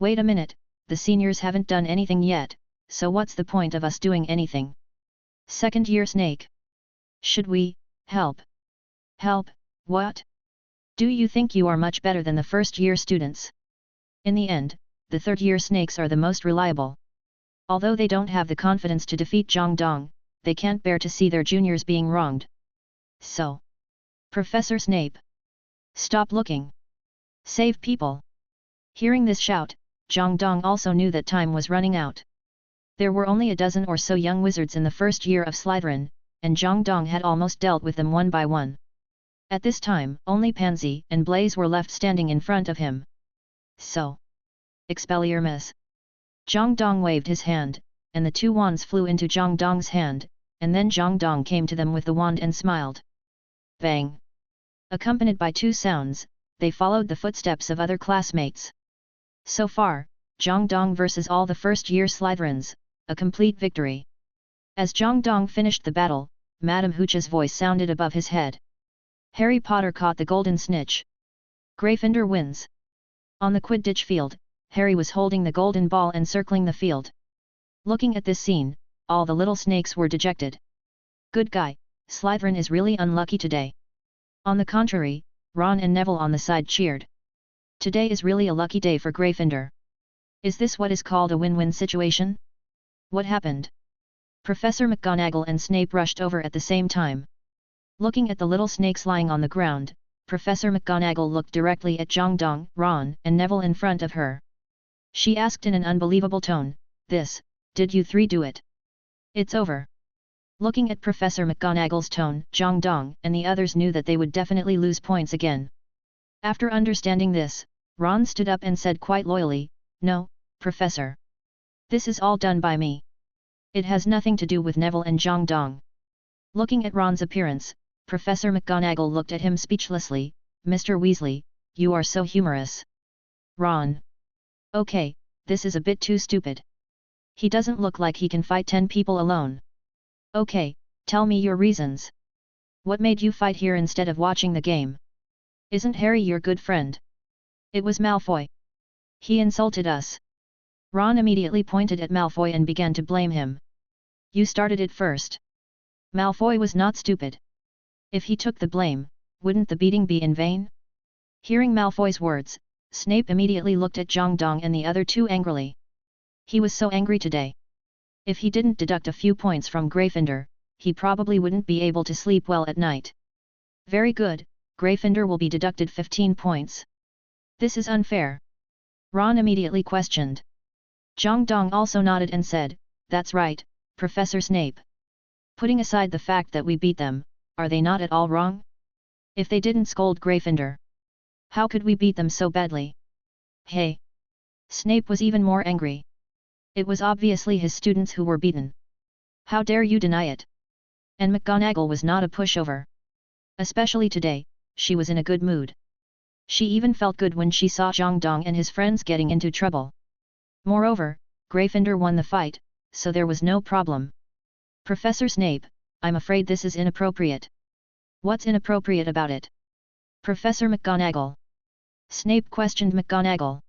Speaker 1: Wait a minute, the seniors haven't done anything yet, so what's the point of us doing anything? 2nd-year snake. Should we help? Help, what? Do you think you are much better than the first-year students? In the end, the 3rd-year snakes are the most reliable. Although they don't have the confidence to defeat Jang Dong, they can't bear to see their juniors being wronged. So, Professor Snape, stop looking. Save people. Hearing this shout, Jang Dong also knew that time was running out. There were only a dozen or so young wizards in the first year of Slytherin, and Jang Dong had almost dealt with them one by one. At this time, only Pansy and Blaze were left standing in front of him. So, Expelliarmus. Jang Dong waved his hand, and the two wands flew into Jang Dong's hand, and then Jang Dong came to them with the wand and smiled. Bang! Accompanied by two sounds, they followed the footsteps of other classmates. So far, Jang Dong versus all the first-year Slytherins, a complete victory. As Jang Dong finished the battle, Madame Hooch's voice sounded above his head. Harry Potter caught the golden snitch. Gryffindor wins. On the Quidditch field, Harry was holding the golden ball and circling the field. Looking at this scene, all the little snakes were dejected. Good guy, Slytherin is really unlucky today. On the contrary, Ron and Neville on the side cheered. Today is really a lucky day for Gryffindor. Is this what is called a win-win situation? What happened? Professor McGonagall and Snape rushed over at the same time. Looking at the little snakes lying on the ground, Professor McGonagall looked directly at Jang Dong, Ron, and Neville in front of her. She asked in an unbelievable tone, did you three do it? It's over. Looking at Professor McGonagall's tone, Jang Dong and the others knew that they would definitely lose points again. After understanding this, Ron stood up and said quite loyally, No, Professor. This is all done by me. It has nothing to do with Neville and Jang Dong. Looking at Ron's appearance, Professor McGonagall looked at him speechlessly. Mr. Weasley, you are so humorous. Ron. Okay, this is a bit too stupid. He doesn't look like he can fight 10 people alone. Okay, tell me your reasons. What made you fight here instead of watching the game? Isn't Harry your good friend? It was Malfoy. He insulted us. Ron immediately pointed at Malfoy and began to blame him. You started it first. Malfoy was not stupid. If he took the blame, wouldn't the beating be in vain? Hearing Malfoy's words, Snape immediately looked at Jang Dong and the other two angrily. He was so angry today. If he didn't deduct a few points from Gryffindor, he probably wouldn't be able to sleep well at night. Very good, Gryffindor will be deducted 15 points. This is unfair. Ron immediately questioned. Jang Dong also nodded and said, that's right, Professor Snape. Putting aside the fact that we beat them, are they not at all wrong? If they didn't scold Gryffindor, how could we beat them so badly? Hey! Snape was even more angry. It was obviously his students who were beaten. How dare you deny it? And McGonagall was not a pushover. Especially today, she was in a good mood. She even felt good when she saw Jang Dong and his friends getting into trouble. Moreover, Gryffindor won the fight, so there was no problem. Professor Snape, I'm afraid this is inappropriate. What's inappropriate about it? Professor McGonagall. Snape questioned McGonagall.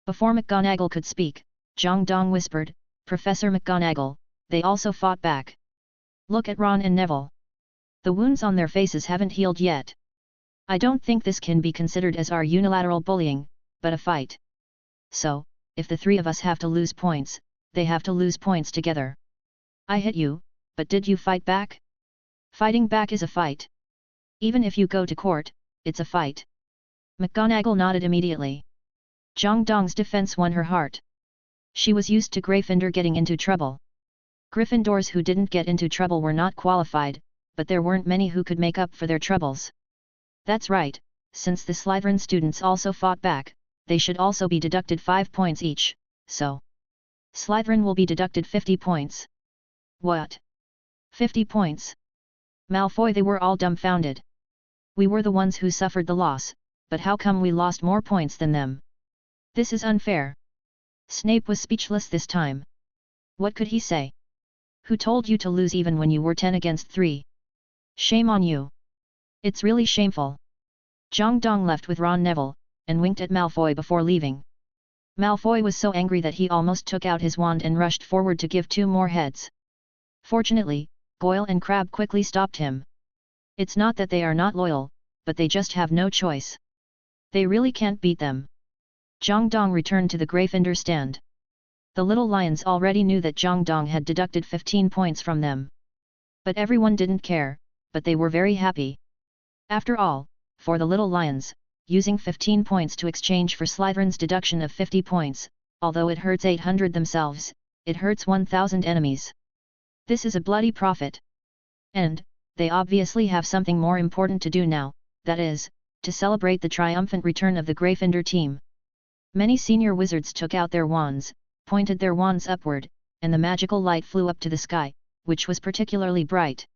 Speaker 1: Before McGonagall could speak, Jang Dong whispered, Professor McGonagall, they also fought back. Look at Ron and Neville. The wounds on their faces haven't healed yet. I don't think this can be considered as our unilateral bullying, but a fight. So, if the three of us have to lose points, they have to lose points together. I hit you, but did you fight back? Fighting back is a fight. Even if you go to court, it's a fight. McGonagall nodded immediately. Jang Dong's defense won her heart. She was used to Gryffindor getting into trouble. Gryffindors who didn't get into trouble were not qualified, but there weren't many who could make up for their troubles. That's right, since the Slytherin students also fought back, they should also be deducted 5 points each, so Slytherin will be deducted 50 points. What? 50 points? Malfoy, they were all dumbfounded. We were the ones who suffered the loss, but how come we lost more points than them? This is unfair. Snape was speechless this time. What could he say? Who told you to lose even when you were 10 against 3? Shame on you. It's really shameful. Jang Dong left with Ron Neville, and winked at Malfoy before leaving. Malfoy was so angry that he almost took out his wand and rushed forward to give 2 more heads. Fortunately, Goyle and Crabbe quickly stopped him. It's not that they are not loyal, but they just have no choice. They really can't beat them. Jang Dong returned to the Gryffindor stand. The little lions already knew that Jang Dong had deducted 15 points from them. But everyone didn't care, but they were very happy. After all, for the little lions, using 15 points to exchange for Slytherin's deduction of 50 points, although it hurts 800 themselves, it hurts 1,000 enemies. This is a bloody profit. And, they obviously have something more important to do now, that is, to celebrate the triumphant return of the Gryffindor team. Many senior wizards took out their wands, pointed their wands upward, and the magical light flew up to the sky, which was particularly bright.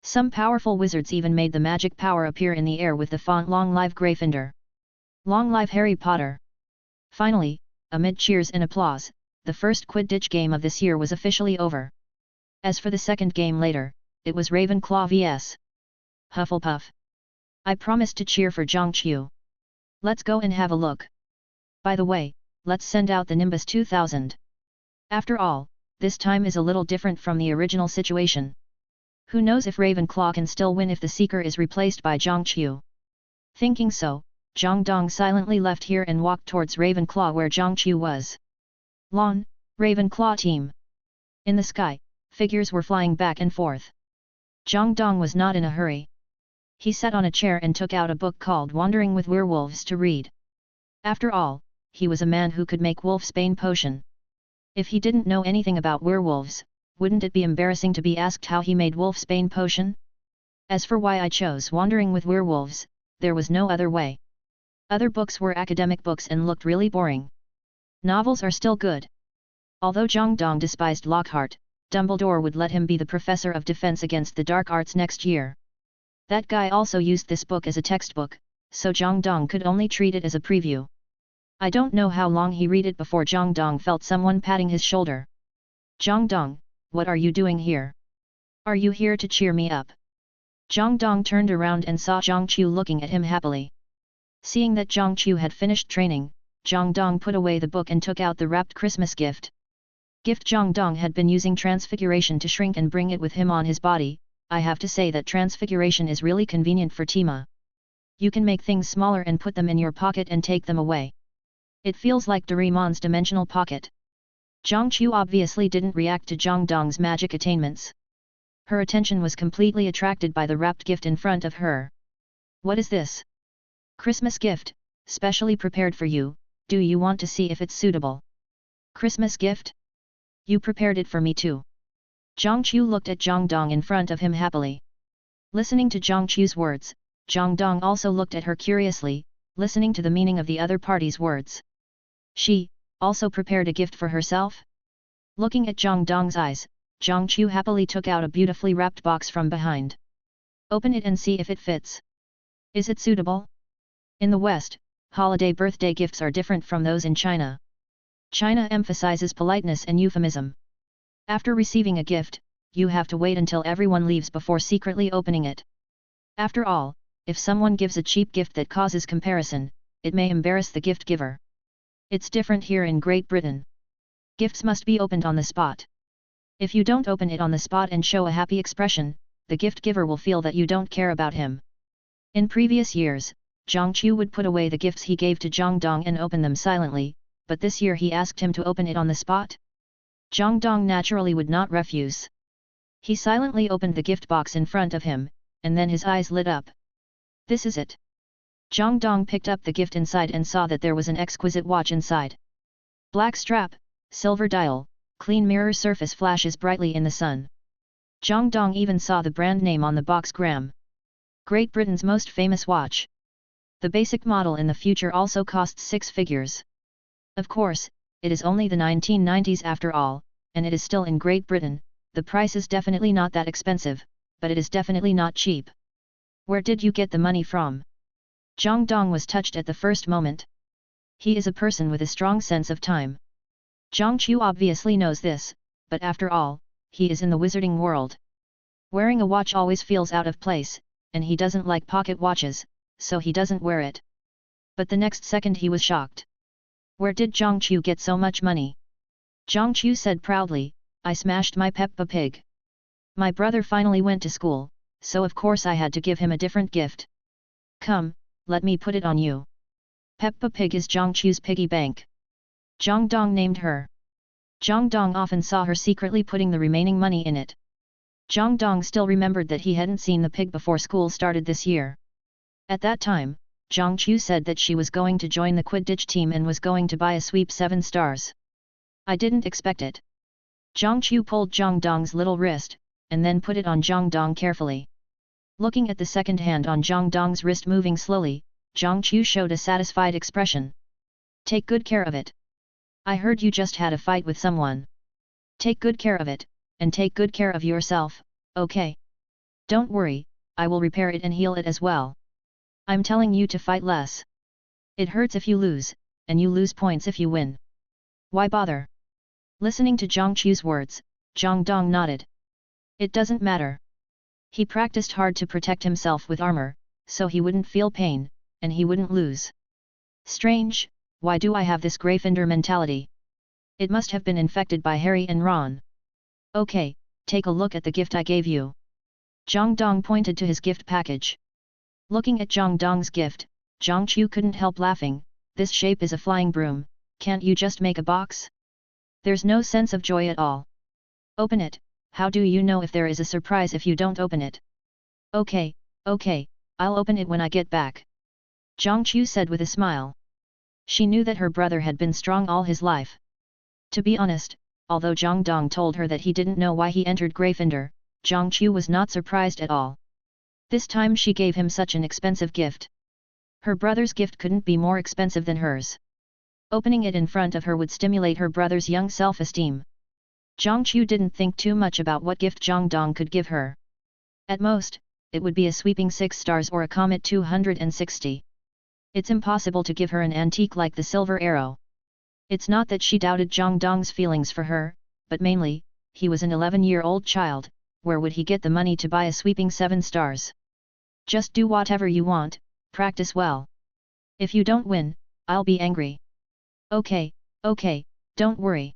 Speaker 1: Some powerful wizards even made the magic power appear in the air with the font Long Live Gryffindor. Long Live Harry Potter. Finally, amid cheers and applause, the first Quidditch game of this year was officially over. As for the second game later, it was Ravenclaw vs. Hufflepuff. I promised to cheer for Zhangqiu. Let's go and have a look. By the way, let's send out the Nimbus 2000. After all, this time is a little different from the original situation. Who knows if Ravenclaw can still win if the Seeker is replaced by Zhangqiu. Thinking so, Jang Dong silently left here and walked towards Ravenclaw where Zhangqiu was. Lawn, Ravenclaw team. In the sky, figures were flying back and forth. Jang Dong was not in a hurry. He sat on a chair and took out a book called Wandering with Werewolves to read. After all, he was a man who could make wolfsbane potion. If he didn't know anything about werewolves, wouldn't it be embarrassing to be asked how he made wolfsbane potion? As for why I chose Wandering with Werewolves, there was no other way. Other books were academic books and looked really boring. Novels are still good. Although Jang Dong despised Lockhart, Dumbledore would let him be the professor of defense against the dark arts next year. That guy also used this book as a textbook, so Jang Dong could only treat it as a preview. I don't know how long he read it before Jang Dong felt someone patting his shoulder. Jang Dong, what are you doing here? Are you here to cheer me up? Jang Dong turned around and saw Zhangqiu looking at him happily. Seeing that Zhangqiu had finished training, Jang Dong put away the book and took out the wrapped Christmas gift. Jang Dong had been using transfiguration to shrink and bring it with him on his body. I have to say that transfiguration is really convenient for Tima. You can make things smaller and put them in your pocket and take them away. It feels like Doraemon's dimensional pocket. Zhangqiu obviously didn't react to Jang Dong's magic attainments. Her attention was completely attracted by the wrapped gift in front of her. What is this? Christmas gift, specially prepared for you, do you want to see if it's suitable? Christmas gift? You prepared it for me too. Zhang Qiu looked at Jang Dong in front of him happily. Listening to Zhang Qiu's words, Jang Dong also looked at her curiously, listening to the meaning of the other party's words. She, also prepared a gift for herself? Looking at Jang Dong's eyes, Zhang Qiu happily took out a beautifully wrapped box from behind. Open it and see if it fits. Is it suitable? In the West, holiday birthday gifts are different from those in China. China emphasizes politeness and euphemism. After receiving a gift, you have to wait until everyone leaves before secretly opening it. After all, if someone gives a cheap gift that causes comparison, it may embarrass the gift giver. It's different here in Great Britain. Gifts must be opened on the spot. If you don't open it on the spot and show a happy expression, the gift giver will feel that you don't care about him. In previous years, Zhang Qiu would put away the gifts he gave to Jang Dong and open them silently, but this year he asked him to open it on the spot. Jang Dong naturally would not refuse. He silently opened the gift box in front of him, and then his eyes lit up. This is it. Jang Dong picked up the gift inside and saw that there was an exquisite watch inside. Black strap, silver dial, clean mirror surface flashes brightly in the sun. Jang Dong even saw the brand name on the box: Gram. Great Britain's most famous watch. The basic model in the future also costs 6 figures. Of course, it is only the 1990s after all, and it is still in Great Britain. The price is definitely not that expensive, but it is definitely not cheap. Where did you get the money from? Jang Dong was touched at the first moment. He is a person with a strong sense of time. Zhang Qiu obviously knows this, but after all, he is in the wizarding world. Wearing a watch always feels out of place, and he doesn't like pocket watches, so he doesn't wear it. But the next second he was shocked. Where did Zhang Qiu get so much money? Zhang Qiu said proudly, I smashed my Peppa Pig. My brother finally went to school, so of course I had to give him a different gift. Come, let me put it on you. Peppa Pig is Zhang Qiu's piggy bank. Jang Dong named her. Jang Dong often saw her secretly putting the remaining money in it. Jang Dong still remembered that he hadn't seen the pig before school started this year. At that time, Zhang Qiu said that she was going to join the Quidditch team and was going to buy a sweep 7 stars. I didn't expect it. Zhang Qiu pulled Jang Dong's little wrist, and then put it on Jang Dong carefully. Looking at the second hand on Jang Dong's wrist moving slowly, Zhang Qiu showed a satisfied expression. Take good care of it. I heard you just had a fight with someone. Take good care of it, and take good care of yourself, okay? Don't worry, I will repair it and heal it as well. I'm telling you to fight less. It hurts if you lose, and you lose points if you win. Why bother? Listening to Zhang Qiu's words, Jang Dong nodded. It doesn't matter. He practiced hard to protect himself with armor, so he wouldn't feel pain, and he wouldn't lose. Strange, why do I have this Gryffindor mentality? It must have been infected by Harry and Ron. Okay, take a look at the gift I gave you. Jang Dong pointed to his gift package. Looking at Jang Dong's gift, Zhang Qiu couldn't help laughing. This shape is a flying broom, can't you just make a box? There's no sense of joy at all. Open it, how do you know if there is a surprise if you don't open it? Okay, I'll open it when I get back. Zhang Qiu said with a smile. She knew that her brother had been strong all his life. To be honest, although Jang Dong told her that he didn't know why he entered Gryffindor, Zhang Qiu was not surprised at all. This time she gave him such an expensive gift. Her brother's gift couldn't be more expensive than hers. Opening it in front of her would stimulate her brother's young self-esteem. Zhang Qiu didn't think too much about what gift Jang Dong could give her. At most, it would be a sweeping 6 stars or a comet 260. It's impossible to give her an antique like the silver arrow. It's not that she doubted Jang Dong's feelings for her, but mainly, he was an 11-year-old child, where would he get the money to buy a sweeping 7 stars? Just do whatever you want, practice well. If you don't win, I'll be angry. Okay, don't worry.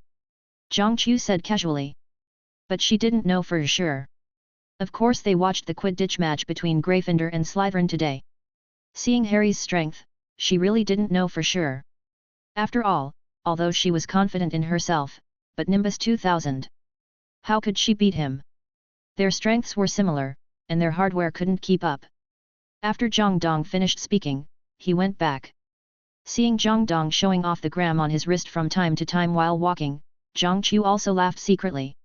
Speaker 1: Zhang Qiu said casually. But she didn't know for sure. Of course they watched the Quidditch match between Gryffindor and Slytherin today. Seeing Harry's strength, she really didn't know for sure. After all, although she was confident in herself, but Nimbus 2000. How could she beat him? Their strengths were similar, and their hardware couldn't keep up. After Jang Dong finished speaking, he went back. Seeing Jang Dong showing off the gram on his wrist from time to time while walking, Zhang Qiu also laughed secretly.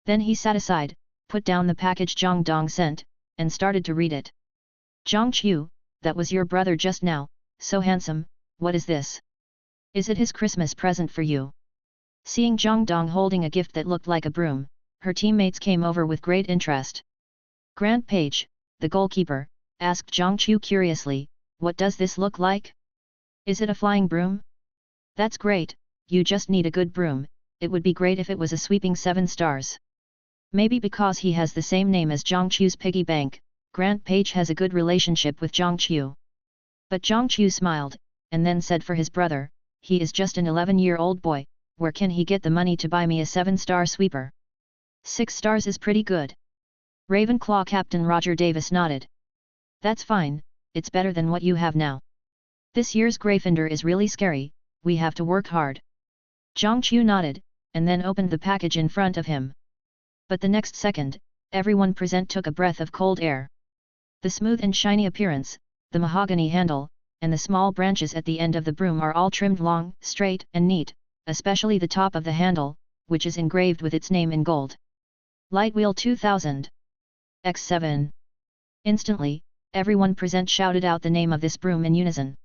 Speaker 1: Then he sat aside, put down the package Jang Dong sent, and started to read it. Zhang Qiu, that was your brother just now, so handsome, what is this? Is it his Christmas present for you? Seeing Jang Dong holding a gift that looked like a broom, her teammates came over with great interest. Grand Page, the goalkeeper, asked Zhang Qiu curiously, what does this look like? Is it a flying broom? That's great, you just need a good broom, it would be great if it was a sweeping 7 stars. Maybe because he has the same name as Zhang Qiu's piggy bank, Grand Page has a good relationship with Zhang Qiu. But Zhang Qiu smiled, and then said for his brother, he is just an 11-year-old boy, where can he get the money to buy me a 7-star sweeper? 6 stars is pretty good. Ravenclaw Captain Roger Davis nodded. That's fine, it's better than what you have now. This year's Gryffindor is really scary, we have to work hard. Zhang Qiu nodded, and then opened the package in front of him. But the next second, everyone present took a breath of cold air. The smooth and shiny appearance, the mahogany handle, and the small branches at the end of the broom are all trimmed long, straight and neat, especially the top of the handle, which is engraved with its name in gold. Lightwheel 2000. X7. Instantly, everyone present shouted out the name of this broom in unison.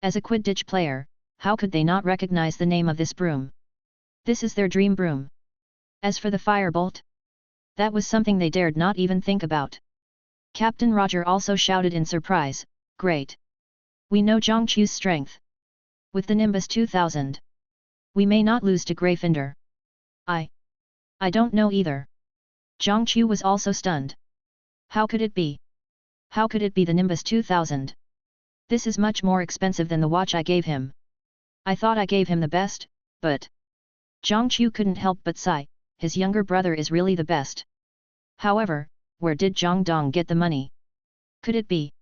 Speaker 1: As a Quidditch player, how could they not recognize the name of this broom? This is their dream broom. As for the firebolt, that was something they dared not even think about. Captain Roger also shouted in surprise, great! We know Zhang Qiu's strength. With the Nimbus 2000, we may not lose to Gryffindor. I don't know either. Zhang Qiu was also stunned. How could it be? How could it be the Nimbus 2000? This is much more expensive than the watch I gave him. I thought I gave him the best, but... Zhang Qiu couldn't help but sigh, his younger brother is really the best. However, where did Jang Dong get the money? Could it be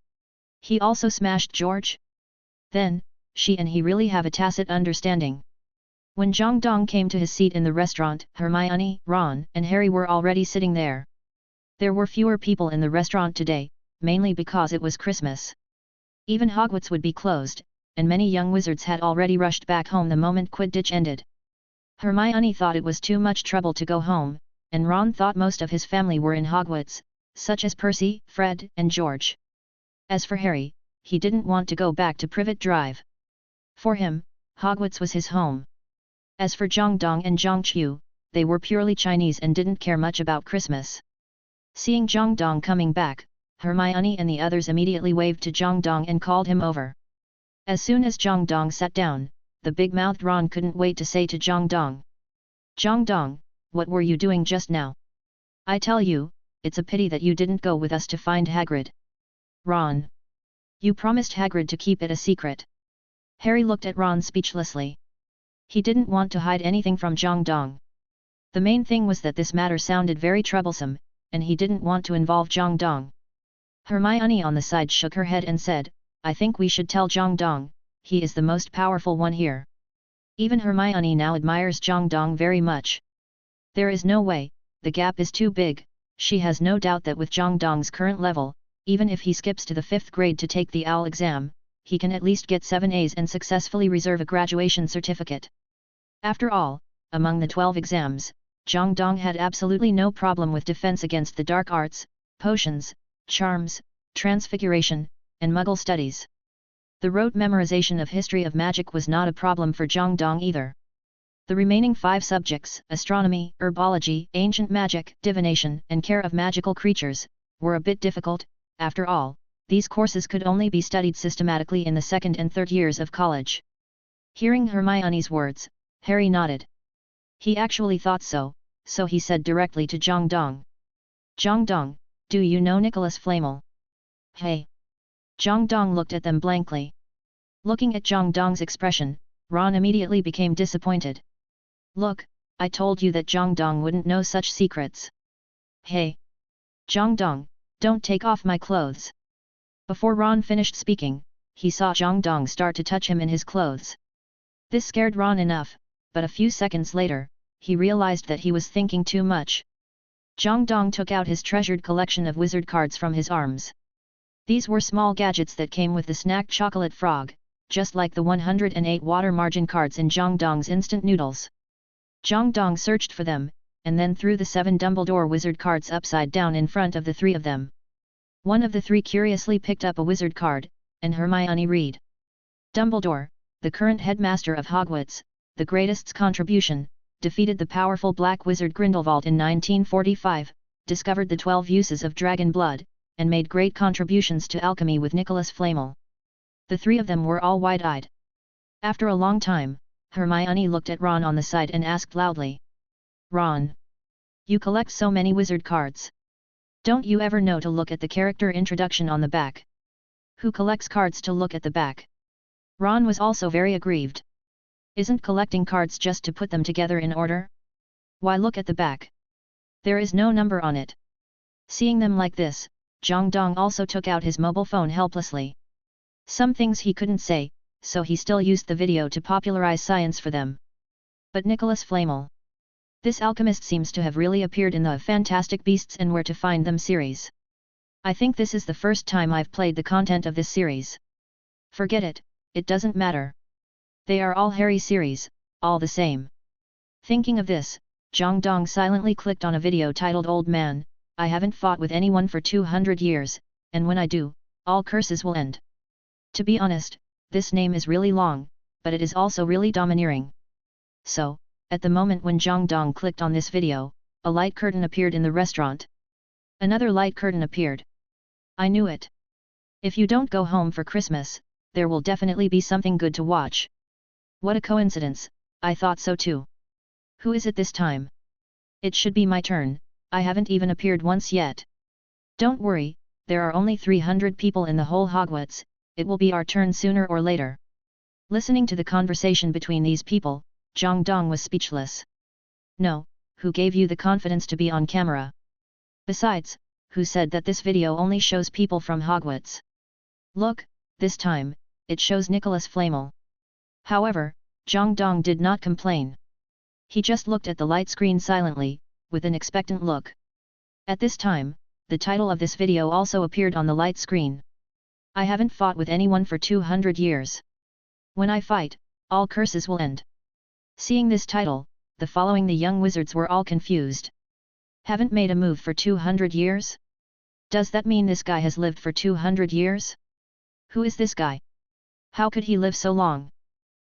Speaker 1: he also smashed George? Then, she and he really have a tacit understanding. When Jang Dong came to his seat in the restaurant, Hermione, Ron, and Harry were already sitting there. There were fewer people in the restaurant today, mainly because it was Christmas. Even Hogwarts would be closed, and many young wizards had already rushed back home the moment Quidditch ended. Hermione thought it was too much trouble to go home, and Ron thought most of his family were in Hogwarts, such as Percy, Fred, and George. As for Harry, he didn't want to go back to Privet Drive. For him, Hogwarts was his home. As for Jang Dong and Zhang Qiu, they were purely Chinese and didn't care much about Christmas. Seeing Jang Dong coming back, Hermione and the others immediately waved to Jang Dong and called him over. As soon as Jang Dong sat down, the big-mouthed Ron couldn't wait to say to Jang Dong. Jang Dong, what were you doing just now? I tell you, it's a pity that you didn't go with us to find Hagrid. Ron. You promised Hagrid to keep it a secret. Harry looked at Ron speechlessly. He didn't want to hide anything from Jang Dong. The main thing was that this matter sounded very troublesome, and he didn't want to involve Jang Dong. Hermione on the side shook her head and said, I think we should tell Jang Dong, he is the most powerful one here. Even Hermione now admires Jang Dong very much. There is no way, the gap is too big, she has no doubt that with Jang Dong's current level, even if he skips to the 5th grade to take the OWL exam, he can at least get 7 A's and successfully reserve a graduation certificate. After all, among the 12 exams, Jang Dong had absolutely no problem with defense against the dark arts, potions, charms, transfiguration, and Muggle studies. The rote memorization of history of magic was not a problem for Jang Dong either. The remaining 5 subjects, astronomy, herbology, ancient magic, divination, and care of magical creatures, were a bit difficult. After all, these courses could only be studied systematically in the 2nd and 3rd years of college. Hearing Hermione's words, Harry nodded. He actually thought so, so he said directly to Jang Dong. Jang Dong, do you know Nicholas Flamel? Hey! Jang Dong looked at them blankly. Looking at Jang Dong's expression, Ron immediately became disappointed. Look, I told you that Jang Dong wouldn't know such secrets. Hey! Jang Dong, don't take off my clothes. Before Ron finished speaking, he saw Jang Dong start to touch him in his clothes. This scared Ron enough, but a few seconds later, he realized that he was thinking too much. Jang Dong took out his treasured collection of wizard cards from his arms. These were small gadgets that came with the snack chocolate frog, just like the 108 water margin cards in Jang Dong's instant noodles. Jang Dong searched for them, and then threw the 7 Dumbledore wizard cards upside down in front of the 3 of them. One of the 3 curiously picked up a wizard card, and Hermione read. Dumbledore, the current headmaster of Hogwarts, the greatest contribution, defeated the powerful black wizard Grindelwald in 1945, discovered the 12 uses of dragon blood, and made great contributions to alchemy with Nicholas Flamel. The 3 of them were all wide-eyed. After a long time, Hermione looked at Ron on the side and asked loudly. Ron! You collect so many wizard cards. Don't you ever know to look at the character introduction on the back? Who collects cards to look at the back? Ron was also very aggrieved. Isn't collecting cards just to put them together in order? Why look at the back? There is no number on it. Seeing them like this, Jang Dong also took out his mobile phone helplessly. Some things he couldn't say, so he still used the video to popularize science for them. But Nicholas Flamel. This alchemist seems to have really appeared in the Fantastic Beasts and Where to Find Them series. I think this is the first time I've played the content of this series. Forget it, it doesn't matter. They are all Harry series, all the same. Thinking of this, Jang Dong silently clicked on a video titled Old Man, I haven't fought with anyone for 200 years, and when I do, all curses will end. To be honest, this name is really long, but it is also really domineering. So, at the moment when Jang Dong clicked on this video, a light curtain appeared in the restaurant. Another light curtain appeared. I knew it. If you don't go home for Christmas, there will definitely be something good to watch. What a coincidence, I thought so too. Who is it this time? It should be my turn, I haven't even appeared once yet. Don't worry, there are only 300 people in the whole Hogwarts, it will be our turn sooner or later. Listening to the conversation between these people, Jang Dong was speechless. No, who gave you the confidence to be on camera? Besides, who said that this video only shows people from Hogwarts? Look, this time, it shows Nicholas Flamel. However, Jang Dong did not complain. He just looked at the light screen silently, with an expectant look. At this time, the title of this video also appeared on the light screen. I haven't fought with anyone for 200 years. When I fight, all curses will end. Seeing this title, the following the young wizards were all confused. Haven't made a move for 200 years? Does that mean this guy has lived for 200 years? Who is this guy? How could he live so long?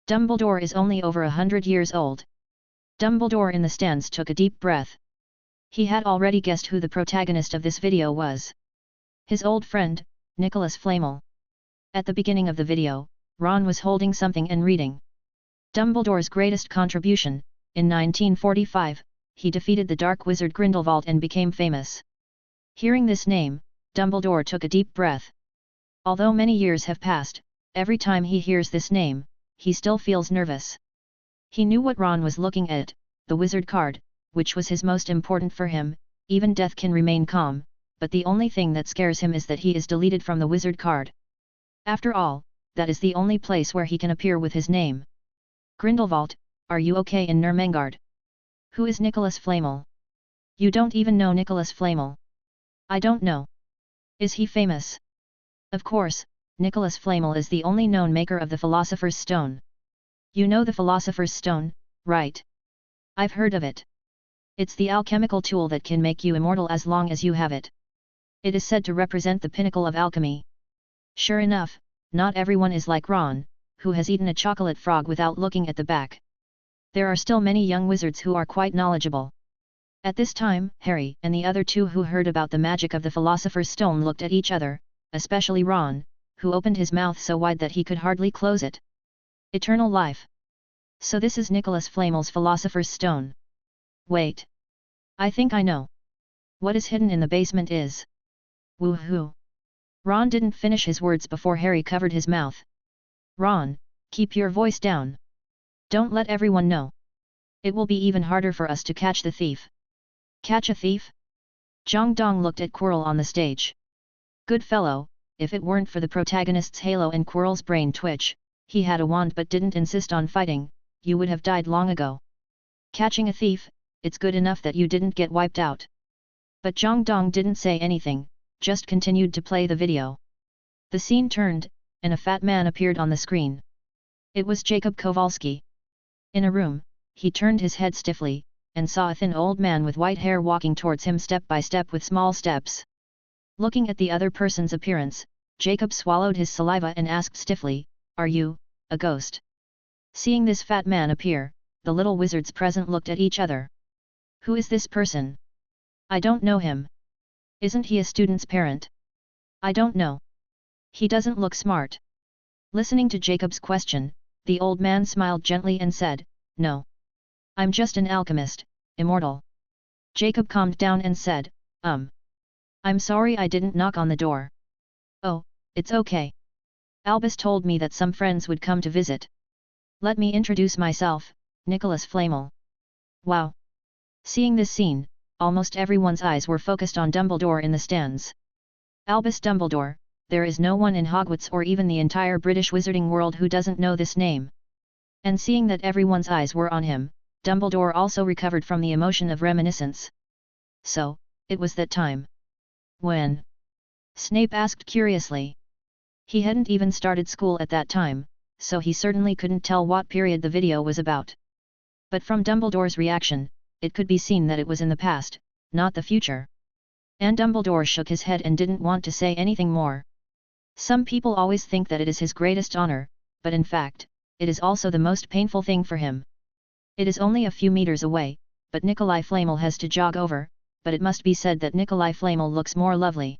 Speaker 1: Dumbledore is only over 100 years old. Dumbledore in the stands took a deep breath. He had already guessed who the protagonist of this video was. His old friend, Nicholas Flamel. At the beginning of the video, Ron was holding something and reading. Dumbledore's greatest contribution, in 1945, he defeated the dark wizard Grindelwald and became famous. Hearing this name, Dumbledore took a deep breath. Although many years have passed, every time he hears this name, he still feels nervous. He knew what Ron was looking at, the wizard card, which was his most important for him. Even death can remain calm, but the only thing that scares him is that he is deleted from the wizard card. After all, that is the only place where he can appear with his name. Grindelwald, are you okay in Ermengarde? Who is Nicholas Flamel? You don't even know Nicholas Flamel. I don't know. Is he famous? Of course, Nicholas Flamel is the only known maker of the Philosopher's Stone. You know the Philosopher's Stone, right? I've heard of it. It's the alchemical tool that can make you immortal as long as you have it. It is said to represent the pinnacle of alchemy. Sure enough, not everyone is like Ron, who has eaten a chocolate frog without looking at the back. There are still many young wizards who are quite knowledgeable. At this time, Harry and the other 2 who heard about the magic of the Philosopher's Stone looked at each other, especially Ron, who opened his mouth so wide that he could hardly close it. Eternal life. So this is Nicholas Flamel's Philosopher's Stone. Wait. I think I know. What is hidden in the basement is... Woohoo! Ron didn't finish his words before Harry covered his mouth. Ron, keep your voice down. Don't let everyone know. It will be even harder for us to catch the thief. Catch a thief? Jang Dong looked at Quirrell on the stage. Good fellow, if it weren't for the protagonist's halo and Quirrell's brain twitch, he had a wand but didn't insist on fighting, you would have died long ago. Catching a thief, it's good enough that you didn't get wiped out. But Jang Dong didn't say anything, just continued to play the video. The scene turned, and a fat man appeared on the screen. It was Jacob Kowalski. In a room, he turned his head stiffly, and saw a thin old man with white hair walking towards him step by step with small steps. Looking at the other person's appearance, Jacob swallowed his saliva and asked stiffly, "Are you, a ghost?" Seeing this fat man appear, the little wizards present looked at each other. "Who is this person? I don't know him. Isn't he a student's parent? I don't know. He doesn't look smart." Listening to Jacob's question, the old man smiled gently and said, "No. I'm just an alchemist, immortal." Jacob calmed down and said, I'm sorry I didn't knock on the door." "Oh, it's okay. Albus told me that some friends would come to visit. Let me introduce myself, Nicholas Flamel." Wow! Seeing this scene, almost everyone's eyes were focused on Dumbledore in the stands. Albus Dumbledore, there is no one in Hogwarts or even the entire British wizarding world who doesn't know this name. And seeing that everyone's eyes were on him, Dumbledore also recovered from the emotion of reminiscence. "So, it was that time. When?" Snape asked curiously. He hadn't even started school at that time, so he certainly couldn't tell what period the video was about. But from Dumbledore's reaction, it could be seen that it was in the past, not the future. And Dumbledore shook his head and didn't want to say anything more. Some people always think that it is his greatest honor, but in fact, it is also the most painful thing for him. It is only a few meters away, but Nikolai Flamel has to jog over, but it must be said that Nikolai Flamel looks more lovely.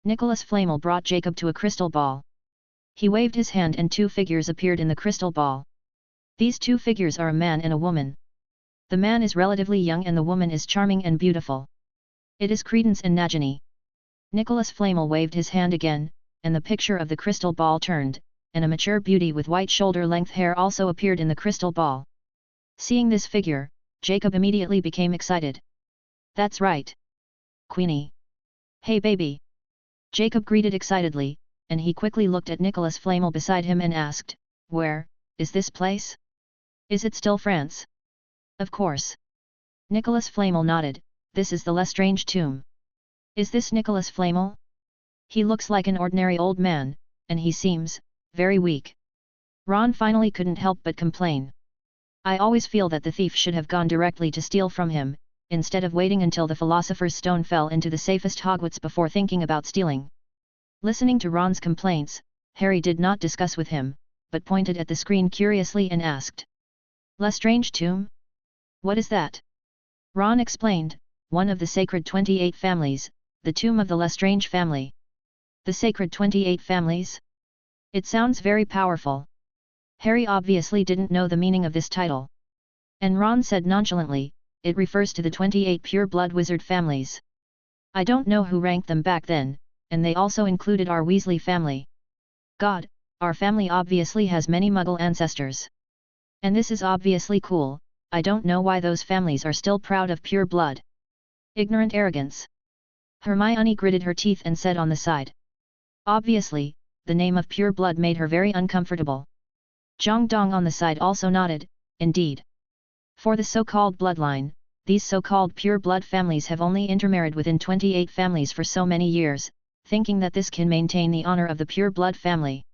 Speaker 1: Nicholas Flamel brought Jacob to a crystal ball. He waved his hand and two figures appeared in the crystal ball. These two figures are a man and a woman. The man is relatively young and the woman is charming and beautiful. It is Credence and Nagini. Nicholas Flamel waved his hand again, and the picture of the crystal ball turned, and a mature beauty with white shoulder-length hair also appeared in the crystal ball. Seeing this figure, Jacob immediately became excited. "That's right. Queenie. Hey baby." Jacob greeted excitedly, and he quickly looked at Nicholas Flamel beside him and asked, "Where is this place? Is it still France?" "Of course." Nicholas Flamel nodded, "This is the Lestrange tomb." "Is this Nicholas Flamel? He looks like an ordinary old man, and he seems very weak." Ron finally couldn't help but complain. "I always feel that the thief should have gone directly to steal from him, instead of waiting until the Philosopher's Stone fell into the safest Hogwarts before thinking about stealing." Listening to Ron's complaints, Harry did not discuss with him, but pointed at the screen curiously and asked, "Lestrange tomb? What is that?" Ron explained, "One of the sacred 28 families, the tomb of the Lestrange family." "The sacred 28 families? It sounds very powerful." Harry obviously didn't know the meaning of this title. And Ron said nonchalantly, "It refers to the 28 pure-blood wizard families. I don't know who ranked them back then, and they also included our Weasley family. God, our family obviously has many Muggle ancestors. And this is obviously cool, I don't know why those families are still proud of pure blood. Ignorant arrogance." Hermione gritted her teeth and said on the side. Obviously, the name of pure blood made her very uncomfortable. Jang Dong on the side also nodded, "Indeed. For the so-called bloodline, these so-called pure blood families have only intermarried within 28 families for so many years, thinking that this can maintain the honor of the pure blood family.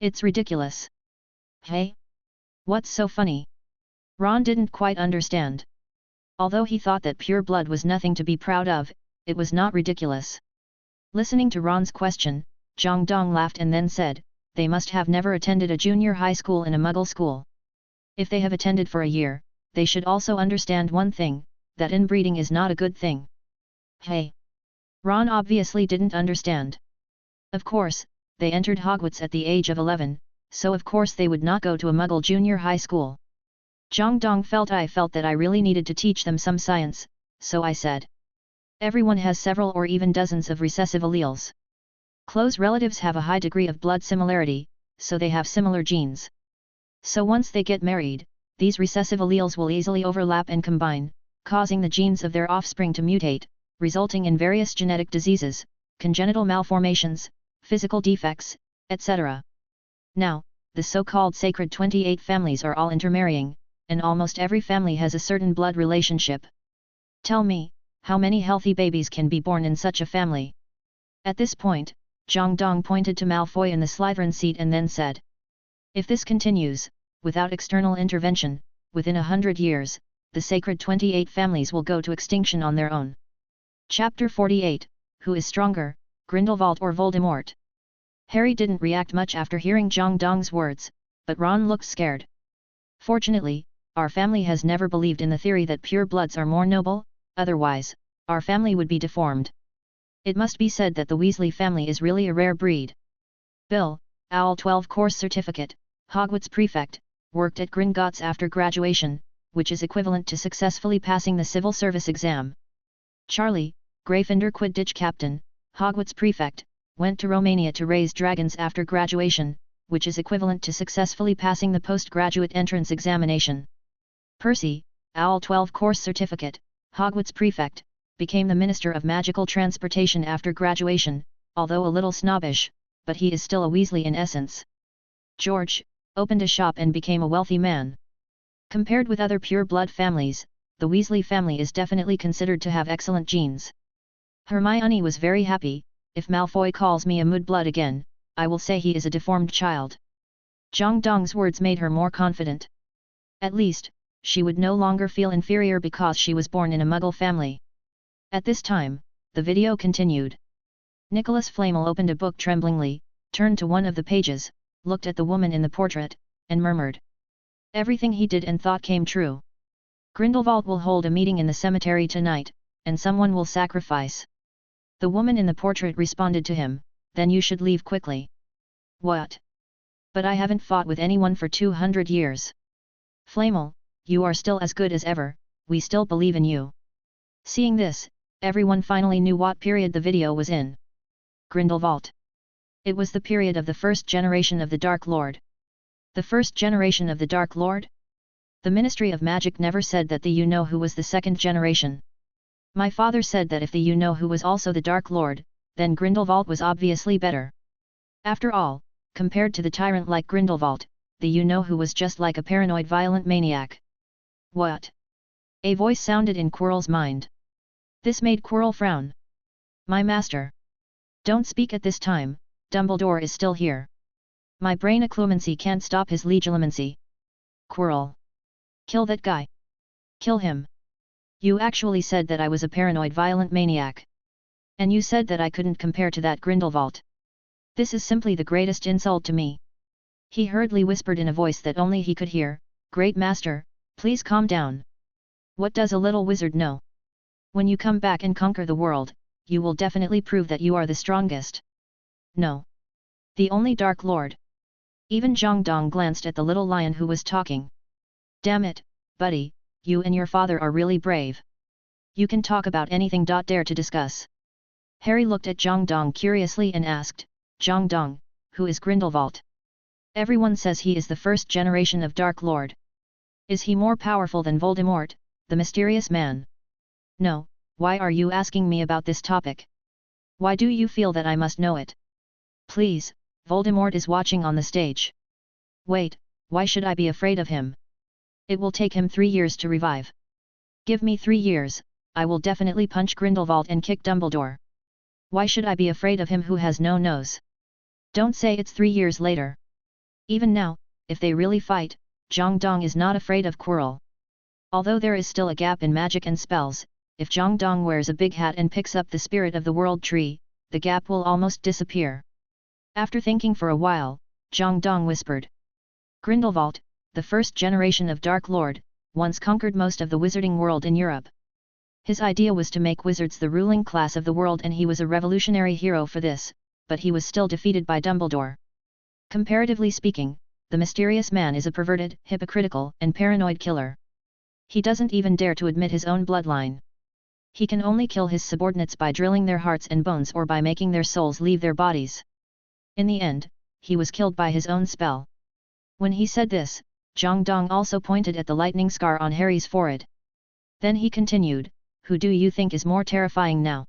Speaker 1: It's ridiculous." "Hey? What's so funny?" Ron didn't quite understand. Although he thought that pure blood was nothing to be proud of, it was not ridiculous. Listening to Ron's question, Jang Dong laughed and then said, "They must have never attended a junior high school in a Muggle school. If they have attended for a year, they should also understand one thing, that inbreeding is not a good thing." "Hey?" Ron obviously didn't understand. Of course, they entered Hogwarts at the age of 11, so of course they would not go to a Muggle junior high school. Jang Dong felt that I really needed to teach them some science, so I said. Everyone has several or even dozens of recessive alleles. Close relatives have a high degree of blood similarity, so they have similar genes. So once they get married, these recessive alleles will easily overlap and combine, causing the genes of their offspring to mutate, resulting in various genetic diseases, congenital malformations, physical defects, etc. Now, the so-called sacred 28 families are all intermarrying, and almost every family has a certain blood relationship. Tell me, How many healthy babies can be born in such a family? At this point, Jang Dong pointed to Malfoy in the Slytherin seat and then said, if this continues, without external intervention, within 100 years, the sacred 28 families will go to extinction on their own. Chapter 48, Who is Stronger, Grindelwald or Voldemort? Harry didn't react much after hearing Jang Dong's words, but Ron looked scared. Fortunately, our family has never believed in the theory that pure bloods are more noble, otherwise, our family would be deformed. It must be said that the Weasley family is really a rare breed. Bill, OWL 12 course certificate, Hogwarts prefect, worked at Gringotts after graduation, which is equivalent to successfully passing the civil service exam. Charlie, Gryffindor Quidditch captain, Hogwarts prefect, went to Romania to raise dragons after graduation, which is equivalent to successfully passing the postgraduate entrance examination. Percy, OWL 12 course certificate, Hogwarts prefect, became the Minister of Magical Transportation after graduation, although a little snobbish, but he is still a Weasley in essence. George, opened a shop and became a wealthy man. Compared with other pure-blood families, the Weasley family is definitely considered to have excellent genes. Hermione was very happy. If Malfoy calls me a mudblood again, I will say he is a deformed child. Jang Dong's words made her more confident. At least, she would no longer feel inferior because she was born in a Muggle family. At this time, the video continued. Nicholas Flamel opened a book tremblingly, turned to one of the pages, looked at the woman in the portrait, and murmured. Everything he did and thought came true. Grindelwald will hold a meeting in the cemetery tonight, and someone will sacrifice. The woman in the portrait responded to him, then you should leave quickly. What? But I haven't fought with anyone for 200 years. Flamel, you are still as good as ever, we still believe in you. Seeing this, everyone finally knew what period the video was in. Grindelwald. It was the period of the first generation of the Dark Lord. The first generation of the Dark Lord? The Ministry of Magic never said that the you-know-who was the second generation. My father said that if the you-know-who was also the Dark Lord, then Grindelwald was obviously better. After all, compared to the tyrant like Grindelwald, the you-know-who was just like a paranoid violent maniac. What? A voice sounded in Quirrell's mind. This made Quirrell frown. My master. Don't speak at this time, Dumbledore is still here. My brain occlumency can't stop his legilimency. Quirrell. Kill that guy. Kill him. You actually said that I was a paranoid violent maniac. And you said that I couldn't compare to that Grindelwald. This is simply the greatest insult to me. He hurriedly whispered in a voice that only he could hear, Great Master, please calm down. What does a little wizard know? When you come back and conquer the world, you will definitely prove that you are the strongest. No. The only Dark Lord. Even Jang Dong glanced at the little lion who was talking. Damn it, buddy, you and your father are really brave. You can talk about anything. Dare to discuss. Harry looked at Jang Dong curiously and asked, Jang Dong, who is Grindelwald? Everyone says he is the first generation of Dark Lord. Is he more powerful than Voldemort, the mysterious man? No, why are you asking me about this topic? Why do you feel that I must know it? Please, Voldemort is watching on the stage. Wait, why should I be afraid of him? It will take him 3 years to revive. Give me 3 years, I will definitely punch Grindelwald and kick Dumbledore. Why should I be afraid of him who has no nose? Don't say it's 3 years later. Even now, if they really fight, Jang Dong is not afraid of Quirrell. Although there is still a gap in magic and spells, if Jang Dong wears a big hat and picks up the Spirit of the World tree, the gap will almost disappear. After thinking for a while, Jang Dong whispered. Grindelwald, the first generation of Dark Lord, once conquered most of the wizarding world in Europe. His idea was to make wizards the ruling class of the world, and he was a revolutionary hero for this, but he was still defeated by Dumbledore. Comparatively speaking, the mysterious man is a perverted, hypocritical, and paranoid killer. He doesn't even dare to admit his own bloodline. He can only kill his subordinates by drilling their hearts and bones or by making their souls leave their bodies. In the end, he was killed by his own spell. When he said this, Jang Dong also pointed at the lightning scar on Harry's forehead. Then he continued, who do you think is more terrifying now?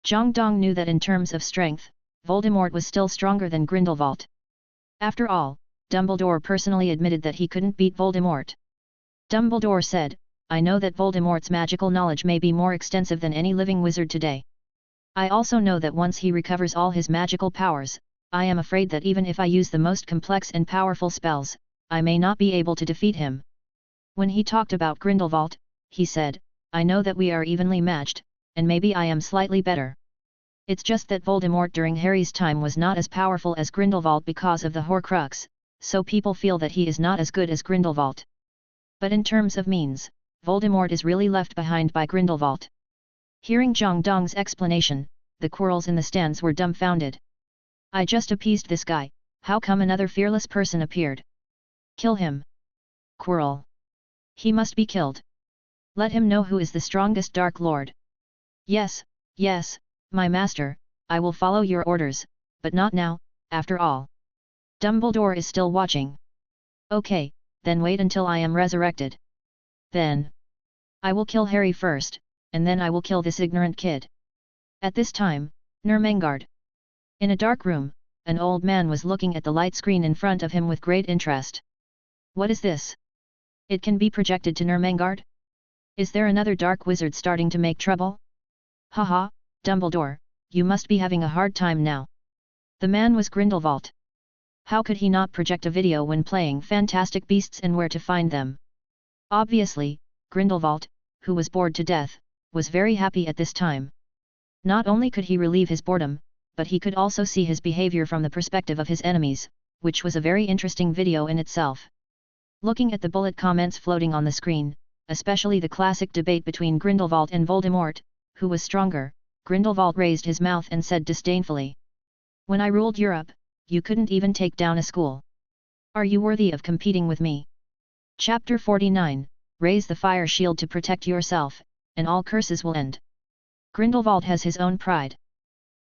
Speaker 1: Jang Dong knew that in terms of strength, Voldemort was still stronger than Grindelwald. After all, Dumbledore personally admitted that he couldn't beat Voldemort. Dumbledore said, I know that Voldemort's magical knowledge may be more extensive than any living wizard today. I also know that once he recovers all his magical powers, I am afraid that even if I use the most complex and powerful spells, I may not be able to defeat him. When he talked about Grindelwald, he said, I know that we are evenly matched, and maybe I am slightly better. It's just that Voldemort during Harry's time was not as powerful as Grindelwald because of the Horcrux, so people feel that he is not as good as Grindelwald. But in terms of means, Voldemort is really left behind by Grindelwald. Hearing Jang Dong's explanation, the Quirrells in the stands were dumbfounded. I just appeased this guy, how come another fearless person appeared? Kill him. Quirrell. He must be killed. Let him know who is the strongest Dark Lord. Yes, yes, my master, I will follow your orders, but not now, after all. Dumbledore is still watching. Okay, then wait until I am resurrected. Then I will kill Harry first, and then I will kill this ignorant kid. At this time, Nermengard. In a dark room, an old man was looking at the light screen in front of him with great interest. What is this? It can be projected to Nermengard? Is there another dark wizard starting to make trouble? Haha, Dumbledore, you must be having a hard time now. The man was Grindelwald. How could he not project a video when playing Fantastic Beasts and Where to Find Them? Obviously, Grindelwald, who was bored to death, was very happy at this time. Not only could he relieve his boredom, but he could also see his behavior from the perspective of his enemies, which was a very interesting video in itself. Looking at the bullet comments floating on the screen, especially the classic debate between Grindelwald and Voldemort, who was stronger, Grindelwald raised his mouth and said disdainfully. When I ruled Europe, you couldn't even take down a school. Are you worthy of competing with me? Chapter 49, Raise the fire shield to protect yourself, and all curses will end. Grindelwald has his own pride.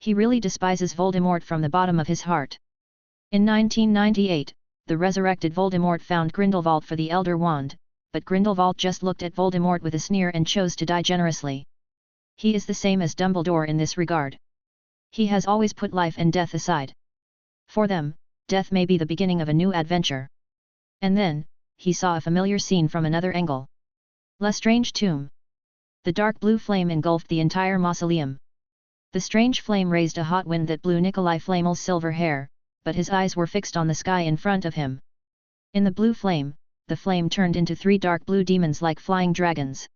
Speaker 1: He really despises Voldemort from the bottom of his heart. In 1998, the resurrected Voldemort found Grindelwald for the Elder Wand, but Grindelwald just looked at Voldemort with a sneer and chose to die generously. He is the same as Dumbledore in this regard. He has always put life and death aside. For them, death may be the beginning of a new adventure. And then, he saw a familiar scene from another angle. Lestrange tomb. The dark blue flame engulfed the entire mausoleum. The strange flame raised a hot wind that blew Nikolai Flamel's silver hair, but his eyes were fixed on the sky in front of him. In the blue flame, the flame turned into 3 dark blue demons like flying dragons.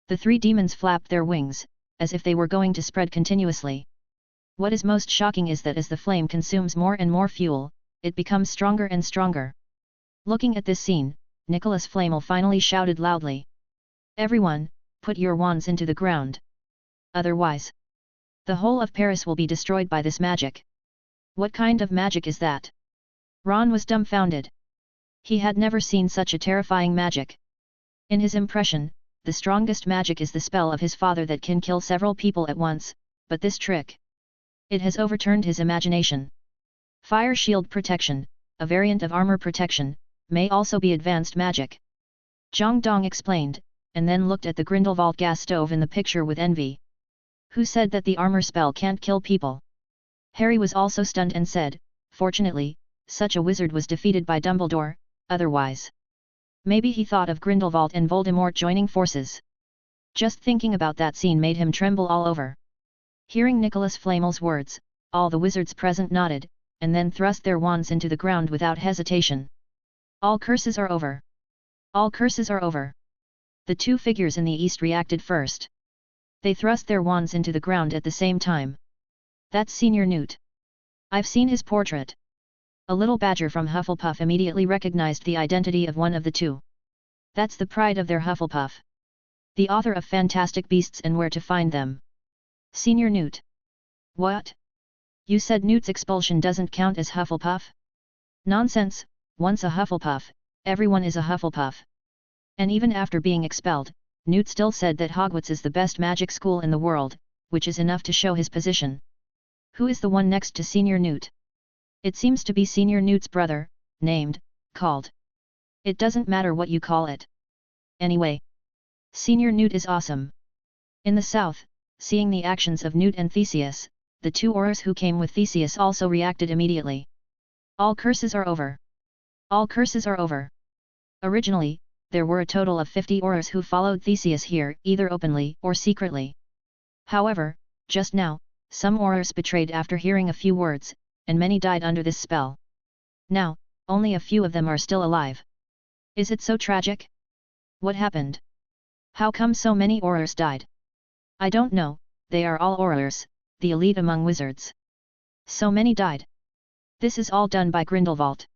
Speaker 1: The 3 demons flapped their wings, as if they were going to spread continuously. What is most shocking is that as the flame consumes more and more fuel, it becomes stronger and stronger. Looking at this scene, Nicholas Flamel finally shouted loudly. Everyone, put your wands into the ground. Otherwise, the whole of Paris will be destroyed by this magic. What kind of magic is that? Ron was dumbfounded. He had never seen such a terrifying magic. In his impression, the strongest magic is the spell of his father that can kill several people at once, but this trick. It has overturned his imagination. Fire shield protection, a variant of armor protection, may also be advanced magic. Jang Dong explained, and then looked at the Grindelwald gas stove in the picture with envy. Who said that the armor spell can't kill people? Harry was also stunned and said, fortunately, such a wizard was defeated by Dumbledore, otherwise. Maybe he thought of Grindelwald and Voldemort joining forces. Just thinking about that scene made him tremble all over. Hearing Nicholas Flamel's words, all the wizards present nodded, and then thrust their wands into the ground without hesitation. All curses are over. All curses are over. The 2 figures in the east reacted first. They thrust their wands into the ground at the same time. That's Senior Newt. I've seen his portrait. A little badger from Hufflepuff immediately recognized the identity of one of the 2. That's the pride of their Hufflepuff. The author of Fantastic Beasts and Where to Find Them. Senior Newt. What? You said Newt's expulsion doesn't count as Hufflepuff? Nonsense, once a Hufflepuff, everyone is a Hufflepuff. And even after being expelled, Newt still said that Hogwarts is the best magic school in the world, which is enough to show his position. Who is the one next to Senior Newt? It seems to be Senior Newt's brother, called. It doesn't matter what you call it. Anyway, Senior Newt is awesome. In the south, seeing the actions of Newt and Theseus, the 2 Aurors who came with Theseus also reacted immediately. All curses are over. All curses are over. Originally, there were a total of 50 Aurors who followed Theseus here, either openly or secretly. However, just now, some Aurors betrayed after hearing a few words, and many died under this spell. Now, only a few of them are still alive. Is it so tragic? What happened? How come so many Aurors died? I don't know, they are all Aurors, the elite among wizards. So many died. This is all done by Grindelwald.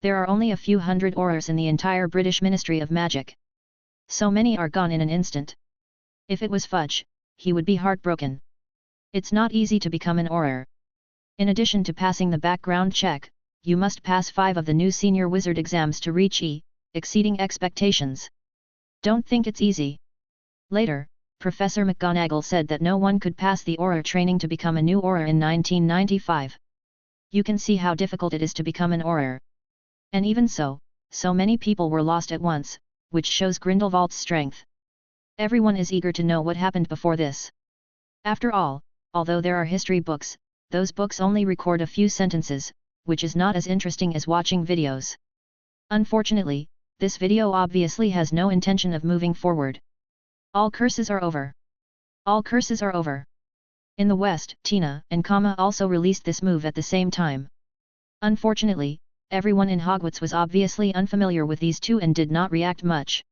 Speaker 1: There are only a few hundred Aurors in the entire British Ministry of Magic. So many are gone in an instant. If it was Fudge, he would be heartbroken. It's not easy to become an Auror. In addition to passing the background check, you must pass 5 of the new senior wizard exams to reach E, exceeding expectations. Don't think it's easy. Later, Professor McGonagall said that no one could pass the Auror training to become a new Auror in 1995. You can see how difficult it is to become an Auror. And even so, so many people were lost at once, which shows Grindelwald's strength. Everyone is eager to know what happened before this. After all, although there are history books, those books only record a few sentences, which is not as interesting as watching videos. Unfortunately, this video obviously has no intention of moving forward. All curses are over. All curses are over. In the West, Tina and Kama also released this move at the same time. Unfortunately, everyone in Hogwarts was obviously unfamiliar with these two and did not react much.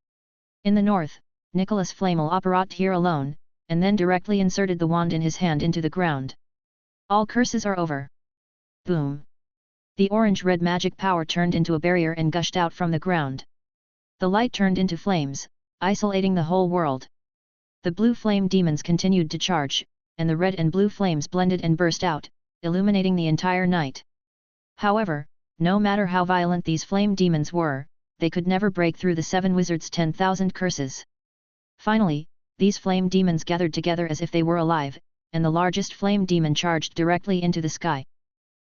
Speaker 1: In the North, Nicholas Flamel operated here alone, and then directly inserted the wand in his hand into the ground. All curses are over. Boom. The orange-red magic power turned into a barrier and gushed out from the ground. The light turned into flames, isolating the whole world. The blue flame demons continued to charge, and the red and blue flames blended and burst out, illuminating the entire night. However, no matter how violent these flame demons were, they could never break through the 7 wizards' 10,000 curses. Finally, these flame demons gathered together as if they were alive, and the largest flame demon charged directly into the sky.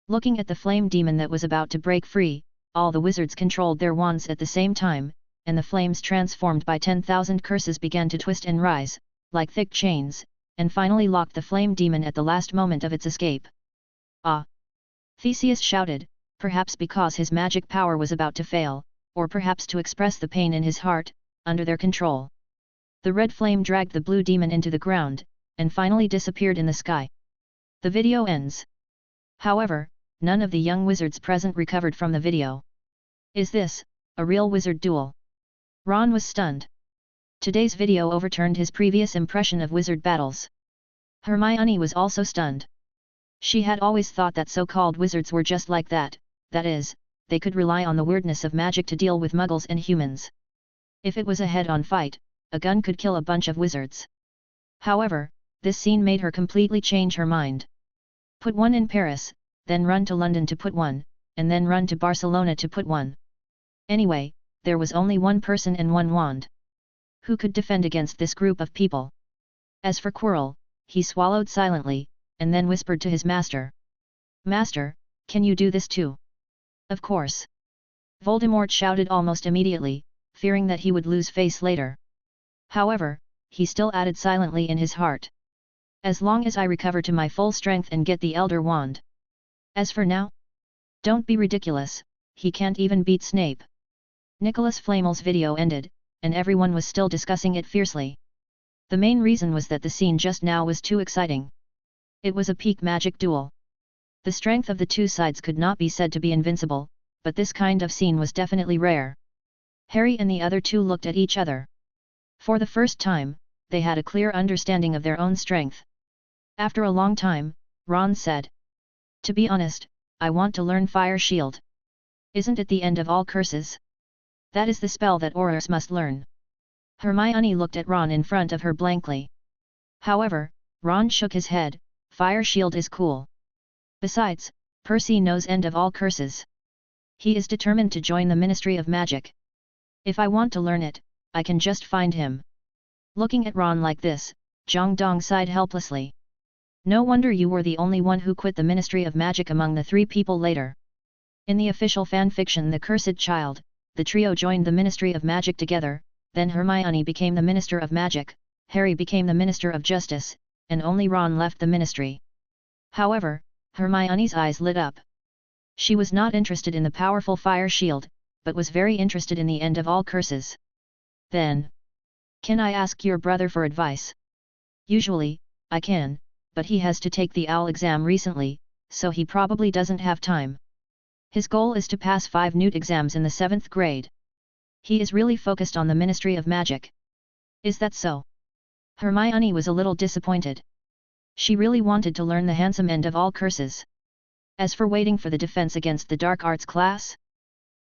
Speaker 1: Looking at the flame demon that was about to break free, all the wizards controlled their wands at the same time, and the flames transformed by 10,000 curses began to twist and rise, like thick chains, and finally locked the flame demon at the last moment of its escape. Ah! Theseus shouted, perhaps because his magic power was about to fail, or perhaps to express the pain in his heart, under their control. The red flame dragged the blue demon into the ground, and finally disappeared in the sky. The video ends. However, none of the young wizards present recovered from the video. Is this a real wizard duel? Ron was stunned. Today's video overturned his previous impression of wizard battles. Hermione was also stunned. She had always thought that so-called wizards were just like that is, they could rely on the weirdness of magic to deal with muggles and humans. If it was a head-on fight, a gun could kill a bunch of wizards. However, this scene made her completely change her mind. Put one in Paris, then run to London to put one, and then run to Barcelona to put one. Anyway, there was only one person and one wand. Who could defend against this group of people? As for Quirrell, he swallowed silently, and then whispered to his master. Master, can you do this too? Of course. Voldemort shouted almost immediately, fearing that he would lose face later. However, he still added silently in his heart. As long as I recover to my full strength and get the Elder Wand. As for now? Don't be ridiculous, he can't even beat Snape. Nicholas Flamel's video ended, and everyone was still discussing it fiercely. The main reason was that the scene just now was too exciting. It was a peak magic duel. The strength of the two sides could not be said to be invincible, but this kind of scene was definitely rare. Harry and the other two looked at each other. For the first time, they had a clear understanding of their own strength. After a long time, Ron said. To be honest, I want to learn Fire Shield. Isn't it the end of all curses? That is the spell that Aurors must learn. Hermione looked at Ron in front of her blankly. However, Ron shook his head, Fire Shield is cool. Besides, Percy knows end of all curses. He is determined to join the Ministry of Magic. If I want to learn it, I can just find him. Looking at Ron like this, Jang Dong sighed helplessly. No wonder you were the only one who quit the Ministry of Magic among the 3 people later. In the official fanfiction The Cursed Child, the trio joined the Ministry of Magic together, then Hermione became the Minister of Magic, Harry became the Minister of Justice, and only Ron left the Ministry. However, Hermione's eyes lit up. She was not interested in the powerful Fire Shield, but was very interested in the end of all curses. Then, can I ask your brother for advice? Usually, I can, but he has to take the OWL exam recently, so he probably doesn't have time. His goal is to pass 5 NEWT exams in the 7th grade. He is really focused on the Ministry of Magic. Is that so? Hermione was a little disappointed. She really wanted to learn the handsome end of all curses. As for waiting for the defense against the dark arts class?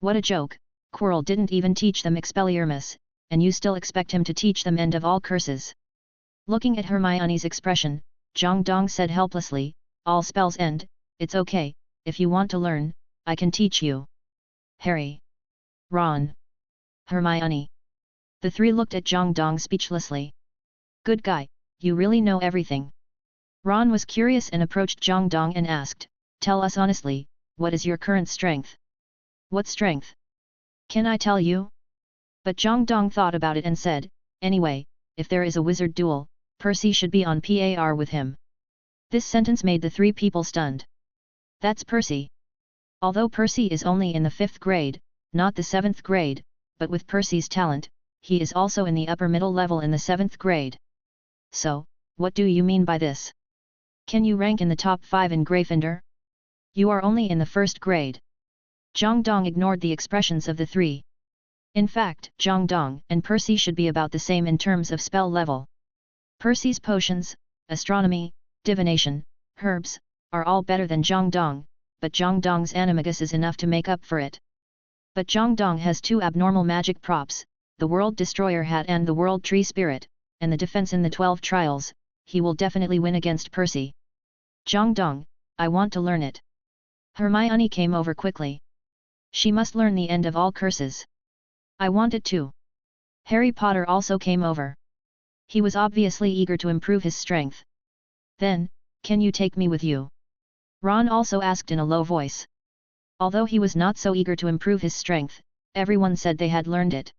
Speaker 1: What a joke, Quirrell didn't even teach them Expelliarmus, and you still expect him to teach them end of all curses. Looking at Hermione's expression, Jang Dong said helplessly, all spells end, it's okay, if you want to learn, I can teach you. Harry, Ron, Hermione. The 3 looked at Jang Dong speechlessly. Good guy, you really know everything. Ron was curious and approached Jang Dong and asked, tell us honestly, what is your current strength? What strength? Can I tell you? But Jang Dong thought about it and said, anyway, if there is a wizard duel, Percy should be on par with him. This sentence made the 3 people stunned. That's Percy. Although Percy is only in the 5th grade, not the 7th grade, but with Percy's talent, he is also in the upper middle level in the 7th grade. So, what do you mean by this? Can you rank in the top 5 in Gryffindor? You are only in the 1st grade. Jang Dong ignored the expressions of the 3. In fact, Jang Dong and Percy should be about the same in terms of spell level. Percy's potions, astronomy, divination, herbs, are all better than Jang Dong, but Jang Dong's Animagus is enough to make up for it. But Jang Dong has 2 abnormal magic props, the World Destroyer hat and the World Tree Spirit, and the defense in the 12 trials, he will definitely win against Percy. Jang Dong, I want to learn it. Hermione came over quickly. She must learn the end of all curses. I want it too. Harry Potter also came over. He was obviously eager to improve his strength. Then, can you take me with you? Ron also asked in a low voice. Although he was not so eager to improve his strength, everyone said they had learned it.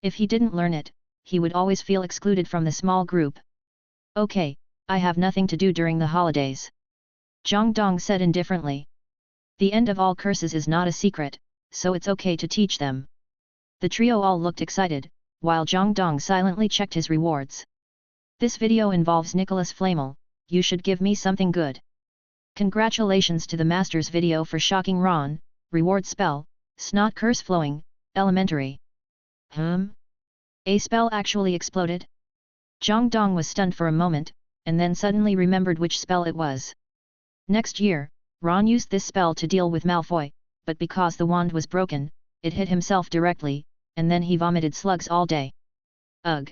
Speaker 1: If he didn't learn it, he would always feel excluded from the small group. Okay, I have nothing to do during the holidays. Jang Dong said indifferently. The end of all curses is not a secret, so it's okay to teach them. The trio all looked excited, while Jang Dong silently checked his rewards. This video involves Nicholas Flamel, you should give me something good. Congratulations to the Master's video for shocking Ron, reward spell, snot curse flowing, elementary. A spell actually exploded? Jang Dong was stunned for a moment, and then suddenly remembered which spell it was. Next year, Ron used this spell to deal with Malfoy, but because the wand was broken, it hit himself directly, and then he vomited slugs all day. Ugh!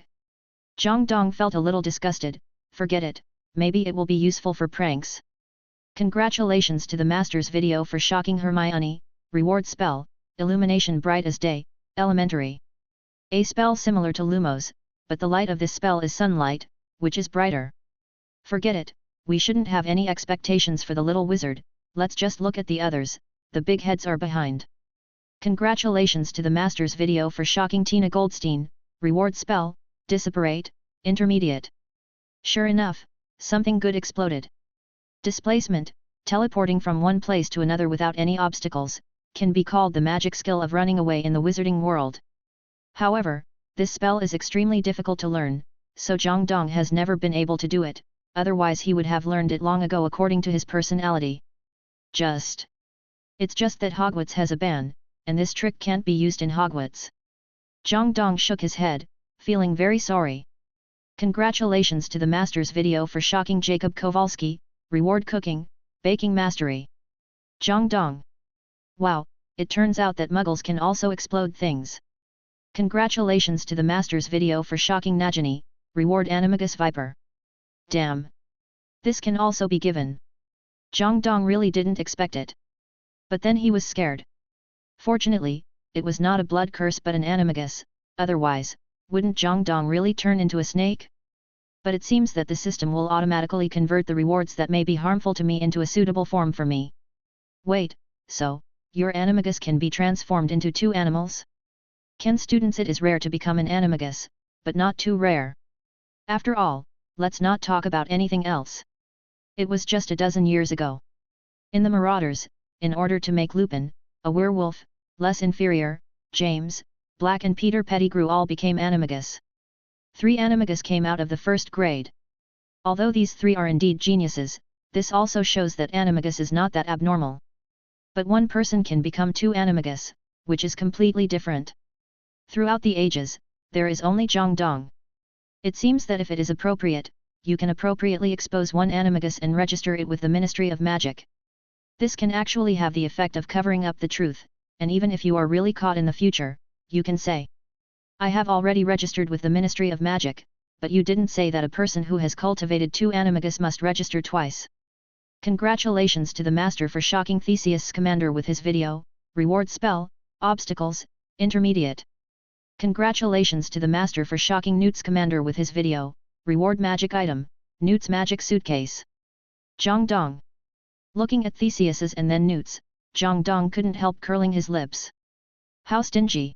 Speaker 1: Jang Dong felt a little disgusted, forget it, maybe it will be useful for pranks. Congratulations to the Master's video for shocking Hermione, reward spell, illumination bright as day, elementary. A spell similar to Lumos, but the light of this spell is sunlight, which is brighter. Forget it, we shouldn't have any expectations for the little wizard, let's just look at the others, the big heads are behind. Congratulations to the Master's video for shocking Tina Goldstein, reward spell, Disapparate, intermediate. Sure enough, something good exploded. Displacement, teleporting from one place to another without any obstacles, can be called the magic skill of running away in the wizarding world. However, this spell is extremely difficult to learn, so Jang Dong has never been able to do it, otherwise he would have learned it long ago according to his personality. It's just that Hogwarts has a ban, and this trick can't be used in Hogwarts. Jang Dong shook his head, feeling very sorry. Congratulations to the Master's video for shocking Jacob Kowalski, reward cooking, baking mastery. Jang Dong. Wow, it turns out that Muggles can also explode things. Congratulations to the Master's video for shocking Nagini, reward Animagus Viper. Damn! This can also be given. Jang Dong really didn't expect it. But then he was scared. Fortunately, it was not a blood curse but an Animagus, otherwise, wouldn't Jang Dong really turn into a snake? But it seems that the system will automatically convert the rewards that may be harmful to me into a suitable form for me. Wait, so, your Animagus can be transformed into 2 animals? Ken students, it is rare to become an Animagus, but not too rare. After all, let's not talk about anything else. It was just a dozen years ago. In the Marauders, in order to make Lupin, a werewolf, less inferior, James, Black and Peter Pettigrew all became Animagus. 3 Animagus came out of the first grade. Although these 3 are indeed geniuses, this also shows that Animagus is not that abnormal. But one person can become 2 Animagus, which is completely different. Throughout the ages, there is only Jang Dong. It seems that if it is appropriate, you can appropriately expose one Animagus and register it with the Ministry of Magic. This can actually have the effect of covering up the truth, and even if you are really caught in the future, you can say, "I have already registered with the Ministry of Magic," but you didn't say that a person who has cultivated 2 Animagus must register twice. Congratulations to the Master for shocking Theseus' commander with his video, reward spell, obstacles, intermediate. Congratulations to the Master for shocking Newt's commander with his video, reward magic item, Newt's magic suitcase. Jang Dong. Looking at Theseus's and then Newt's, Jang Dong couldn't help curling his lips. How stingy.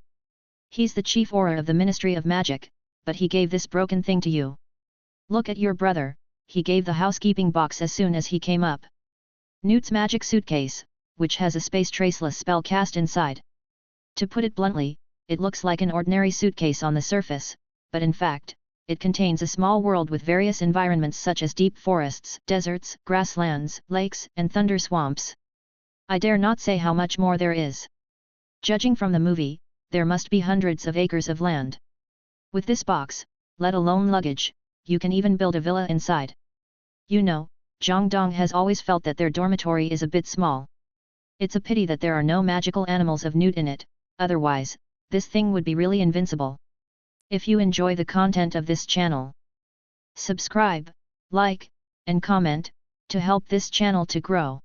Speaker 1: He's the chief Auror of the Ministry of Magic, but he gave this broken thing to you. Look at your brother, he gave the housekeeping box as soon as he came up. Newt's magic suitcase, which has a space traceless spell cast inside. To put it bluntly, it looks like an ordinary suitcase on the surface, but in fact, it contains a small world with various environments such as deep forests, deserts, grasslands, lakes, and thunder swamps. I dare not say how much more there is. Judging from the movie, there must be hundreds of acres of land. With this box, let alone luggage, you can even build a villa inside. You know, Jang Dong has always felt that their dormitory is a bit small. It's a pity that there are no magical animals of Newt in it, otherwise, this thing would be really invincible. If you enjoy the content of this channel, subscribe, like, and comment, to help this channel to grow.